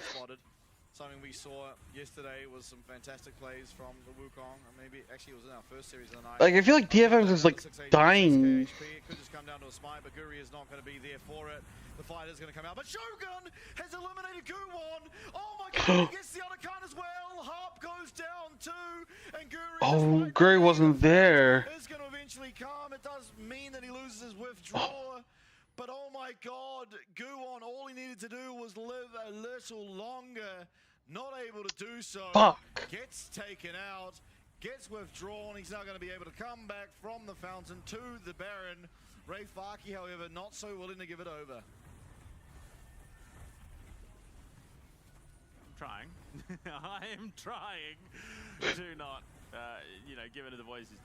Something we saw yesterday was some fantastic plays from the Wukong. Maybe actually it was in our first series of the night. Like I feel like DFM is like dying. It could just come down to a smite, but Guri is not going to be there for it. The fight is going to come out, but Shogun has eliminated Guwon. Oh my god, he gets the other card as well. Harp goes down too, and Guri. Oh, Guri wasn't there. Is going to eventually come. It does mean that he loses his withdraw. But oh my god, Guwon, all he needed to do was live a little longer. Not able to do so. Fuck. Gets taken out, gets withdrawn. He's now going to be able to come back from the fountain to the Baron. Ray Faki, however, not so willing to give it over. I'm trying. I am trying to not, give it to the voices.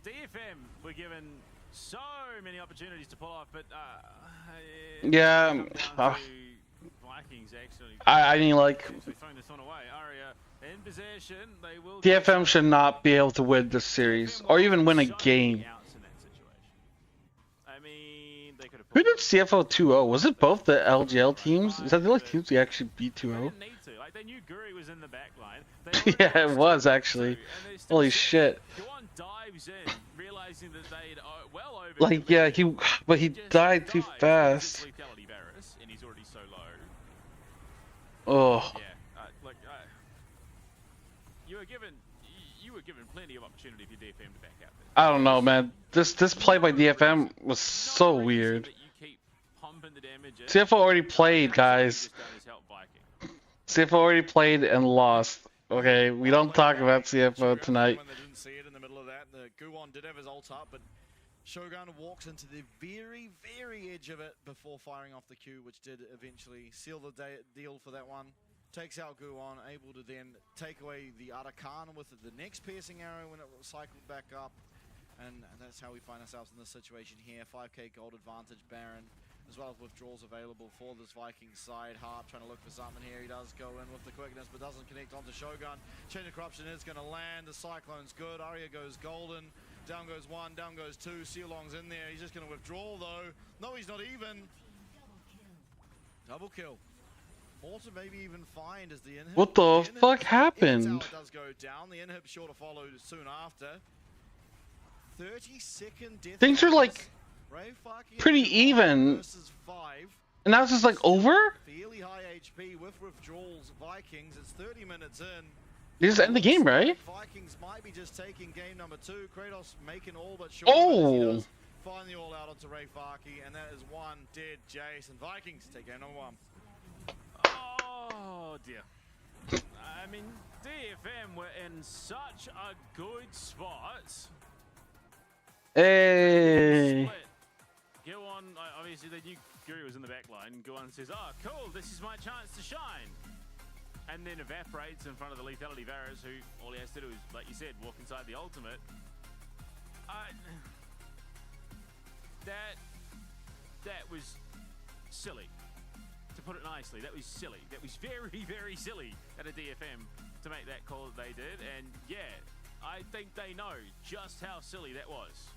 DFM were given so many opportunities to pull off, but Yeah. Vikings actually. I mean like. Throwing this one away. Aria in possession. They will. DFM should not be able to win this series or even win a game. I mean, they could have. Who did CFO 2-0? Was it both the LGL teams? Is that the only teams we actually beat 2-0? Like they knew Guri was in the back line. Yeah, it was actually. Holy shit. Guwon dives in, realizing that they'd well over. Like yeah, but he died too fast. And he's already so low. Oh. Yeah, you were given plenty of opportunity for DFM to back out there. I don't know, man. This play by DFM was so weird. CFO already played, guys. CFO already played and lost. Okay, we don't talk about CFO tonight. When they didn't see it in the middle of that, the Guwon did have his ult up, but Shogun walks into the very, very edge of it before firing off the Q, which did eventually seal the deal for that one. Takes out Guon, able to then take away the Arakan with the next piercing arrow when it cycled back up. And that's how we find ourselves in this situation here. 5k gold advantage Baron, as well as withdrawals available for this Viking side. Harp trying to look for something here. He does go in with the quickness, but doesn't connect onto Shogun. Chain of Corruption is going to land. The Cyclone's good. Arya goes golden. Down goes one, down goes two. Sealong's in there. He's just going to withdraw though. No, he's not even. Double kill. More to maybe even find as the inhib. What the fuck happened? Does go down. The inhib sure to follow soon after. 30-second death. Things are like pretty even. And now it's just like over? Fairly high HP with withdrawals. Vikings, it's 30 minutes in. They just end the game, right? Vikings might be just taking game number 2. Kratos making all but sure. Oh! Find the all out onto Ray Farkey, and that is one dead Jason. Vikings take game number 1. Oh dear. I mean, DFM were in such a good spot. Hey! Guon, obviously they knew Guri was in the back line. Guon says, oh cool, this is my chance to shine. And then evaporates in front of the lethality Varus, who all he has to do is, like you said, walk inside the ultimate. That was silly. To put it nicely, that was silly. That was very, very silly at a DFM to make that call that they did. And yeah, I think they know just how silly that was.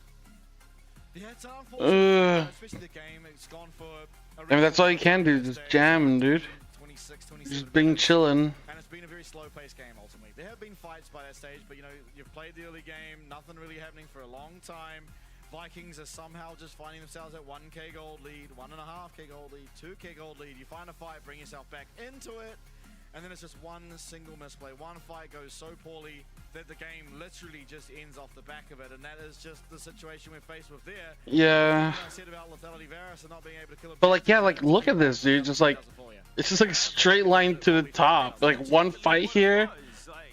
Yeah, it's unfortunate, especially the game. It's gone for I mean, that's all you can do, just jam, dude. 26, Just being chillin'. And it's been a very slow-paced game, ultimately. There have been fights by that stage, but, you know, you've played the early game, nothing really happening for a long time. Vikings are somehow just finding themselves at 1k gold lead, 1.5k gold lead, 2k gold lead. You find a fight, bring yourself back into it, and then it's just one single misplay. One fight goes so poorly that the game literally just ends off the back of it, and that is just the situation we're faced with there. Yeah. I said about lethality Varus and not being able to kill a But like, yeah, like, look at this, dude. Just like, it's just like a straight line to the top. Like, one fight here,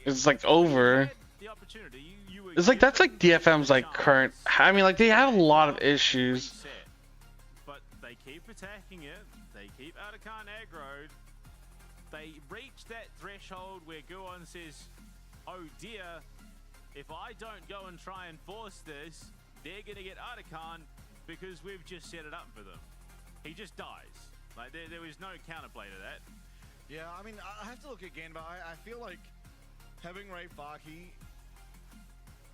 it's like over. It's like, that's like DFM's like current. I mean, like, they have a lot of issues. But they keep attacking it. They keep Arakan aggroed. They reach that threshold where Guon says, oh dear, if I don't go and try and force this, they're going to get Arakan because we've just set it up for them. He just dies. Like, there was no counterplay to that. Yeah, I mean, I have to look again, but I feel like having Ray Farkey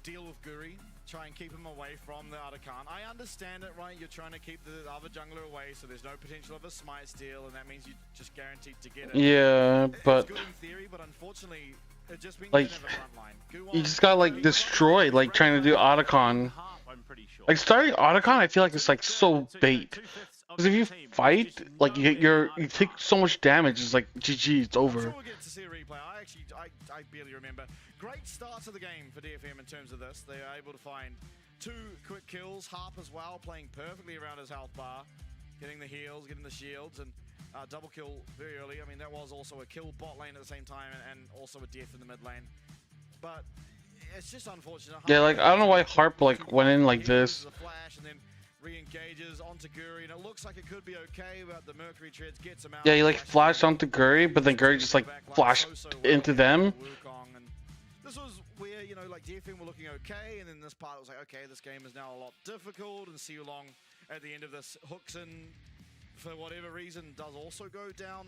deal with Guri, try and keep him away from the Arakan. I understand it, right? You're trying to keep the other jungler away, so there's no potential of a smite steal, and that means you're just guaranteed to get it. Yeah, but it's good in theory, but unfortunately, it just means like, you don't have a front line. you just got like destroyed, like trying to do Otacon. Like starting Otacon, I feel like it's like so bait. Because if you fight, like you take so much damage, it's like GG, it's over. We'll get to see a replay. I barely remember. Great start to the game for DFM in terms of this. They are able to find 2 quick kills. Harp as well, playing perfectly around his health bar, getting the heals, getting the shields, and double kill very early. I mean, that was also a kill bot lane at the same time, and also a death in the mid lane. But it's just unfortunate. Yeah, like I don't know why Harp like went in like this. Flash and then re-engages onto Guri, and it looks like it could be okay, but the Mercury Treads gets him out. Yeah, he like flashed onto Guri, but then Guri just like flashed into them. This was where, you know, like DFM were looking okay, and then this part was like, okay, this game is now a lot difficult, and Sealong at the end of this hooks in for whatever reason does also go down.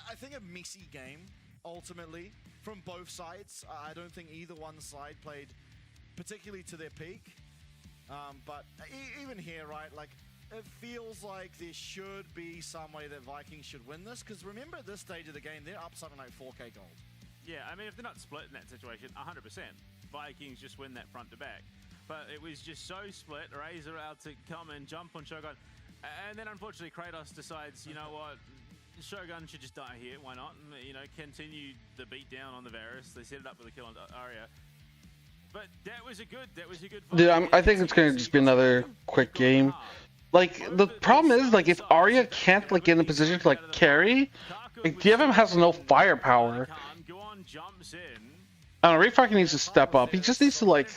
I think a messy game, ultimately, from both sides. I don't think either one side played particularly to their peak. But even here, right, like, it feels like there should be some way that Vikings should win this, because remember at this stage of the game, they're up something like 4k gold. Yeah, I mean, if they're not split in that situation, 100%, Vikings just win that front to back. But it was just so split, Razor out to come and jump on Shogun, and then unfortunately Kratos decides, you know what, Shogun should just die here, why not? You know, continue the beat down on the Varus. They set it up with a kill on Arya. But that was a good fight. Dude, I think it's gonna just be another quick game. Like, the problem is, like, if Arya can't, like, get in a position to, like, carry, like, DFM has no firepower. Jumps in. I don't know, Ray Farkey needs to step up. He just needs to, like...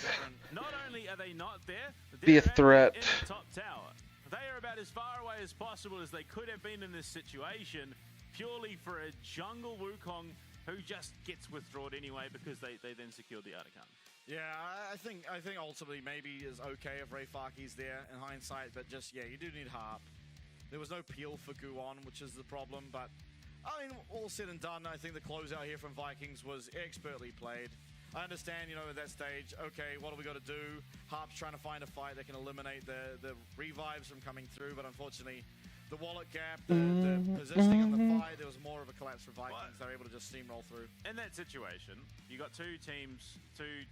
Not only are they not there, be a threat. In the top tower. They are about as far away as possible as they could have been in this situation, purely for a jungle Wukong who just gets withdrawn anyway because they then secured the Artican. Yeah, I think ultimately maybe is okay if Rayfaki's there in hindsight, but just, yeah, you do need Harp. There was no peel for Guon, which is the problem, but I mean, all said and done, I think the closeout here from Vikings was expertly played. I understand, you know, at that stage, okay, what do we got to do? Harp's trying to find a fight that can eliminate the revives from coming through, but unfortunately, the wallet gap, the positioning on the fight, there was more of a collapse for Vikings. They're able to just steamroll through. In that situation, you got two teams, two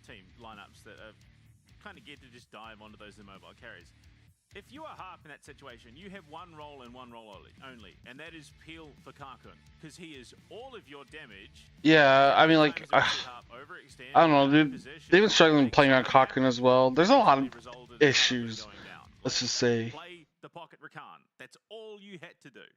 team lineups that are kind of geared to just dive onto those immobile carries. If you are Harp in that situation, you have one role and one role only, and that is peel for Karkun, because he is all of your damage. Yeah, I mean, like, I don't know, dude. They've been struggling playing around Cochrane as well. There's a lot of issues, let's just say. Play the pocket Rakan. That's all you had to do.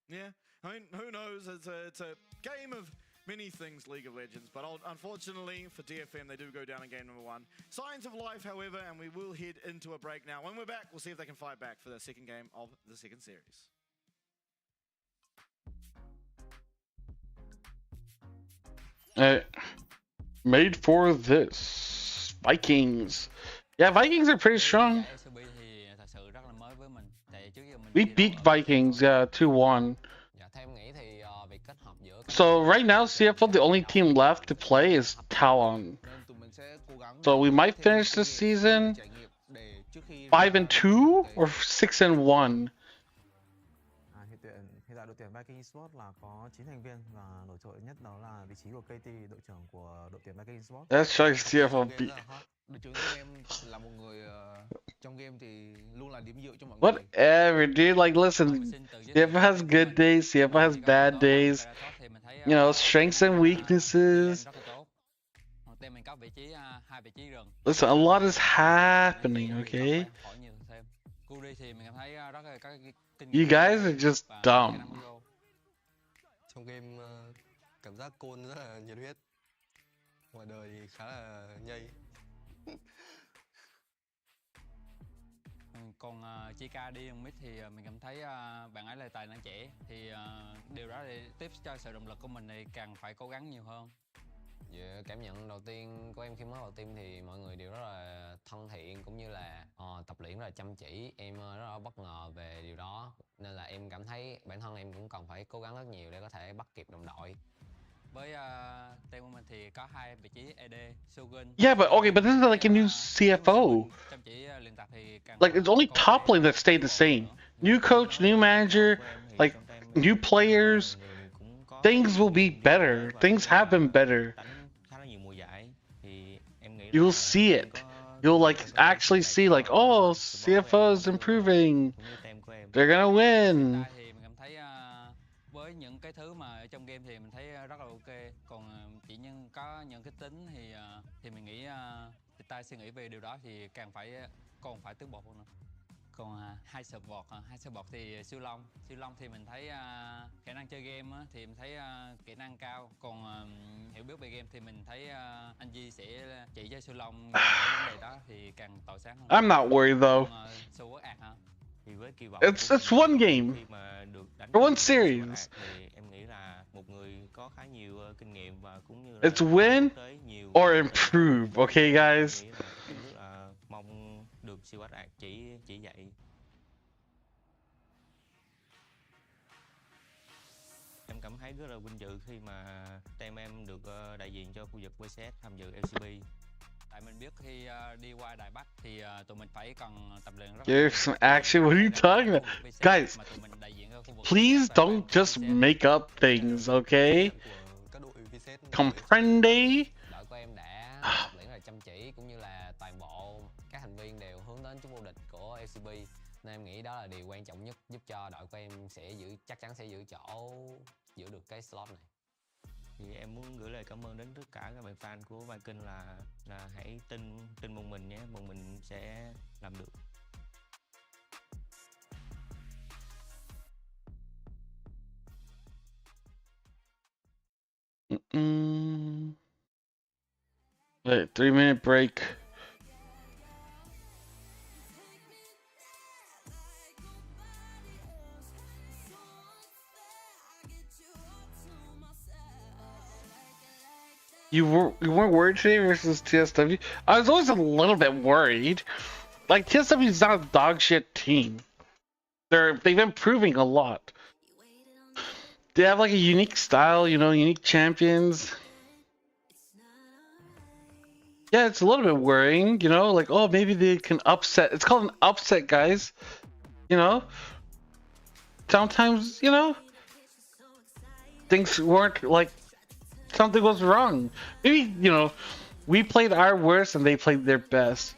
Yeah, I mean, who knows? It's a game of many things, League of Legends, but unfortunately for DFM, they do go down in game number 1. Signs of life, however, and we will head into a break now. When we're back, we'll see if they can fight back for the second game of the second series. Made for this. Vikings. Yeah, Vikings are pretty strong. We beat Vikings, yeah, 2-1. So right now, CFO, the only team left to play is Talon. So we might finish this season 5-2 or 6-1. Hiện tại đội tuyển Viking Esports là có 9 thành viên và nổi trội nhất đó là vị trí của KT, đội trưởng của đội tuyển Viking Esports. That's right, CFO beat. Đội trưởng của em là một người trong game thì luôn là điểm dựa cho mọi người. Whatever, dude. Like, listen, CFO has good days, CFO has bad days. You know, strengths and weaknesses. Listen, a lot is happening, okay? You guys are just dumb. Trong game cảm giác côn rất là nhiệt huyết. Ngoài đời thì khá là nhây. Còn Chika đi mid thì mình cảm thấy bạn ấy là tài năng trẻ, thì điều đó để tiếp cho sự động lực của mình thì càng phải cố gắng nhiều hơn. Về cảm nhận đầu tiên của em khi mới vào team thì mọi người đều rất là thân thiện, cũng như là tập luyện rất là chăm chỉ. Em rất là bất ngờ về điều đó, nên là em cảm thấy bản thân em cũng cần phải cố gắng rất nhiều để có thể bắt kịp đồng đội. Với team của mình thì có 2 vị trí AD, Shogun. Yeah, but okay, but this is like a new CFO. Like, it's only top lane that stayed the same. New coach, new manager, like new players. Things will be better. Things have been better. You'll see it. You'll like actually see like, oh, CFO is improving. They're gonna win. Với những cái thứ mà ở trong game thì mình thấy rất là ok. Còn chỉ có những cái tính thì mình nghĩ thì ta suy nghĩ về điều đó thì còn phải tiến bộ hơn nữa. Còn hai support thì siêu long thì mình thấy khả năng chơi game thì mình thấy kỹ năng cao. Còn hiểu biết về game thì mình thấy anh Di sẽ chỉ cho siêu long những vấn đề đó thì càng tỏ sáng hơn. I'm not worried though. It's one game. For one series. It's win or improve, okay guys? Được siêu ác chỉ dạy. Em cảm thấy rất là vinh dự khi mà team em được đại diện cho khu vực VCS tham dự LCP. Tại mình biết khi đi qua Đài Bắc thì tụi mình phải cần tập luyện rất Give some action. What are you talking about? Guys, please don't just make up things, okay? Comprende? Đội của em đã tập luyện rất là chăm chỉ, cũng như là toàn bộ các thành viên đều hướng đến chức vô địch của LCP, nên em nghĩ đó là điều quan trọng nhất giúp cho đội của em chắc chắn sẽ giữ được cái slot này. Thì em muốn gửi lời cảm ơn đến tất cả các bạn fan của Viking là hãy tin một mình nhé, một mình sẽ làm được. Wait, 3-minute break. You weren't worried today versus TSW? I was always a little bit worried. Like, TSW is not a dog shit team. They've been improving a lot. They have like a unique style, you know, unique champions. Yeah, it's a little bit worrying, you know, like, oh, maybe they can upset. It's called an upset, guys. You know? Sometimes, you know, things weren't like, something was wrong. Maybe, you know, we played our worst and they played their best.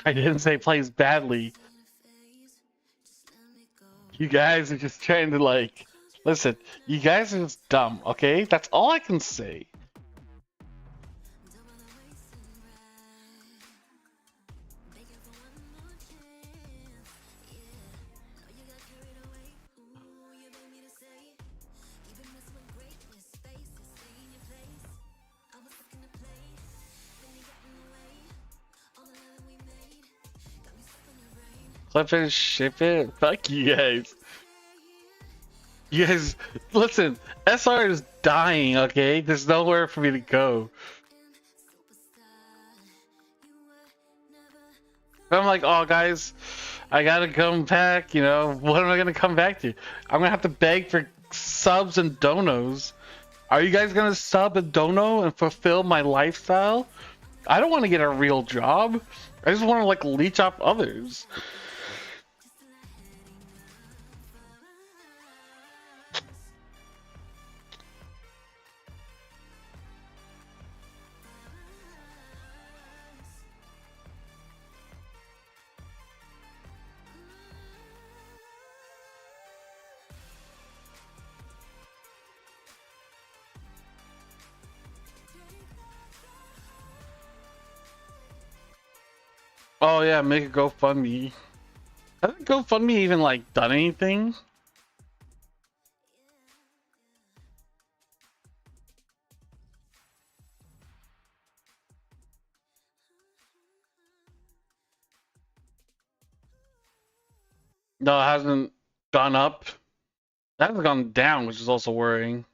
I didn't say plays badly. You guys are just trying to like, listen, you guys are just dumb, okay? That's all I can say. Clip it, ship it. Fuck you guys. You guys, listen. SR is dying. Okay, there's nowhere for me to go. I'm like, oh guys, I gotta come back. You know, what am I gonna come back to? I'm gonna have to beg for subs and donos. Are you guys gonna sub and dono and fulfill my lifestyle? I don't want to get a real job. I just want to like leech off others. Oh yeah, make a GoFundMe. Hasn't GoFundMe even like done anything? No, it hasn't gone up. It hasn't gone down, which is also worrying.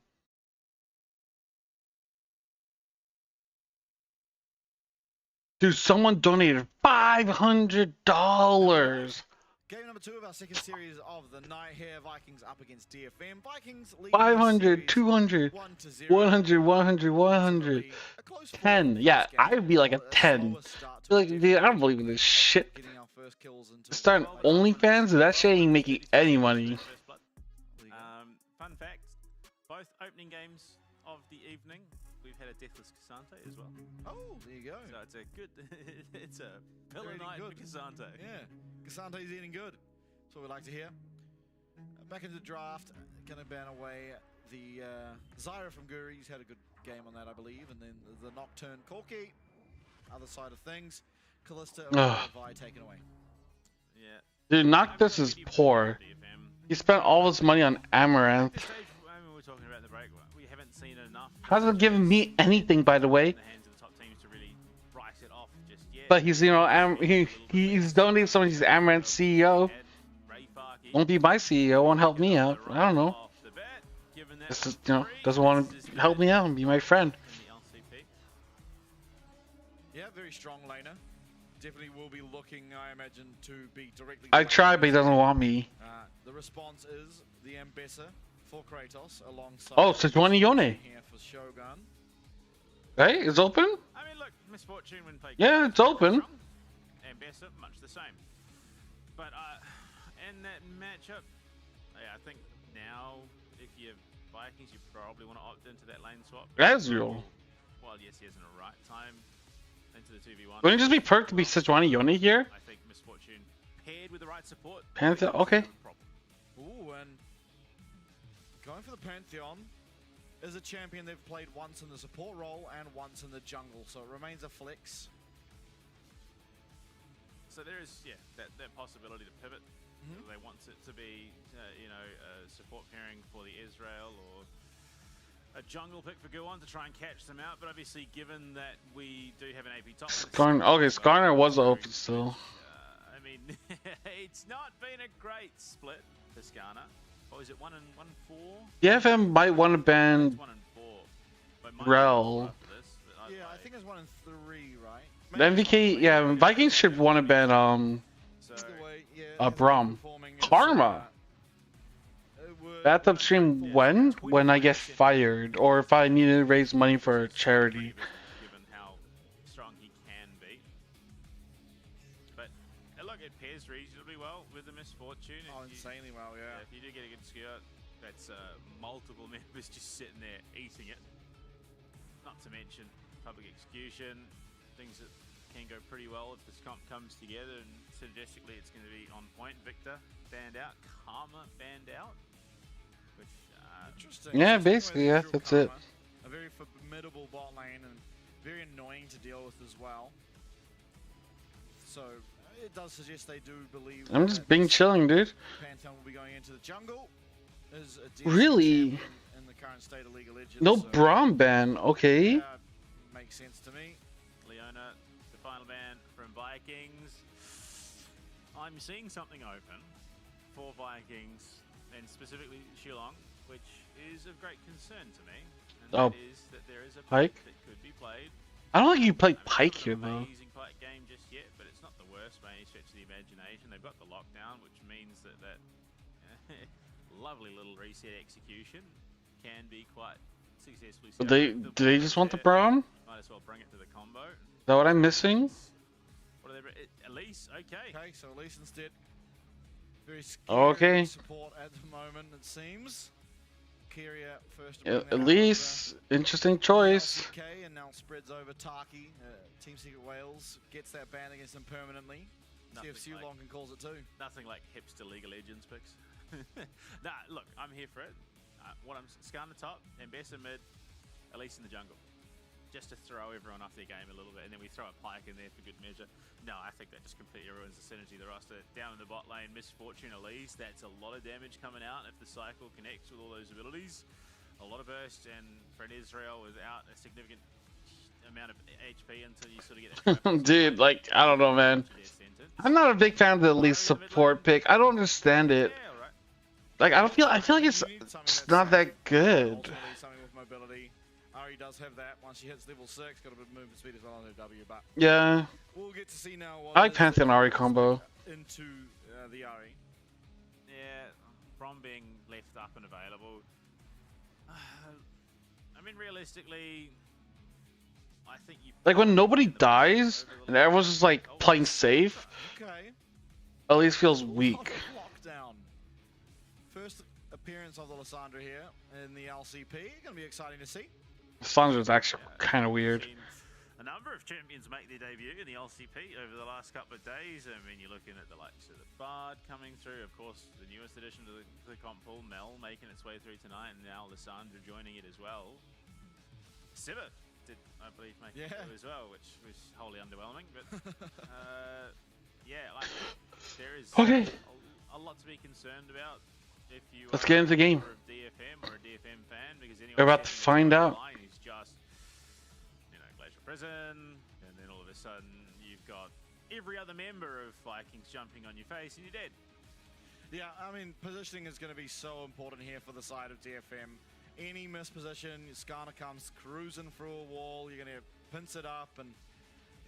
Dude, someone donated $500. Game number 2 of our second series of the night here. Vikings up against DFM. Vikings leading 500, 200, 100, 100, 100, 10. Yeah, I would be like a 10. Like, dude, I don't believe in this shit. Starting OnlyFans, that shit ain't making any money. Fun fact, both opening games of the evening, we've had a deathless Cassante as well. Oh, there you go. So it's a good, it's a pillar night for Cassante. Yeah, Cassante's eating good. That's what we like to hear. Back into the draft, gonna ban away the Zyra from Guri. He's had a good game on that, I believe. And then the Nocturne Corki, other side of things. Callista Vi taken away. Yeah. Dude, Noctis is poor. He spent all his money on Amaranth. We were talking about the break. We haven't seen enough. Hasn't given me anything, by the way. But he's, you know, he's donating some of his Amaranth CEO. Won't be my CEO. Won't help me out. I don't know. This is, you know, doesn't want to help me out and be my friend. Yeah, very strong laner. Definitely will be looking, I imagine, to be directly. I tried, but he doesn't want me. The response is the Ambassador for Kratos alongside. Oh, Sejuani Yone. Here for Shogun. Hey, it's open? I mean, look, Misfortune when played. Yeah, it's open. Ambassador, much the same. But in that matchup, yeah, I think now if you Vikings, you probably want to opt into that lane swap. Ezreal. Well, yes, he hasn't a right time into the 2v1. Wouldn't it just be perked to be Sejuani Yone here? I think Misfortune paired with the right support. Pantheon, okay. Ooh, and going for the Pantheon is a champion they've played once in the support role and once in the jungle, so it remains a flex. So there is, yeah, that possibility to pivot. They want it to be, you know, a support pairing for the Israel or a jungle pick for Guan to try and catch them out. But obviously, given that we do have an AP top, Skarner was open still. I mean, it's not been a great split for Skarner. What was it, 1 and 4? DFM might want to ban 1 and 4. But Rel. Yeah, I think it's 1 and 3, right? The MVKE, yeah, Vikings should want to ban Braum. Karma. Bathtub stream when? When I get fired, or if I need to raise money for a charity. Given how strong he can be. But look, it pairs reasonably well with the Misfortune. Insanely well, yeah. If you do get a good skirt, that's multiple members just sitting there eating it. Not to mention public execution, things that can go pretty well if this comp comes together, and synergistically it's going to be on point. Victor banned out, Karma banned out, which interesting. Yeah, basically, yeah, that's it. A very formidable bot lane and very annoying to deal with as well. So it does suggest they do believe. I'm just being chilling, dude. Pantheon will be going into the jungle. Really? In the current state of League of Legends. No so Braum ban, okay. makes sense to me. Leona, the final ban from Vikings. I'm seeing something open for Vikings, and specifically Shillong, which is of great concern to me. And that is that there is a Pike that could be played. I don't think you play Pike here though. Amazing Pike game just yet, but it's not the worst by any stretch of the imagination. They've got the lockdown, which means that lovely little reset execution can be quite successfully. Do they just want the Braum? Might as well bring it to the combo. Is that what I'm missing? What are they? Elise, okay. Okay, so Elise instead. Very Okay. support at the moment, it seems. Kyria first. Elise, interesting choice. LCP and now spreads over Taki. Team Secret Wales gets that ban against him permanently. See if Sulong can calls it too. Nothing like hipster League of Legends picks. Nah, look, I'm here for it. Skarner top, Ambessa mid, Elise in the jungle. Just to throw everyone off their game a little bit, and then we throw a Pike in there for good measure. No, I think that just completely ruins the synergy of the roster. Down in the bot lane, Misfortune Elise, that's a lot of damage coming out if the cycle connects with all those abilities. A lot of burst, and for an Israel without a significant amount of HP until you sort of get that. Dude, like, I don't know, man. I'm not a big fan of the Elise support pick. I don't understand it. Like, I feel like it's not that good. Something with mobility. Ari does have that once she hits level 6. Got a bit of movement speed as well on her W, but Yeah. we'll get to see now. I like Pantheon Ari combo. Into the Ari. Yeah, from being left up and available. I mean, realistically, I think you. Like when nobody dies and everyone's just like playing safe, at least feels weak. Lockdown. First appearance of the Lysandra here in the LCP. Gonna be exciting to see. Sandra's actually kind of weird. A number of champions make their debut in the LCP over the last couple of days. I mean, you're looking at the likes of the Bard coming through, of course, the newest addition to the comp pool, Mel making its way through tonight, and now Lysandra joining it as well. Sibba did, I believe, make it through as well, which was wholly underwhelming. But yeah, like there is a lot to be concerned about. If you Let's get into the game. Of DFM or a DFM fan, because We're about to find out. Is just, Glacier Prison, and then all of a sudden you've got every other member of Vikings jumping on your face and you're dead. Yeah, I mean, positioning is going to be so important here for the side of DFM. Any misposition, Skarner comes cruising through a wall, you're going to pinch it up, and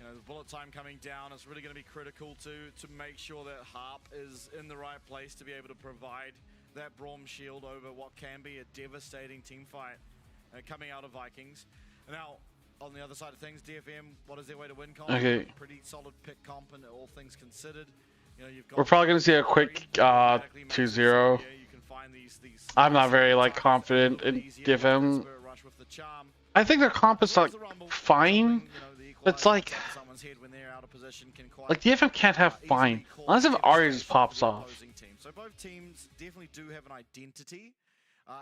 the bullet time coming down is really going to be critical to make sure that Harp is in the right place to be able to provide that Braum shield over what can be a devastating team fight coming out of Vikings. Now, on the other side of things, DFM, what is their way to win comp? Okay. Pretty solid pick comp, and all things considered. You've got We're probably gonna see a quick 2-0. You can find these I'm not very like confident in DFM. I think their comp is like fine. It's like DFM can't have fine unless if Ari just pops off. So both teams definitely do have an identity.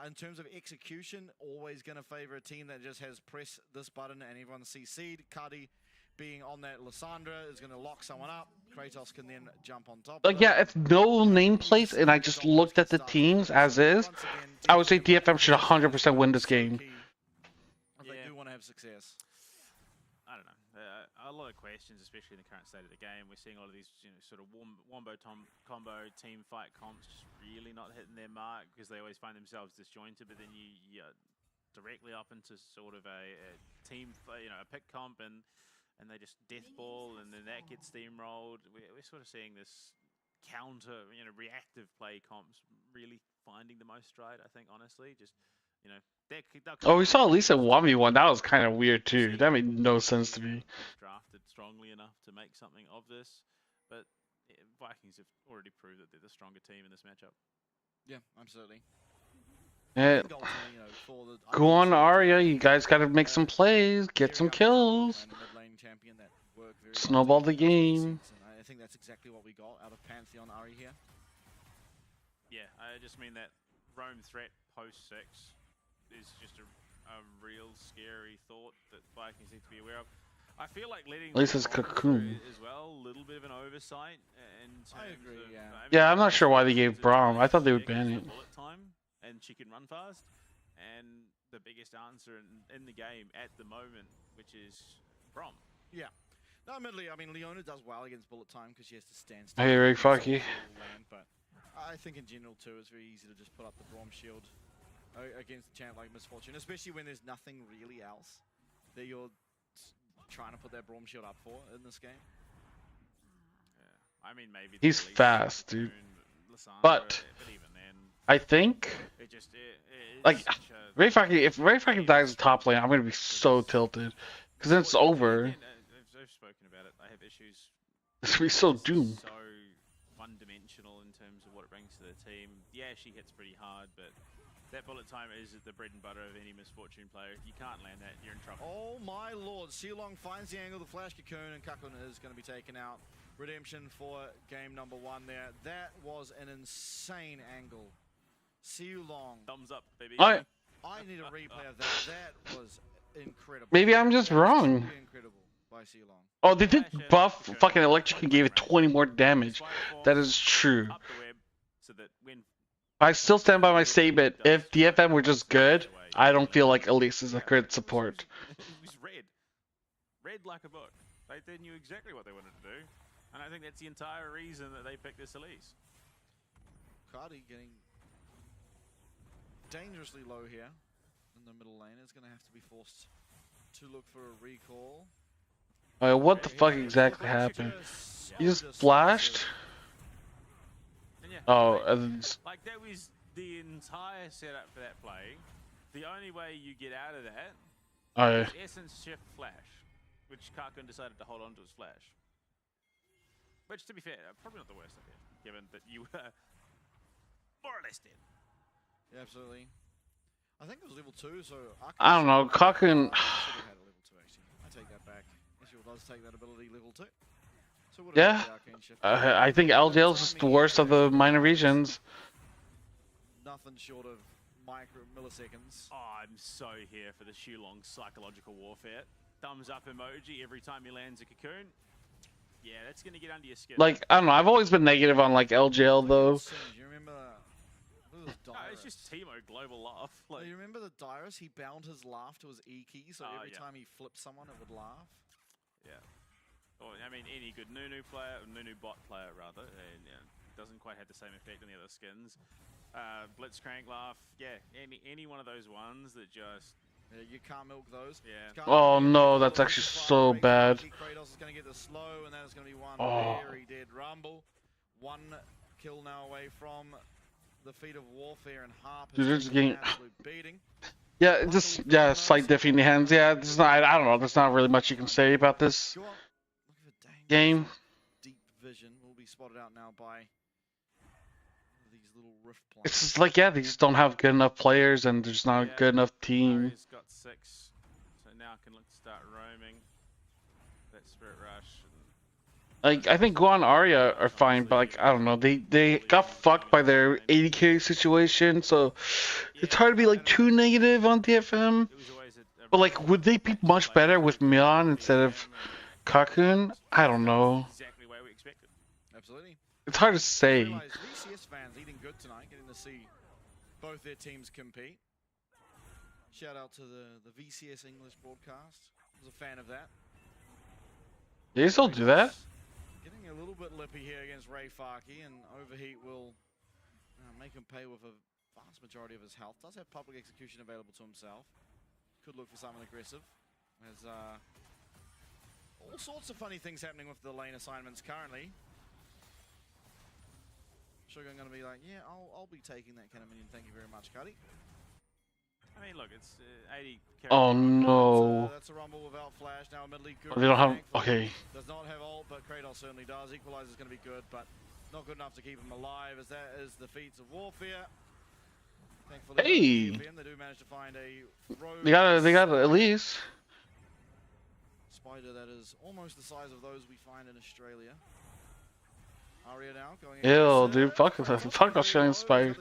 In terms of execution, always going to favor a team that just has press this button and everyone CC'd. Cardi being on that Lysandra is going to lock someone up. Kratos can then jump on top. Like, yeah, if no nameplates and I just looked at the teams as is, I would say DFM should 100% win this game. They do want to have success. I don't know. A lot of questions, especially in the current state of the game. We're seeing a lot of these, sort of wombo combo team fight comps just really not hitting their mark because they always find themselves disjointed. But then you directly up into sort of a team, a pick comp, and they just death ball, and then that gets steamrolled. We're sort of seeing this counter, reactive play comps really finding the most stride. I think, honestly, just Oh, we saw at least a 1v1. That was kind of weird too. That made no sense to me. Drafted strongly enough to make something of this, but Vikings have already proved that they're the stronger team in this matchup. Yeah, absolutely. Go on, Arya. You guys got to make some plays, get some kills, snowball the game. I think that's exactly what we got out of Pantheon Ari here. Yeah, I just mean that roam threat post 6 is just a real scary thought that Vikings need to be aware of. I feel like letting at least it's Cocoon as well, a little bit of an oversight in terms I agree, of, yeah. Yeah, I'm not sure why they gave Braum. I thought they would ban it. Bullet time, and she can run fast, and the biggest answer in the game at the moment, which is Braum. Yeah. No, admittedly, I mean, Leona does well against bullet time because she has to stand still. Hey, Rick, fuck you. But I think in general too, it's very easy to just put up the Braum shield against a champ like Misfortune, especially when there's nothing really else that you're trying to put that Braum shield up for in this game. Yeah, I mean maybe he's fast, dude. But even then, I think like if Ray fucking dies top lane, I'm gonna be so tilted because then it's over. I've spoken about it. I have issues. It's gonna be so doomed. So one-dimensional in terms of what it brings to the team. Yeah, she hits pretty hard, but that bullet time is the bread and butter of any Misfortune player. If you can't land that, you're in trouble. Oh my lord, Sealong finds the angle, the flash cocoon, and Kakun is going to be taken out. Redemption for game number 1 there. That was an insane angle. Sealong. Thumbs up, baby. I need a replay of that. That was incredible. Maybe I'm just wrong. Incredible by Sealong. Oh, they did buff fucking Electric and gave it 20 more damage. That is true. So that when I still stand by my statement. If DFM were just good, I don't feel like Elise is a good support. It was read like a book. They knew exactly what they wanted to do, and I think that's the entire reason that they picked this Elise. Cardi getting dangerously low here in the middle lane. Is going to have to be forced to look for a recall. Alright, what the fuck exactly happened? He just flashed? Oh, like that was the entire setup for that play. The only way you get out of that is Essence Shift Flash, which Kakun decided to hold on to his flash. Which, to be fair, probably not the worst idea, given that you were more or less dead. Yeah, absolutely. I think it was level 2, so I don't know, Kakun. I take that back. Israel does take that ability level 2. So yeah, I think LJL is just the worst of the minor regions. Nothing short of milliseconds. Oh, I'm so here for the Shulong psychological warfare. Thumbs up emoji every time he lands a cocoon. Yeah, that's gonna get under your skin. Like, I don't know, I've always been negative on like LJL though. You remember no, it's just Teemo global laugh. Like, you remember the Dyrus? He bound his laugh to his E key, so every time he flipped someone, it would laugh. Yeah. Or, I mean, any good Nunu player, or Nunu bot player rather, and doesn't quite have the same effect on the other skins. Blitzcrank laugh, yeah, any one of those ones that just... Yeah, you can't milk those. Yeah. Oh no, that's actually so bad. Kratos is going to get the slow, and then it's going to be one very dead Rumble. 1 kill now away from the feat of warfare, and Harp is getting an absolute beating. Yeah, just slight diffy in the hands. Yeah, there's not. I don't know. There's not really much you can say about this game. Deep vision will be spotted out now by these It's just like, yeah, they just don't have good enough players, and there's not a good enough team. He's got 6, so now can look to start roaming. That Spirit Rush. Like, I think Guan Arya are fine, but like, I don't know, they got fucked by their 80k situation, so it's hard to be like too negative on DFM. But like, would they be much better with Mion instead of Kakun? I don't know. Exactly where we expected. Absolutely. It's hard to say. VCS fans eating good tonight, getting to see both their teams compete. Shout out to the VCS English broadcast. I was a fan of that. They still do that? Getting a little bit lippy here against Ray Farkey, and Overheat will make him pay with a vast majority of his health. Does have public execution available to himself. Could look for something aggressive. There's all sorts of funny things happening with the lane assignments currently. Shogun going to be like, yeah, I'll be taking that kind of minion. Thank you very much, Cuddy. I mean, look, it's 80. Oh no. That's a rumble without flash. Now admittedly, They don't have. Okay. does not have ult, but Kratos certainly does. Equalizer is going to be good, but not good enough to keep him alive, as that is the feats of warfare. Thankfully, Hey. they do manage to find a rogue. They got it at least. Spider that is almost the size of those we find in Australia. Arya now going Ew, dude, fuck Australian Spider.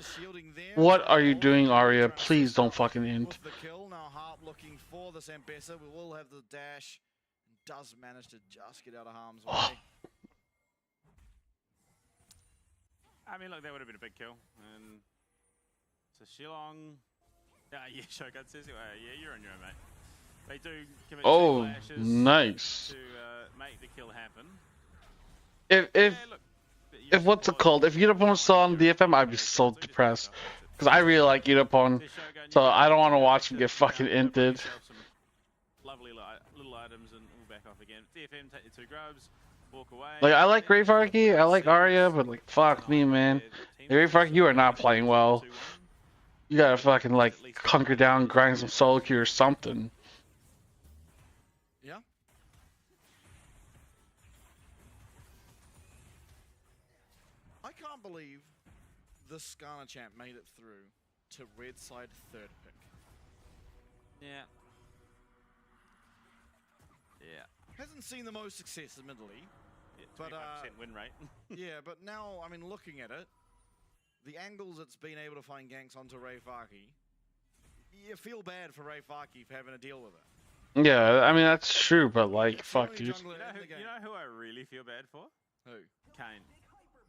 What are you doing, Arya? Please don't fucking end. the kill. Now Harp looking for this Ambessa. We will have the dash. Does manage to just get out of harm's way. I mean, look, that would have been a big kill. And so Shillong. Yeah, Shogun says, yeah, you're on your own, mate. They do commit 2 flashes nice. to make the kill happen. If what's it called? If Unipon was still on DFM, I'd be so depressed. Because I really like Unipon, so I don't want to watch him get fucking inted. Lovely little items, and we'll back off again. DFM take the 2 grubs, walk away. Like, I like Ray Farkey, I like Arya, but like, fuck me, man. Ray Farkey, you are not playing well. You gotta fucking like hunker down, grind some solo queue or something. Yeah. I can't believe the Skarner champ made it through to red side 3rd pick. Yeah. Yeah. Hasn't seen the most success, admittedly. Yeah, but 25% win rate. yeah, but now, I mean, looking at it, the angles it's been able to find ganks onto Ray Farkey, you feel bad for Ray Farkey for having to deal with it. Yeah, I mean, that's true, but like, fuck, dude. You know who I really feel bad for? Who? Kane.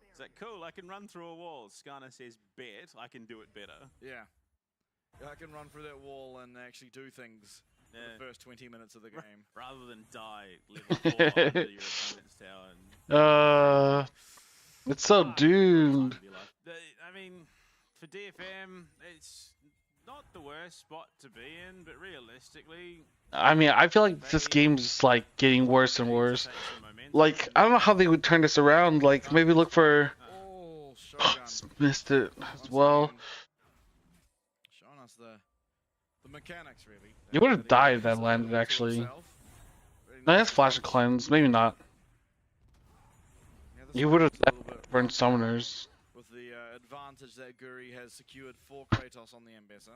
It's like, cool, I can run through a wall. Skarner says, bet, I can do it better. Yeah. I can run through that wall and actually do things for the first 20 minutes of the game. Rather than die level 4 under your opponent's tower. And It's so doomed. I mean, for DFM, it's not the worst spot to be in, but realistically... I mean, I feel like this game's like getting worse and worse. Like, I don't know how they would turn this around. Like, maybe look for... missed it as well. Showing us the mechanics, really. You would have died if that landed, actually. No, that's Flash of Cleanse. Maybe not. You would have burned Summoners. With the advantage that Guri has secured for Kratos on the Ambessa.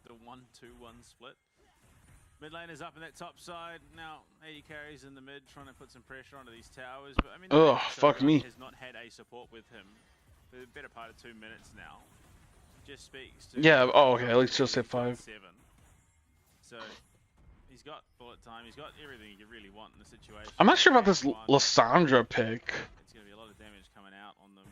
The 1-2-1 split. Mid lane is up in that top side. Now, 80 carries in the mid, trying to put some pressure onto these towers. But I mean, oh, fuck me. Has not had a support with him for the better part of 2 minutes now. Just speaks to... Yeah, oh, okay, at least she'll say 5. 7. So, he's got bullet time, he's got everything you really want in the situation. I'm not sure about this Lysandra pick. It's going to be a lot of damage coming out on them.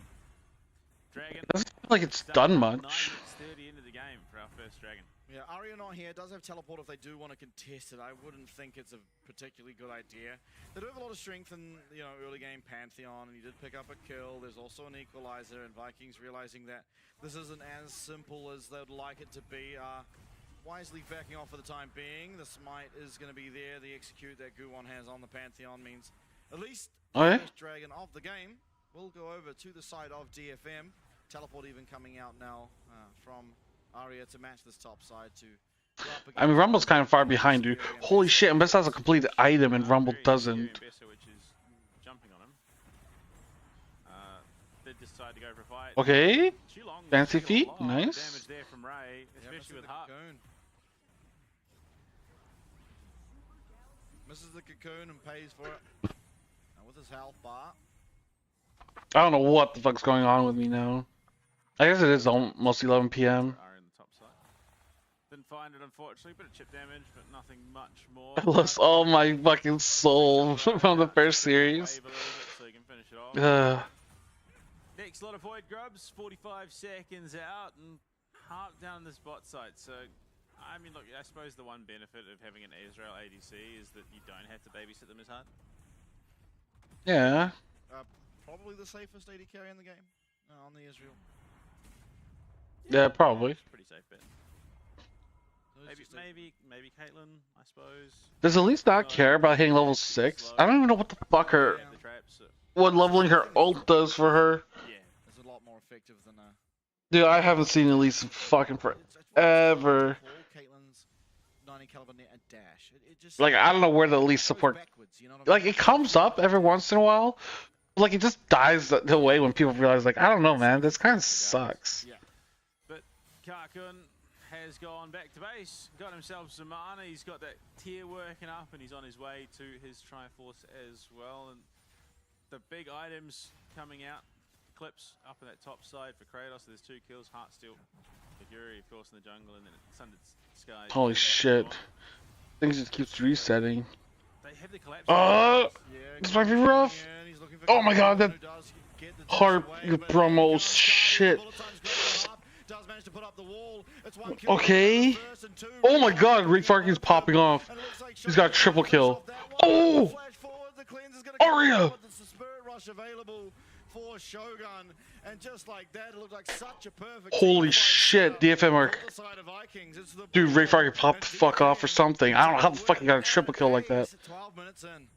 Dragon. It doesn't feel like it's done much. 9:30 into the game for our first Dragon. Yeah, Arya not here, does have teleport if they do want to contest it. I wouldn't think it's a particularly good idea. They do have a lot of strength in, you know, early game Pantheon, and he did pick up a kill. There's also an equalizer, and Vikings realizing that this isn't as simple as they'd like it to be. Wisely backing off for the time being. The smite is going to be there. The execute that Guwon has on the Pantheon means at least the first Dragon of the game will go over to the side of DFM. Teleport even coming out now from Arya to match this top side to... I mean, Rumble's kind of far behind, dude. Holy shit, Ambessa has a complete item and Rumble doesn't. Which is jumping on him. did decide to go for a fight. Okay. Shulong Fancy taking a feet. lot of Nice. damage there from Ray, especially with Hart. Misses the cocoon and pays for it. And with his health bar. I don't know what the fuck's going on with me now. I guess it is almost 11 p.m. Are in the top side. Didn't find it, unfortunately. Bit of chip damage, but nothing much more. I lost all my fucking soul from the first series. So you can finish it off. Next lot of void grubs, 45 seconds out, and Hart down the spot site. So, I mean, look, I suppose the one benefit of having an Israel ADC is that you don't have to babysit them as hard. Yeah. Probably the safest AD carry in the game on the Israel. Yeah, probably. Pretty safe bet. Maybe Caitlyn, I suppose. Does at least not care about hitting level 6? I don't even know what the fuck what leveling her ult does for her. Yeah, it's a lot more effective than Dude, I haven't seen Elise in fucking forever. Caitlyn's 90 caliber net and dash. It just Like, I don't know where the Elise support. Like, it comes up every once in a while. Like, it just dies away when people realize, like, I don't know, man. This kind of sucks. Yeah. But Karkun has gone back to base, got himself some mana, he's got that tier working up, and he's on his way to his Triforce as well. And the big items coming out, clips up in that top side for Kratos. There's 2 kills, Heartsteel, Fury, of course, in the jungle, and then Sundered Sky. Holy shit. Things just keeps resetting. They have the collapse. This might be rough. Oh my god, that heart promo shit. Okay. Oh my god, Rick Farking's popping off. He's got a triple kill. Oh! Aria! For Shogun, and just like that, it looked like such a perfect. Holy shit, DFM arc. Dude, Rick Farking popped the fuck off or something. I don't know how the fuck he got a triple kill like that. 12 minutes in.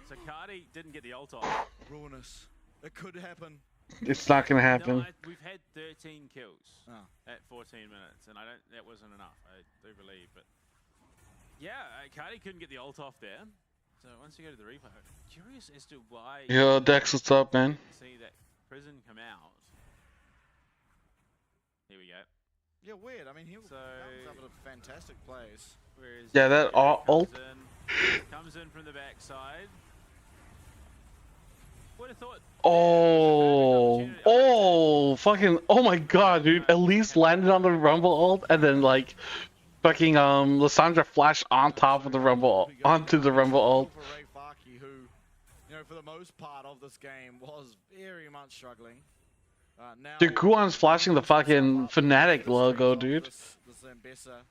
So Cardi didn't get the ult off. Ruinous. It could happen. It's not gonna happen. No, we've had 13 kills at 14 minutes, and that wasn't enough, I do believe. But yeah, Cardi couldn't get the ult off there. So once you go to the replay, curious as to why. Yo, Dex, what's up, man? See that prison come out. Here we go. Yeah, weird. I mean, he was up at a fantastic place. Whereas Yeah, that ult. Comes in from the backside. Would have thought. Oh, fucking, oh my god, dude. At least landed on the Rumble ult, and then, like, fucking, Lissandra flashed on top of the Rumble, onto the Rumble ult. Ray Farkey, who, you know, for the most part of this game was very much struggling. Now, Dude, Guan's flashing the fucking Fnatic logo, dude. This Zambessa.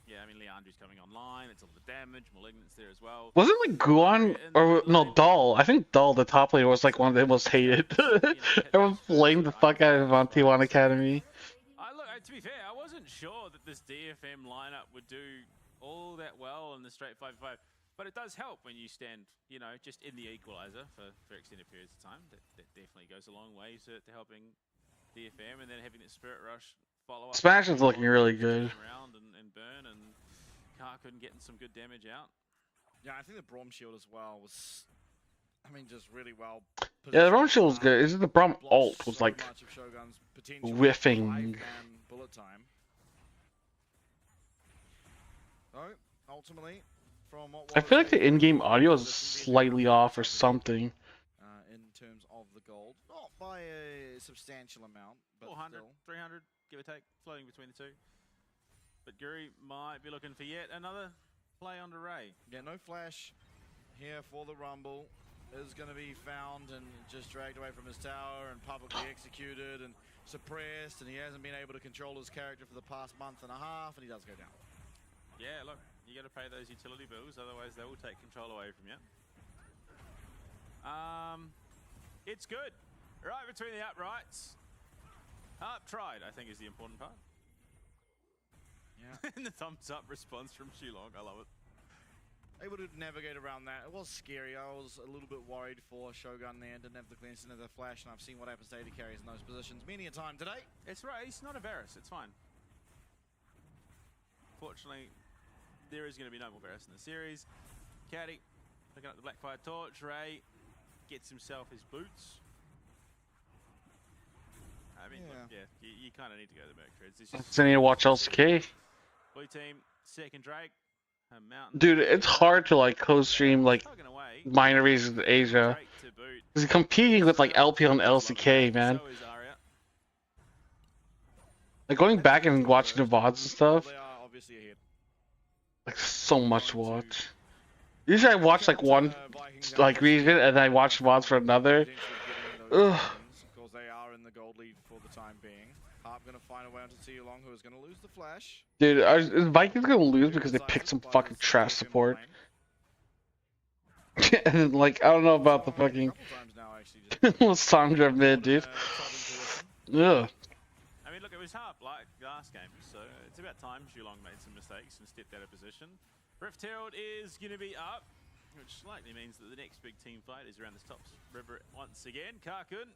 Yeah, I mean, Leandri's coming online. It's all the damage. Malignant's there as well. Wasn't like Guan or no Dull? I think Dull, the top laner, was like one of the most hated. Everyone blamed the fuck out of him on T1 Academy. Look, to be fair, I wasn't sure that this DFM lineup would do all that well in the straight 5-5, but it does help when you stand, you know, just in the equalizer for extended periods of time. That definitely goes a long way to helping DFM, and then having the Spirit Rush follow up. Smash is looking really good. Around and burn, and Karkun getting some good damage out. Yeah, I think the Braum Shield as well was, I mean, just really well. Yeah, the Braum Shield was good. Is it the Braum ult was like whiffing? Bullet time. So, ultimately, from what I feel like the in-game audio is slightly off or something. In terms of the gold, not by a substantial amount, but 400, still. 300, give or take, floating between the two. But Guri might be looking for yet another play onto Ray. Yeah, no flash here for the Rumble. Is going to be found and just dragged away from his tower and publicly executed and suppressed, and he hasn't been able to control his character for the past month and a half, and he does go down. Yeah, look, you got to pay those utility bills, otherwise they will take control away from you. It's good. Right between the uprights. Up tried, I think, is the important part. Yeah. And the thumbs up response from Shulong, I love it. Able to navigate around that. It was scary. I was a little bit worried for Shogun there. Didn't have the cleanse into the flash, and I've seen what happens to AD carries in those positions many a time today. It's right. He's not a Varus. It's fine. Fortunately, there is going to be no more Varus in the series. Caddy picking up the Blackfire Torch. Ray gets himself his boots. I mean, look, yeah, you kind of need to go to the Merc Treads. So I need to watch LCK. Blue team, second Drake. Mountain. Dude, it's hard to like co-stream like minor regions in Asia. Because you're competing with like LPL and LCK, man. Like going back and watching the VODs and stuff. Like so much to watch. Usually I watch like one like region and then I watch VODs for another. Ugh. Of course, they are in the gold lead for the time being. Harp gonna find a way onto Long, who is gonna lose the flash. Dude, is Vikings gonna lose because they picked some fucking trash support? And then, like, I don't know about the fucking Sandra mid, dude. Ugh. I mean, look, it was Harp like last game, so it's about time Long made some mistakes and stepped out of position. Rift Herald is gonna be up, which likely means that the next big team fight is around this top river once again. Karkun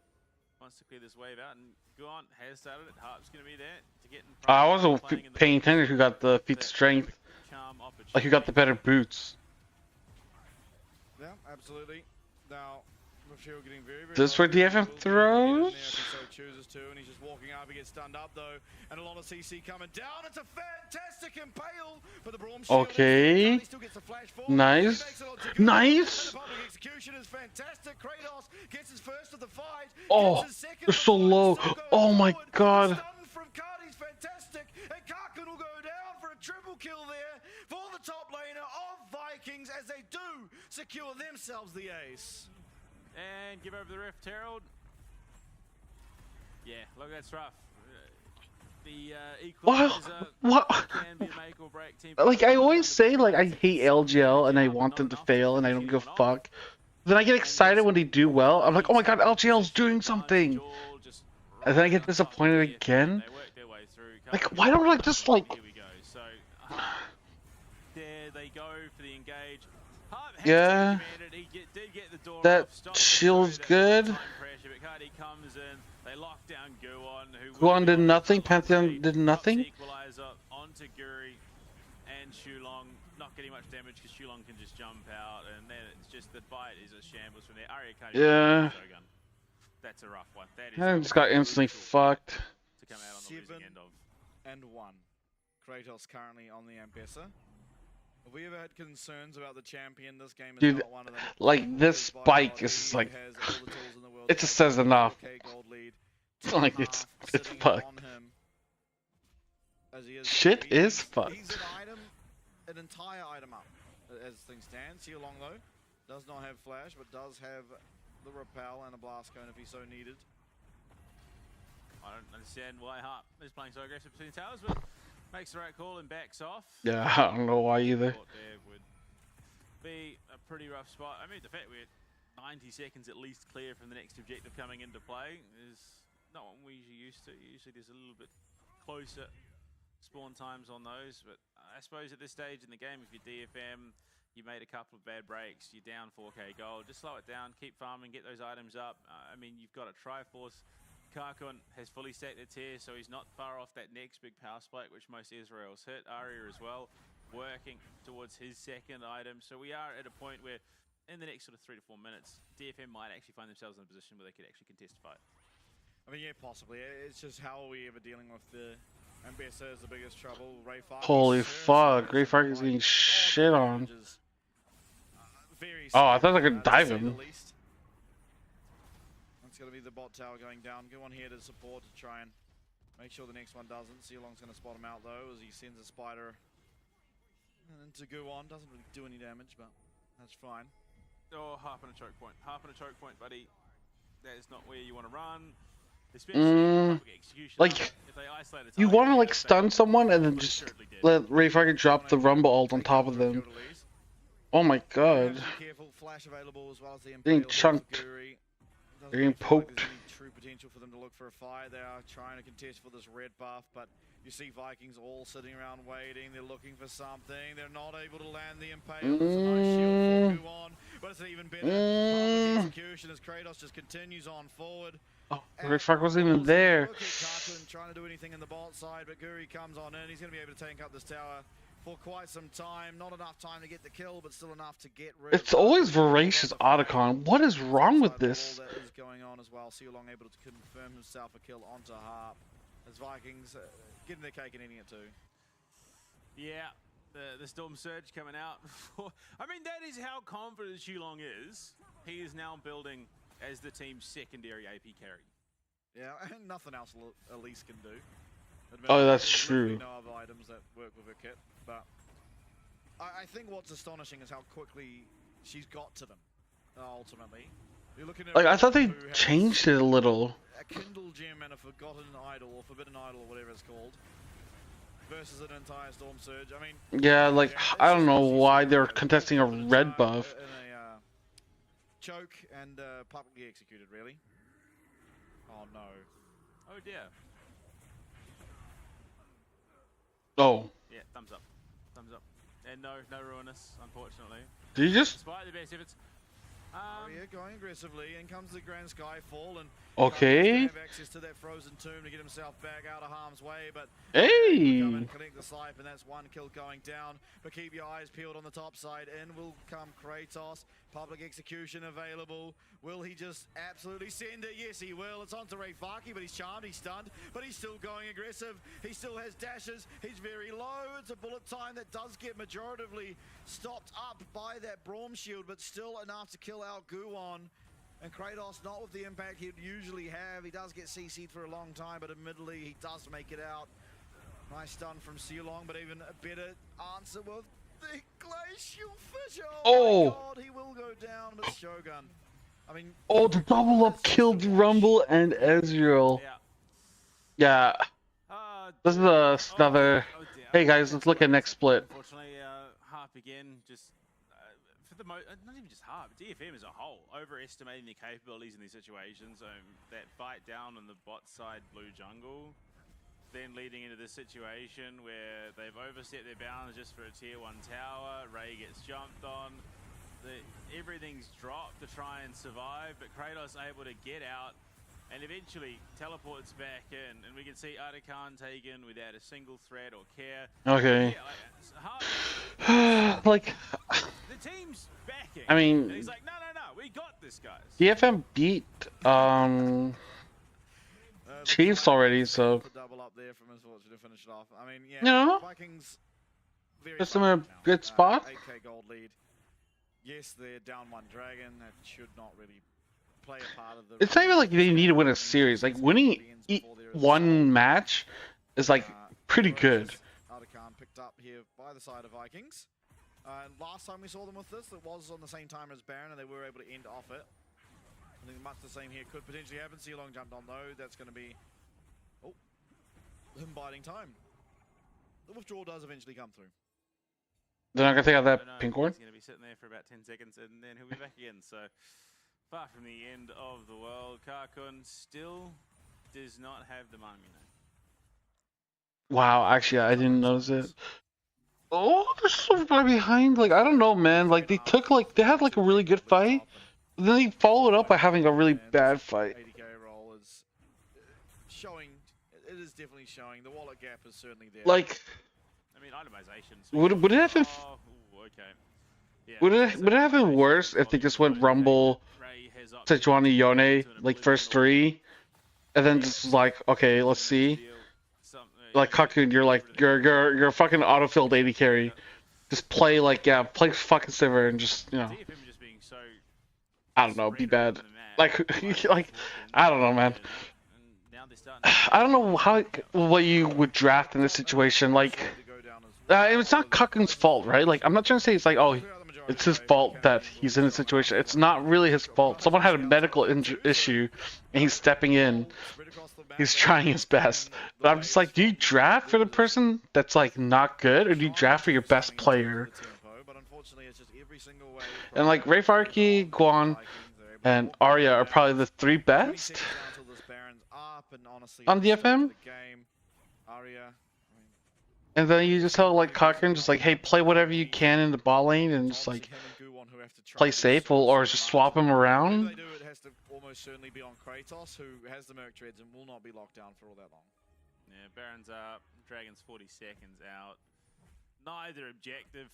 wants to clear this wave out, and Guan has started it. Harp's going to be there to get in front. I wasn't paying attention who got the feat strength. Like who got the better boots. Yeah, absolutely. Now, getting very, very this where DFM throws? Chooses to, and he's just walking up. He gets stunned up though, and a lot of CC coming down. It's a fantastic impale, but the Braum shield okay. still gets the flash forward. Nice. Nice. The public execution is fantastic. Kratos gets his first of the fight. Oh, they're so low. Oh my god. From Cardi's fantastic, and Karkun will go down for a triple kill there for the top laner of Vikings as they do secure themselves the ace. And give over the Rift Herald. Yeah, look, that's rough. The equalizer can be a make or break team. Like I always say, like I hate LGL and I want them to fail and I don't give a fuck. Then I get excited when they do well. I'm like, oh my god, LGL's doing something. And then I get disappointed again. Like, why don't I just like? There they go for the engage. Yeah. That shield's good. Guan did nothing. Pantheon did nothing. Equalizer onto Guri and Shulong, not getting much damage because Shulong can just jump out, and then it's just the bite is a shambles from there. Arya can't yeah. That's a rough one. That is I just got instantly fucked. To come out on the losing end of. 7-1. Kratos currently on the Ambessa. Have we ever had concerns about the champion? This game is dude, not one of them. like this spike is like, it just says enough. Like it's fucked. Shit is fucked. He's an entire item up as things stand. Long though does not have flash, but does have the repel and a blast cone if he's so needed. I don't understand why Harp is playing so aggressive between the towers, but makes the right call and backs off. Yeah, I don't know why either. There would be a pretty rough spot. I mean, the fact we're 90 seconds at least clear from the next objective coming into play is not what we usually used to. Usually there's a little bit closer spawn times on those, but I suppose at this stage in the game, if you're DFM, you made a couple of bad breaks, you're down 4k gold, just slow it down, keep farming, get those items up. I mean, you've got a Triforce. Karkun has fully stacked the tier, so he's not far off that next big power spike, which most Israel's hit. Arya as well, working towards his second item. So we are at a point where, in the next sort of 3 to 4 minutes, DFM might actually find themselves in a position where they could actually contest a fight. I mean, yeah, possibly. It's just how are we ever dealing with the Ambessa is the biggest trouble. Holy fuck, Ray Fark is getting shit on. Oh, I thought I could dive him. It's going to be the bot tower going down. Go on here to support to try and make sure the next one doesn't. Long's going to spot him out though as he sends a spider into Guan. Doesn't really do any damage, but that's fine. Oh, half on a choke point. Half on a choke point, buddy. That is not where you want to run. Especially like, if they isolate you want to like stun someone and then just let Ray Fark drop the Rumble ult on top of them. Oh my god. Getting chunked. They're getting poked. True potential for them to look for a fight. They are trying to contest for this red buff, but you see Vikings all sitting around waiting. They're looking for something. They're not able to land the impale. It's a nice shield for Guan, but it's an even better public execution as Kratos just continues on forward. Oh, Ray Fark wasn't even there. Look at Karkun trying to do anything in the bot side, but Guri comes on in. He's going to be able to tank up this tower for quite some time. Not enough time to get the kill, but still enough to get rid It's always voracious Otacon. What is wrong with this? that is going on as well. Sealong able to confirm himself a kill onto Harp as Vikings getting their cake and eating it too. Yeah, the Storm Surge coming out. I mean, that is how confident Shulong is. He is now building as the team's secondary AP carry. Yeah, and nothing else Elise can do. Oh, that's There's true. literally no other items that work with her kit, but I think what's astonishing is how quickly she's got to them. Ultimately, you're looking at Like, I thought they who has changed it a little. a Kindle gem and a Forgotten Idol or Forbidden Idol or whatever it's called, versus an entire Storm Surge. I mean, Yeah, like, I don't know why they're contesting a red buff. in a choke and publicly executed. Really? Oh no. Oh dear. Oh. Yeah, thumbs up. Thumbs up. And no Ruinous, unfortunately. Did you just... Despite the best efforts. Arya going aggressively, in comes the Grand Skyfall, and Okay. have access to that frozen tomb to get himself back out of harm's way, but Hey! come and collect the snipe, and that's one kill going down. But keep your eyes peeled on the top side. In will come Kratos. Public execution available. Will he just absolutely send it? Yes, he will. It's on to Rayfaki, but he's charmed, he's stunned, but he's still going aggressive. He still has dashes. He's very low. It's a bullet time that does get majoritively stopped up by that Braum shield, but still enough to kill out Guwon. And Kratos not with the impact he'd usually have. He does get CC'd for a long time, but admittedly he does make it out. Nice stun from Sealong, but even a better answer with the Glacial Fissure. Oh! My God, he will go down, but Shogun. I mean, Oh, the double up killed Rumble and Ezreal. Yeah. This is another... Hey guys, let's look at next split. Unfortunately, Harp again, just for the not even just Harp, DFM as a whole, overestimating their capabilities in these situations. That fight down on the bot side blue jungle, then leading into this situation where they've overstepped their bounds just for a tier 1 tower. Ray gets jumped on. Everything's dropped to try and survive, but Kratos able to get out and eventually teleports back in, and we can see Otacon taken without a single threat or care. Okay. Yeah, Like... the team's backing. I mean... And he's like, no, we got this, guys. DFM beat, Chiefs already, so... double up there from Unfortunate to finish it off. I mean, yeah, No. Vikings very Just in a good spot. 8k gold lead. Yes, they're down 1 dragon. That should not really play a part of the... It's not even like they need to win a series. Like, winning one match is, like, pretty good. Otacon picked up here by the side of Vikings. And last time we saw them with this, it was on the same time as Baron, and they were able to end off it. I think much the same here could potentially happen. Sealong jumped on though. That's going to be him biding time. The withdrawal does eventually come through. They're not gonna take out that pink one. He's going to be sitting there for about 10 seconds, and then he'll be back again. So far from the end of the world. Karkun still does not have the Mummy. Wow, actually, I didn't notice it. Oh, they're so far behind. Like, I don't know, man. Like, they had like a really good fight. Then they followed up by having a really bad fight. 80k roll is showing. It is definitely showing. The wallet gap is certainly there. Like, I mean, itemizations. would it have been? Okay. Yeah, Would it have been worse if they just went Rumble, Sejuani, Yone, like first 3, and then just like, okay, let's see. Like Kakun, you're a fucking autofilled 80 carry. Just play like play fucking Sivir and just I don't know, be bad. Like I don't know, man. I don't know what you would draft in this situation. Like it's not Kakun's fault, right? Like I'm not trying to say it's like it's his fault that he's in this situation. It's not really his fault. Someone had a medical issue and he's stepping in. He's trying his best. But I'm just like, do you draft for the person that's like not good, or do you draft for your best player? And like Rayfarki, Guan, and Arya are probably the 3 best on DFM. And then you just tell like Cochrane, just like, hey, play whatever you can in the ball lane and just like play safe, or just swap him around. If they do, it has to almost certainly be on Kratos, who has the Merc Treads and will not be locked down for all that long. Yeah, Baron's up. Dragon's 40 seconds out. neither objective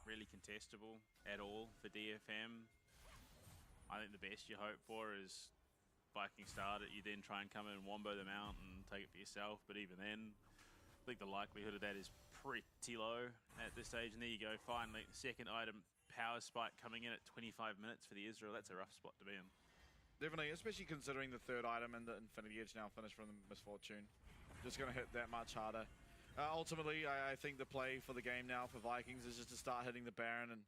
really contestable at all for DFM. I think the best you hope for is Viking start it, you then try and come in and wombo them out and take it for yourself, but even then, I think the likelihood of that is pretty low at this stage. And there you go, finally, second item, power spike coming in at 25 minutes for the Israel. That's a rough spot to be in. Definitely, especially considering the third item and the Infinity Edge now finished from the Misfortune. Just going to hit that much harder. Ultimately, I think the play for the game now for Vikings is just to start hitting the Baron, and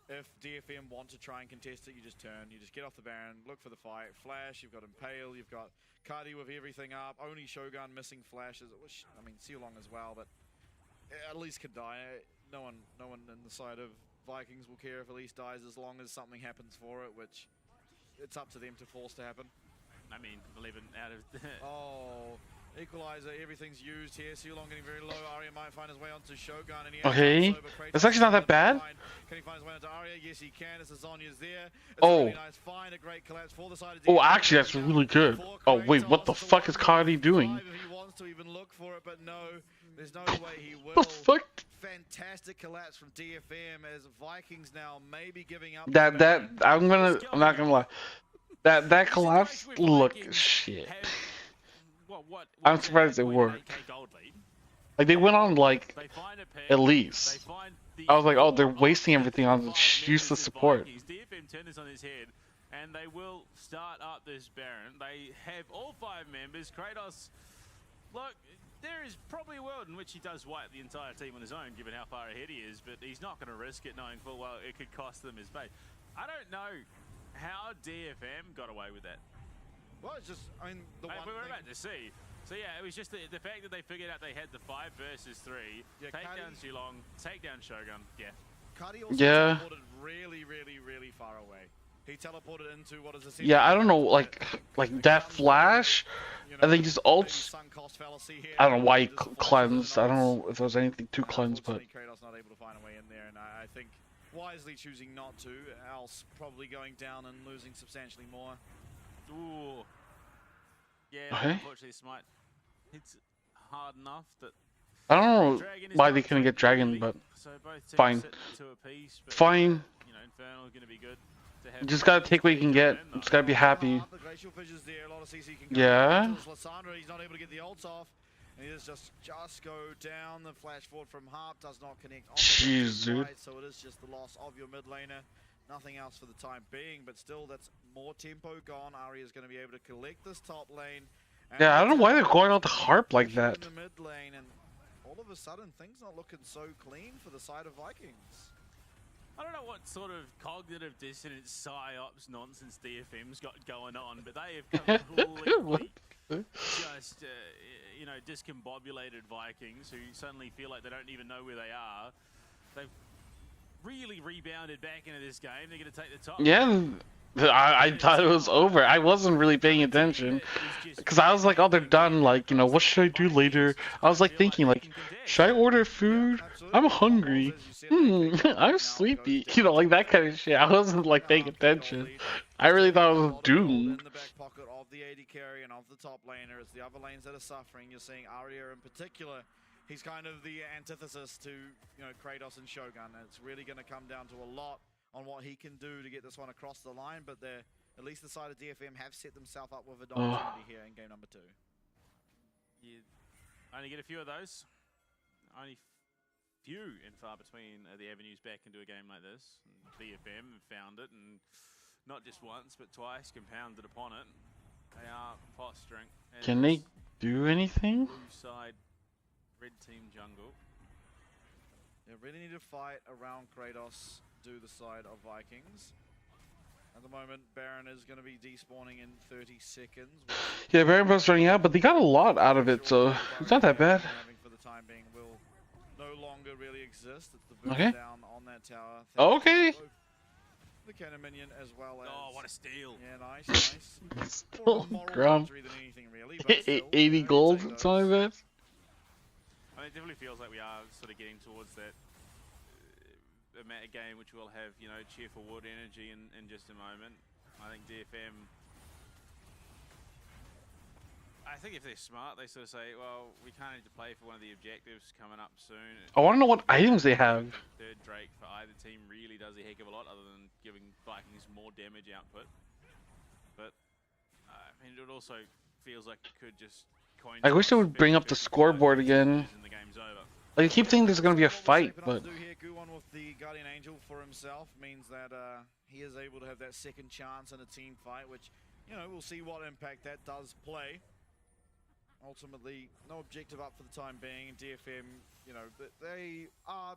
if DFM want to try and contest it, you just turn. You just get off the Baron, look for the fight. Flash, you've got Impale, you've got Cardi with everything up. Only Shogun missing flashes. I mean, Sealong as well, but at least can die. No one in the side of Vikings will care if Elise dies as long as something happens for it, which it's up to them to force to happen. I mean, 11 out of... Oh, Equalizer, everything's used here. Sealong getting very low. Arya might find his way onto Shogun. And he Okay, that's actually not that bad. Can he find his way onto Arya? Yes, he can. It's Azonya's there. It's Oh. a really nice find. A great collapse for the side of Oh, actually, that's really good. Oh, wait, what the fuck is Cardi doing? If he wants to even look for it, but no, there's no way he will. What the fuck? Fantastic collapse from DFM as Vikings now maybe giving up. I'm not gonna lie. That collapse looked shit. I'm surprised it worked. Like, they went on, like, at least. I was like, oh, they're wasting everything on useless support. DFM turned this on his head, and they will start up this Baron. They have all 5 members. Kratos, look, there is probably a world in which he does wipe the entire team on his own, given how far ahead he is, but he's not going to risk it, knowing full well it could cost them his base. I don't know how DFM got away with that. Well, it's just, I mean, the one we were thing... about to see. So yeah, it was just the fact that they figured out they had the 5 versus 3, take down Sealong, take down Shogun. Yeah. Cardi also Yeah. teleported really far away. He teleported into what is essentially... Yeah, I don't know, like that flash, I think just ults, I don't know why he cleansed. I don't know if there was anything to cleanse, but... Kratos not able to find a way in there, and I think wisely choosing not to, else probably going down and losing substantially more. Ooh. Yeah, Okay. unfortunately Smite hits hard enough that... I don't know why they couldn't get Dragon, but So both teams fine. sit to a piece, but, Fine. You know, Infernal is going to be good to have. You just gotta take what you can get. You just gotta be happy. The glacial fissures there, a lot of CC can go. Yeah. Lysandra, he's not able to get the ults off. And he just go down. The flash forward from Harp does not connect on the Jeez, dude. side, so it is just the loss of your mid laner. Nothing else for the time being, but still that's more tempo gone. Arya is going to be able to collect this top lane. Yeah, I don't know why they're going out to Harp like that. In the mid lane, and all of a sudden things not looking so clean for the side of Vikings. I don't know what sort of cognitive dissonance psyops nonsense DFM's got going on, but they have completely just, you know, discombobulated Vikings who suddenly feel like they don't even know where they are. They've really rebounded back into this game. They're going to take the top. Yeah, I thought it was over. I wasn't really paying attention because I was like, oh, they're done. Like, you know, what should I do later? I was like thinking, like, should I order food? I'm hungry. I'm sleepy. You know, like that kind of shit. I wasn't like paying attention. I really thought it was doomed. In the back pocket of the AD carry and of the top laner, it's the other lanes that are suffering. You're seeing Arya in particular. He's kind of the antithesis to, you know, Kratos and Shogun. And it's really going to come down to a lot on what he can do to get this one across the line, but at least the side of DFM have set themselves up with an opportunity here in game number 2. You only get a few of those. Only few and far between the avenues back into a game like this. And DFM have found it, and not just once, but twice, compounded upon it. They are posturing. Can they do anything? Blue side, red team jungle. They really need to fight around Kratos, do the side of Vikings. At the moment, Baron is going to be despawning in 30 seconds. Yeah, Baron Buff's running out, but they got a lot out of it, so it's not that bad. For the time being, will no longer really exist. It's the burn Okay. down on that tower. Okay. The cannon minion as well as... Oh, what a steal. Yeah, nice. Still Grum. Really, 80 gold, something like that. I mean, it definitely feels like we are sort of getting towards that a meta game which will have, you know, cheerful wood energy in just a moment. I think DFM, I think if they're smart, they sort of say, well, we can't need to play for one of the objectives coming up soon. I want to know what items they have. Third Drake for either team really does a heck of a lot other than giving Vikings more damage output. But, I mean, it also feels like it could just coin I wish they would bring up the scoreboard again. and the game's over. Like, I keep thinking there's going to be a fight, but... Guwon with the Guardian Angel for himself means that he is able to have that second chance in a team fight, which, you know, we'll see what impact that does play. Ultimately, no objective up for the time being. DFM, you know, they are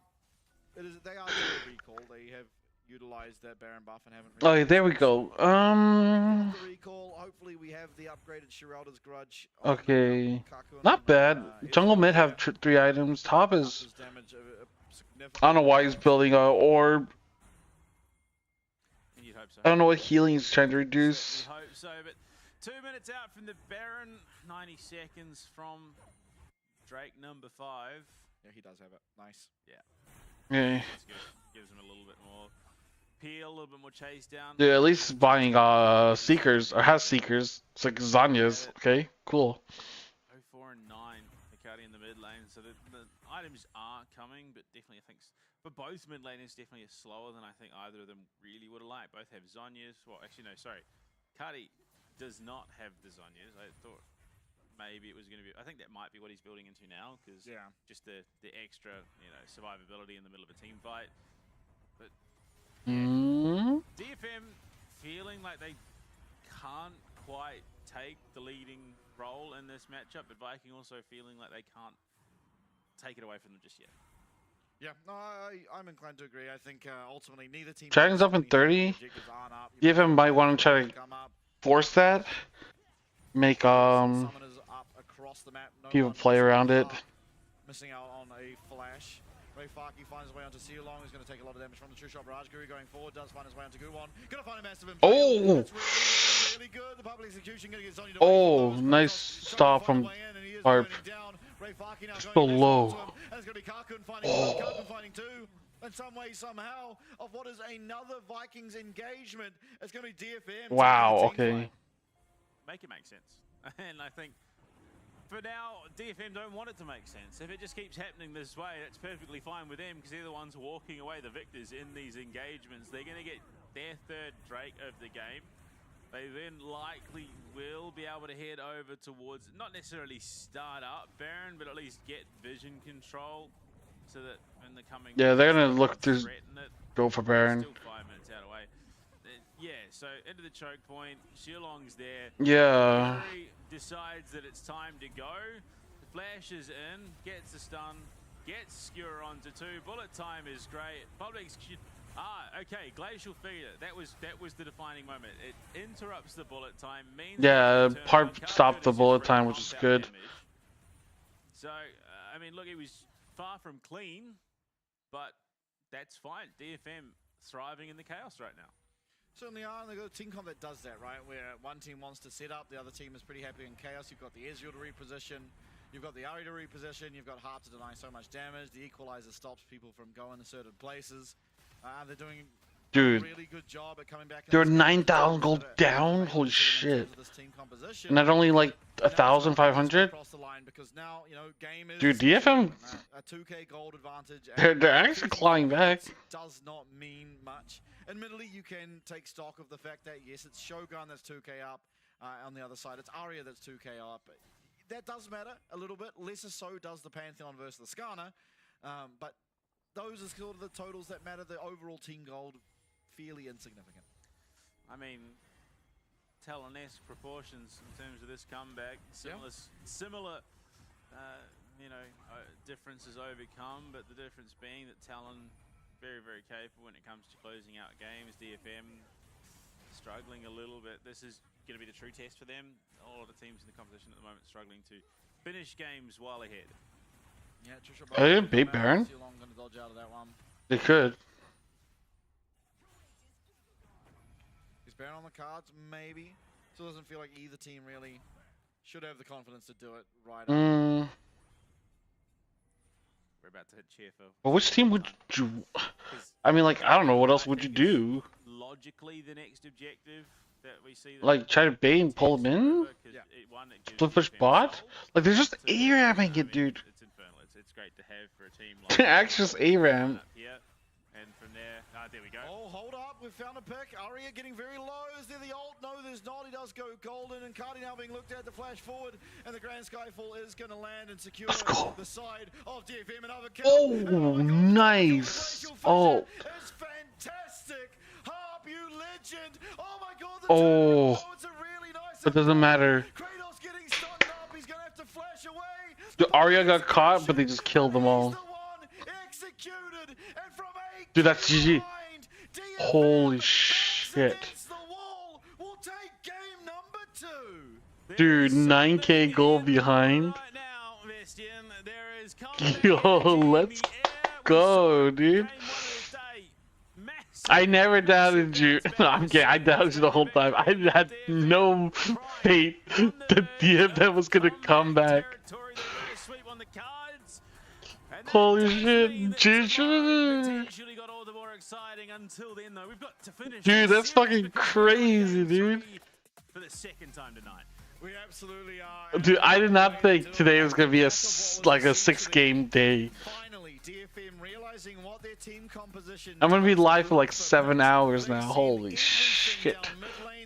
doing a recall. They have utilized that Baron buff and haven't. Oh, yeah, there we go. The recall. Hopefully, we have the upgraded Shirelda's Grudge. Okay. Not bad. Jungle mid have 3 items. Top is... I don't know why he's building a orb. You'd hope so. I don't know what healing he's trying to reduce. You'd hope so, but 2 minutes out from the Baron, 90 seconds from Drake number 5. Yeah, he does have it. Nice. Yeah. Okay. That's good. Gives him a little bit more peel, a little bit more chase down. Dude, at least buying Seekers, or has Seekers. It's like Zanya's. Okay, cool. 04 and 9, Mikati in the mid lane, so the items are coming, but definitely I think for both mid laners definitely is slower than I think either of them really would have liked. Both have Zanya's. Well, actually no, sorry. Kadi does not have the Zanya's. I thought maybe it was going to be. I think that might be what he's building into now, because just the extra, you know, survivability in the middle of a team fight. But DFM feeling like they can't quite take the leading role in this matchup, but Viking also feeling like they can't take it away from them just yet. Yeah, no, I'm inclined to agree. I think ultimately neither team. Dragon's up in 30. DFM might want to try to force that. Make people play around it. Missing out on a flash. Ray Farky finds his way onto Sealong, who's going to take a lot of damage from the true shot. Rajguru going forward, does find his way onto Guwon. Going to find a massive impact. Oh! That's really good. The public execution going to get Zonya to Oh, nice stop from Harp. So low. And it's going to be Karkun finding two. In some way, somehow, of what is another Vikings engagement. It's going to be DFM. Wow, okay. Make it make sense. And I think for now, DFM don't want it to make sense. If it just keeps happening this way, it's perfectly fine with them, because they're the ones walking away the victors in these engagements. They're going to get their third Drake of the game. They then likely will be able to head over towards, not necessarily start up Baron, but at least get vision control, so that in the coming... Yeah, they're going to look to go for Baron. Still 5 minutes out away. Yeah, so into the choke point, Shilong's there. Yeah. Fury decides that it's time to go. Flashes in, gets the stun, gets Skewer onto 2. Bullet time is great. Public execution. Okay, Glacial Figure. That was the defining moment. It interrupts the bullet time. Means Harp stopped the bullet time, which is good. Damage. So, I mean, look, it was far from clean, but that's fine. DFM thriving in the chaos right now. Certainly are, and they've got a team comp that does that, right? Where one team wants to set up, the other team is pretty happy in chaos. You've got the Ezreal to reposition, you've got the Ahri to reposition, you've got Harp to deny so much damage. The Equalizer stops people from going to certain places. They're doing a really good job at coming back. They're 9,000 gold down? Holy shit. And not only like 1,500? Dude, DFM... A 2k gold advantage. They're actually clawing back. Does not mean much. Admittedly, you can take stock of the fact that, yes, it's Shogun that's 2k up. On the other side, it's Arya that's 2k up. That does matter a little bit. Lesser so does the Pantheon versus the Skarner. But those are sort of the totals that matter. The overall team gold, fairly insignificant. I mean, Talon-esque proportions in terms of this comeback. Similar you know, differences overcome, but the difference being that Talon very, very capable when it comes to closing out games. DFM struggling a little bit. This is going to be the true test for them. All of the teams in the competition at the moment struggling to finish games while ahead. Yeah, They didn't beat Baron. They could. Is Baron on the cards? Maybe. Still doesn't feel like either team really should have the confidence to do it right We're about to hit CFO. Well, which team would you... I mean, like, I don't know, what else would you do? Logically, the next objective that we see... Like, try to bait and pull them in? Why split push bot? Like they're just A-ramming it, dude. It's infernal. It's great to have for a team They're actually just A-ram. And from there, there we go. Oh, hold up. We've found a pick. Aria getting very low. Is there the ult? No, there's not. He does go golden. And Cardi now being looked at to flash forward. And the Grand Skyfall is going to land and secure the side of DFM. Another kill. Oh, nice. Oh. It's fantastic. Harp, you legend. Oh, my God. Oh. It's a really nice. It doesn't matter. Kratos getting stunned up. He's going to have to flash away. The Arya got caught, but they just killed them all. Executed. And from Dude, that's GG. Holy shit. Dude, 9k goal behind. Yo, let's go, dude. I never doubted you. No, I'm kidding. I doubted you the whole time. I had no faith that DFM was gonna come back. Holy shit, dude, that's fucking crazy, dude. For the second time tonight. We absolutely are. Dude, I did not think today was gonna be a 6-game day. Finally, DFM realizing what their team composition. I'm gonna be live for like 7 hours now. Holy shit.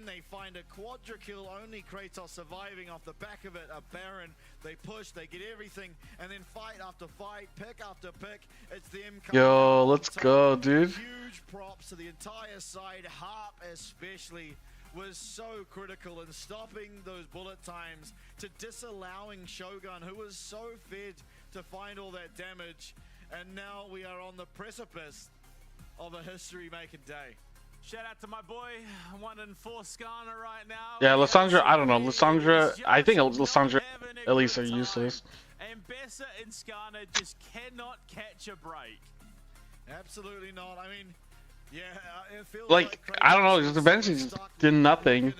They find a quadra kill, only Kratos surviving off the back of it. A Baron, they push, they get everything, and then fight after fight, pick after pick. It's them. Yo, let's go, dude. Huge props to the entire side. Harp especially was so critical in stopping those bullet times, to disallowing Shogun, who was so fed to find all that damage. And now we are on the precipice of a history-making day. Shout out to my boy, 1-4 Skarner right now. Yeah, Lissandra, I don't know. Lissandra, I think Lissandra at least are useless. And Bessa and Skarner just cannot catch a break. Absolutely not. I mean, yeah, it feels like I don't know, just eventually just did nothing.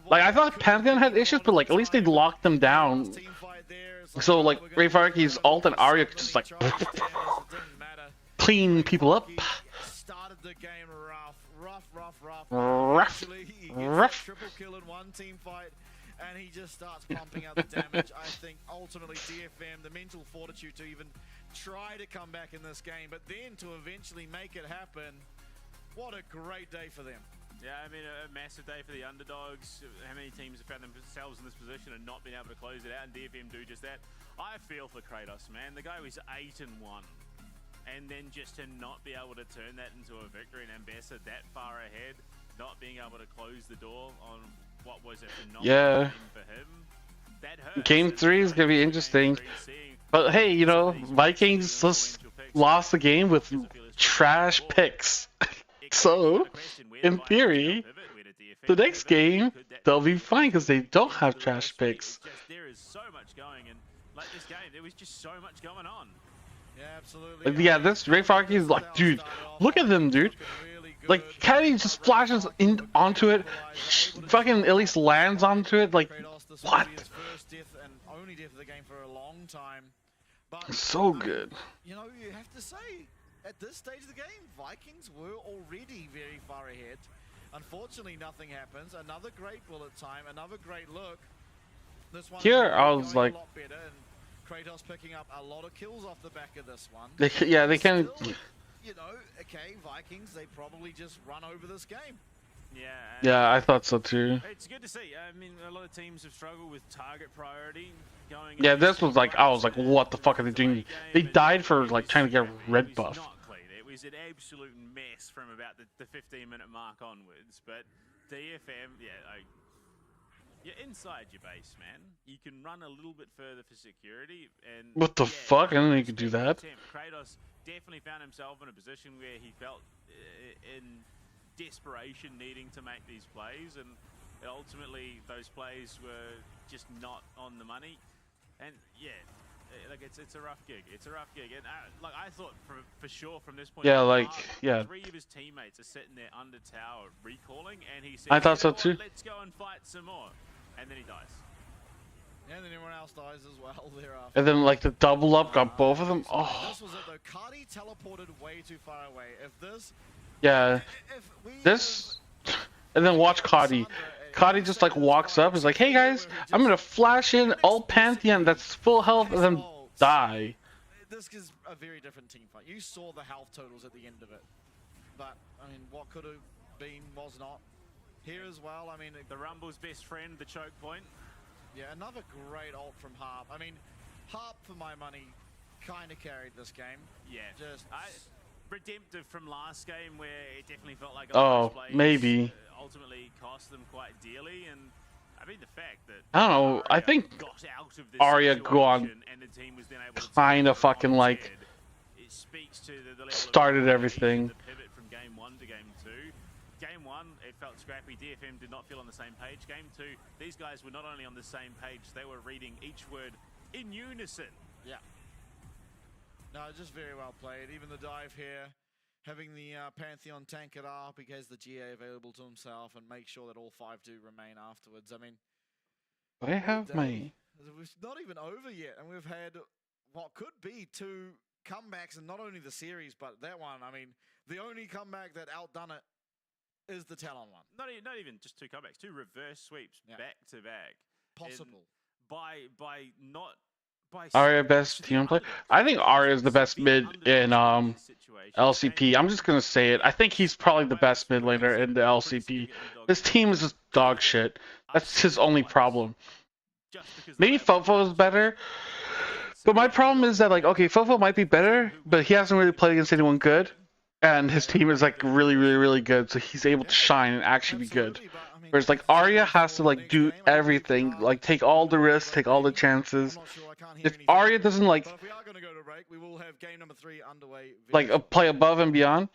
Like I thought Pantheon had issues, but like at least they locked them down. So like Ray Farki's ult and Arya could just like clean people up. Started the game rough. Rough. Triple kill in one team fight, and he just starts pumping out the damage. I think ultimately DFM, the mental fortitude to even try to come back in this game, but then to eventually make it happen. What a great day for them. Yeah, I mean, a massive day for the underdogs. How many teams have found themselves in this position and not been able to close it out, and DFM do just that. I feel for Kratos, man. The guy was 8-1. And then just to not be able to turn that into a victory, and Ambessa that far ahead, not being able to close the door on what was a phenomenal game for him, that hurts. Game 3 is gonna be interesting. But hey, you know, Vikings just lost the game with trash picks. So, in theory, the next game, they'll be fine because they don't have trash picks. There is so much going, and like this game, there was just so much going on. Yeah, absolutely. Like, yeah, this Ray Farky is like, dude, look at them, dude. Like, Caddy just flashes onto it, fucking at least lands onto it. Like, what? First death and only death of the game for a long time. But so good. You know, you have to say, at this stage of the game, Vikings were already very far ahead. Unfortunately, nothing happens. Another great bullet time, another great look. This one Here, I was like, a lot better, and Kratos picking up a lot of kills off the back of this one. they can. Still, you know, okay, Vikings, they probably just run over this game. Yeah, I thought so too. It's good to see. I mean, a lot of teams have struggled with target priority going. Yeah, this was like, I was like, what the fuck are they doing? They died for like trying to get a red buff. It was an absolute mess from about the 15-minute mark onwards. But DFM, you're inside your base, man. You can run a little bit further for security. And What the fuck? I didn't know you could do that. Kratos definitely found himself in a position where he felt in desperation needing to make these plays, and ultimately those plays were just not on the money. And yeah, like it's a rough gig. It's a rough gig. And like I thought for sure from this point. Yeah, like yeah. 3 of his teammates are sitting there under tower recalling, and he said, I thought so too. Let's go and fight some more. And then he dies. And then everyone else dies as well thereafter. And then like the double up got both of them. Oh. This was it though. Cardi teleported way too far away. If this. Yeah. This. And then watch Cardi. Cotty just like walks up, is like, "Hey guys, I'm gonna flash in ult Pantheon that's full health and then die." This is a very different team fight. You saw the health totals at the end of it, but I mean, what could have been was not. Here as well, I mean, the Rumble's best friend, the choke point. Yeah, another great ult from Harp. I mean, Harp, for my money, kind of carried this game. Yeah, just redemptive from last game, where it definitely felt like a lot of plays maybe. Ultimately cost them quite dearly, and I mean the fact that I don't know. I think Arya Guan kind of fucking like it speaks to the level started everything. the pivot from game 1 to game 2. Game 1, it felt scrappy. DFM did not feel on the same page. Game 2, these guys were not only on the same page, they were reading each word in unison. Yeah. No, just very well played. Even the dive here, having the Pantheon tank it up, he has the GA available to himself and make sure that all 5 do remain afterwards. I mean, I have my... It's not even over yet, and we've had what could be 2 comebacks, and not only the series, but that one. I mean, the only comeback that outdone it is the Talon one. Not even just 2 comebacks, 2 reverse sweeps back to back. Possible. Arya best team play. I think Arya is the best mid in LCP. I'm just gonna say it. I think he's probably the best mid laner in the LCP. His team is just dog shit. That's his only problem. Maybe Fofo is better, but my problem is that like, okay, Fofo might be better, but he hasn't really played against anyone good, and his team is like really good, so he's able to shine and actually be good. Whereas like Arya has to like do everything, like take all the risks, take all the chances. If Arya doesn't like play above and beyond,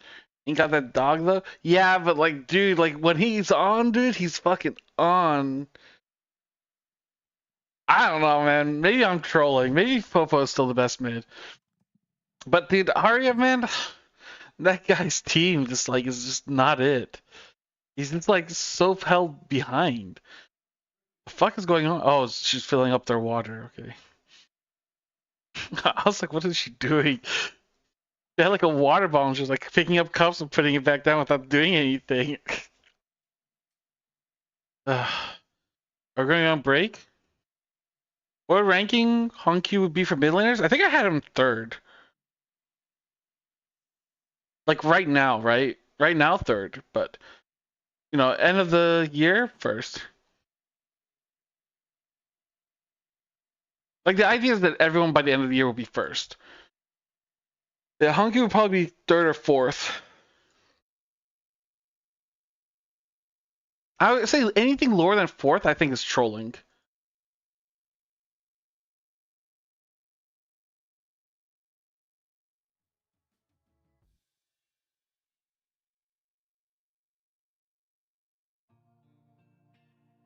he got that dog though. Yeah, but like dude, like when he's on, dude, he's fucking on. I don't know, man. Maybe I'm trolling. Maybe Fofo is still the best mid. But dude, Arya, man, that guy's team just like is just not it. He's just like so held behind. The fuck is going on? Oh, she's filling up their water. Okay. I was like, what is she doing? They had like a water bottle. She was like picking up cups and putting it back down without doing anything. Are we going on break? What ranking Honky would be for mid laners? I think I had him 3rd. Like right now, right? Right now 3rd, but you know, end of the year 1st. Like the idea is that everyone by the end of the year will be 1st. Yeah, Honky would probably be 3rd or 4th. I would say anything lower than 4th, I think is trolling.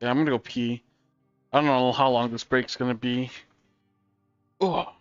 Yeah, I'm gonna go pee. I don't know how long this break's gonna be. Oh.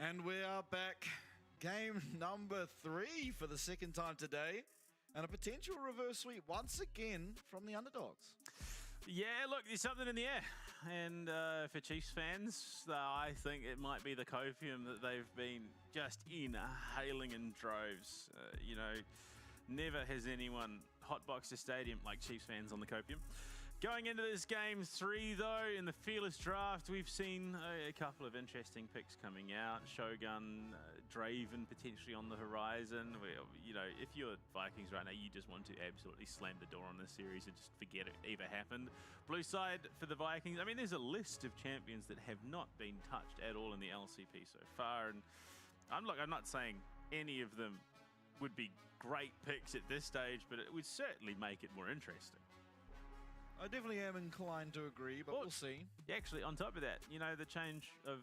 And we are back. Game number 3 for the second time today. And a potential reverse sweep once again from the underdogs. Yeah, look, there's something in the air. And for Chiefs fans, I think it might be the copium that they've been just inhaling in droves. You know, never has anyone hotboxed a stadium like Chiefs fans on the copium. Going into this game 3, though, in the Fearless Draft, we've seen a couple of interesting picks coming out. Shogun, Draven potentially on the horizon. You know, if you're Vikings right now, you just want to absolutely slam the door on this series and just forget it ever happened. Blue side for the Vikings, I mean, there's a list of champions that have not been touched at all in the LCP so far. And I'm not saying any of them would be great picks at this stage, but it would certainly make it more interesting. I definitely am inclined to agree, but we'll see. Actually, on top of that, you know, the change of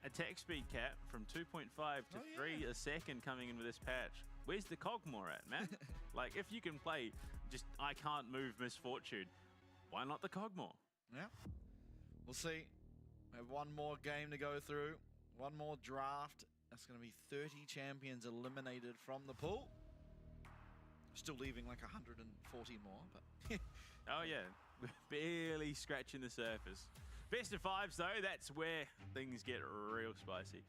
attack speed cap from 2.5 to 3 a second coming in with this patch. Where's the Cogmore at, man? Like, if you can play just I can't move Misfortune, why not the Cogmore? Yeah. We'll see. We have one more game to go through. One more draft. That's going to be 30 champions eliminated from the pool. Still leaving like 140 more, but... Oh yeah, we're barely scratching the surface. Best of 5s though, that's where things get real spicy.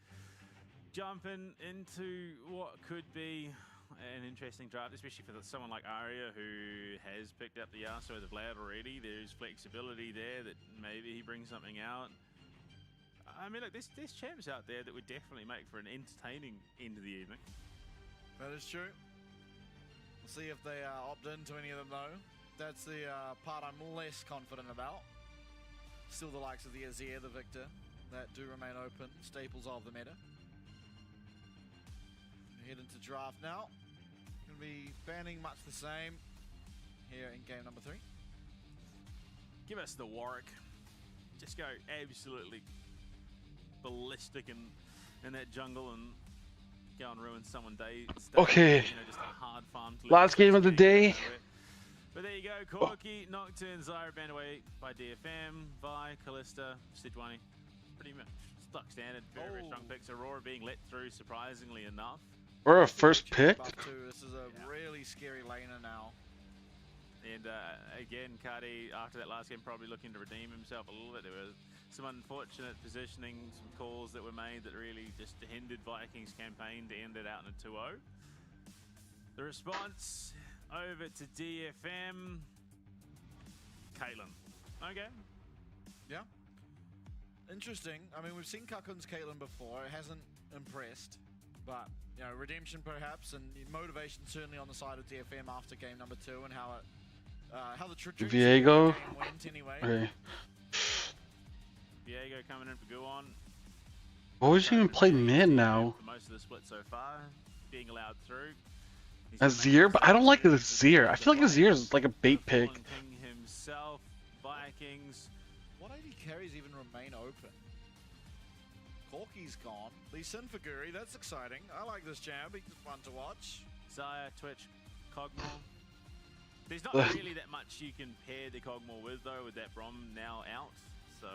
Jumping into what could be an interesting draft, especially for someone like Arya who has picked up the Yasuo of the Vlad already. There's flexibility there that maybe he brings something out. I mean, look, there's champs out there that would definitely make for an entertaining end of the evening. That is true. We'll see if they opt into any of them though. That's the part I'm less confident about. Still the likes of the Azir, the Victor, that do remain open, staples of the meta. Head into draft now. Going to be banning much the same here in game number 3. Give us the Warwick. Just go absolutely ballistic in that jungle and go and ruin someone's day. Okay. You know, just a hard farm to Last game of the day. But there you go, Corki, Nocturne, Zyra banned away by DFM, Vi, Callista, Sidwani. Pretty much stock standard, very strong picks. Aurora being let through, surprisingly enough. We're a first pick. This is a really scary laner now. And again, Cardi, after that last game, probably looking to redeem himself a little bit. There was some unfortunate positioning, some calls that were made that really just hindered Vikings' campaign to end it out in a 2-0. The response... over to DFM. Caitlyn. Okay. Yeah. Interesting. I mean, we've seen Kakun's Caitlyn before. It hasn't impressed. But, you know, redemption perhaps, and motivation certainly on the side of DFM after game number 2 and how the trajectory Viego. of the game went anyway. Okay. Viego coming in for Guon. Why would you even play mid now? For most of the split so far, being allowed through. Azir, but I don't like Azir. I feel like Azir is like a bait pick. King himself, Vikings. What AD carries even remain open? Corki's gone. Lee Sin for Guri, that's exciting. I like this jab, he's fun to watch. Xayah, Twitch, Cogmore. There's not really that much you can pair the Cogmore with though, with that Brom now out, so...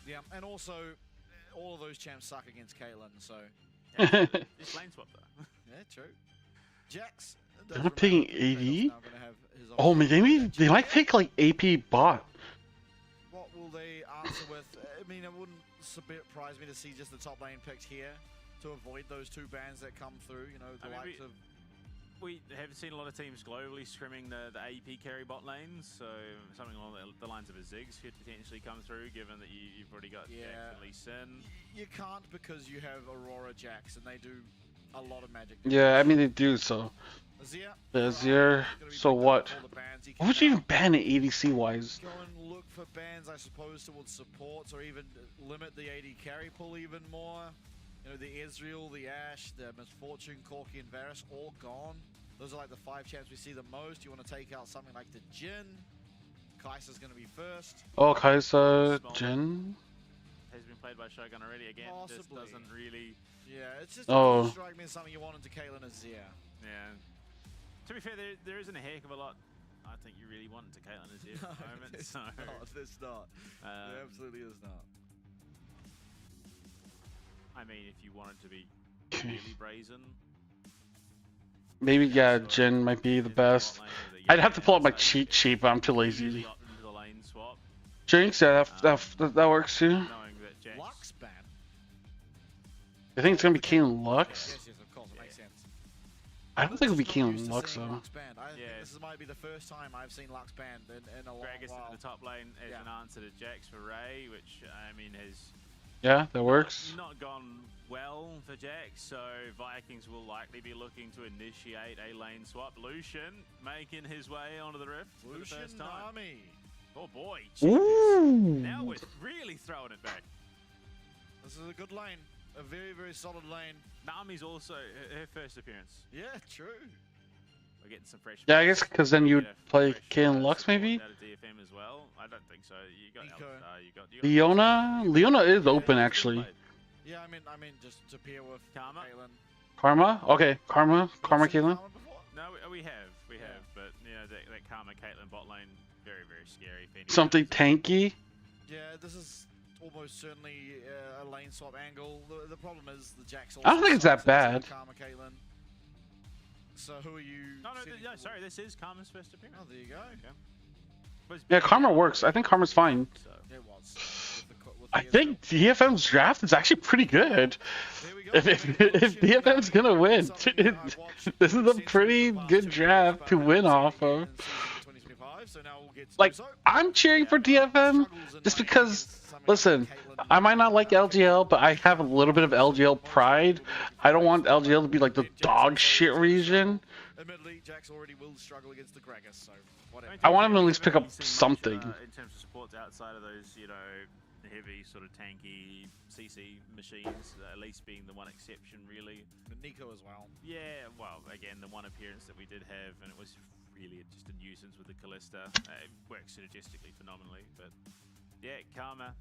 Yeah, and also, all of those champs suck against Caitlyn, so... It's lane swap though. Yeah, true. Jax. They're not picking AD? Oh, maybe they might pick like AP bot. What will they answer with? I mean, it wouldn't surprise me to see just the top lane picked here to avoid those 2 bans that come through. You know, the likes of... We have seen a lot of teams globally scrimming the AP carry bot lanes, so something along the lines of a Ziggs could potentially come through, given that you've already got Jax and Lee Sin. You can't because you have Aurora Jax, and they do a lot of magic. Yeah, I mean they do so. Azir, so what? Why would you even ban it ADC wise? Go and look for bans, I suppose, towards supports, or even limit the AD carry pool even more. You know, the Ezreal, the Ashe, the Misfortune, Corki, and Varus all gone. Those are like the 5 champs we see the most. You want to take out something like the Jhin. Kai'Sa's going to be first. Oh, Kai'Sa, Jhin. Has been played by Shogun already. Again, this doesn't really... Yeah, it's just doesn't strike me as something you want into Caitlyn Azir. Yeah. To be fair, there isn't a heck of a lot I think you really want into Caitlyn Azir at the moment. So. There's not. There absolutely is not. I mean, if you wanted to be really brazen. Maybe, yeah, Jin might be the best. I'd have to pull up my cheat sheet, but I'm too lazy. Jinx, yeah, that works too. Lux ban. I think it's gonna be Keen Lux. Yes, of course, it makes sense. I don't think it'll be Keen Lux though. Lux banned. I think this might be the first time I've seen Lux banned in a long Gragas while. into the top lane as an answer to Jax for Ray, which I mean has Yeah, that works. not gone well for Jax, so Vikings will likely be looking to initiate a lane swap. Lucian making his way onto the rift for the first time. Nami. Oh boy, Ooh. now we're really throwing it back. This is a good lane. A very, very solid lane. Nami's also her first appearance. Yeah, true. We're getting some fresh. Yeah, I guess because then you'd play Keen Lux maybe. Out of DFM as well. I don't think so. You got Alistar, you got Leona is open actually. Yeah, I mean, just to pair with Karma. Caitlyn. Karma? Okay, Karma Caitlyn. No, we have, but you know that Karma Caitlyn bot lane, very, very scary. Something tanky. Yeah, this is almost certainly a lane swap angle. The problem is the Jax. I don't think it's that bad. Karma Caitlyn. So who are you? No, sorry, this is Karma's first appearance. Oh, there you go. Okay. Yeah, Karma works. I think Karma's fine. It was. I think DFM's draft is actually pretty good. If DFM's gonna win, this is a pretty good draft to win off of. Like, I'm cheering for DFM just because, listen, I might not like LGL, but I have a little bit of LGL pride. I don't want LGL to be like the dog shit region. Admittedly, Jax already will struggle against the Gragas, so whatever. I want him to at least pick up something. In terms of supports outside of those, you know, heavy sort of tanky CC machines, at least being the one exception really. Nico as well. Yeah, well, again, the one appearance that we did have, and it was really just a nuisance with the Callista. It works synergistically phenomenally, but yeah, Karma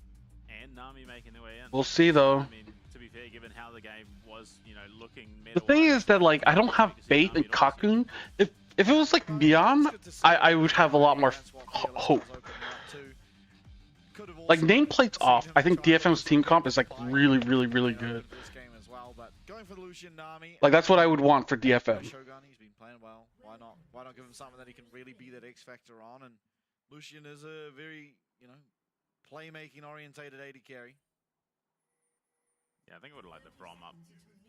and Nami making their way in. We'll see though. I mean, to be fair, given how the game was, you know, looking. The thing is that like I don't have Bait and Cocoon. If it was like Beyond, I would have a lot more hope. Like nameplates off, I think DFM's team comp is like really, really, really good. Like that's what I would want for DFM. Shogun, he's been playing well. Why not? Why not give him something that he can really be that X factor on? And Lucian is a very, you know, playmaking orientated AD carry. Yeah, I think I would like the Brom up,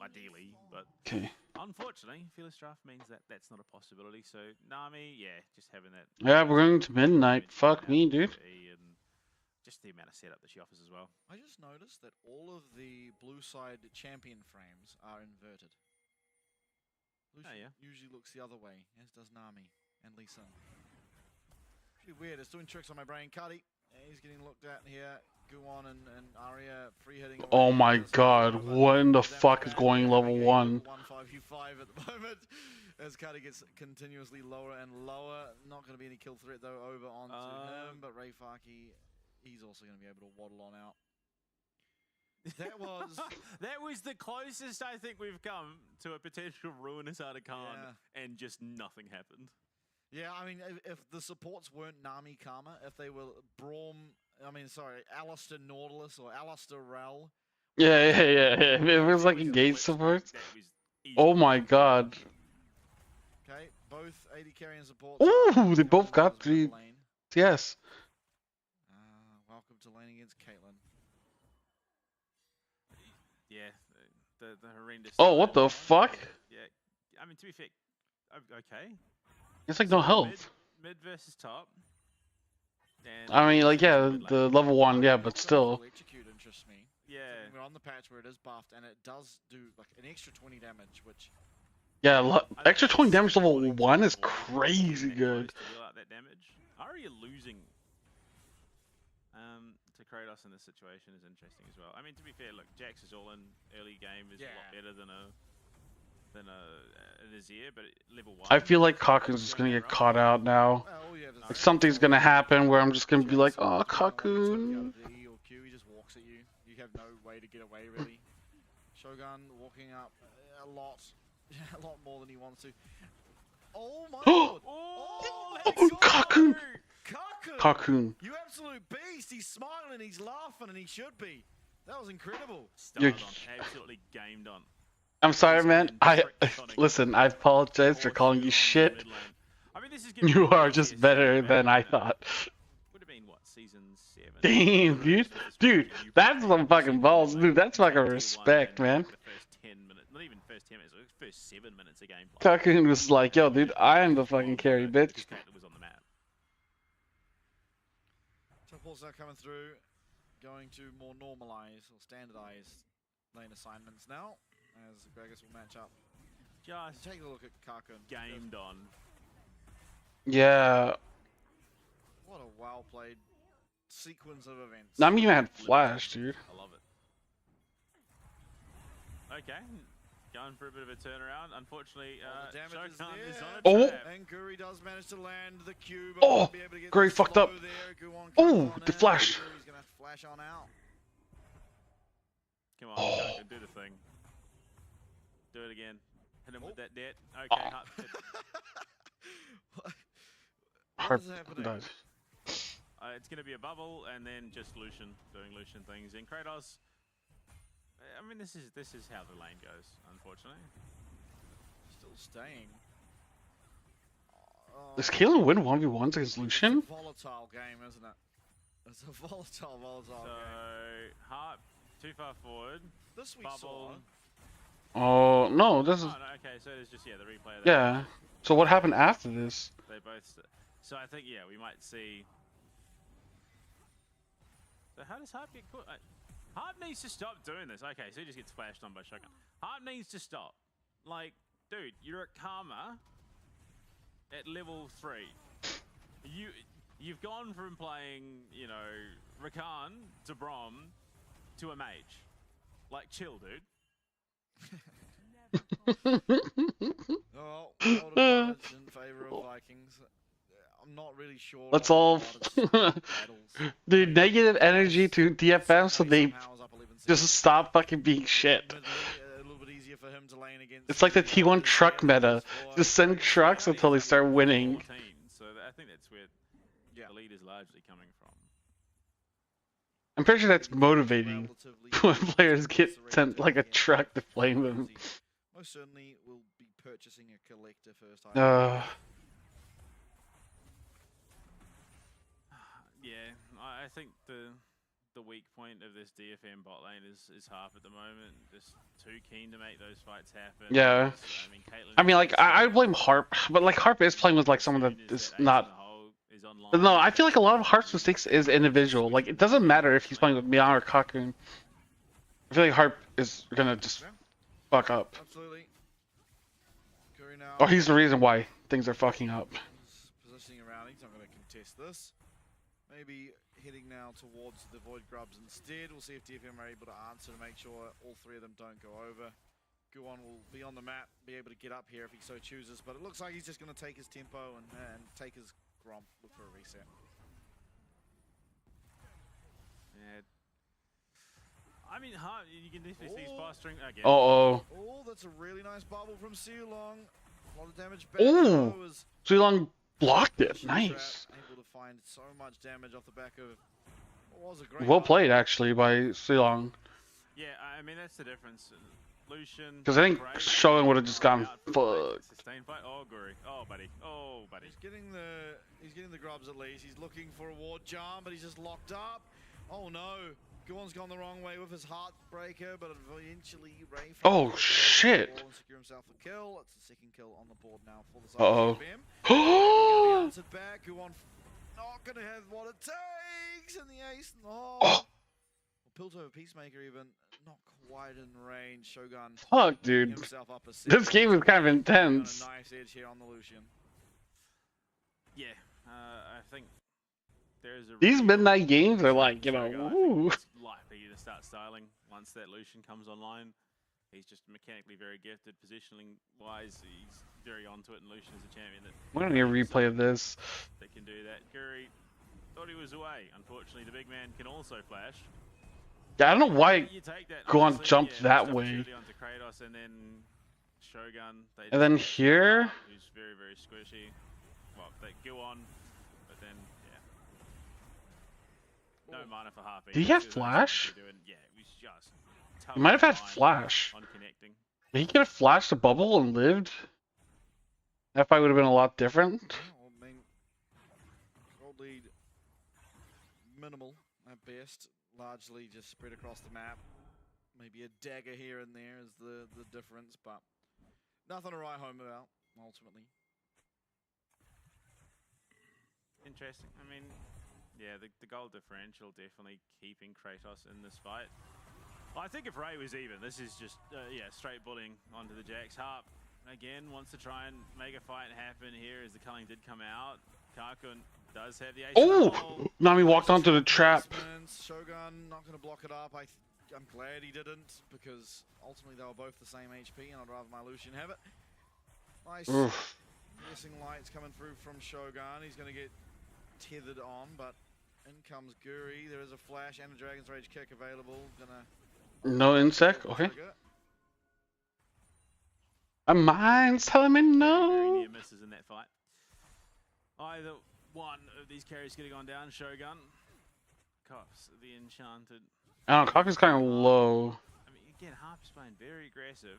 ideally, but unfortunately, Fearless Draft means that that's not a possibility. So Nami, yeah, just having that. Yeah, we're going to midnight. Fuck me, dude. And just the amount of setup that she offers as well. I just noticed that all of the blue side champion frames are inverted. Lucian usually looks the other way, as does Nami and Lee Sin. Pretty weird. It's doing tricks on my brain. Cuddy, he's getting looked at here. Guwon and Arya free hitting. Oh my god, what in the fuck is going level 1? 1-5-5 at the moment. As Cuddy gets continuously lower and lower. Not going to be any kill threat though over onto him, but Ray Faki, he's also going to be able to waddle on out. That was that was the closest I think we've come to a potential ruinous Artican, and just nothing happened. Yeah, I mean, if the supports weren't Nami Karma, if they were Alistar Nautilus or Alistar Rel. Yeah. If it was like engaged support. Oh my god. Okay, both AD carry and support. Ooh, they both got 3. Yes. Welcome to lane against Caitlyn. Yeah, the horrendous. Oh, what the fuck? Yeah, I mean, to be fair, okay. It's like no health. Mid versus top. And I mean, like, yeah, the level 1, yeah, but still. Execute interests me. Yeah. We're on the patch where it is buffed, and it does do like an extra 20 damage, which. Yeah, extra 20 damage level 1 is crazy good. That damage. Arya losing to Kratos in this situation is interesting as well. I mean, to be fair, look, Jax is all in early game is a lot better than a Nazir, but level 1. I feel like Cocoon's just gonna get caught out now. Like something's gonna happen where I'm just gonna be like, oh, Cocoon. He just walks at you. You have no way to get away, really. Shogun walking up a lot more than he wants to. Oh my god! Oh, Cocoon! Cocoon! You absolute beast! He's smiling, he's laughing, and he should be. That was incredible. You're... Started on, absolutely gamed on. I'm sorry, man. Listen. I apologize for calling you shit. I mean, this is You are just better than I thought. Would have been what, season 7? Damn, dude. Dude, that's some fucking balls, dude. That's fucking respect, man. The first 10 minutes, not even first 10 minutes, the first 7 minutes of gameplay. Cocoon was like, yo, dude, I am the fucking carry, bitch. Was on the map. Top now coming through, going to more normalized or standardized lane assignments now, as Gregis will match up. Just take a look at Kakun. Gamed on. Yeah. What a well played sequence of events. Not even had flash, dude. I love it. Okay, going for a bit of a turnaround. Unfortunately, Shokan is on a trap. And Guri does manage to land the cube. Oh, Guri fucked up. Oh, the flash. He's gonna have to flash on out. Come on, Shokan, do the thing. Do it again. Hit him with that net. Okay, Harp happening? died. It's going to be a bubble, and then just Lucian doing Lucian things. And Kratos, I mean, this is how the lane goes, unfortunately. Still staying. Does Kayla win 1v1s against Lucian? It's a volatile game, isn't it? It's a volatile So, game. Harp, too far forward. This we bubble. Oh, no, this is... Oh, no, okay, so it's just, yeah, the replay of that. Yeah. So what happened after this? They both... So I think, yeah, we might see... So how does Harp get caught? Harp needs to stop doing this. Okay, so he just gets flashed on by Shokan. Harp needs to stop. Like, dude, you're at Karma at level 3. You've gone from playing, you know, Rakan to Braum to a mage. Like, chill, dude. Oh, in favor of Vikings. I'm not really sure. Let's all... Dude, negative energy to DFM so they just stop fucking being shit. It's like the T1 truck meta. Just send trucks until they start winning. So I think that's where the lead is largely coming from. I'm pretty sure that's motivating when players get sent like a truck to flame them. Most certainly will be purchasing a collector first. Yeah, I think the weak point of this DFM bot lane is Harp at the moment. Just too keen to make those fights happen. Yeah. I mean, like, I blame Harp, but like Harp is playing with like someone that is not. No, I feel like a lot of Harp's mistakes is individual. Like, it doesn't matter if he's playing with Mian or Kakun. I feel like Harp is gonna just fuck up. Absolutely. Or he's the reason why things are fucking up. Positioning around, he's not going to contest this. Maybe heading now towards the Void Grubs instead. We'll see if DFM are able to answer to make sure all three of them don't go over. Guwon will be on the map, be able to get up here if he so chooses, but it looks like he's just going to take his tempo and take his Gromp, look for a reset. Yeah. I mean, you can definitely see he's fostering again. Oh, that's a really nice bubble from Sealong. A lot of damage back. oh, Sealong blocked it. Nice. Able to find so much damage off the back of what was a great Well played, actually, by Sealong. Yeah, I mean, that's the difference. Lucian. Because I think Shogun would have just gone fucked. Sustained fight. Oh, Guri. Oh, buddy. Oh, buddy. He's getting the grubs at least. He's looking for a ward jump, but he's just locked up. Oh no. Guwon's gone the wrong way with his Heartbreaker, but eventually Ray oh shit. Secure himself a kill. It's the second kill on the board now for the side of oh. answered back. Guwon not gonna have what it takes, and the ace. No. Oh. Piltover Peacemaker even not quite in range. Shogun. Fuck, dude. This game is kind of intense. Nice edge here on the Lucian. Yeah, I think there's a. These midnight games are like, you know, ooh. Likely to start styling once that Lucian comes online. He's just mechanically very gifted, positioning wise. He's very onto it, and Lucian is a champion that. We're gonna need a replay of this. That can do that. Guri thought he was away. Unfortunately, the big man can also flash. Yeah, I don't know why Guwon jumped that way. Onto Kratos and then Shogun. And then here. Who's very, very squishy. Well, they go on, but then yeah. No mana for half. Did he have flash? Yeah, we just He might have had totally flash. on connecting. He could have flashed the bubble and lived. That fight would have been a lot different. Well, I mean, gold lead minimal at best, largely just spread across the map. Maybe a dagger here and there is the difference, but nothing to write home about, ultimately. Interesting. I mean, yeah, the goal differential definitely keeping Kratos in this fight. I think if Ray was even, this is just, yeah, straight bullying onto the Jax. Harp, again, wants to try and make a fight happen here as the culling did come out. Karkun does have the ace. Oh! Nami walked onto the trap. Shogun not going to block it up. I'm glad he didn't, because ultimately they were both the same HP, and I'd rather my Lucian have it. Nice piercing lights coming through from Shogun. He's going to get tethered on, but in comes Guri. There is a flash and a Dragon's Rage kick available. No insect? Okay. My mind's telling me no. Very near misses in that fight. Either one of these carries could have gone down. Shogun. Cops, the enchanted. I don't know, Cock is kind of low. I mean, again, Harp's playing very aggressive.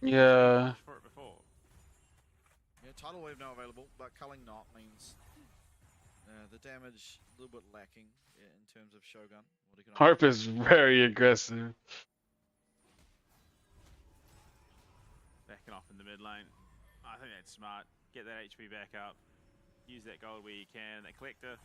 Yeah. For it before. Yeah, tidal wave now available, but culling not means the damage a little bit lacking in terms of Shogun. Harp is very aggressive. Backing off in the mid lane. I think that's smart. Get that HP back up. Use that gold where you can. That collector,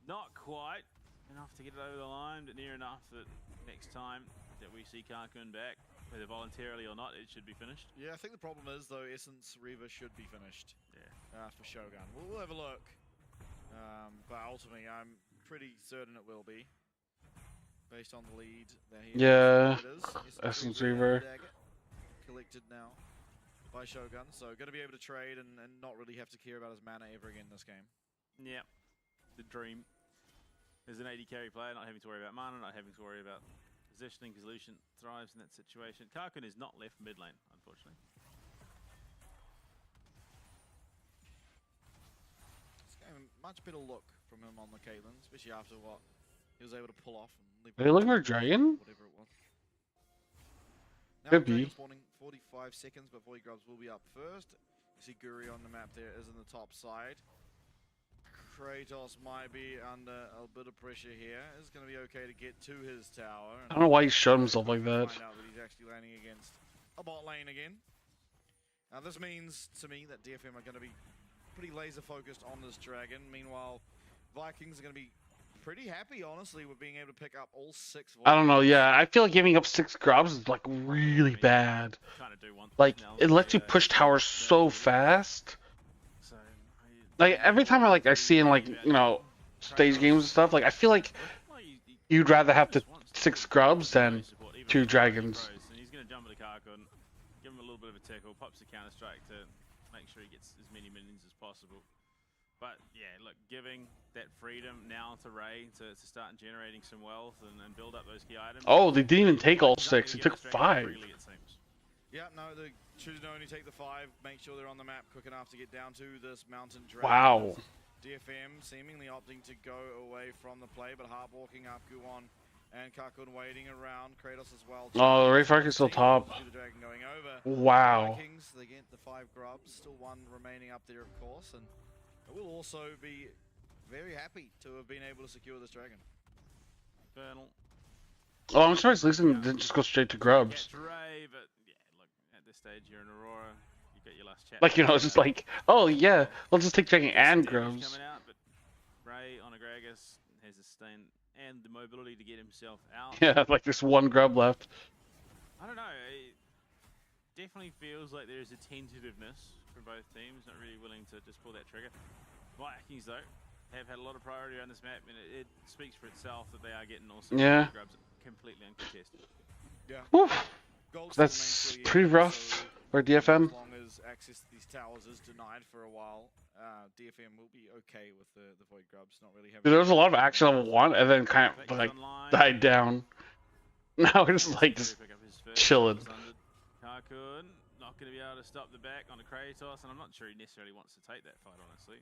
not quite enough to get it over the line, but near enough that next time that we see Karkun back, whether voluntarily or not, it should be finished. Yeah, I think the problem is, though, Essence Reaver should be finished. Yeah. For Shogun. We'll have a look. But ultimately, I'm pretty certain it will be. Based on the lead that he Yeah. is. Essence Reaver. Collected now by Shogun, so going to be able to trade and not really have to care about his mana ever again this game. Yeah, the dream. As an AD carry player, not having to worry about mana, not having to worry about positioning, because Lucian thrives in that situation. Karkun is not left mid lane, unfortunately. This game, much better look from him on the Caitlyn, especially after what he was able to pull off. Are they looking for a dragon? Whatever it was. Now Could be. Spawning 45 seconds, but Void Grubs will be up first. You see Guri on the map there is in the top side. Kratos might be under a bit of pressure here. It's going to be okay to get to his tower. I don't know why he showed himself like that. Find out that he's actually landing against a bot lane again. Now this means to me that DFM are going to be pretty laser focused on this dragon. Meanwhile, Vikings are going to be pretty happy, honestly, with being able to pick up all 6 I don't know, yeah. I feel like giving up 6 grubs is like really bad. Like, it lets you push towers so fast. Like, every time I see in, like, you know, stage games and stuff, like, I feel like you'd rather have the 6 grubs than 2 dragons. And he's going to jump at the Karkun, give him a little bit of a tickle, pops the counter strike to make sure he gets as many minions as possible. But yeah, look, giving that freedom now to Ray to start generating some wealth and build up those key items. Oh, they didn't even take all 6. They took 5. Yeah, no, they choose to only take the 5, make sure they're on the map quick enough to get down to this mountain dragon. Wow. DFM seemingly opting to go away from the play, but Harp walking up, Guwon and Karkun waiting around, Kratos as well. Oh, Ray Fark is still top. The dragon going over. Wow. Vikings, they get the 5 grubs, still 1 remaining up there, of course, and we'll also be very happy to have been able to secure this dragon. Infernal. Oh, I'm surprised Leeson didn't just go straight to grubs. Ray, but yeah, look, at this stage you're in Aurora, you got your last chat. Like, you know, it's just like, oh yeah, let's just take dragon and grubs. Coming out, but Ray on Agragas has the stain and the mobility to get himself out. Yeah, like there's 1 grub left. I don't know, it definitely feels like there's a tentativeness from both teams, not really willing to just pull that trigger. Vikings, though, have had a lot of priority on this map, and it speaks for itself that they are getting all 6 grubs completely uncontested. Yeah. Woof. That's pretty rough for DFM. As long as access to these towers is denied for a while, DFM will be okay with the Void Grubs, not really having... There was a lot of action on 1, and then kind of, like, died down. Now we're just, like, just chilling. Karkun not going to be able to stop the back on a Kratos, and I'm not sure he necessarily wants to take that fight, honestly.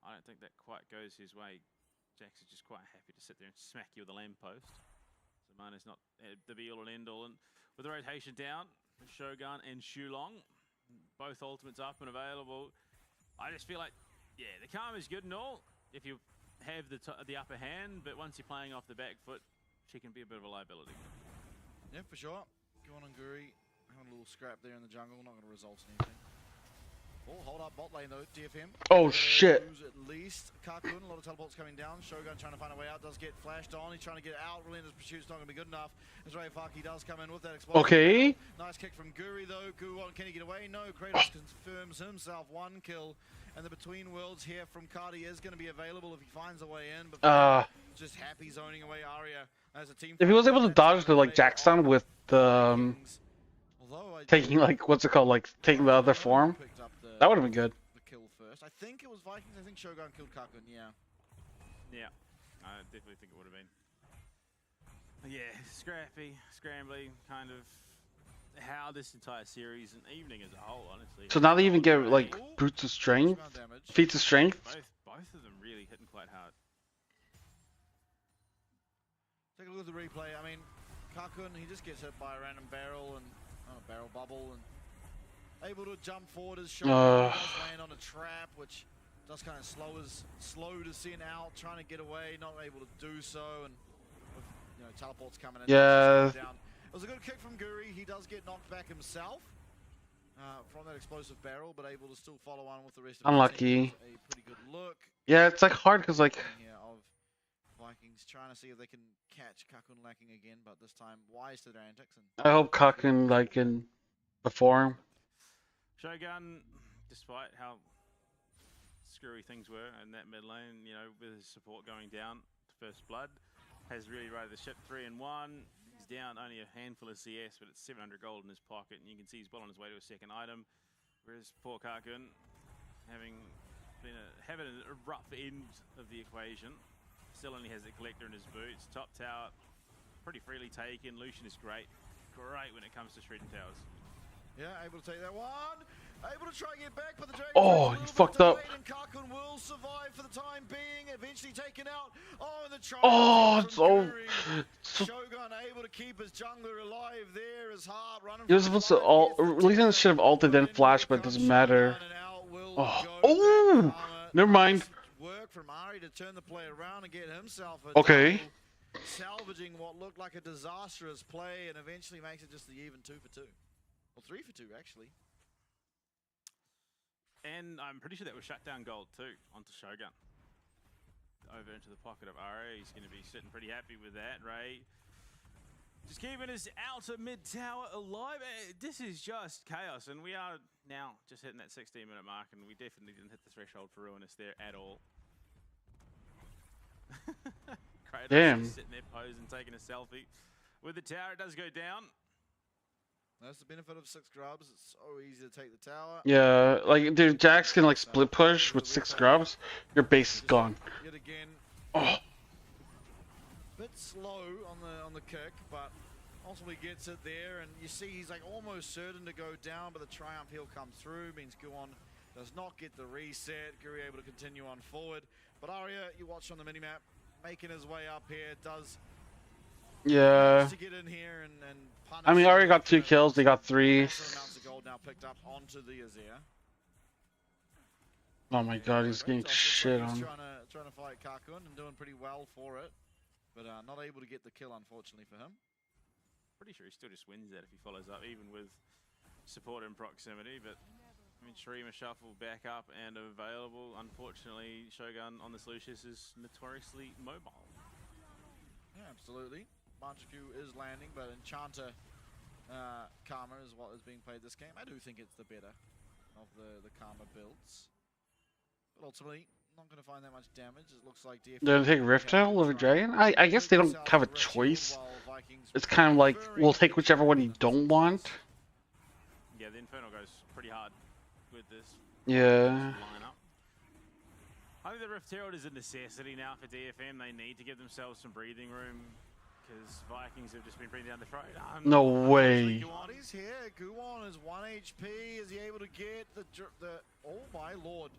I don't think that quite goes his way. Jax is just quite happy to sit there and smack you with a lamppost. So Minus not the be-all and end-all. And with the rotation down, Shogun and Shulong, both ultimates up and available. I just feel like, yeah, the Karma is good and all if you have the upper hand, but once you're playing off the back foot, she can be a bit of a liability. Yeah, for sure. Go on and Guri. Having a little scrap there in the jungle, not going to result in anything. Oh, hold up bot lane though, DFM. Oh shit. Lose at least. Kakun, a lot of teleports coming down. Shogun trying to find a way out, does get flashed on. He's trying to get out. Relentless Pursuit's not going to be good enough. As Rayfaki does come in with that explosion. Okay. Nice kick from Guri though. Guwon, can he get away? No, Kratos confirms himself 1 kill. And the Between Worlds here from Cardi is going to be available if he finds a way in. But just happy zoning away Arya as a team. If he was able to dodge the like Jackson with the taking like what's it called, like taking the other form, that would have been good. The kill first. I think it was Vikings. I think Shogun killed Kakun. Yeah. Yeah, I definitely think it would have been. Yeah, scrappy, scrambly, kind of how this entire series and evening as a whole, honestly. So now they even get like brutes of strength, feats of strength. Both of them really hitting quite hard. Take a look at the replay. I mean, Kakun, he just gets hit by a random barrel and barrel bubble and able to jump forward as Shogun does land on a trap, which does kind of slow to sin out, trying to get away, not able to do so, and with, teleports coming in. Yeah. Down. It was a good kick from Guri. He does get knocked back himself from that explosive barrel, but able to still follow on with the rest of Unlucky. A pretty good look. Yeah, it's like hard because like. Of Vikings trying to see if they can catch Kakun lacking again, but this time wise to their antics. And I hope Kakun like can perform. Shogun, despite how screwy things were in that mid lane, with his support going down to first blood, has really righted the ship 3-1. He's down only a handful of CS, but it's 700 gold in his pocket, and you can see he's well on his way to a second item. Whereas poor Kakun, having a rough end of the equation, still only has the collector in his boots. Top tower, pretty freely taken. Lucian is great when it comes to shredding towers. Yeah, able to take that one. Able to try and get back, but the Dragon. Oh, you fucked up. And Kakun will survive for the time being. Eventually taken out. Oh, and the try. Oh, it's so. Shogun able to keep his jungler alive there. His heart running. You're supposed to Legion should have ulted then flash, but it doesn't matter. Oh, never mind. Work from Ari to turn the play around and get himself a okay. double, salvaging what looked like a disastrous play, and eventually makes it just the even 2 for 2. Well, 3 for 2 actually. And I'm pretty sure that was shut down gold too onto Shogun. Over into the pocket of Ari. He's going to be sitting pretty happy with that. Ray just keeping his outer mid tower alive. This is just chaos, and we are now just hitting that 16-minute mark, and we definitely didn't hit the threshold for Ruinous there at all. Kratos Damn. is sitting there posing, taking a selfie with the tower. It does go down. That's the benefit of 6 grubs. It's so easy to take the tower. Yeah, like dude, Jax can like split push with 6 grubs. Your base is gone. Yet again. Oh. Bit slow on the kick, but ultimately gets it there, and you see he's like almost certain to go down, but the Triumph he'll come through. Means Guwon does not get the reset. Guri able to continue on forward, but Arya, you watch on the minimap, making his way up here, does. Yeah. To get in here and I mean, Ari got 2 kills. They got 3. amounts of gold now picked up onto the Azir. Oh my God, he's getting shit on. Trying to fight Kakun and doing pretty well for it, but not able to get the kill, unfortunately for him. Pretty sure he still just wins that if he follows up, even with support in proximity. But I mean, Shreema shuffle back up and available. Unfortunately, Shogun on this Lucius is notoriously mobile. Yeah, absolutely. Manchuku is landing, but Enchanter Karma is what is being played this game. I do think it's the better of the Karma builds. But ultimately, not going to find that much damage. It looks like DFM. They're gonna take Rift Tail over Dragon? I guess they don't have a choice. It's kind of like, we'll take whichever one you don't want. Yeah, the Inferno goes pretty hard with this. Yeah. Lineup. I think the Rift Herald is a necessity now for DFM. They need to give themselves some breathing room, because Vikings have just been bringing down the throat. No way. He's here. Guwon is 1 HP. Is he able to get the? Oh my lord.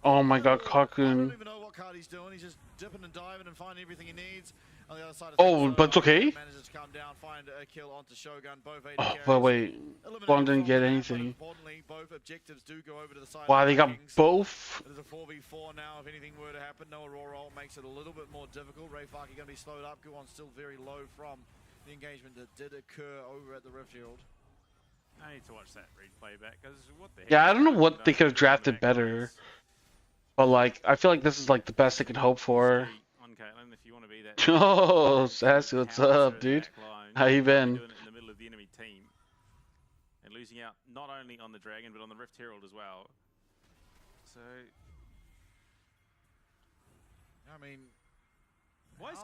Oh my God, I Kakun. don't even know what card he's doing. He's just dipping and diving and finding everything he needs. On the other side of Oh, things, but it's okay? manages to come down, find a kill onto Shogun. Both AD Oh, carries but wait, eliminated one didn't from get that, but anything. importantly, both objectives do go over to the side Wow, of they got Vikings. both? It is a 4v4 now. If anything were to happen, no Aurora ult makes it a little bit more difficult. Rayfaki going to be slowed up. Guwon's still very low from the engagement that did occur over at the Rift Herald. I need to watch that replay back because what the heck? Yeah, I don't know what they could have drafted better. But like, I feel like this is like the best they could hope for. On Caitlyn, if you want to be that. Oh, Sassy, what's up, dude? How you been? Doing it in the middle of the enemy team and losing out not only on the Dragon but on the Rift Herald as well. So, I mean, why is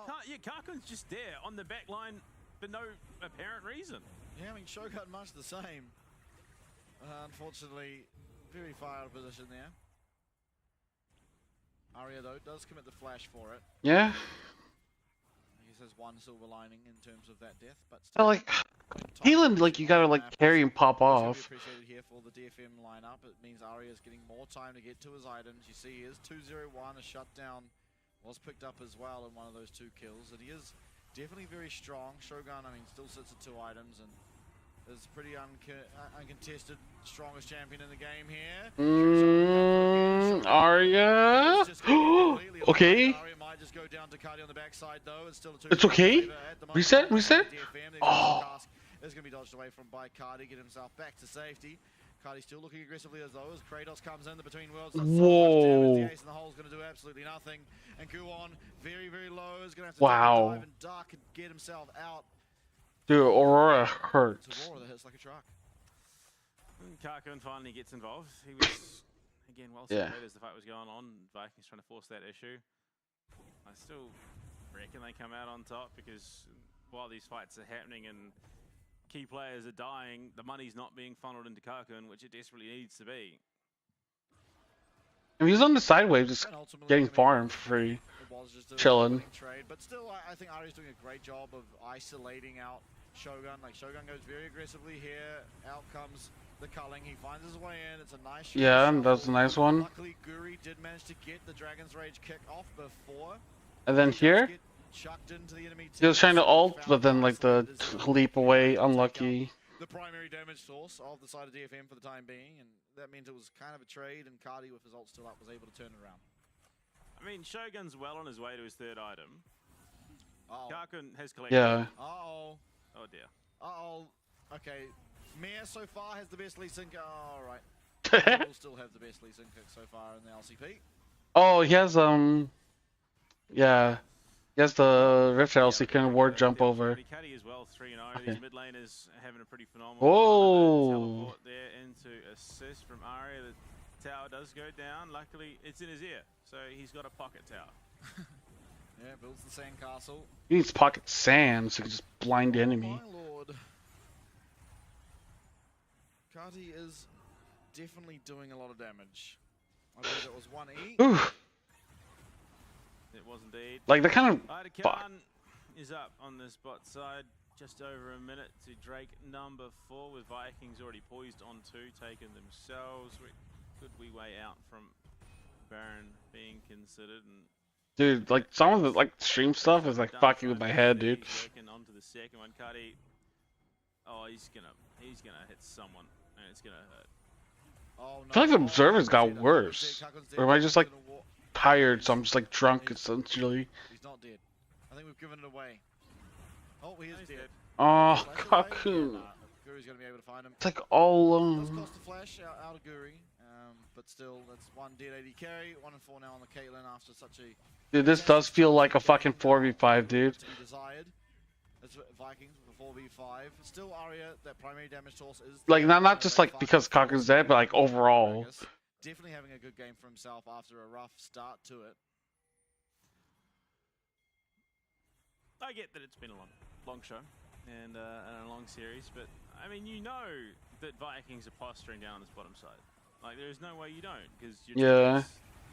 Karkun's just there on the back line for no apparent reason? Yeah, I mean, Shogun much the same. Unfortunately, very far out of position there. Arya, though, does commit the flash for it. Yeah. I guess there's one silver lining in terms of that death, but Yeah, like, Healing, like, you gotta, like, carry and pop off. appreciated here for the DFM lineup. It means Arya's getting more time to get to his items. You see, he is 2-0-1. A shutdown was picked up as well in one of those 2 kills. And he is definitely very strong. Shogun, I mean, still sits at 2 items and is pretty uncontested, strongest champion in the game here. Arya? Okay. Arya might just go down to Cardi on the backside though. It's still a 2 It's okay. Reset, reset. Oh. Is going to be dodged away from by Cardi, get himself back to safety. Cardi still looking aggressively as though as Kratos comes in the between worlds. Whoa. So the ace in the hole is going to do absolutely nothing. And Guwon, very, very low, is going to have to Wow. dive and duck and get himself out. Dude, Aurora hurts. It's Aurora that hits like a truck. Karkun finally gets involved. He was, again, well situated as the fight was going on. Vikings trying to force that issue. I still reckon they come out on top because while these fights are happening and key players are dying, the money's not being funneled into Karkun, which it desperately needs to be. I mean, he's on the sideway, just getting farmed for free, It was just a chilling. winning trade, but still, I think Ari's doing a great job of isolating out Shogun. Like, Shogun goes very aggressively here. Out comes the culling. He finds his way in. It's a nice shot. Yeah, that's a nice one. Luckily, Guri did manage to get the Dragon's Rage kick off before. And then here, Chucked into the enemy he was trying to ult, but then like the leap away, unlucky. the primary damage source of the side of DFM for the time being, and that meant it was kind of a trade, and Cardi, with his ult still up, was able to turn it around. I mean, Shogun's well on his way to his 3rd item. Uh-oh. Karkun has collected. Yeah. Uh-oh. Oh dear. Uh-oh. Okay. Mir so far has the best Lee Sin. Oh, right. We'll still have the best Lee Sin kick so far in the LCP. Oh, he has yeah, he has the Rift Herald, so he can ward jump over. Cuddy as well, 3-0. Okay. These mid laners having a pretty phenomenal Whoa. teleport there into assist from Arya. The tower does go down. Luckily, it's in his ear, so he's got a pocket tower. Yeah, builds the sandcastle. He needs pocket sand so he can just blind the enemy. My lord. Cardi is definitely doing a lot of damage. I believe it was 1E. Ooh. It was indeed. Like, they kind of... Khan is up on this bot side. Just over a minute to Drake number 4 with Vikings already poised on 2, taken themselves. Could we way out from Baron being considered? And Dude, like, some of the, like, stream stuff is, like, fucking with my head, dude. working onto the second one. Cardi, oh, he's gonna hit someone, and it's gonna hurt. Oh, I feel like the observers got worse. Or am I just, like, tired, so I'm just, like, drunk, essentially? He's not dead. I think we've given it away. Oh, he is dead. Oh, Kaku. Guri's gonna be able to find him. It's like all Does cost a flash out of Guri, but still, that's 1 dead AD carry, 1 and 4 now on the Caitlyn after such a... Dude, this does feel like a fucking 4v5, dude. Desired. It's Vikings with a 4v5. Still Arya, that primary damage source is... Like, not just, like, because Kaku's dead, but, like, overall. Definitely having a good game for himself after a rough start to it. I get that it's been a long show and a long series, but I mean, you know that Vikings are posturing down on this bottom side. Like, there's no way you don't, because you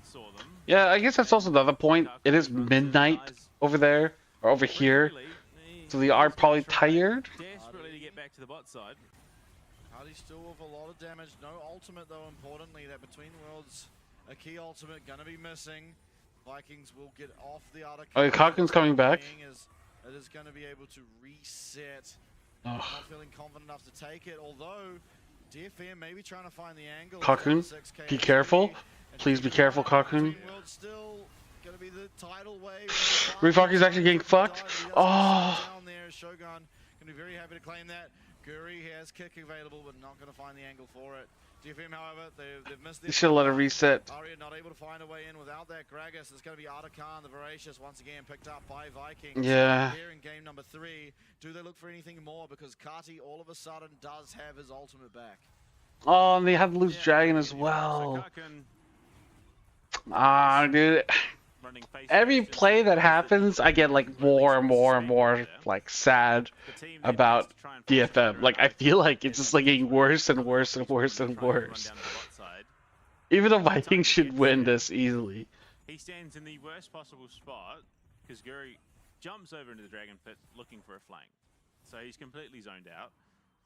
saw them. Yeah, I guess that's also the other point. It is midnight over there, or over here, so they are probably tired. Desperately to get back to the bot side. Hardy's still with a lot of damage. No ultimate, though, importantly. That Between Worlds, a key ultimate, gonna be missing. Vikings will get off the outer... Okay, Kakun's coming back. It is going to be able to reset. Ugh. Not feeling confident enough to take it, although DFM may be trying to find the angle. Cocoon, be careful. Please be careful, Cocoon. Still going to be the tidal wave. Refucky's actually getting fucked. Oh. Down there, Shogun going to be very happy to claim that. Guri has kick available, but not going to find the angle for it. DFM, however, they've missed You their should have let it reset. Aria not able to find a way in without that. Gragas, it's going to be Artican, the Voracious, once again picked up by Vikings. Yeah. Here in game number 3. Do they look for anything more? Because Kati all of a sudden does have his ultimate back. Oh, and they have Loose Dragon as well. Ah, dude. Every play that happens, I get like more and more and more like sad about DFM. Like I feel like it's just like getting worse and worse and worse and worse. Even the Vikings should win this easily. He stands in the worst possible spot because Guri jumps over into the Dragon Pit looking for a flank. So he's completely zoned out.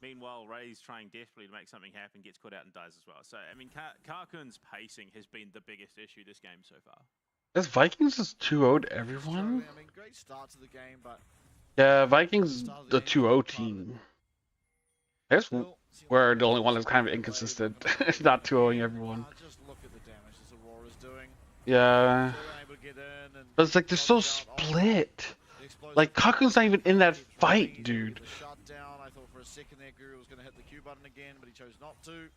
Meanwhile, Ray's trying desperately to make something happen, gets caught out and dies as well. So, I mean, Karkun's pacing has been the biggest issue this game so far. This Vikings is 2-0'd everyone? I mean, great start to the game, but Yeah, Vikings the 2-0 team. I guess we're the only one that's kind of inconsistent. Not 2-0ing everyone. just look at the damage this Aurora's doing. Yeah. But it's like they're so split. Like Kaku's not even in that fight, dude. Shutdown. I thought for a second there Guru was going to hit the Q button again, but he chose not to.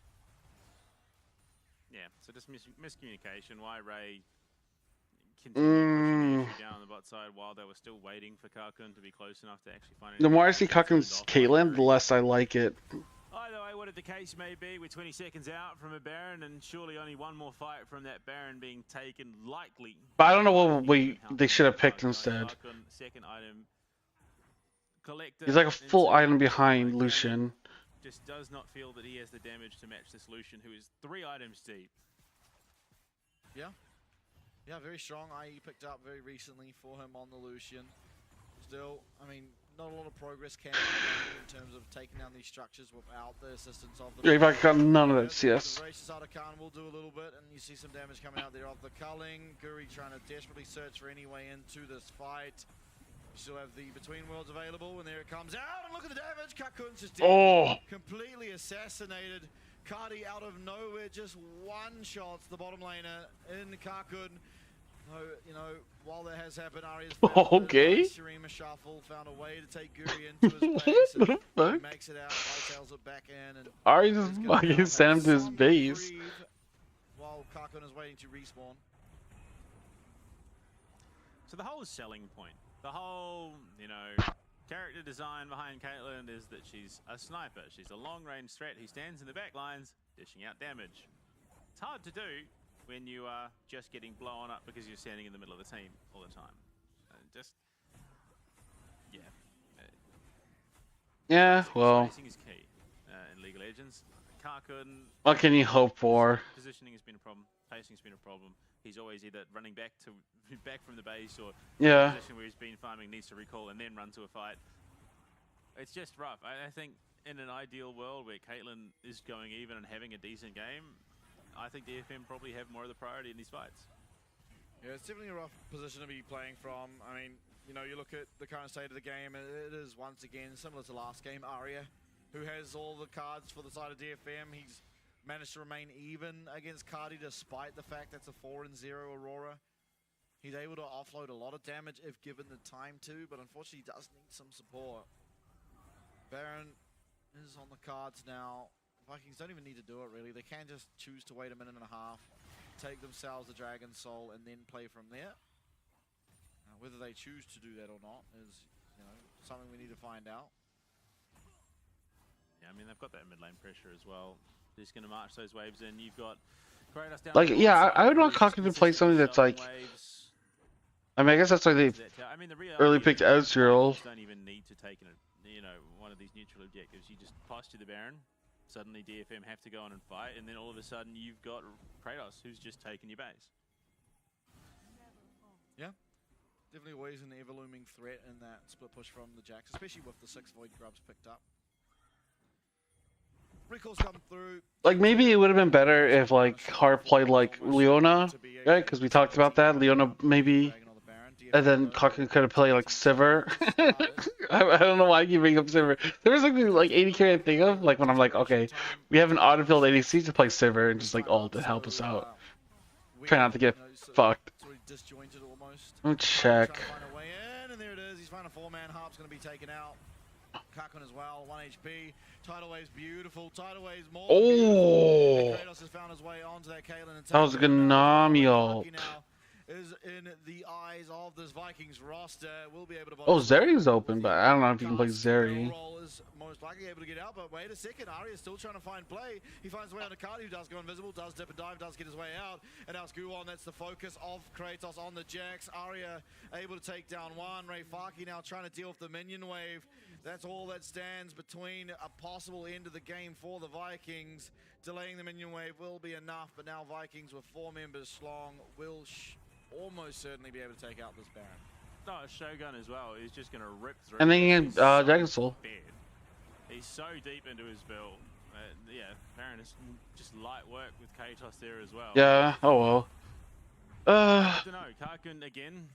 Yeah, so just miscommunication. Why Ray continued pushing the issue down on the bot side while they were still waiting for Karkun to be close enough to actually find it. The more I see Kakun's Caitlyn, the less I like it. Either way, whatever the case may be, we're 20 seconds out from a Baron, and surely only one more fight from that Baron being taken, likely. But I don't know what they should have picked instead. Second item. Collector. He's like a full item behind Lucian. Just does not feel that he has the damage to match this Lucian, who is 3 items deep. Yeah. Yeah, very strong. IE picked up very recently for him on the Lucian. Still, I mean, not a lot of progress can be made in terms of taking down these structures without the assistance of the... Yeah, if I got none of that CS. The Voracious Artican will do a little bit, and you see some damage coming out there of the culling. Guri trying to desperately search for any way into this fight. You still have the Between Worlds available, and there it comes out, and look at the damage. Kakun's just dead. Oh. Completely assassinated. Cardi out of nowhere, just one shots the bottom laner in Kakun. No, you know, while that has happened, Aria's okay. Shurima shuffle, found a way to take Guri into his base. What the fuck? He makes it out, tails it back in, and Ari just fucking sent him to his base. While Kakun is waiting to respawn. So the whole selling point, the whole, you know, character design behind Caitlyn is that she's a sniper. She's a long-range threat who stands in the back lines, dishing out damage. It's hard to do when you are just getting blown up because you're standing in the middle of the team all the time. Yeah. Yeah, well. Spacing is key in League of Legends. Karkun. What can you hope for? Positioning has been a problem. Pacing has been a problem. He's always either running back from the base or yeah. in a position where he's been farming, needs to recall and then run to a fight. It's just rough. I think in an ideal world where Caitlyn is going even and having a decent game, I think DFM probably have more of the priority in these fights. Yeah, it's definitely a rough position to be playing from. I mean, you know, you look at the current state of the game, and it is once again similar to last game. Aria, who has all the cards for the side of DFM, he's managed to remain even against Cardi despite the fact that's a 4-0 Aurora. He's able to offload a lot of damage if given the time to, but unfortunately he does need some support. Baron is on the cards now. Vikings don't even need to do it really. They can just choose to wait a minute and a half, take themselves the Dragon Soul, and then play from there. Whether they choose to do that or not is, you know, something we need to find out. Yeah, I mean they've got that mid lane pressure as well. They're just going to march those waves in. You've got Kratos down. Like, yeah, I would want Kaku to play something that's like. I mean, I guess that's why they early picked Ezreal. You don't even need to take one of these neutral objectives. You just posture the Baron. Suddenly DFM have to go on and fight, and then all of a sudden you've got Kratos who's just taken your base. Yeah, definitely always an ever-looming threat in that split push from the Jax, especially with the 6 Void Grubs picked up. Recalls come through. Like, maybe it would have been better if, like, Hart played, like, Leona, right? Because we talked about that. Leona maybe And then Kaku could have played like Sivir. I don't know why I keep bringing up Sivir. There was like 80 carry I think of, like when I'm like, okay, we have an autofield ADC to play Sivir and just like ult and help us out. Try not to get fucked. Let me check. And there it is. He's found a 4-man. Harp's going to be taken out. Kakun as well, 1 HP. Tidal Wave's beautiful. Tidal Wave's more Oh! Kratos has found his way onto that Caitlyn and That was a good Nami ult. is in the eyes of this Vikings roster. Will be able to Oh, Zeri's open, but I don't know if you can play Zeri. is most likely able to get out, but wait a second, Arya's still trying to find play. He finds his way on to Cardi, who does go invisible, does dip and dive, does get his way out, and now it's Guwon. That's the focus of Kratos on the Jax. Arya able to take down one. Ray Faki now trying to deal with the minion wave. That's all that stands between a possible end of the game for the Vikings. Delaying the minion wave will be enough, but now Vikings with 4 members strong will almost certainly be able to take out this Baron. No, Shogun as well. He's just going to rip through. And then you get Dragon Soul. He's so deep into his build. Yeah, Baron is just light work with Kratos there as well. Yeah, oh well. I don't know. Karkun again,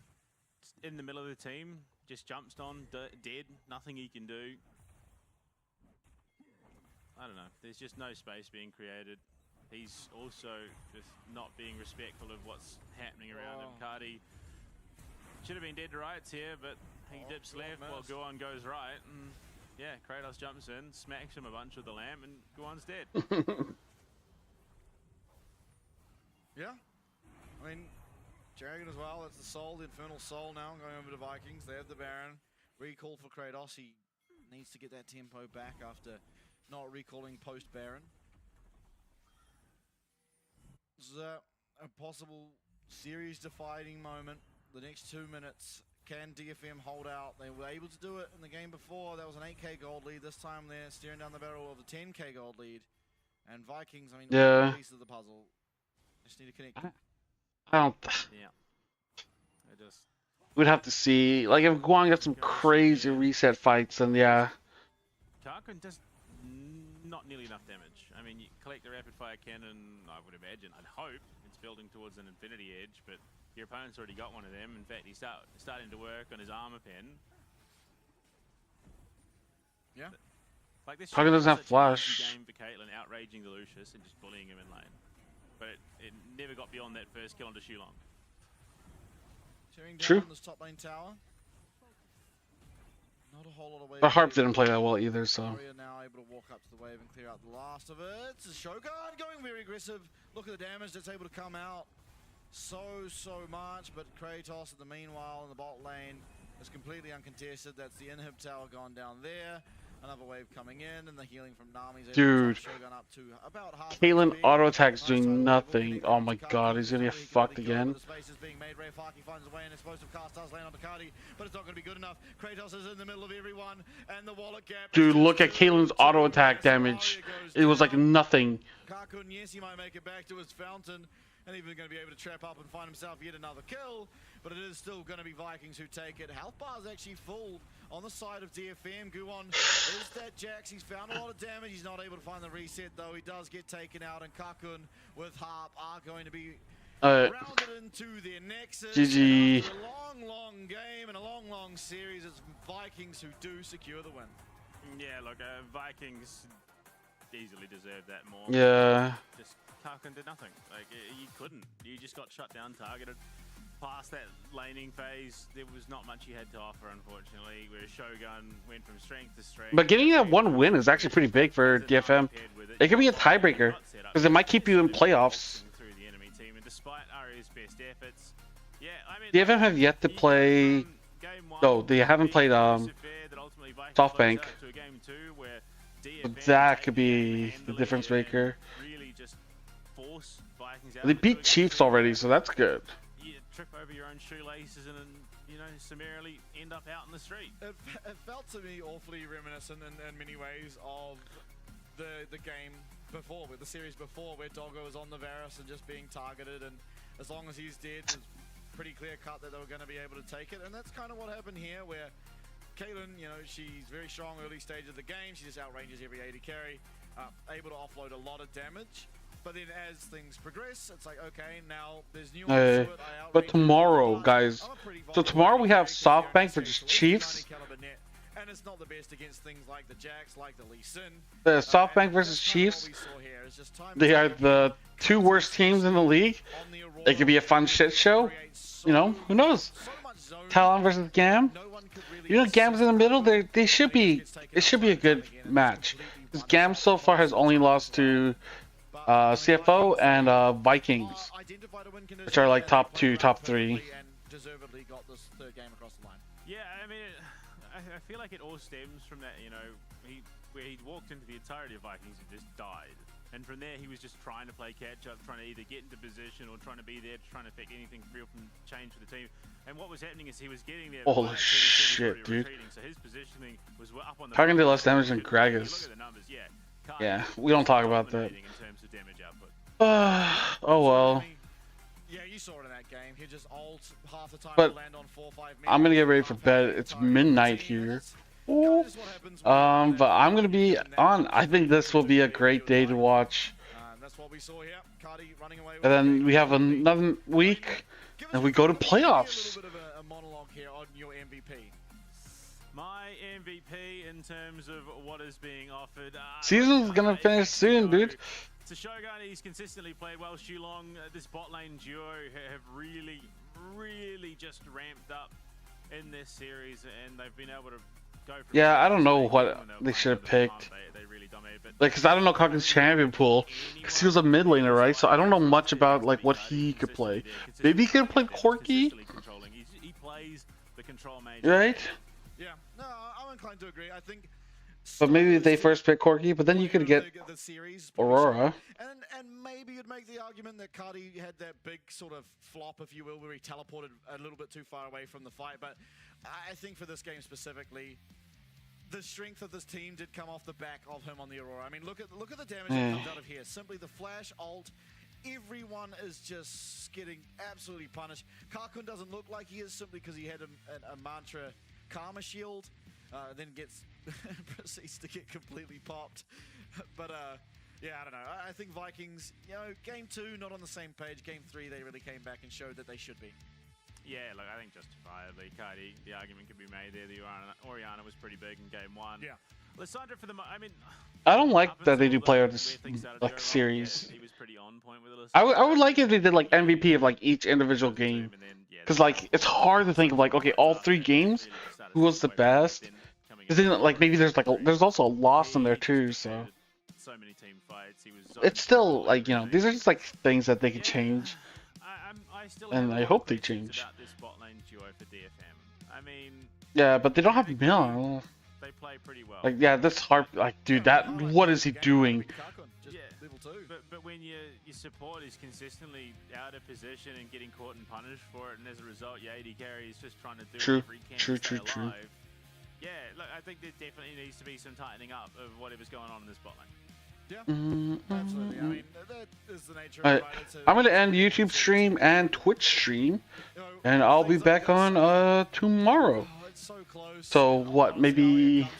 in the middle of the team, just jumps on, dead, nothing he can do. I don't know. There's just no space being created. He's also just not being respectful of what's happening around him. Cardi should have been dead to rights here, but he dips left while Guwon goes right. And yeah, Kratos jumps in, smacks him a bunch with the lamp, and Guwon's dead. Yeah. I mean, Dragon as well. That's the Soul, the Infernal Soul now going over to Vikings. They have the Baron. Recall for Kratos. He needs to get that tempo back after not recalling post-Baron. This is a possible series-defining moment. The next 2 minutes, can DFM hold out? They were able to do it in the game before. That was an 8k gold lead. This time they're staring down the barrel of a 10k gold lead. And Vikings, I mean, Yeah. piece of the puzzle. Just need to connect. I don't. Yeah. I just. We'd have to see. Like if Guwon gets some crazy reset fights, then yeah. Karkun does not nearly enough damage. I mean, you collect the rapid fire cannon, I would imagine, I'd hope it's building towards an infinity edge, but your opponent's already got one of them. In fact, he's starting to work on his armor pen. Yeah. Like this Karkun doesn't have such an flash. easy game for Caitlyn, outraging the Lucius and just bullying him in lane. But it never got beyond that first kill onto Shulong. Tearing True. down this top lane tower. Not a whole lot of wave. But Harp didn't play that well either, so. Arya now able to walk up to the wave and clear out the last of it. It's a Shogun going very aggressive. Look at the damage that's able to come out. So much, but Kratos in the meanwhile in the bot lane is completely uncontested. That's the inhib tower gone down there. Another wave coming in, and the healing from Nami's able Dude. to Shogun up to about half. Caitlyn auto attack's doing nothing. Oh my god, he's gonna get fucked again. The space is being made. Ray Faki finds his way, and explosive cast does land on Ducati, but it's not going to be good enough. Kratos is in the middle of everyone, and the wallet gap. Dude, look at Caitlyn's auto attack damage. It was like nothing. Karkun, yes, he might make it back to his fountain, and even going to be able to trap up and find himself yet another kill, but it is still going to be Vikings who take it. Health bar is actually full on the side of DFM. Guwon is that Jax. He's found a lot of damage. He's not able to find the reset, though. He does get taken out, and Karkun with Harp are going to be rounded into their nexus. GG. After a long game and a long series, it's Vikings who do secure the win. Yeah, look, Vikings easily deserved that more. Yeah. Just Karkun did nothing. Like, you couldn't. You just got shut down, targeted. Past that laning phase, there was not much you had to offer, unfortunately, where Shogun went from strength to strength. But getting that one win is actually pretty big for DFM. It could be a tiebreaker, because it might keep you in playoffs. Through the enemy team, and despite Arya's best efforts, yeah, I mean, DFM have yet to play. No, they haven't played SoftBank. But that could be the difference maker. Really just force Vikings out. They beat Chiefs already, so that's good. You trip over your own shoelaces and then, you know, summarily end up out in the street. It felt to me awfully reminiscent in many ways of the game before, with the series before, where Doggo was on the Varus and just being targeted, and as long as he's dead, it's pretty clear cut that they were going to be able to take it, and that's kind of what happened here, where Caitlyn, you know, she's very strong early stage of the game. She just outranges every AD carry, able to offload a lot of damage. But then as things progress, it's like, okay, now there's new But tomorrow, guys. So tomorrow we have SoftBank versus Chiefs. and it's not the best against things like the Jacks, like the Lee Sin. The SoftBank versus Chiefs. They are the two worst teams in the league. It could be a fun shit show. You know, who knows? Talon versus Gam. You know, Gam's in the middle. They should be. It should be a good match. Because Gam so far has only lost to CFO and Vikings, which are like top 2, top 3. Yeah, I mean, I feel like it all stems from that, you know, where he walked into the entirety of Vikings and just died. And from there, he was just trying to play catch-up, trying to either get into position or trying to be there, trying to affect anything real from change for the team. And what was happening is he was getting there. Holy shit, dude. So his positioning was up on the Tarkin did less damage than Gragas. Yeah, we don't talk about that. Oh well. Yeah, you saw it in that game. He just ult half the time But to land on 4 or 5 men. I'm gonna get ready for bed. It's midnight here. Ooh. But I'm gonna be on. I think this will be a great day to watch. That's what we saw here. Cardi running away with And then we have another week, and we go to playoffs. a monologue here on your MVP. My MVP in terms of what is being offered. Season's gonna finish soon, dude. To Shogun, he's consistently played well. Shulong, this bot lane duo have really just ramped up in this series, and they've been able to go from. Yeah, I don't know what they should have picked. They really dominated, but Like, cause I don't know Kaka's champion pool, cause he was a mid laner, right? So I don't know much about like what he could play. Maybe he could have played Corki, he plays the control mage. right? Yeah, no, I'm inclined to agree. I think. But maybe they first picked Corki, but then you could get The series, Aurora. and maybe you'd make the argument that Cardi had that big sort of flop, if you will, where he teleported a little bit too far away from the fight. But I think for this game specifically, the strength of this team did come off the back of him on the Aurora. I mean, look at the damage that comes out of here. Simply the flash ult. Everyone is just getting absolutely punished. Karkun doesn't look like he is simply because he had a mantra karma shield. Then proceeds to get completely popped. But yeah, I don't know. I think Vikings, you know, game 2 not on the same page. Game 3 they really came back and showed that they should be. Yeah, look, I think justifiably, Cardi, the argument could be made there. The Oriana was pretty big in game 1. Yeah. Lissandra for the I don't like that they do player this like series. He was pretty on point with it. I would like if they did like MVP of like each individual game, cause like it's hard to think of like, okay, all 3 games, who was the best? Cause then like maybe there's also a loss in there too, so many team fights. He was it's still like, you know, these are just like things that they could change, and I hope they change. About this bot lane duo for DFM. I mean, Yeah, but they don't have Mill. they play pretty well. Like, yeah, this hard. Like, dude, what is he doing? Yeah, but when your support is consistently out of position and getting caught and punished for it, and as a result, your AD carry is just trying to do whatever he can to stay alive. Yeah, look, I think there definitely needs to be some tightening up of whatever's going on in this bot lane. Yeah, absolutely. I mean, that is the nature Alright, of it. I'm gonna end YouTube stream and Twitch stream, and I'll be back on tomorrow. So what? Maybe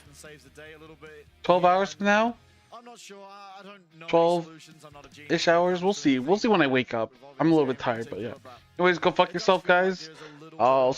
12 hours from now? I'm not sure. I don't know 12-ish hours. We'll see. We'll see when I wake up. I'm a little bit tired, but yeah. Anyways, go fuck yourself, guys. I'll